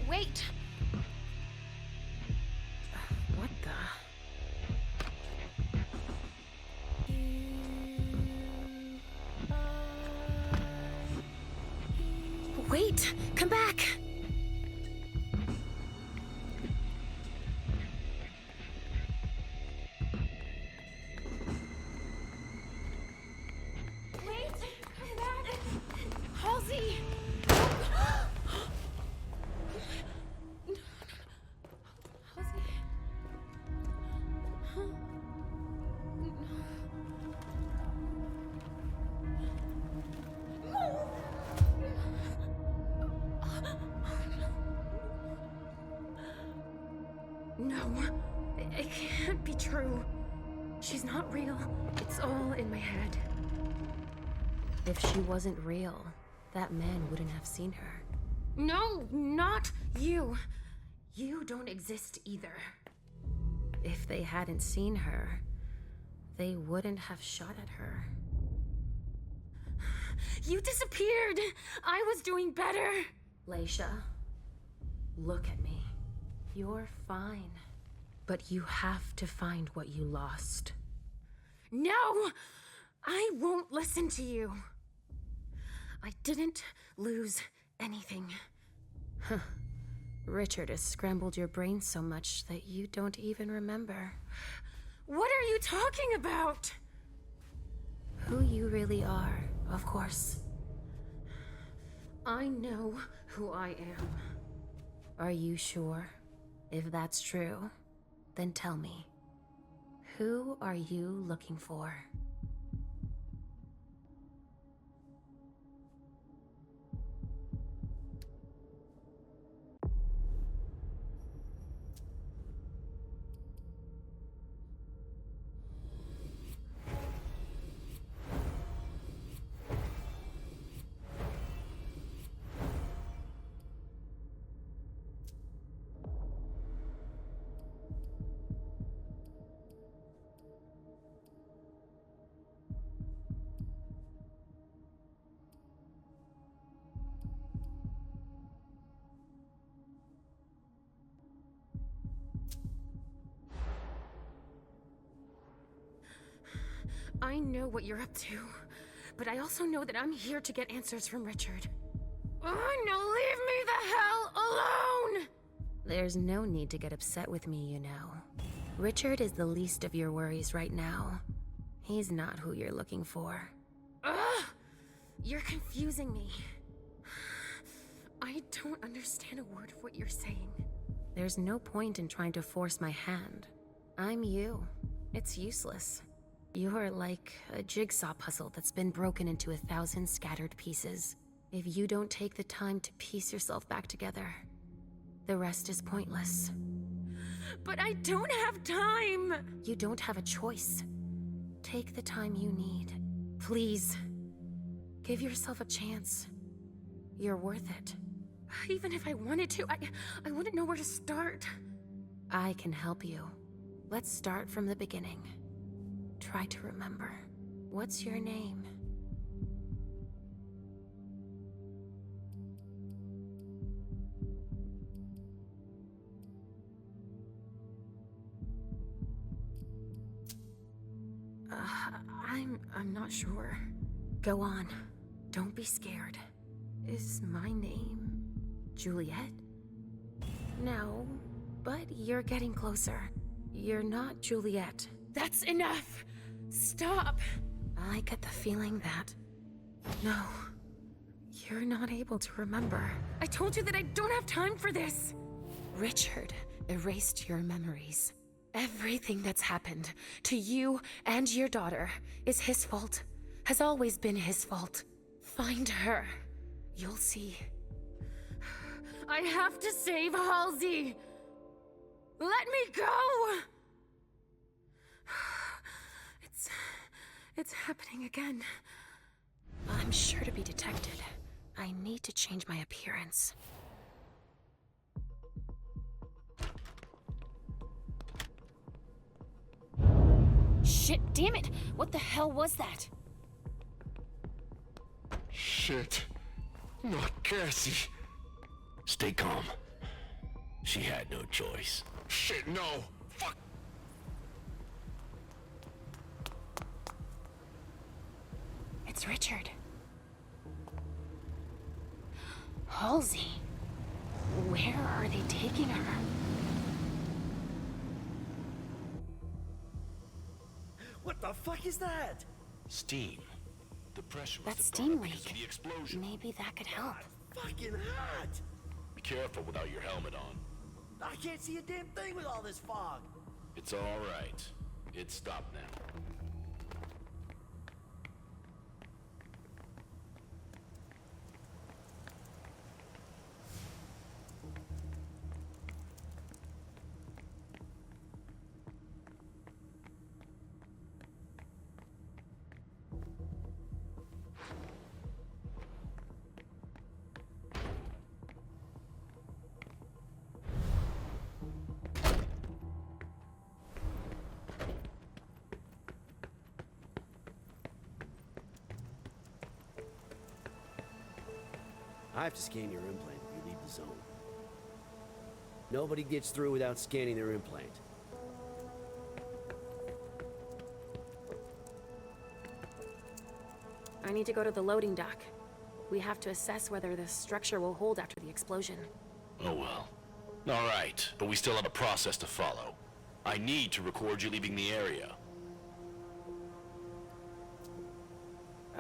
Wait! What the? Wait! Come back! Wait! Come back! Halsey! No, it can't be true. She's not real. It's all in my head. If she wasn't real, that man wouldn't have seen her. No, not you. You don't exist either. If they hadn't seen her, they wouldn't have shot at her. You disappeared! I was doing better! Leisha, look at me. You're fine. But you have to find what you lost. No! I won't listen to you. I didn't lose anything. Huh. Richard has scrambled your brain so much that you don't even remember. What are you talking about? Who you really are, of course. I know who I am. Are you sure? If that's true, then tell me. Who are you looking for? I know what you're up to, but I also know that I'm here to get answers from Richard. Oh, no, leave me the hell alone! There's no need to get upset with me, you know. Richard is the least of your worries right now. He's not who you're looking for. Ugh! You're confusing me. I don't understand a word of what you're saying. There's no point in trying to force my hand. I'm you. It's useless. You're like a jigsaw puzzle that's been broken into 1,000 scattered pieces. If you don't take the time to piece yourself back together, the rest is pointless. But I don't have time! You don't have a choice. Take the time you need. Please. Give yourself a chance. You're worth it. Even if I wanted to, I wouldn't know where to start. I can help you. Let's start from the beginning. Try to remember. What's your name? I'm not sure. Go on. Don't be scared. Is my name Juliet? No, but you're getting closer. You're not Juliet. That's enough! Stop! I get the feeling that... No, you're not able to remember. I told you that I don't have time for this! Richard erased your memories. Everything that's happened to you and your daughter is his fault. Has always been his fault. Find her. You'll see. I have to save Halsey! Let me go! It's happening again. I'm sure to be detected. I need to change my appearance. Shit, damn it! What the hell was that? Shit. Not Cassie. Stay calm. She had no choice. Shit, no. Fuck. It's Richard. Halsey. Where are they taking her? What the fuck is that? Steam. The pressure was That the steam product because leak. of the explosion. Maybe that could help. Fucking hot! Be careful without your helmet on. I can't see a damn thing with all this fog. It's all right. It's stopped now. I have to scan your implant if you leave the zone. Nobody gets through without scanning their implant. I need to go to the loading dock. We have to assess whether the structure will hold after the explosion. Oh well. All right, but we still have a process to follow. I need to record you leaving the area.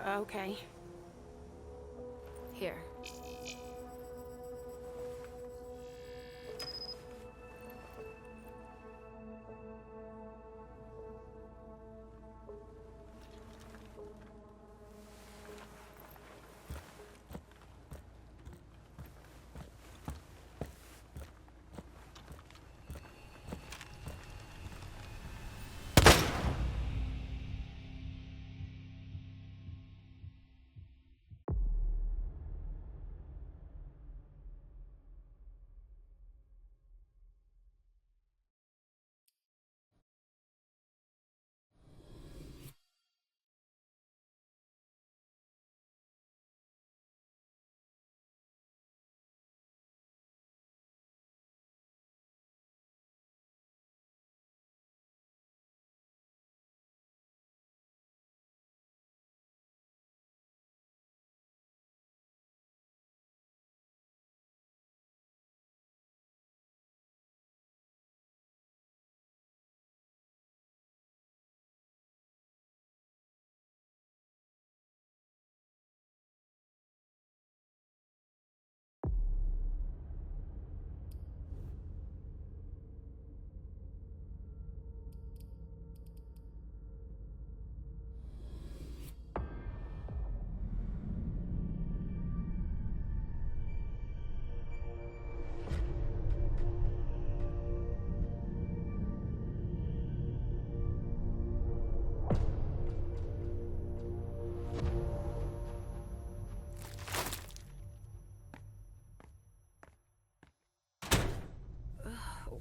Okay. Here.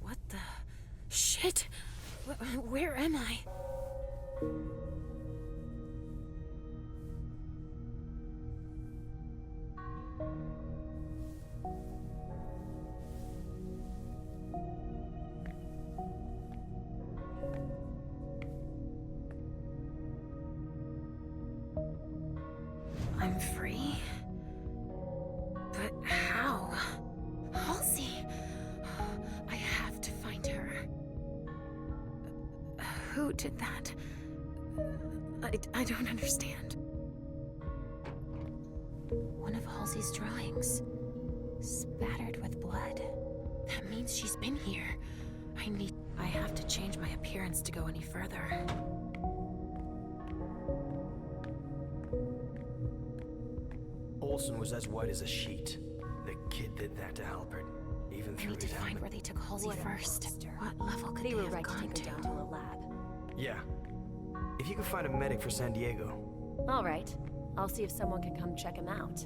What the... Shit! Where am I? I'm free? But how? Halsey! I have to find her. Who did that? I don't understand. One of Halsey's drawings. Spattered with blood. That means she's been here. I have to change my appearance to go any further. Olsen was as white as a sheet. The kid did that to Albert, even I through need to his find helmet. where they took Halsey What a first. monster. What level could They they were have right to gone take her down to a lab. Yeah. If you can find a medic for San Diego. All right. I'll see if someone can come check him out.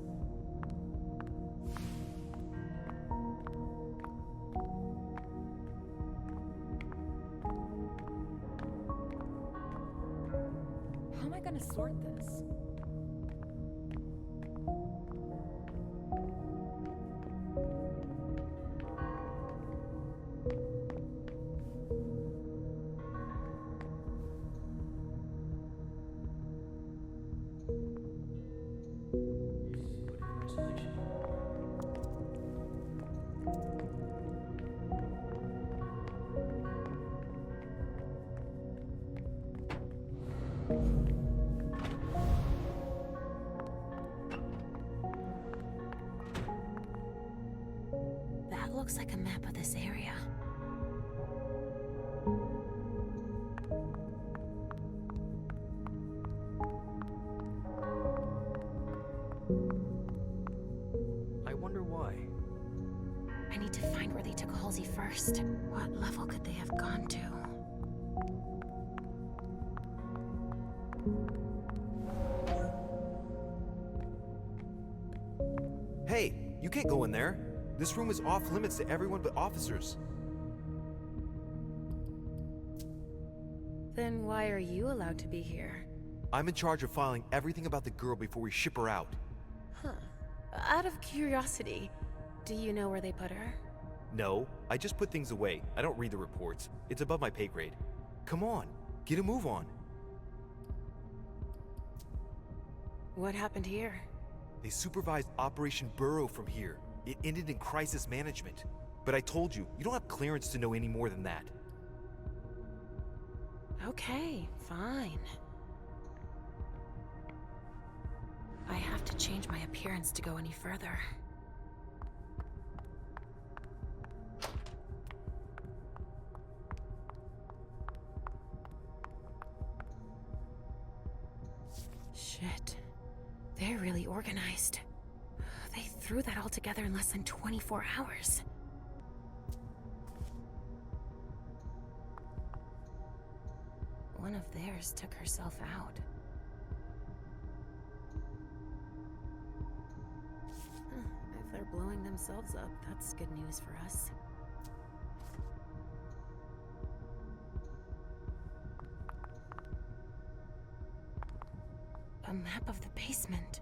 How am I gonna sort this? looks like a map of this area. I wonder why. I need to find where they took Halsey first. What level could they have gone to? Hey, you can't go in there. This room is off limits to everyone but officers. Then why are you allowed to be here? I'm in charge of filing everything about the girl before we ship her out. Huh. Out of curiosity, do you know where they put her? No, I just put things away. I don't read the reports. It's above my pay grade. Come on, get a move on. What happened here? They supervised Operation Burrow from here. It ended in crisis management. But I told you, you don't have clearance to know any more than that. Okay, fine. I have to change my appearance to go any further. Shit. They're really organized. They threw that all together in less than 24 hours. One of theirs took herself out. If they're blowing themselves up, that's good news for us. A map of the basement.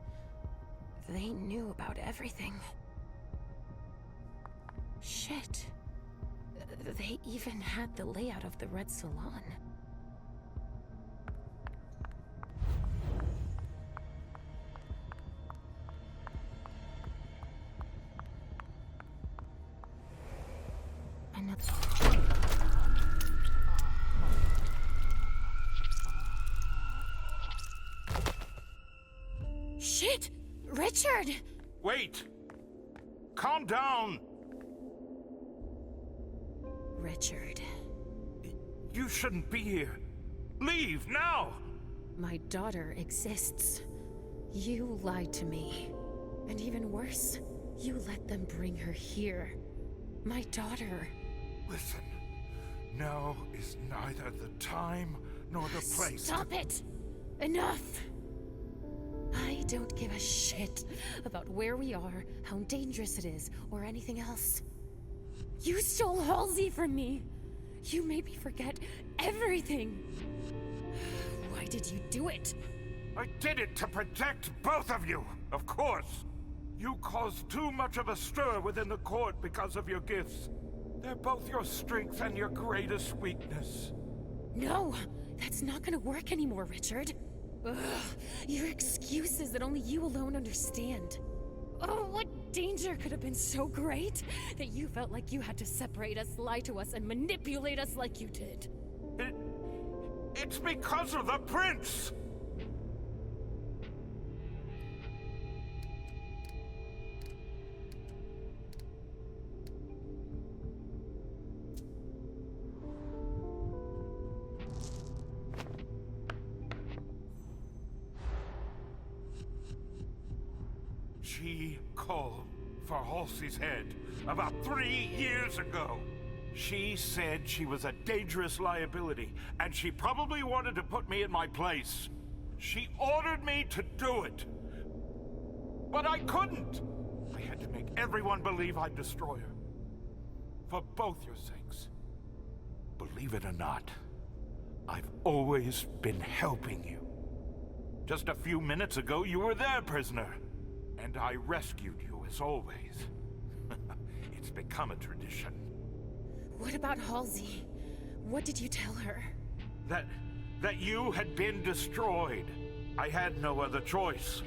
They knew about everything. Shit. They even had the layout of the Red Salon. Shit! Richard! Wait! Calm down! Richard. You shouldn't be here. Leave, now! My daughter exists. You lied to me. And even worse, you let them bring her here. My daughter. Listen, now is neither the time nor the place. Stop it! Enough! I don't give a shit about where we are, how dangerous it is, or anything else. You stole Halsey from me! You made me forget everything! Why did you do it? I did it to protect both of you, of course. You caused too much of a stir within the court because of your gifts. They're both your strength and your greatest weakness. No! That's not gonna work anymore, Richard. Ugh, your excuses that only you alone understand. Oh, what danger could have been so great that you felt like you had to separate us, lie to us, and manipulate us like you did? It's because of the prince! She called for Halsey's head about 3 years ago. She said she was a dangerous liability, and she probably wanted to put me in my place. She ordered me to do it. But I couldn't. I had to make everyone believe I'd destroy her. For both your sakes. Believe it or not, I've always been helping you. Just a few minutes ago, you were there, prisoner. And I rescued you, as always. It's become a tradition. What about Halsey? What did you tell her? That you had been destroyed. I had no other choice.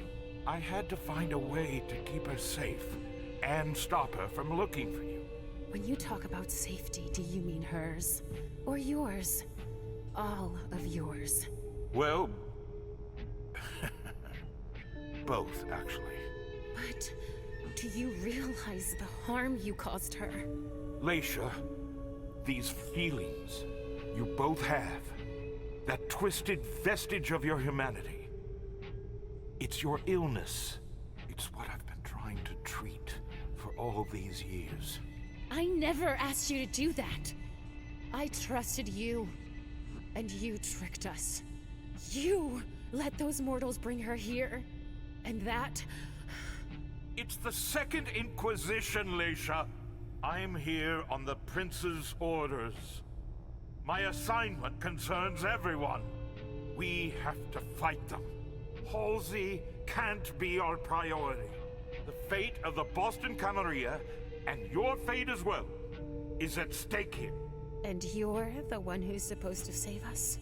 I had to find a way to keep her safe and stop her from looking for you. When you talk about safety, do you mean hers? Or yours? All of yours? Well, both, actually. But Do you realize the harm you caused her? Leisha, these feelings you both have, that twisted vestige of your humanity, it's your illness. It's what I've been trying to treat for all these years. I never asked you to do that. I trusted you, and you tricked us. You let those mortals bring her here, and that... It's the Second Inquisition, Leisha. I'm here on the Prince's orders. My assignment concerns everyone. We have to fight them. Halsey can't be our priority. The fate of the Boston Camarilla, and your fate as well, is at stake here. And you're the one who's supposed to save us?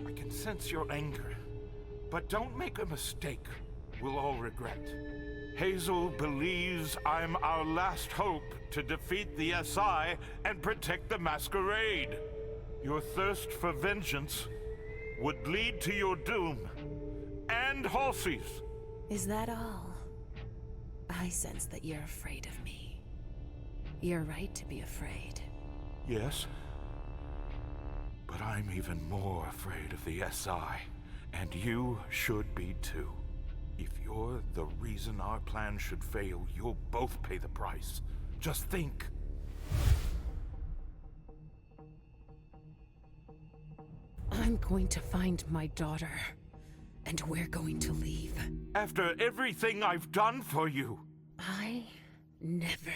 I can sense your anger, but don't make a mistake we'll all regret. Hazel believes I'm our last hope to defeat the SI and protect the Masquerade. Your thirst for vengeance would lead to your doom, and Halsey's. Is that all? I sense that you're afraid of me. You're right to be afraid. Yes, but I'm even more afraid of the SI, and you should be too. If you're the reason our plan should fail, you'll both pay the price. Just think. I'm going to find my daughter, and we're going to leave. After everything I've done for you. I never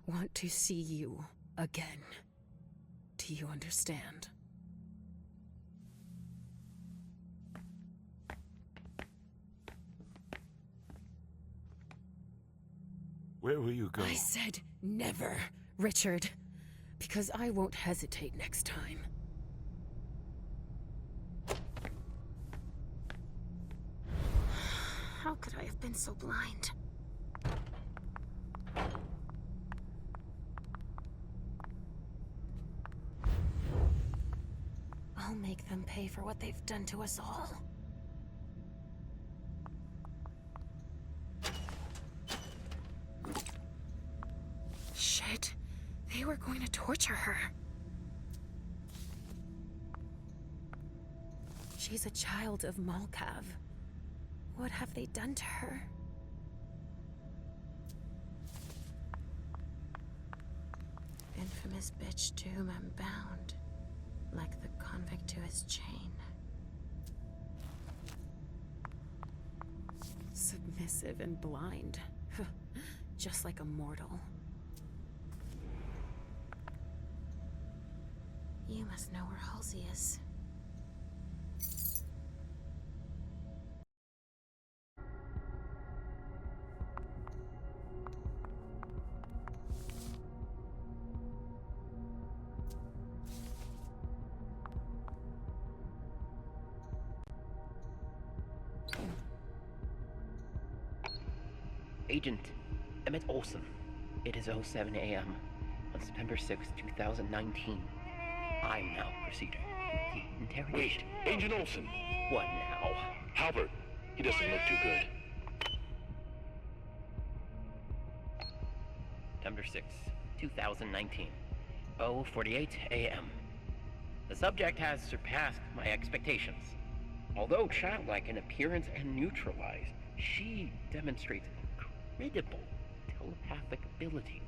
want to see you again. Do you understand? Where will you go? I said never, Richard, because I won't hesitate next time. How could I have been so blind? I'll make them pay for what they've done to us all. Shit. They were going to torture her. She's a child of Malkav. What have they done to her? Infamous bitch to whom I'm bound, like the convict to his chain. Submissive and blind, just like a mortal. You must know where Halsey is. Agent Emmett Olson. It is 07 a.m. on September 6, 2019. I'm now proceeding with the interrogation. Wait, Agent Olson. What now? Halbert, he doesn't look too good. September 6, 2019. 0:48 a.m. The subject has surpassed my expectations. Although childlike in appearance and neutralized, she demonstrates incredible telepathic abilities.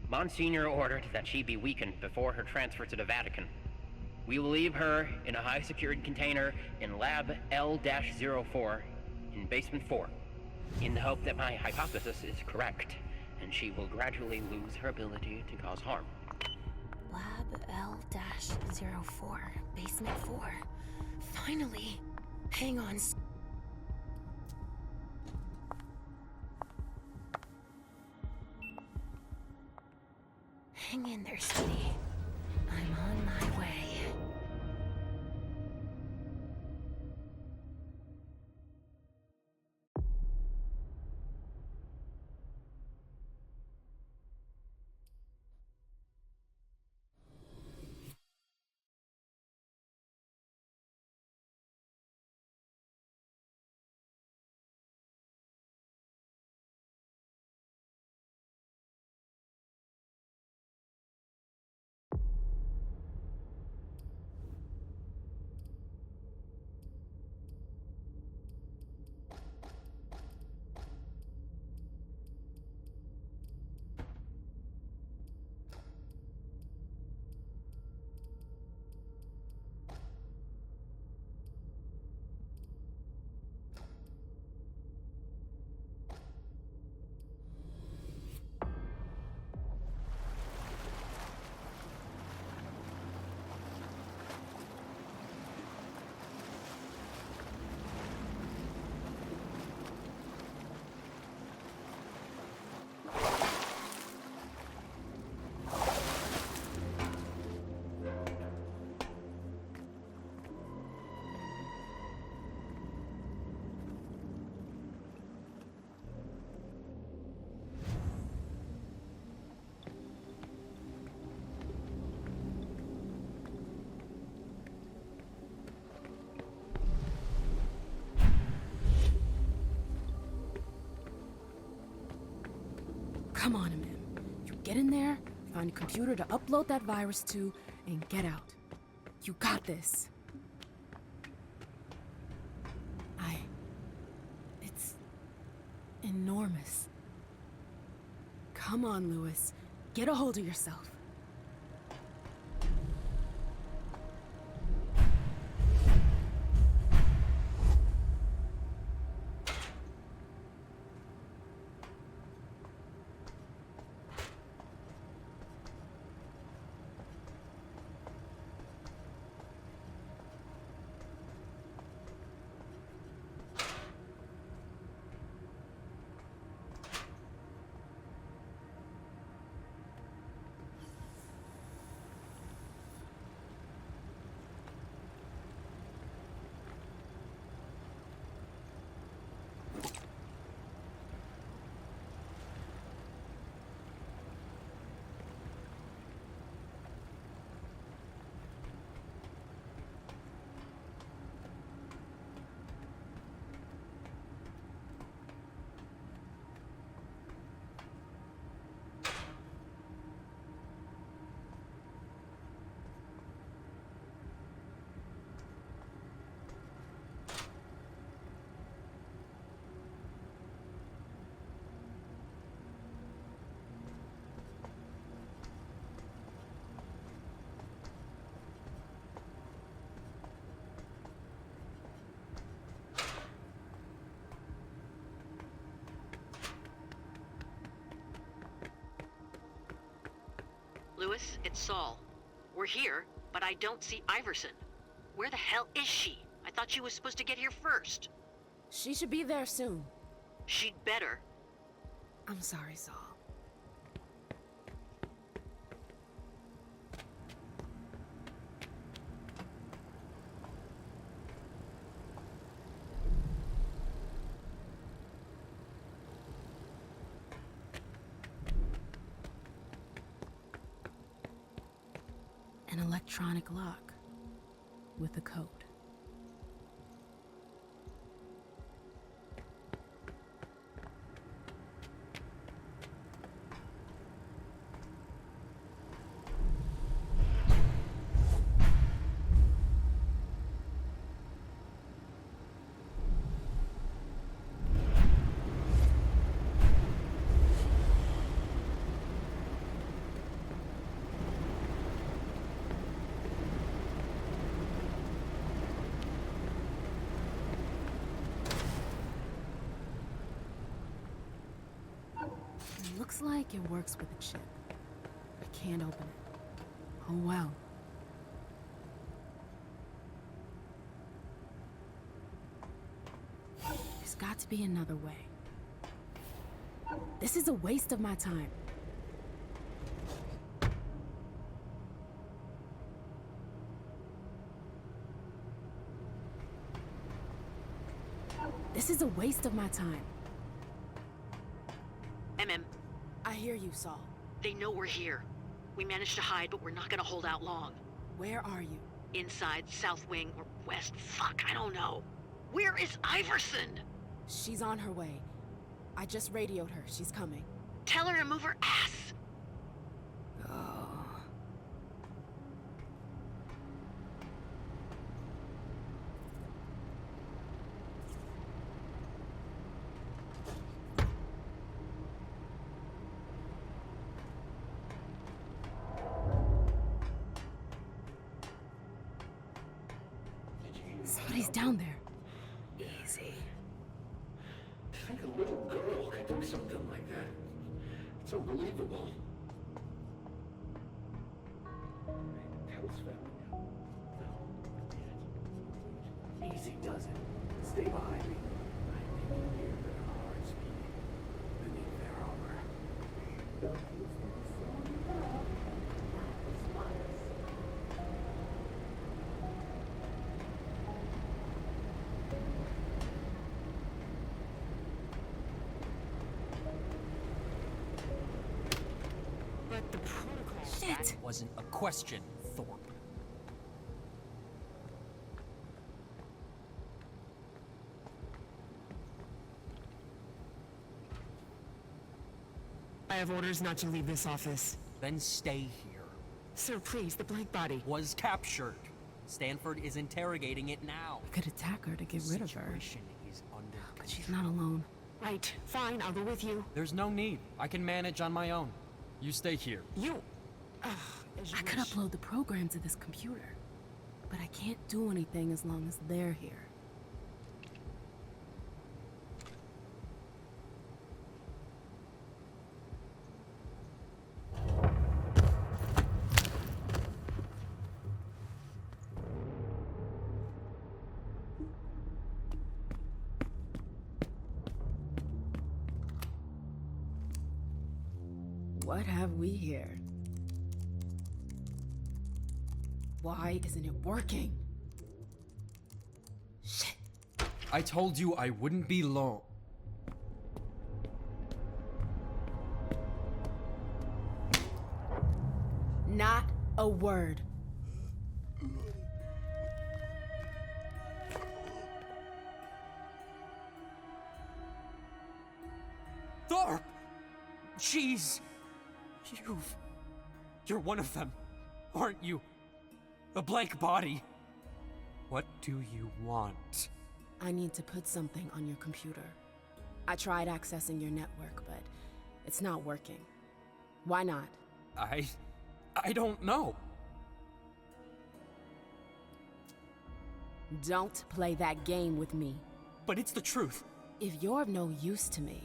Monsignor ordered that she be weakened before her transfer to the Vatican. We will leave her in a high-security container in Lab L-04 in Basement 4, in the hope that my hypothesis is correct, and she will gradually lose her ability to cause harm. Lab L-04, Basement 4. Finally! Hang on. Hang in there, sweetie. I'm on my way. Come on, Mim. You get in there, find a computer to upload that virus to, and get out. You got this. It's enormous. Come on, Lewis. Get a hold of yourself. Lewis, it's Saul. We're here, but I don't see Iverson. Where the hell is she? I thought she was supposed to get here first. She should be there soon. She'd better. I'm sorry, Saul. An electronic lock with a code. Looks like it works with a chip. I can't open it. Oh well. There's got to be another way. This is a waste of my time. This is a waste of my time. MM, I hear you, Saul. they know we're here. We managed to hide, but we're not gonna hold out long. Where are you? Inside, south wing, or west. Fuck, I don't know. Where is Iverson? She's on her way. I just radioed her. She's coming. Tell her to move her ass. Oh. Somebody's down there. Easy. To think a little girl could do something like that. It's unbelievable. Tell's family now. No. Easy does it. Stay behind me. I think you hear their hearts beating beneath their armor. But the protocol Shit. wasn't a question, Thorpe. have orders not to leave this office. Then stay here. Sir, please, the blank body. Was captured. Stanford is interrogating it now. I could attack her to get rid of her. Situation is under But she's not alone. Right, fine, I'll go with you. There's no need. I can manage on my own. You stay here. You... I could upload the program to this computer, but I can't do anything as long as they're here. What have we here? Why isn't it working? Shit. I told you I wouldn't be long. Not a word. Thorpe! Jeez! You're one of them, aren't you? The blank body. What do you want? I need to put something on your computer. I tried accessing your network, but it's not working. Why not? I don't know. Don't play that game with me. But it's the truth. If you're of no use to me,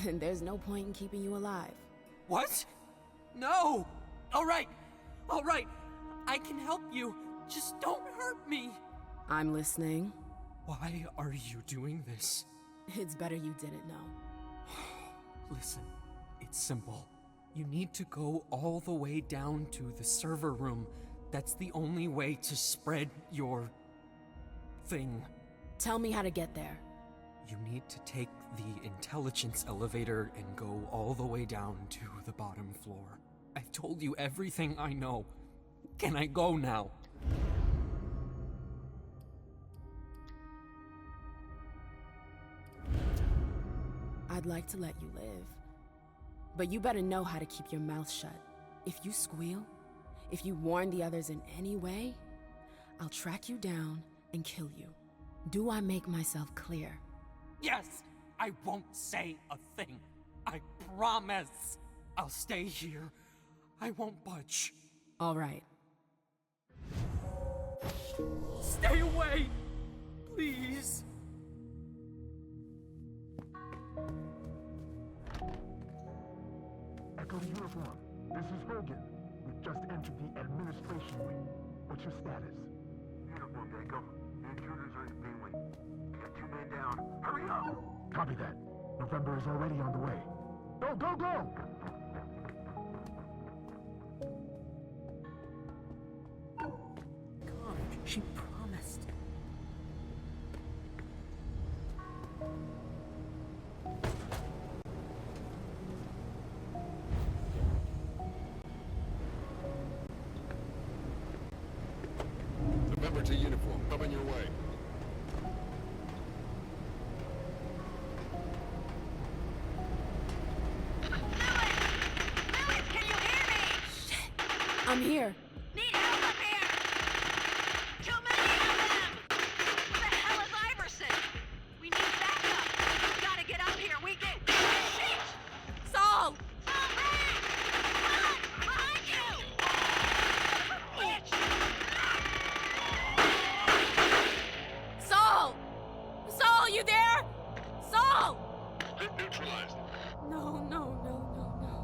then there's no point in keeping you alive. What? No! Alright! I can help you. Just don't hurt me. I'm listening. Why are you doing this? It's better you didn't know. Listen, it's simple. You need to go all the way down to the server room. That's the only way to spread your... thing. Tell me how to get there. You need to take the intelligence elevator and go all the way down to the bottom floor. I've told you everything I know. Can I go now? I'd like to let you live. But you better know how to keep your mouth shut. If you squeal, if you warn the others in any way, I'll track you down and kill you. Do I make myself clear? Yes! I won't say a thing. I promise. I'll stay here. I won't budge. All right. Stay away! Please! Echo to uniform. This is Hogan. We've just entered the administration wing. What's your status? Uniform, Echo. The intruders are in B wing. We got 2 men down. Hurry up! Copy that. November is already on the way. Go, go, go! God, she promised. November to uniform. Coming your way. I'm here. Need help up here! Too many of them! Where the hell is Iverson? We need backup! We've gotta get up here! We get... Shit! Saul! Saul, run! Run! Behind you! Bitch! Saul! Saul, you there? Saul! Been neutralized. No, no, no, no, no.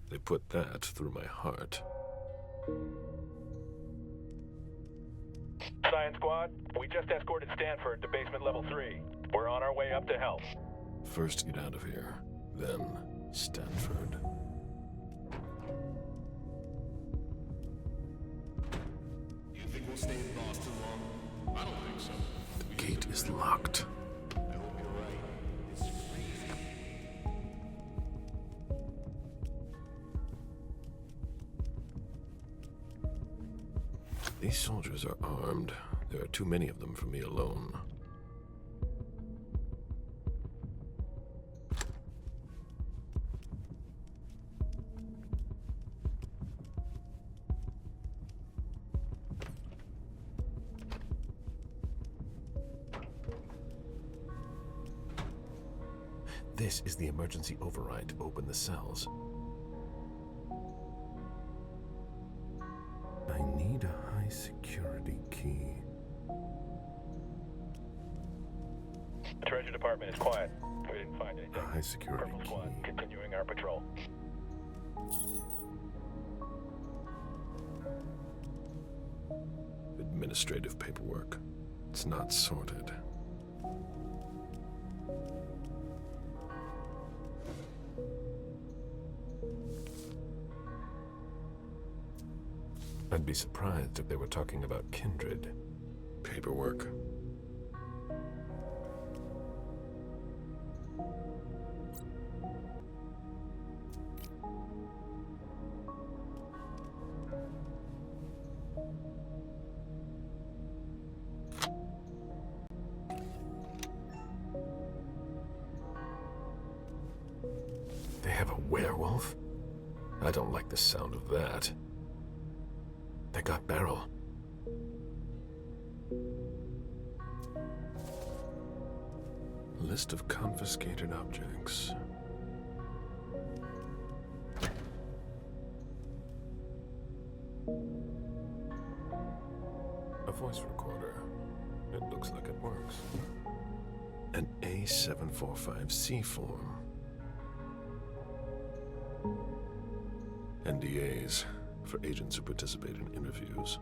They put that through my heart. Science Squad, we just escorted Stanford to basement level 3. We're on our way up to help. First get out of here, then Stanford. You think we'll stay in Boston long? I don't think so. The gate is locked. I hope you're right. It's crazy. These soldiers are armed. There are too many of them for me alone. This is the emergency override to open the cells. I need a high security key. The Treasury Department is quiet. We didn't find anything. A high security Purple key. Squad, continuing our patrol. Administrative paperwork. It's not sorted. I'd be surprised if they were talking about kindred. Paperwork. They have a werewolf? I don't like the sound of that. They got Beryl. List of confiscated objects. A voice recorder. It looks like it works. An A745C form. NDAs for agents who participate in interviews.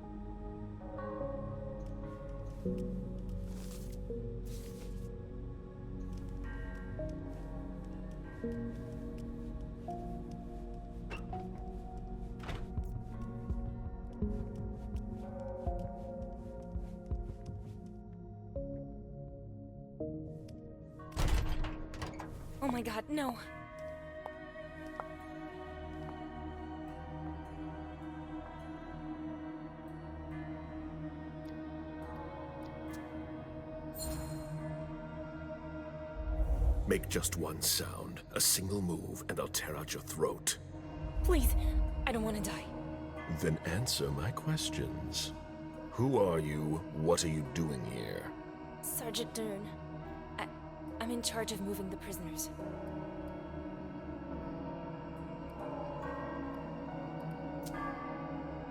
Oh my god, no. Make just one sound, a single move, and I'll tear out your throat. Please, I don't want to die. Then answer my questions. Who are you? What are you doing here? Sergeant Dern. I'm in charge of moving the prisoners.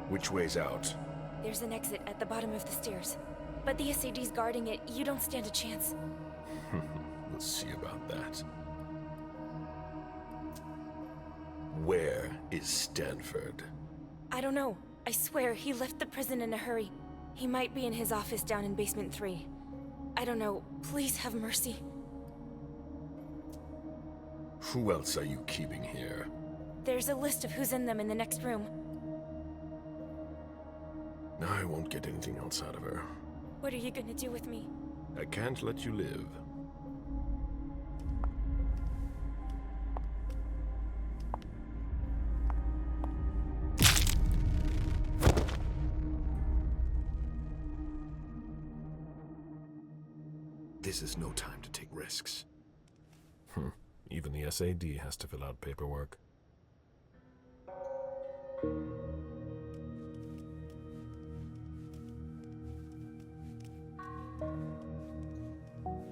Which way's out? There's an exit at the bottom of the stairs. But the SAD's guarding it. You don't stand a chance. We'll see about that. Where is Stanford? I don't know. I swear, he left the prison in a hurry. He might be in his office down in basement 3. I don't know. Please have mercy. Who else are you keeping here? There's a list of who's in them in the next room. I won't get anything else out of her. What are you gonna do with me? I can't let you live. This is no time to take risks. Even the SAD has to fill out paperwork.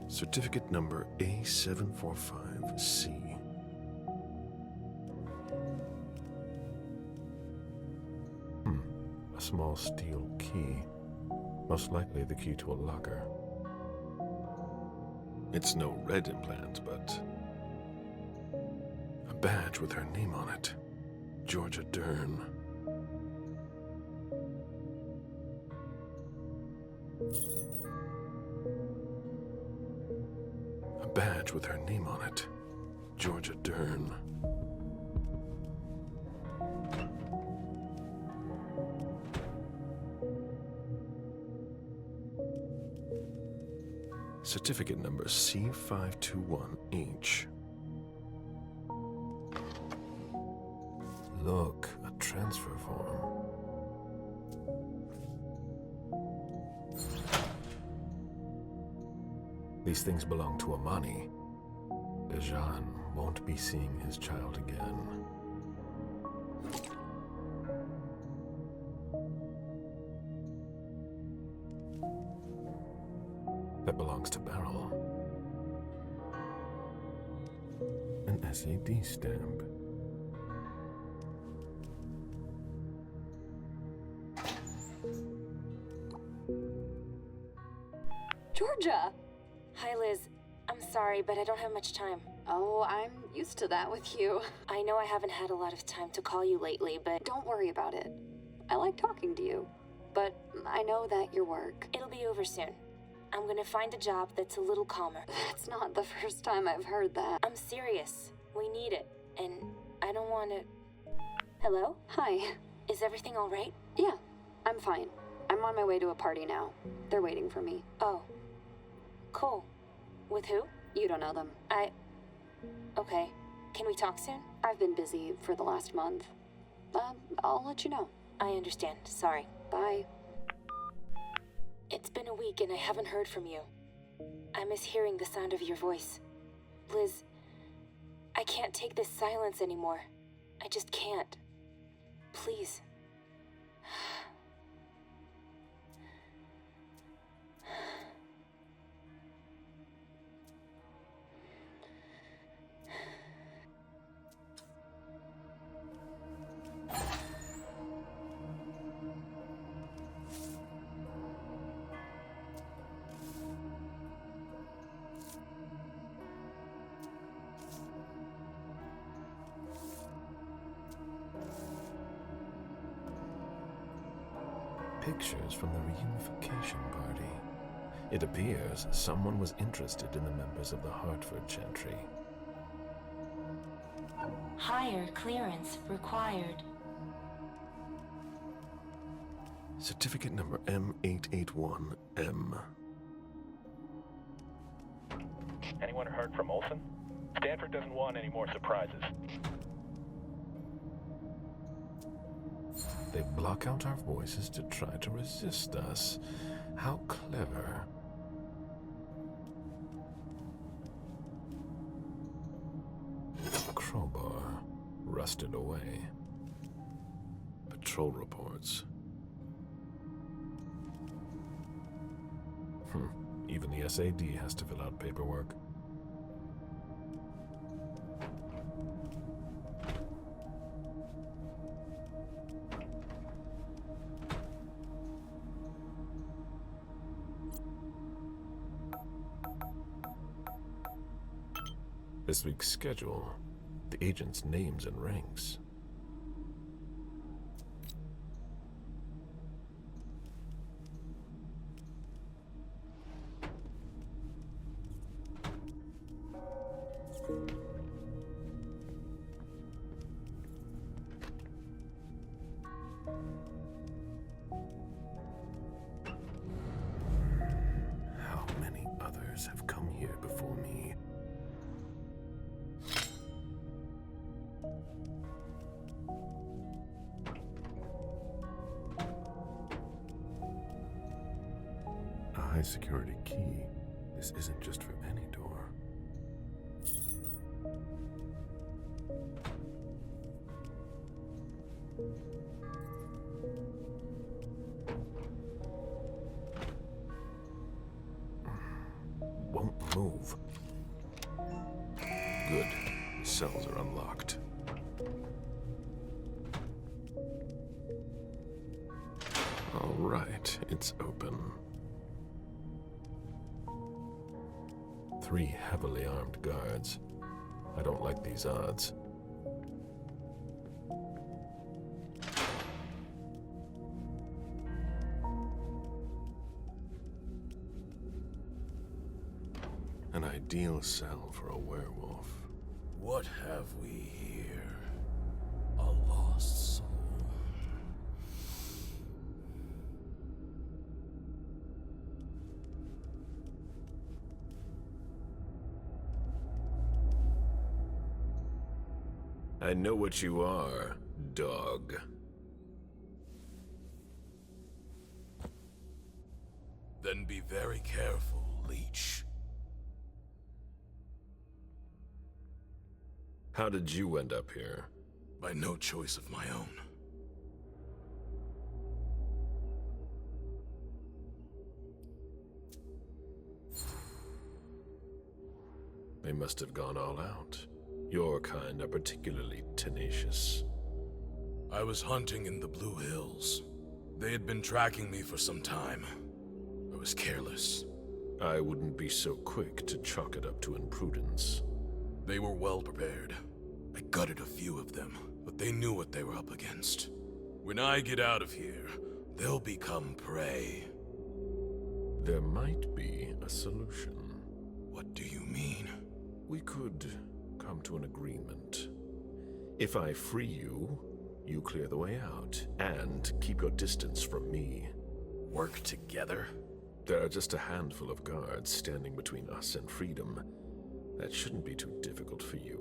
Certificate number A745C. A small steel key. Most likely the key to a locker. It's no red implant, but a badge with her name on it. Georgia Dern. A badge with her name on it. Georgia Dern. Certificate number C521H. Look, a transfer form. These things belong to Amani. Dejan won't be seeing his child again. That belongs to Beryl. An SAD stamp. Georgia! Hi, Liz. I'm sorry, but I don't have much time. Oh, I'm used to that with you. I know I haven't had a lot of time to call you lately, but Don't worry about it. I like talking to you, but I know that your work. it'll be over soon. I'm gonna find a job that's a little calmer. That's not the first time I've heard that. I'm serious. We need it, and I don't want to... Hello? Hi. Is everything all right? Yeah, I'm fine. I'm on my way to a party now. They're waiting for me. Oh. Cool. With who? You don't know them. Okay. Can we talk soon? I've been busy for the last month. I'll let you know. I understand. Sorry. Bye. It's been a week and I haven't heard from you. I miss hearing the sound of your voice. Liz, I can't take this silence anymore. I just can't. Please. Pictures from the reunification party. It appears someone was interested in the members of the Hartford Chantry. Higher clearance required. Certificate number M881M. Anyone heard from Olson? Stanford doesn't want any more surprises. They block out our voices to try to resist us. How clever. Crowbar, rusted away. Patrol reports. Even the SAD has to fill out paperwork. This week's schedule, the agents' names and ranks. How many others have come here before me? A high security key. This isn't just for any door. Won't move. Good. The cells are unlocked. All right, it's open. 3 heavily armed guards. I don't like these odds. An ideal cell for a werewolf. What have we here? A lost soul. I know what you are, dog. Then be very careful, leech. How did you end up here? By no choice of my own. They must have gone all out. Your kind are particularly tenacious. I was hunting in the Blue Hills. They had been tracking me for some time. I was careless. I wouldn't be so quick to chalk it up to imprudence. They were well prepared. I gutted a few of them, but they knew what they were up against. When I get out of here, they'll become prey. There might be a solution. What do you mean? We could come to an agreement. If I free you, you clear the way out, and keep your distance from me. Work together? There are just a handful of guards standing between us and freedom. That shouldn't be too difficult for you.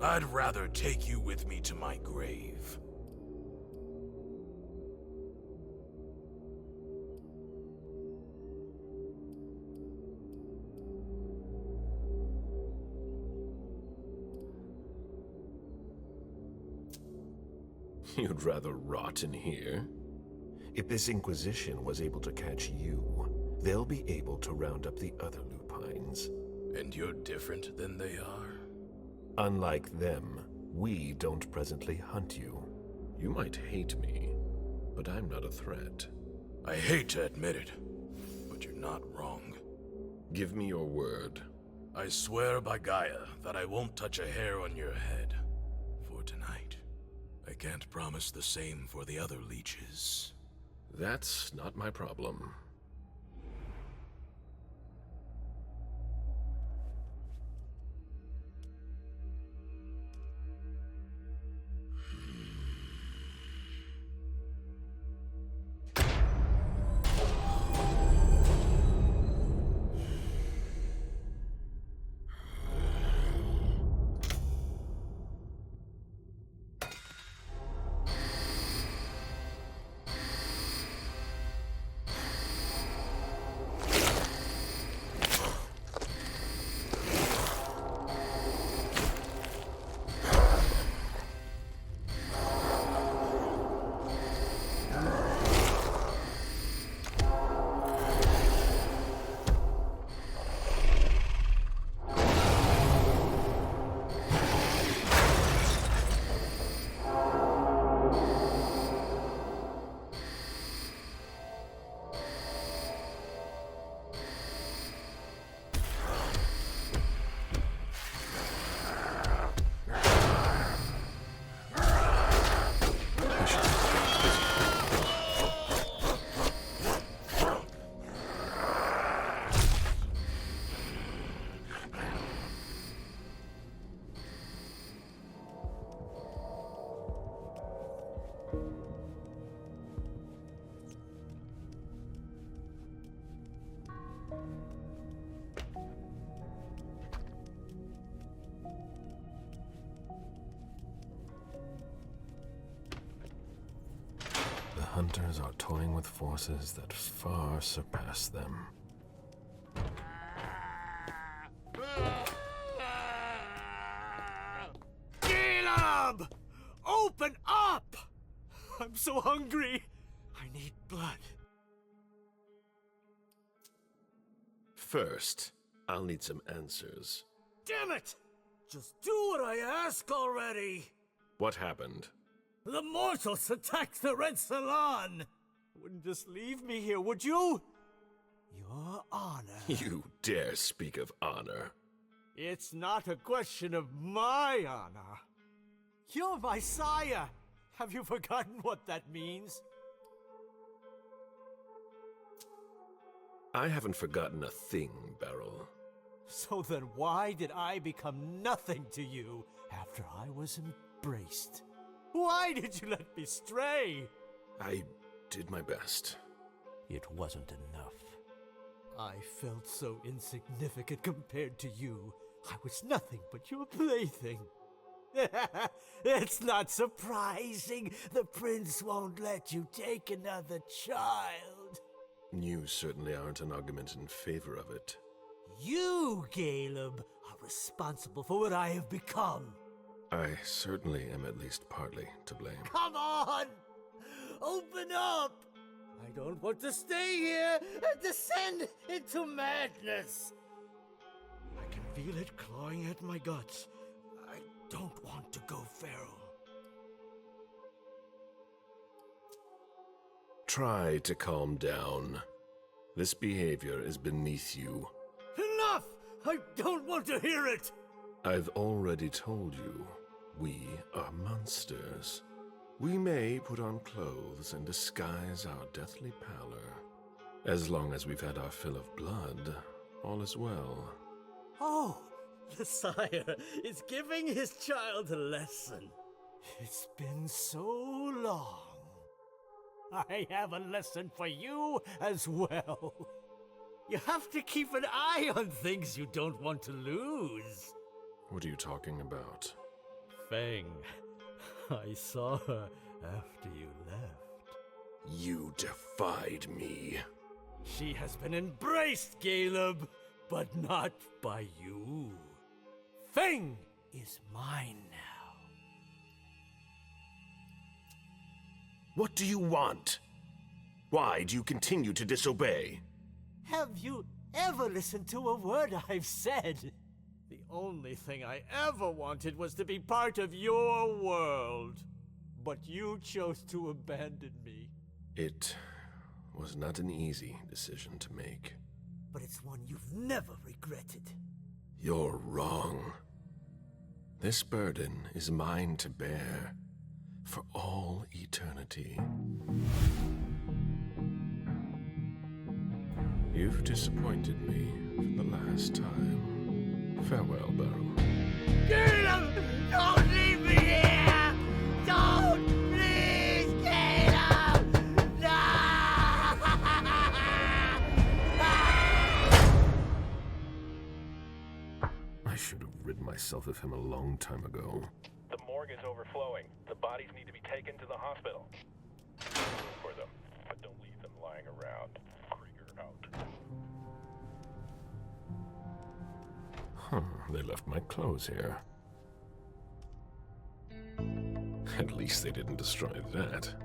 I'd rather take you with me to my grave. You'd rather rot in here? If this Inquisition was able to catch you, they'll be able to round up the other lupines. And you're different than they are? Unlike them, we don't presently hunt you. You might hate me, but I'm not a threat. I hate to admit it, but you're not wrong. Give me your word. I swear by Gaia that I won't touch a hair on your head for tonight. I can't promise the same for the other leeches. That's not my problem. Hunters are toying with forces that far surpass them. Caleb! Open up! I'm so hungry. I need blood. First, I'll need some answers. Damn it! Just do what I ask already! What happened? The mortals attacked the Red Salon! Wouldn't just leave me here, would you? Your honor. You dare speak of honor? It's not a question of my honor. You're my sire. Have you forgotten what that means? I haven't forgotten a thing, Beryl. So then why did I become nothing to you after I was embraced? Why did you let me stray? I did my best. It wasn't enough. I felt so insignificant compared to you. I was nothing but your plaything. It's not surprising the prince won't let you take another child. You certainly aren't an argument in favor of it. You, Caleb, are responsible for what I have become. I certainly am at least partly to blame. Come on! Open up! I don't want to stay here and descend into madness. I can feel it clawing at my guts. I don't want to go feral. Try to calm down. This behavior is beneath you. Enough! I don't want to hear it! I've already told you, we are monsters. We may put on clothes and disguise our deathly pallor. As long as we've had our fill of blood, all is well. Oh, the sire is giving his child a lesson. It's been so long. I have a lesson for you as well. You have to keep an eye on things you don't want to lose. What are you talking about? Feng. I saw her after you left. You defied me. She has been embraced, Caleb, but not by you. Feng is mine now. What do you want? Why do you continue to disobey? Have you ever listened to a word I've said? The only thing I ever wanted was to be part of your world. But you chose to abandon me. It was not an easy decision to make. But it's one you've never regretted. You're wrong. This burden is mine to bear for all eternity. You've disappointed me for the last time. Farewell, Barrow. Caleb! Don't leave me here! Don't! Please, Caleb! No! I should have rid myself of him a long time ago. The morgue is overflowing. The bodies need to be taken to the hospital. Look for them, but don't leave them lying around. Krieger out. Huh, they left my clothes here. At least they didn't destroy that.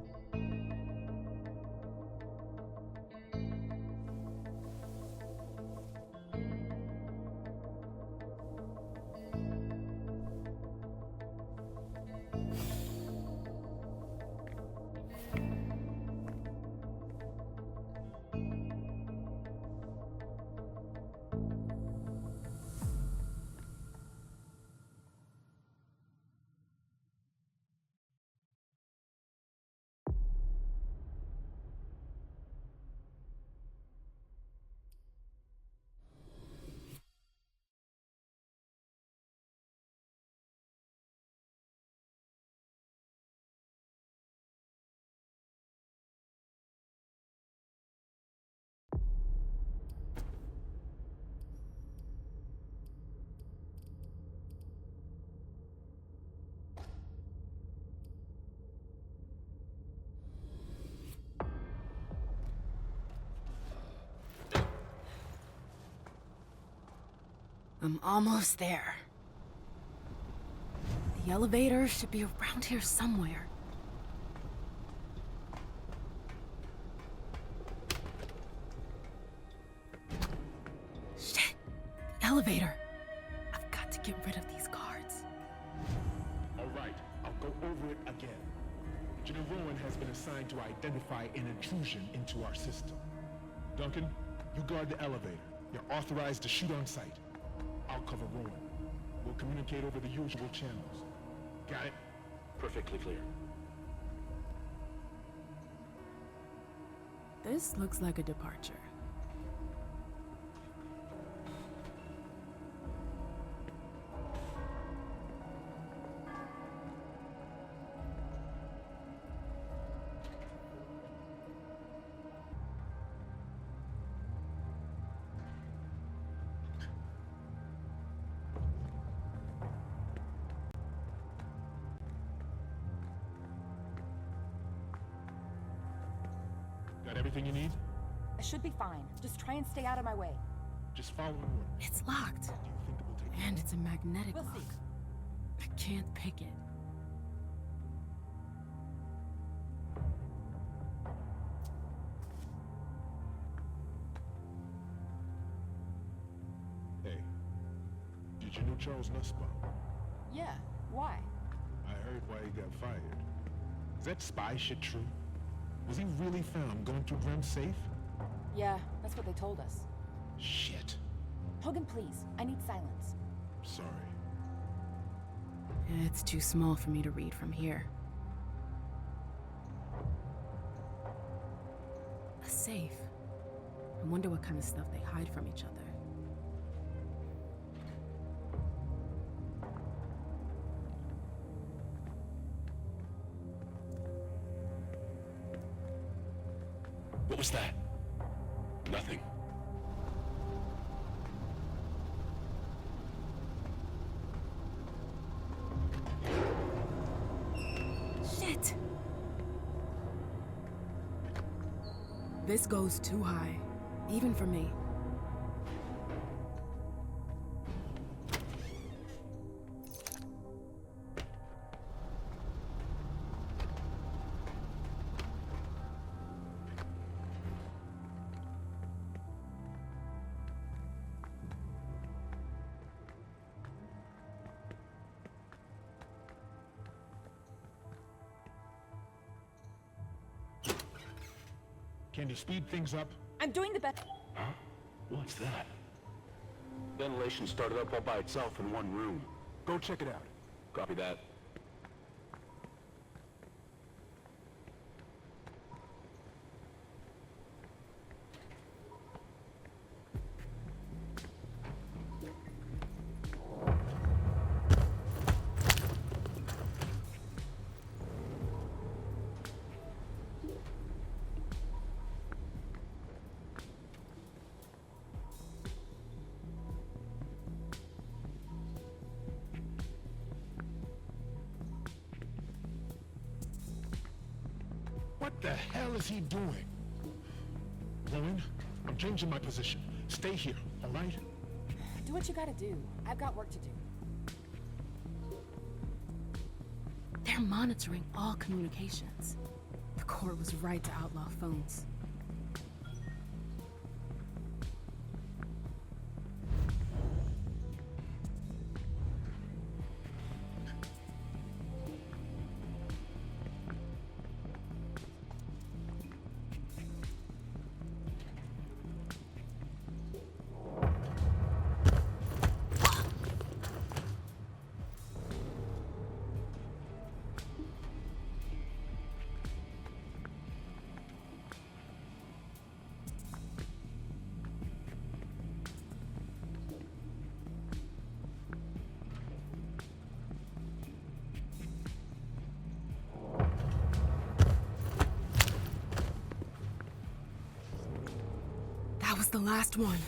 I'm almost there. The elevator should be around here somewhere. Shit! The elevator! I've got to get rid of these guards. All right, I'll go over it again. Engineer Rowan has been assigned to identify an intrusion into our system. Duncan, you guard the elevator. You're authorized to shoot on sight. I'll cover Rowan. We'll communicate over the usual channels. Got it? Perfectly clear. This looks like a departure. everything you need? I should be fine. Just try and stay out of my way. Just follow orders. It's locked. Do you think it will take And it's a magnetic We'll lock. see. I can't pick it. Hey, did you know Charles Nussbaum? Yeah, why? I heard why he got fired. Is that spy shit true? Was he really found going through Grim's safe? Yeah, that's what they told us. Shit. Hogan, please. I need silence. Sorry. It's too small for me to read from here. A safe. I wonder what kind of stuff they hide from each other. What was that? Nothing. Shit! This goes too high, even for me. Can you speed things up? I'm doing the best. Huh? What's that? Ventilation started up all by itself in one room. Go check it out. Copy that. What the hell is he doing? Lowen, I'm changing my position. Stay here, all right? Do what you gotta do. I've got work to do. They're monitoring all communications. The court was right to outlaw phones. That was the last one.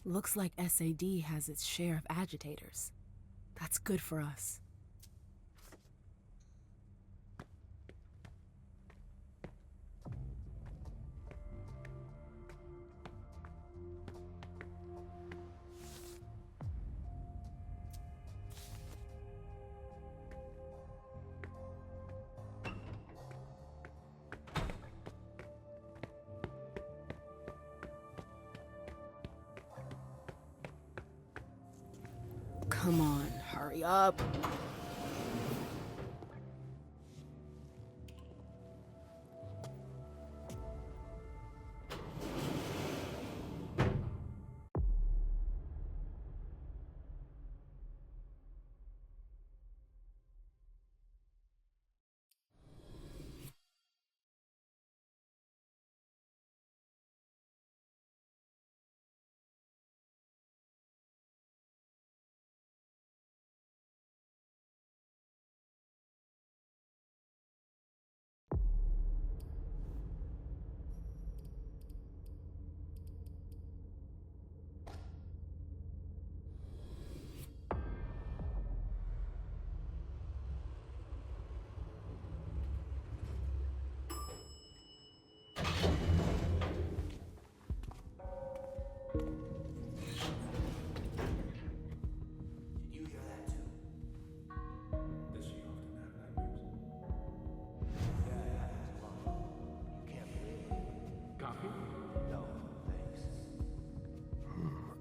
Looks like SAD has its share of agitators. That's good for us. Come on, hurry up.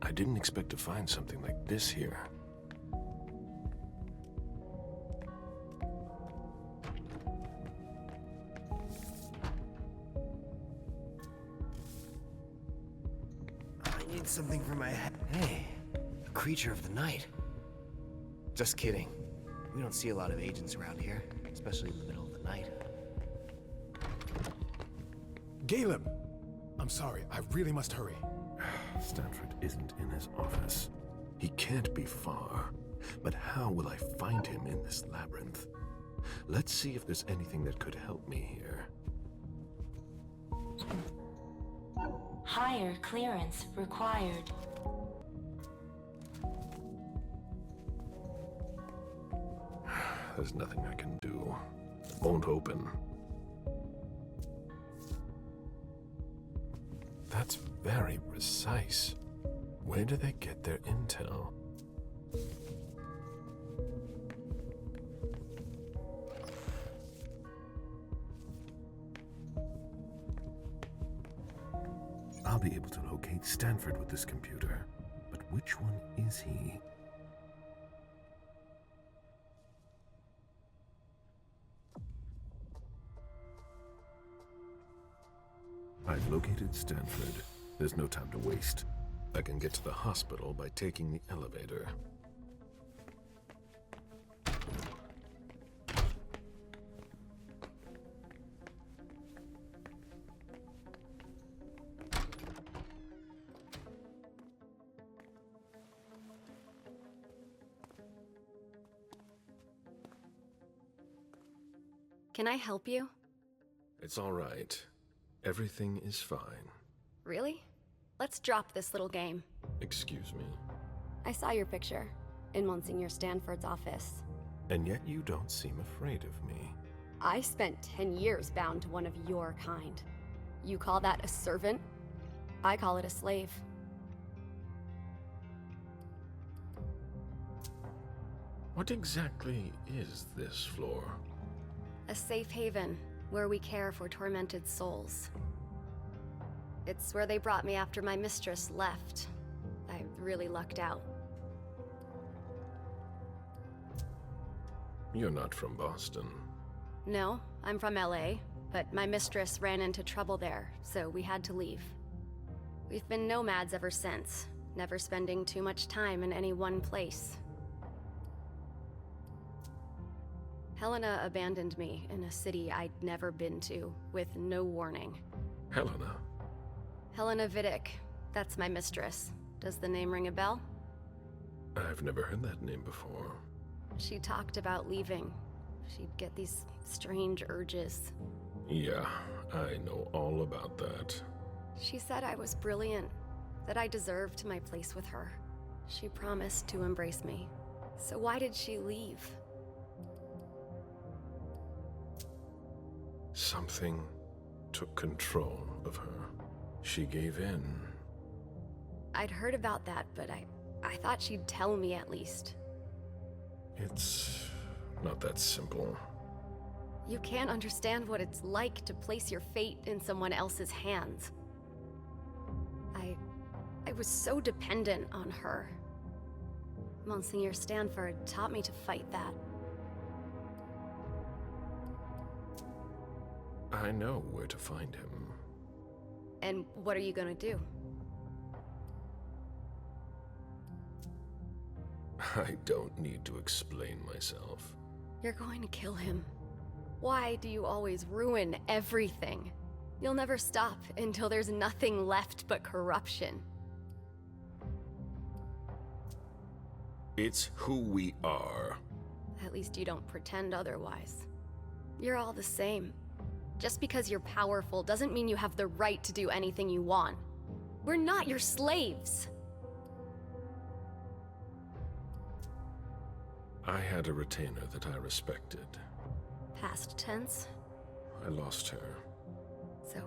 I didn't expect to find something like this here. I need something for my head. Hey, a creature of the night. Just kidding. We don't see a lot of agents around here, especially in the middle of the night. Caleb! I'm sorry, I really must hurry. Stanford isn't in his office. He can't be far. But how will I find him in this labyrinth? Let's see if there's anything that could help me here. Higher clearance required. There's nothing I can do. It won't open. That's very precise. Where do they get their intel? I'll be able to locate Stanford with this computer, but which one is he? I've located Stanford. There's no time to waste. I can get to the hospital by taking the elevator. Can I help you? It's all right. Everything is fine. Really? Let's drop this little game. Excuse me. I saw your picture in Monsignor Stanford's office. And yet you don't seem afraid of me. I spent 10 years bound to one of your kind. You call that a servant? I call it a slave. What exactly is this floor? A safe haven where we care for tormented souls. It's where they brought me after my mistress left. I really lucked out. You're not from Boston. No, I'm from LA, but my mistress ran into trouble there, so we had to leave. We've been nomads ever since, never spending too much time in any one place. Helena abandoned me in a city I'd never been to, with no warning. Helena? Helena Vidic. That's my mistress. Does the name ring a bell? I've never heard that name before. She talked about leaving. She'd get these strange urges. Yeah, I know all about that. She said I was brilliant, that I deserved my place with her. She promised to embrace me. So why did she leave? Something took control of her. She gave in. I'd heard about that, but I thought she'd tell me at least. It's not that simple. You can't understand what it's like to place your fate in someone else's hands. I was so dependent on her. Monsignor Stanford taught me to fight that. I know where to find him. And what are you gonna do? I don't need to explain myself. You're going to kill him. Why do you always ruin everything? You'll never stop until there's nothing left but corruption. It's who we are. At least you don't pretend otherwise. You're all the same. Just because you're powerful doesn't mean you have the right to do anything you want. We're not your slaves. I had a retainer that I respected. Past tense? I lost her. So,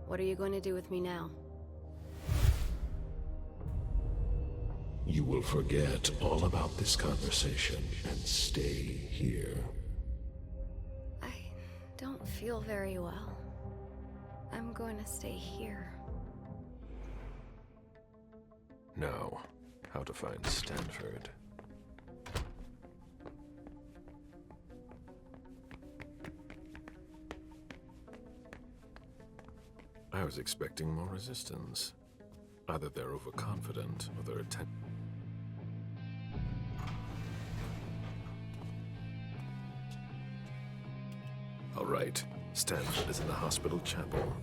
what are you going to do with me now? You will forget all about this conversation and stay here. I don't feel very well. I'm going to stay here. Now, how to find Stanford. I was expecting more resistance. Either they're overconfident or they're All right, Stanford is in the hospital chapel.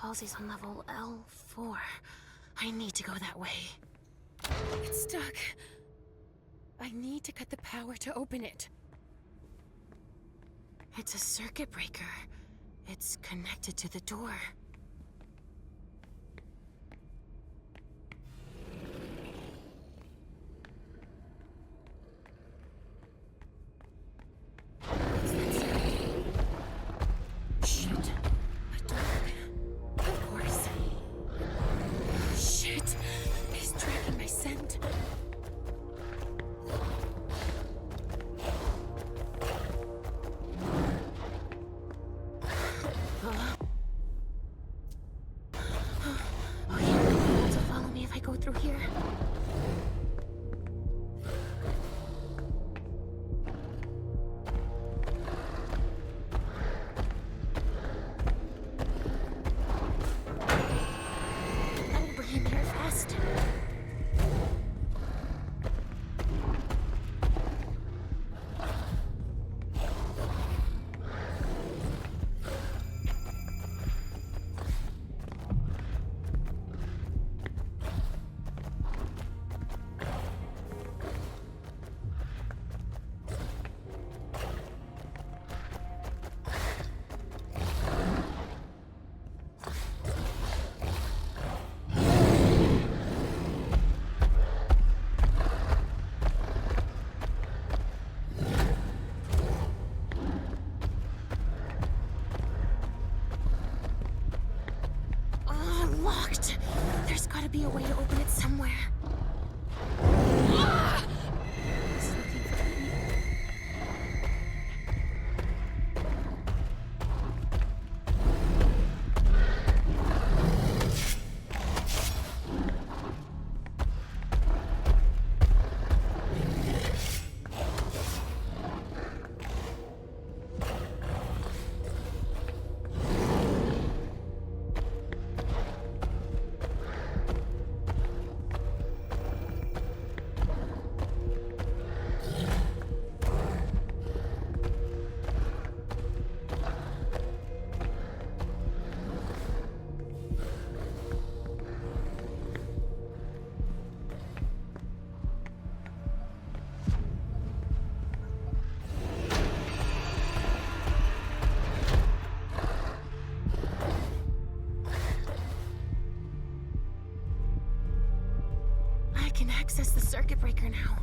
Halsey's on level L4. I need to go that way. It's stuck. I need to cut the power to open it. It's a circuit breaker. It's connected to the door. There's gotta be a way to open it somewhere. Access the circuit breaker now.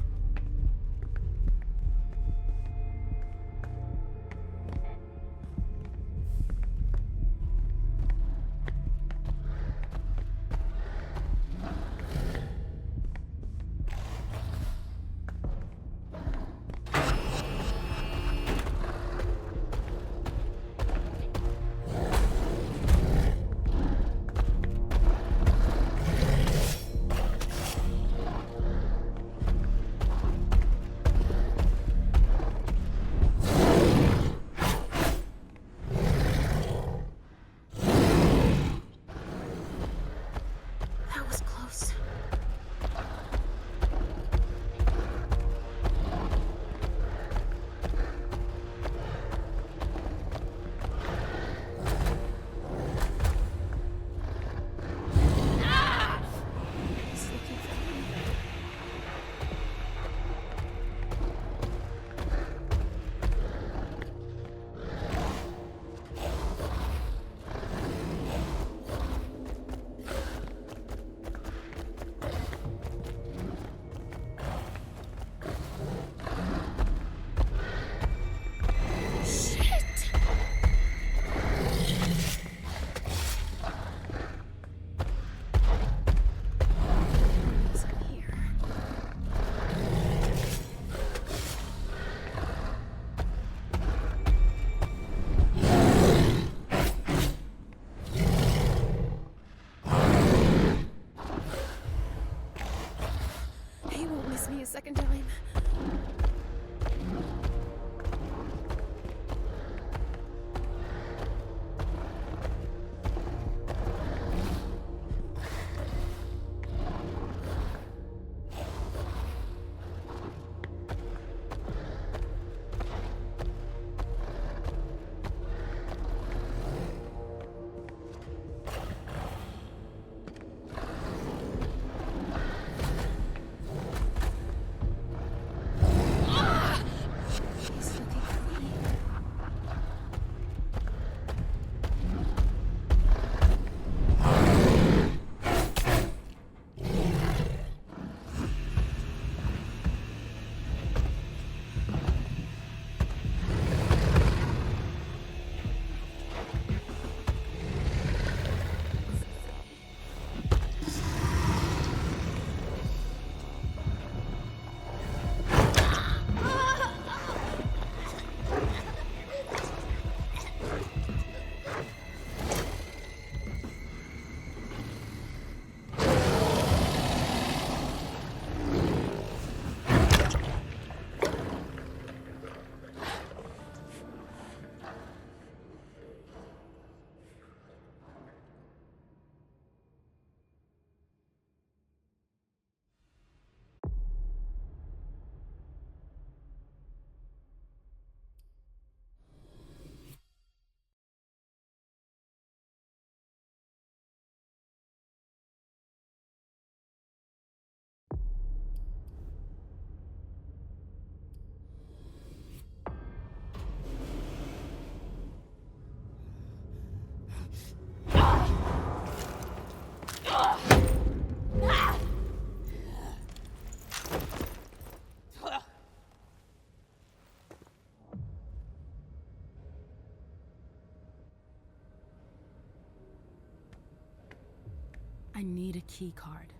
I need a key card.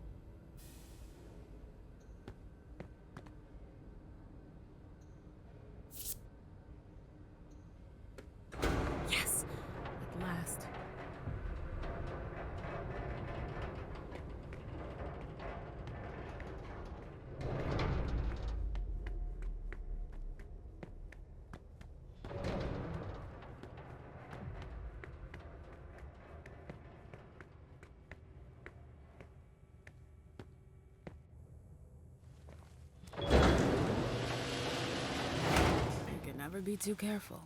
Yes! At last. Never be too careful.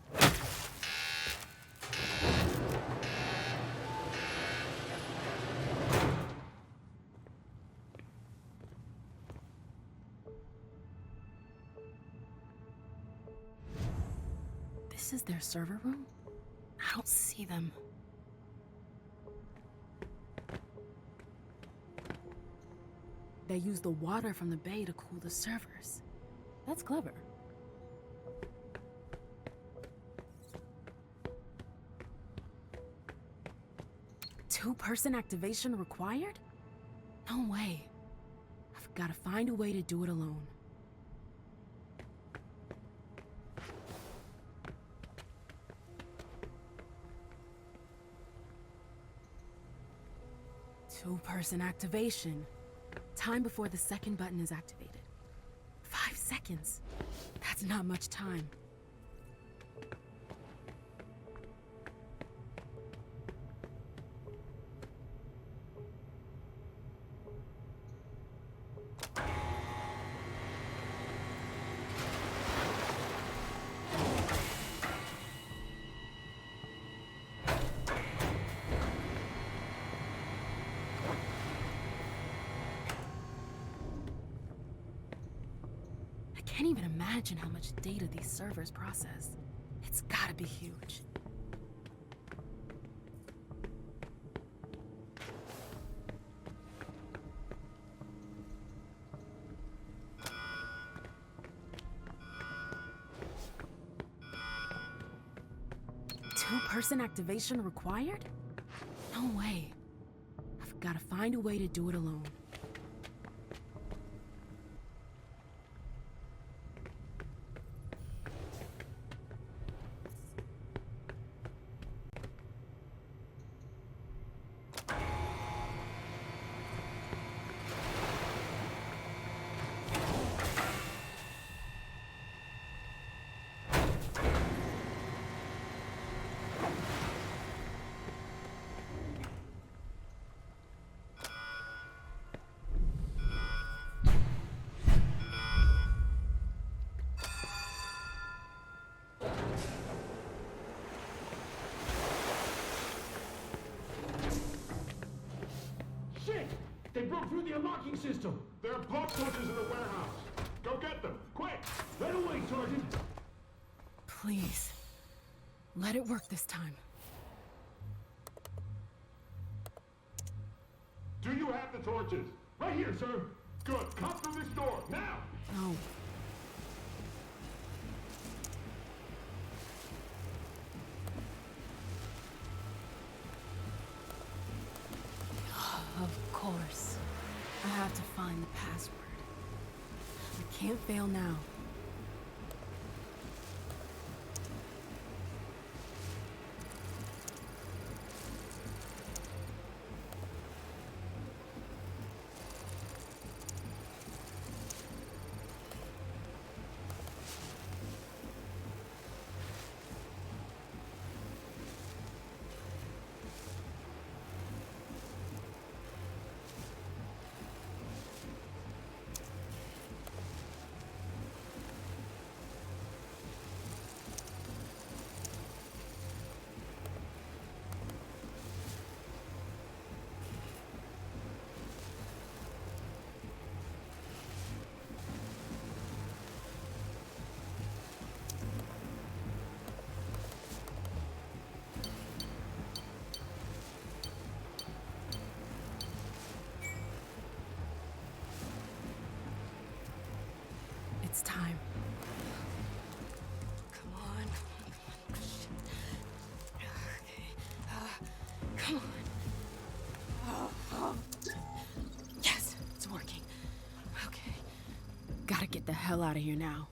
This is their server room? I don't see them. They use the water from the bay to cool the servers. That's clever. Two-person activation required? No way. I've got to find a way to do it alone. Two-person activation. Time before the second button is activated. 5 seconds. That's not much time. I can't even imagine how much data these servers process. It's gotta be huge. Two-person activation required? No way. I've got to find a way to do it alone. They broke through the unlocking system! There are pop torches in the warehouse! Go get them, quick! Right away, Sergeant! Please. Let it work this time. Do you have the torches? Right here, sir! Good, come through this door, now! No. Of course. I have to find the password. I can't fail now. It's time. Come on. Okay. Come on. hell out of here now.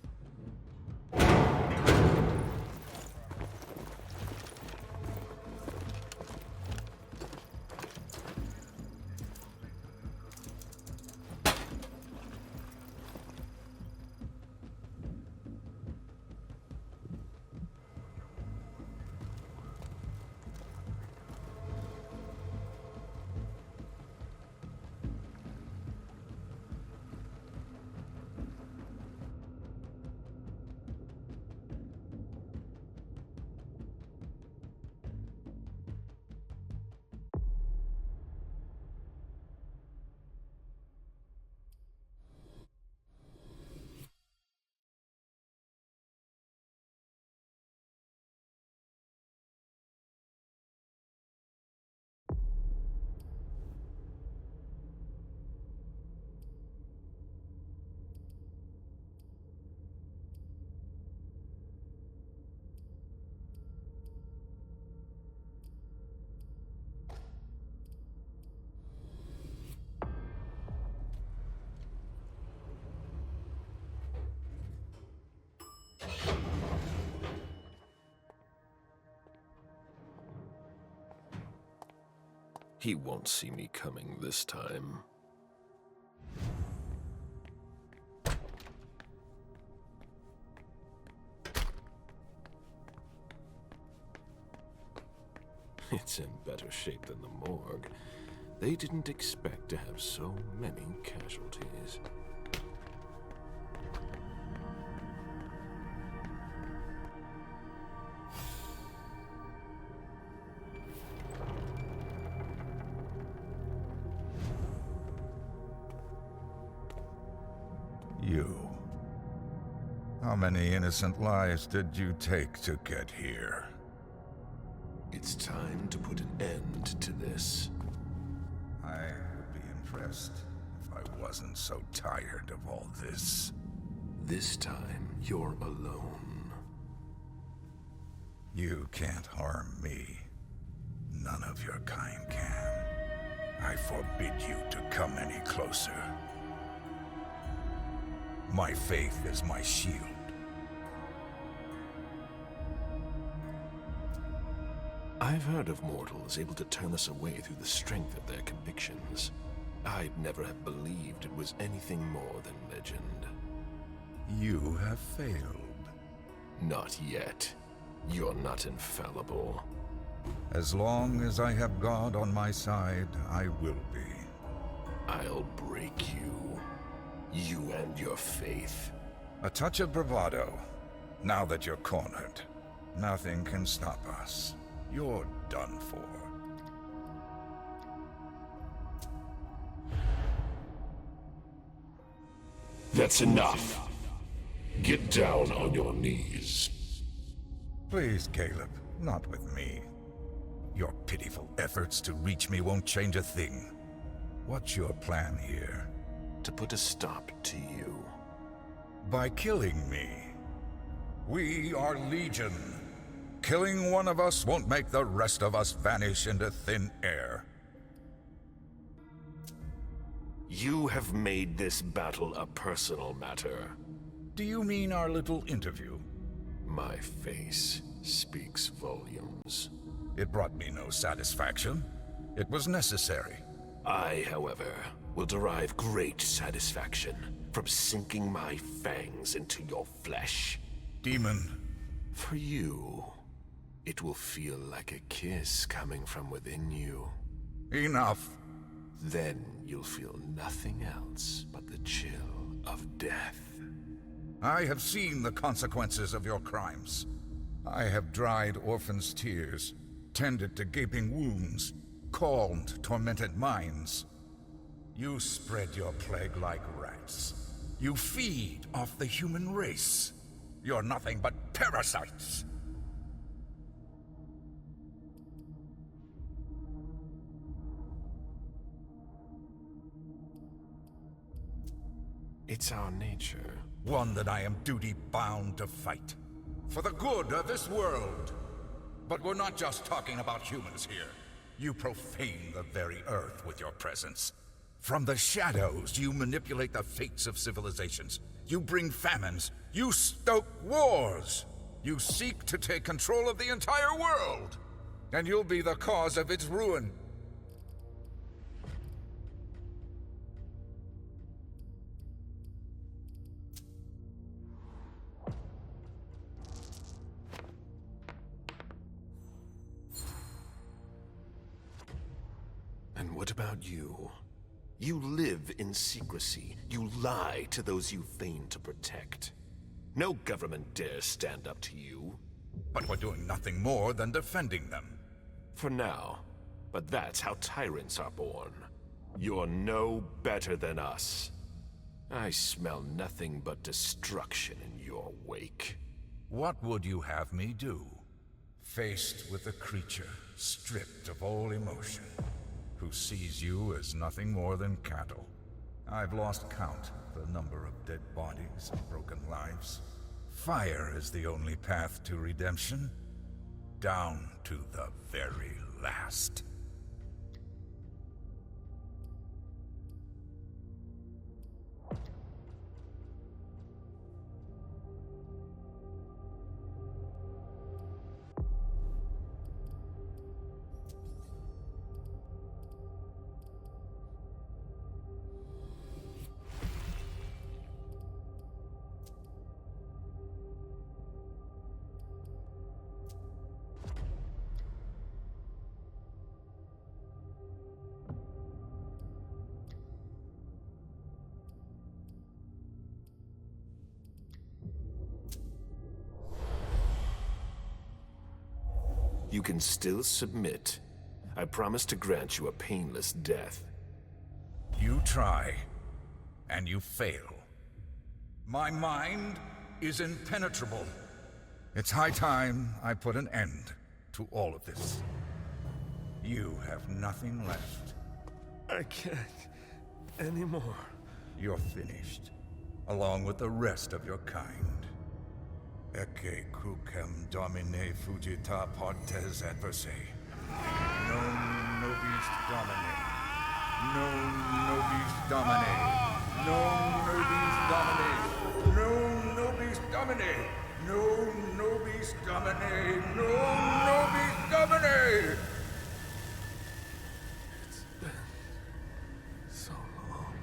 He won't see me coming this time. It's in better shape than the morgue. They didn't expect to have so many casualties. You. How many innocent lives did you take to get here? It's time to put an end to this. I would be impressed if I wasn't so tired of all this. This time, you're alone. You can't harm me. None of your kind can. I forbid you to come any closer. My faith is my shield. I've heard of mortals able to turn us away through the strength of their convictions. I'd never have believed it was anything more than legend. You have failed. Not yet. You're not infallible. As long as I have God on my side, I will be. I'll break you. You and your faith. A touch of bravado. Now that you're cornered, nothing can stop us. You're done for. That's enough. Get down on your knees. Please, Caleb, not with me. Your pitiful efforts to reach me won't change a thing. What's your plan here? To put a stop to you. By killing me. We are Legion. Killing one of us won't make the rest of us vanish into thin air. You have made this battle a personal matter. Do you mean our little interview? My face speaks volumes. It brought me no satisfaction. It was necessary. I, however, will derive great satisfaction from sinking my fangs into your flesh. Demon. For you, it will feel like a kiss coming from within you. Enough. Then you'll feel nothing else but the chill of death. I have seen the consequences of your crimes. I have dried orphans' tears, tended to gaping wounds, calmed tormented minds. You spread your plague like rats. You feed off the human race. You're nothing but parasites. It's our nature. One that I am duty-bound to fight. For the good of this world. But we're not just talking about humans here. You profane the very earth with your presence. From the shadows, you manipulate the fates of civilizations. You bring famines. You stoke wars. You seek to take control of the entire world. And you'll be the cause of its ruin. And what about you? You live in secrecy. You lie to those you feign to protect. No government dares stand up to you. But we're doing nothing more than defending them. For now. But that's how tyrants are born. You're no better than us. I smell nothing but destruction in your wake. What would you have me do? Faced with a creature stripped of all emotion, who sees you as nothing more than cattle. I've lost count of the number of dead bodies and broken lives. Fire is the only path to redemption. Down to the very last. You can still submit. I promise to grant you a painless death. You try, and you fail. My mind is impenetrable. It's high time I put an end to all of this. You have nothing left. I can't anymore. You're finished, along with the rest of your kind. Ecce crucem domine fugita pontes adversae. Non nobis domine. Non nobis domine. Non nobis domine. Non nobis domine. Non nobis domine. Non nobis domine. It's been so long.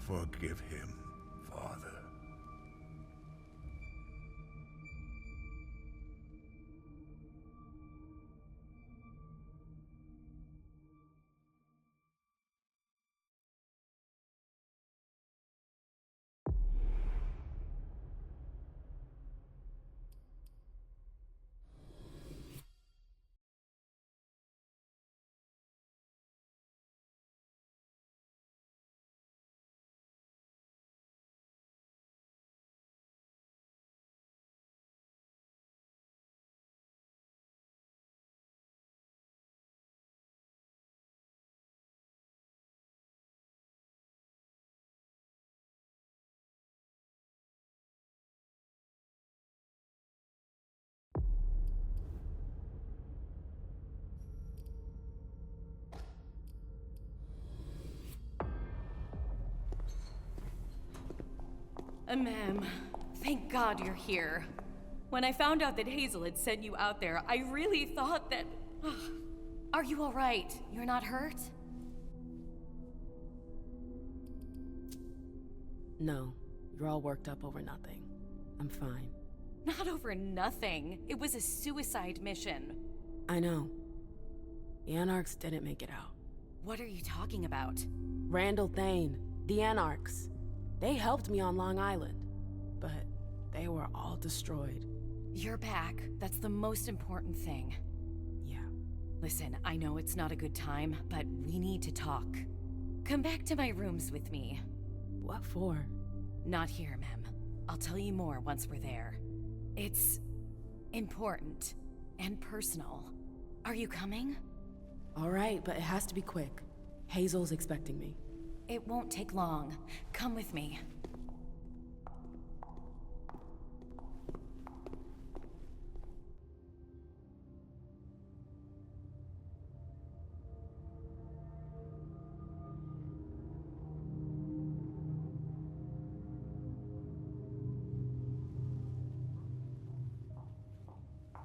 Forgive him, Father. Ma'am, thank God you're here. When I found out that Hazel had sent you out there, I really thought that... Are you all right? You're not hurt? No, you're all worked up over nothing. I'm fine. Not over nothing. It was a suicide mission. I know. The Anarchs didn't make it out. What are you talking about? Randall Thane, the Anarchs. They helped me on Long Island, but they were all destroyed. You're back. That's the most important thing. Yeah. Listen, I know it's not a good time, but we need to talk. Come back to my rooms with me. What for? Not here, Mem. I'll tell you more once we're there. It's important and personal. Are you coming? All right, but it has to be quick. Hazel's expecting me. It won't take long. Come with me.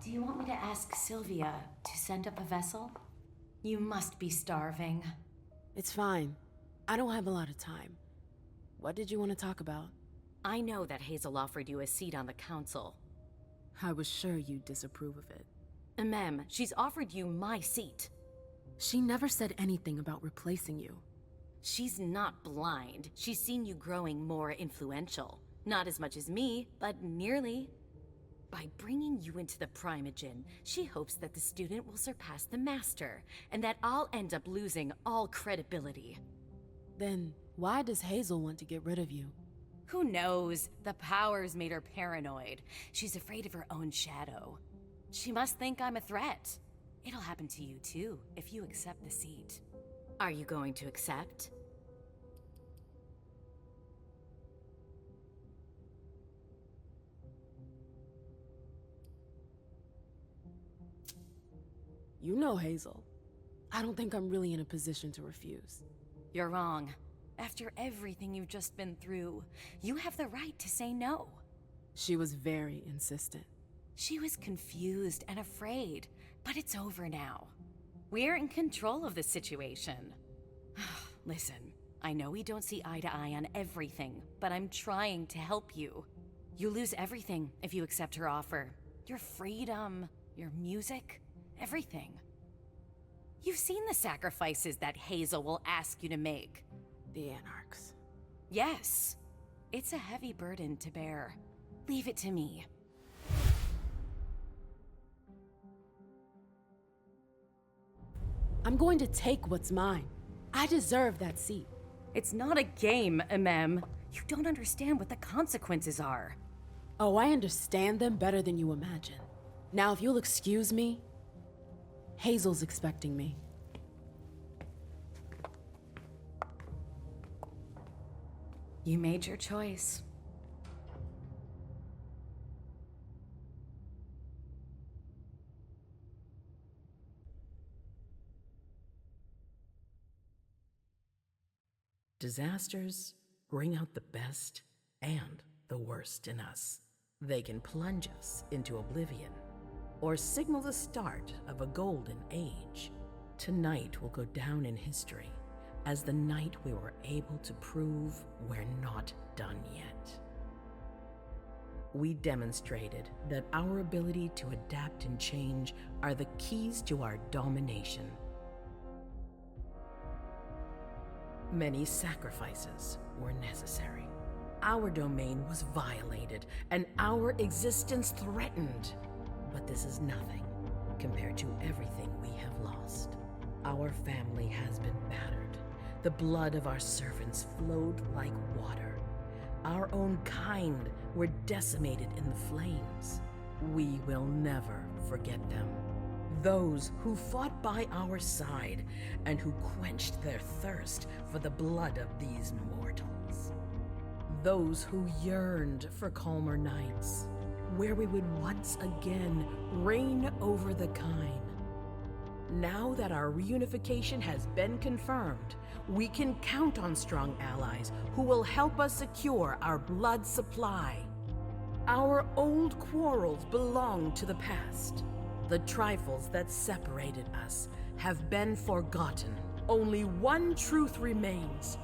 Do you want me to ask Sylvia to send up a vessel? You must be starving. It's fine. I don't have a lot of time. What did you want to talk about? I know that Hazel offered you a seat on the council. I was sure you'd disapprove of it. Ma'am, she's offered you my seat. She never said anything about replacing you. She's not blind. She's seen you growing more influential. Not as much as me, but nearly. By bringing you into the Primogen, she hopes that the student will surpass the master, and that I'll end up losing all credibility. Then why does Hazel want to get rid of you? Who knows? The powers made her paranoid. She's afraid of her own shadow. She must think I'm a threat. It'll happen to you too, if you accept the seat. Are you going to accept? You know Hazel. I don't think I'm really in a position to refuse. You're wrong. After everything you've just been through, you have the right to say no. She was very insistent. She was confused and afraid, but it's over now. We're in control of the situation. Listen, I know we don't see eye to eye on everything, but I'm trying to help you. You lose everything if you accept her offer. Your freedom, your music, everything. You've seen the sacrifices that Hazel will ask you to make. The Anarchs. Yes. It's a heavy burden to bear. Leave it to me. I'm going to take what's mine. I deserve that seat. It's not a game, Mem. You don't understand what the consequences are. Oh, I understand them better than you imagine. Now, if you'll excuse me, Hazel's expecting me. You made your choice. Disasters bring out the best and the worst in us. They can plunge us into oblivion, or signal the start of a golden age. Tonight will go down in history as the night we were able to prove we're not done yet. We demonstrated that our ability to adapt and change are the keys to our domination. Many sacrifices were necessary. Our domain was violated and our existence threatened. But this is nothing compared to everything we have lost. Our family has been battered. The blood of our servants flowed like water. Our own kind were decimated in the flames. We will never forget them. Those who fought by our side and who quenched their thirst for the blood of these mortals. Those who yearned for calmer nights, where we would once again reign over the kine. Now that our reunification has been confirmed, we can count on strong allies who will help us secure our blood supply. Our old quarrels belong to the past. The trifles that separated us have been forgotten. Only one truth remains: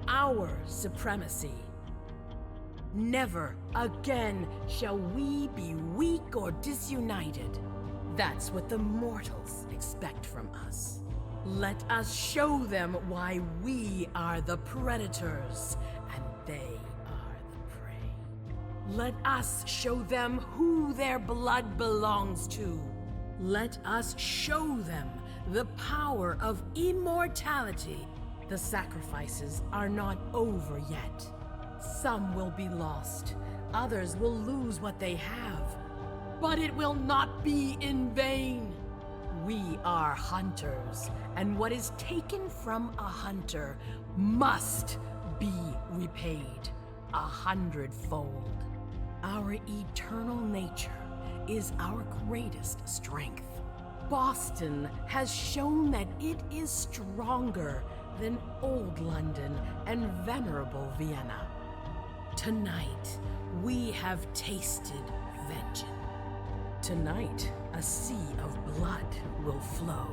our supremacy. Never again shall we be weak or disunited. That's what the mortals expect from us. Let us show them why we are the predators and they are the prey. Let us show them who their blood belongs to. Let us show them the power of immortality. The sacrifices are not over yet. Some will be lost, others will lose what they have, but it will not be in vain. We are hunters, and what is taken from a hunter must be repaid 100-fold. Our eternal nature is our greatest strength. Boston has shown that it is stronger than old London and venerable Vienna. Tonight, we have tasted vengeance. Tonight, a sea of blood will flow.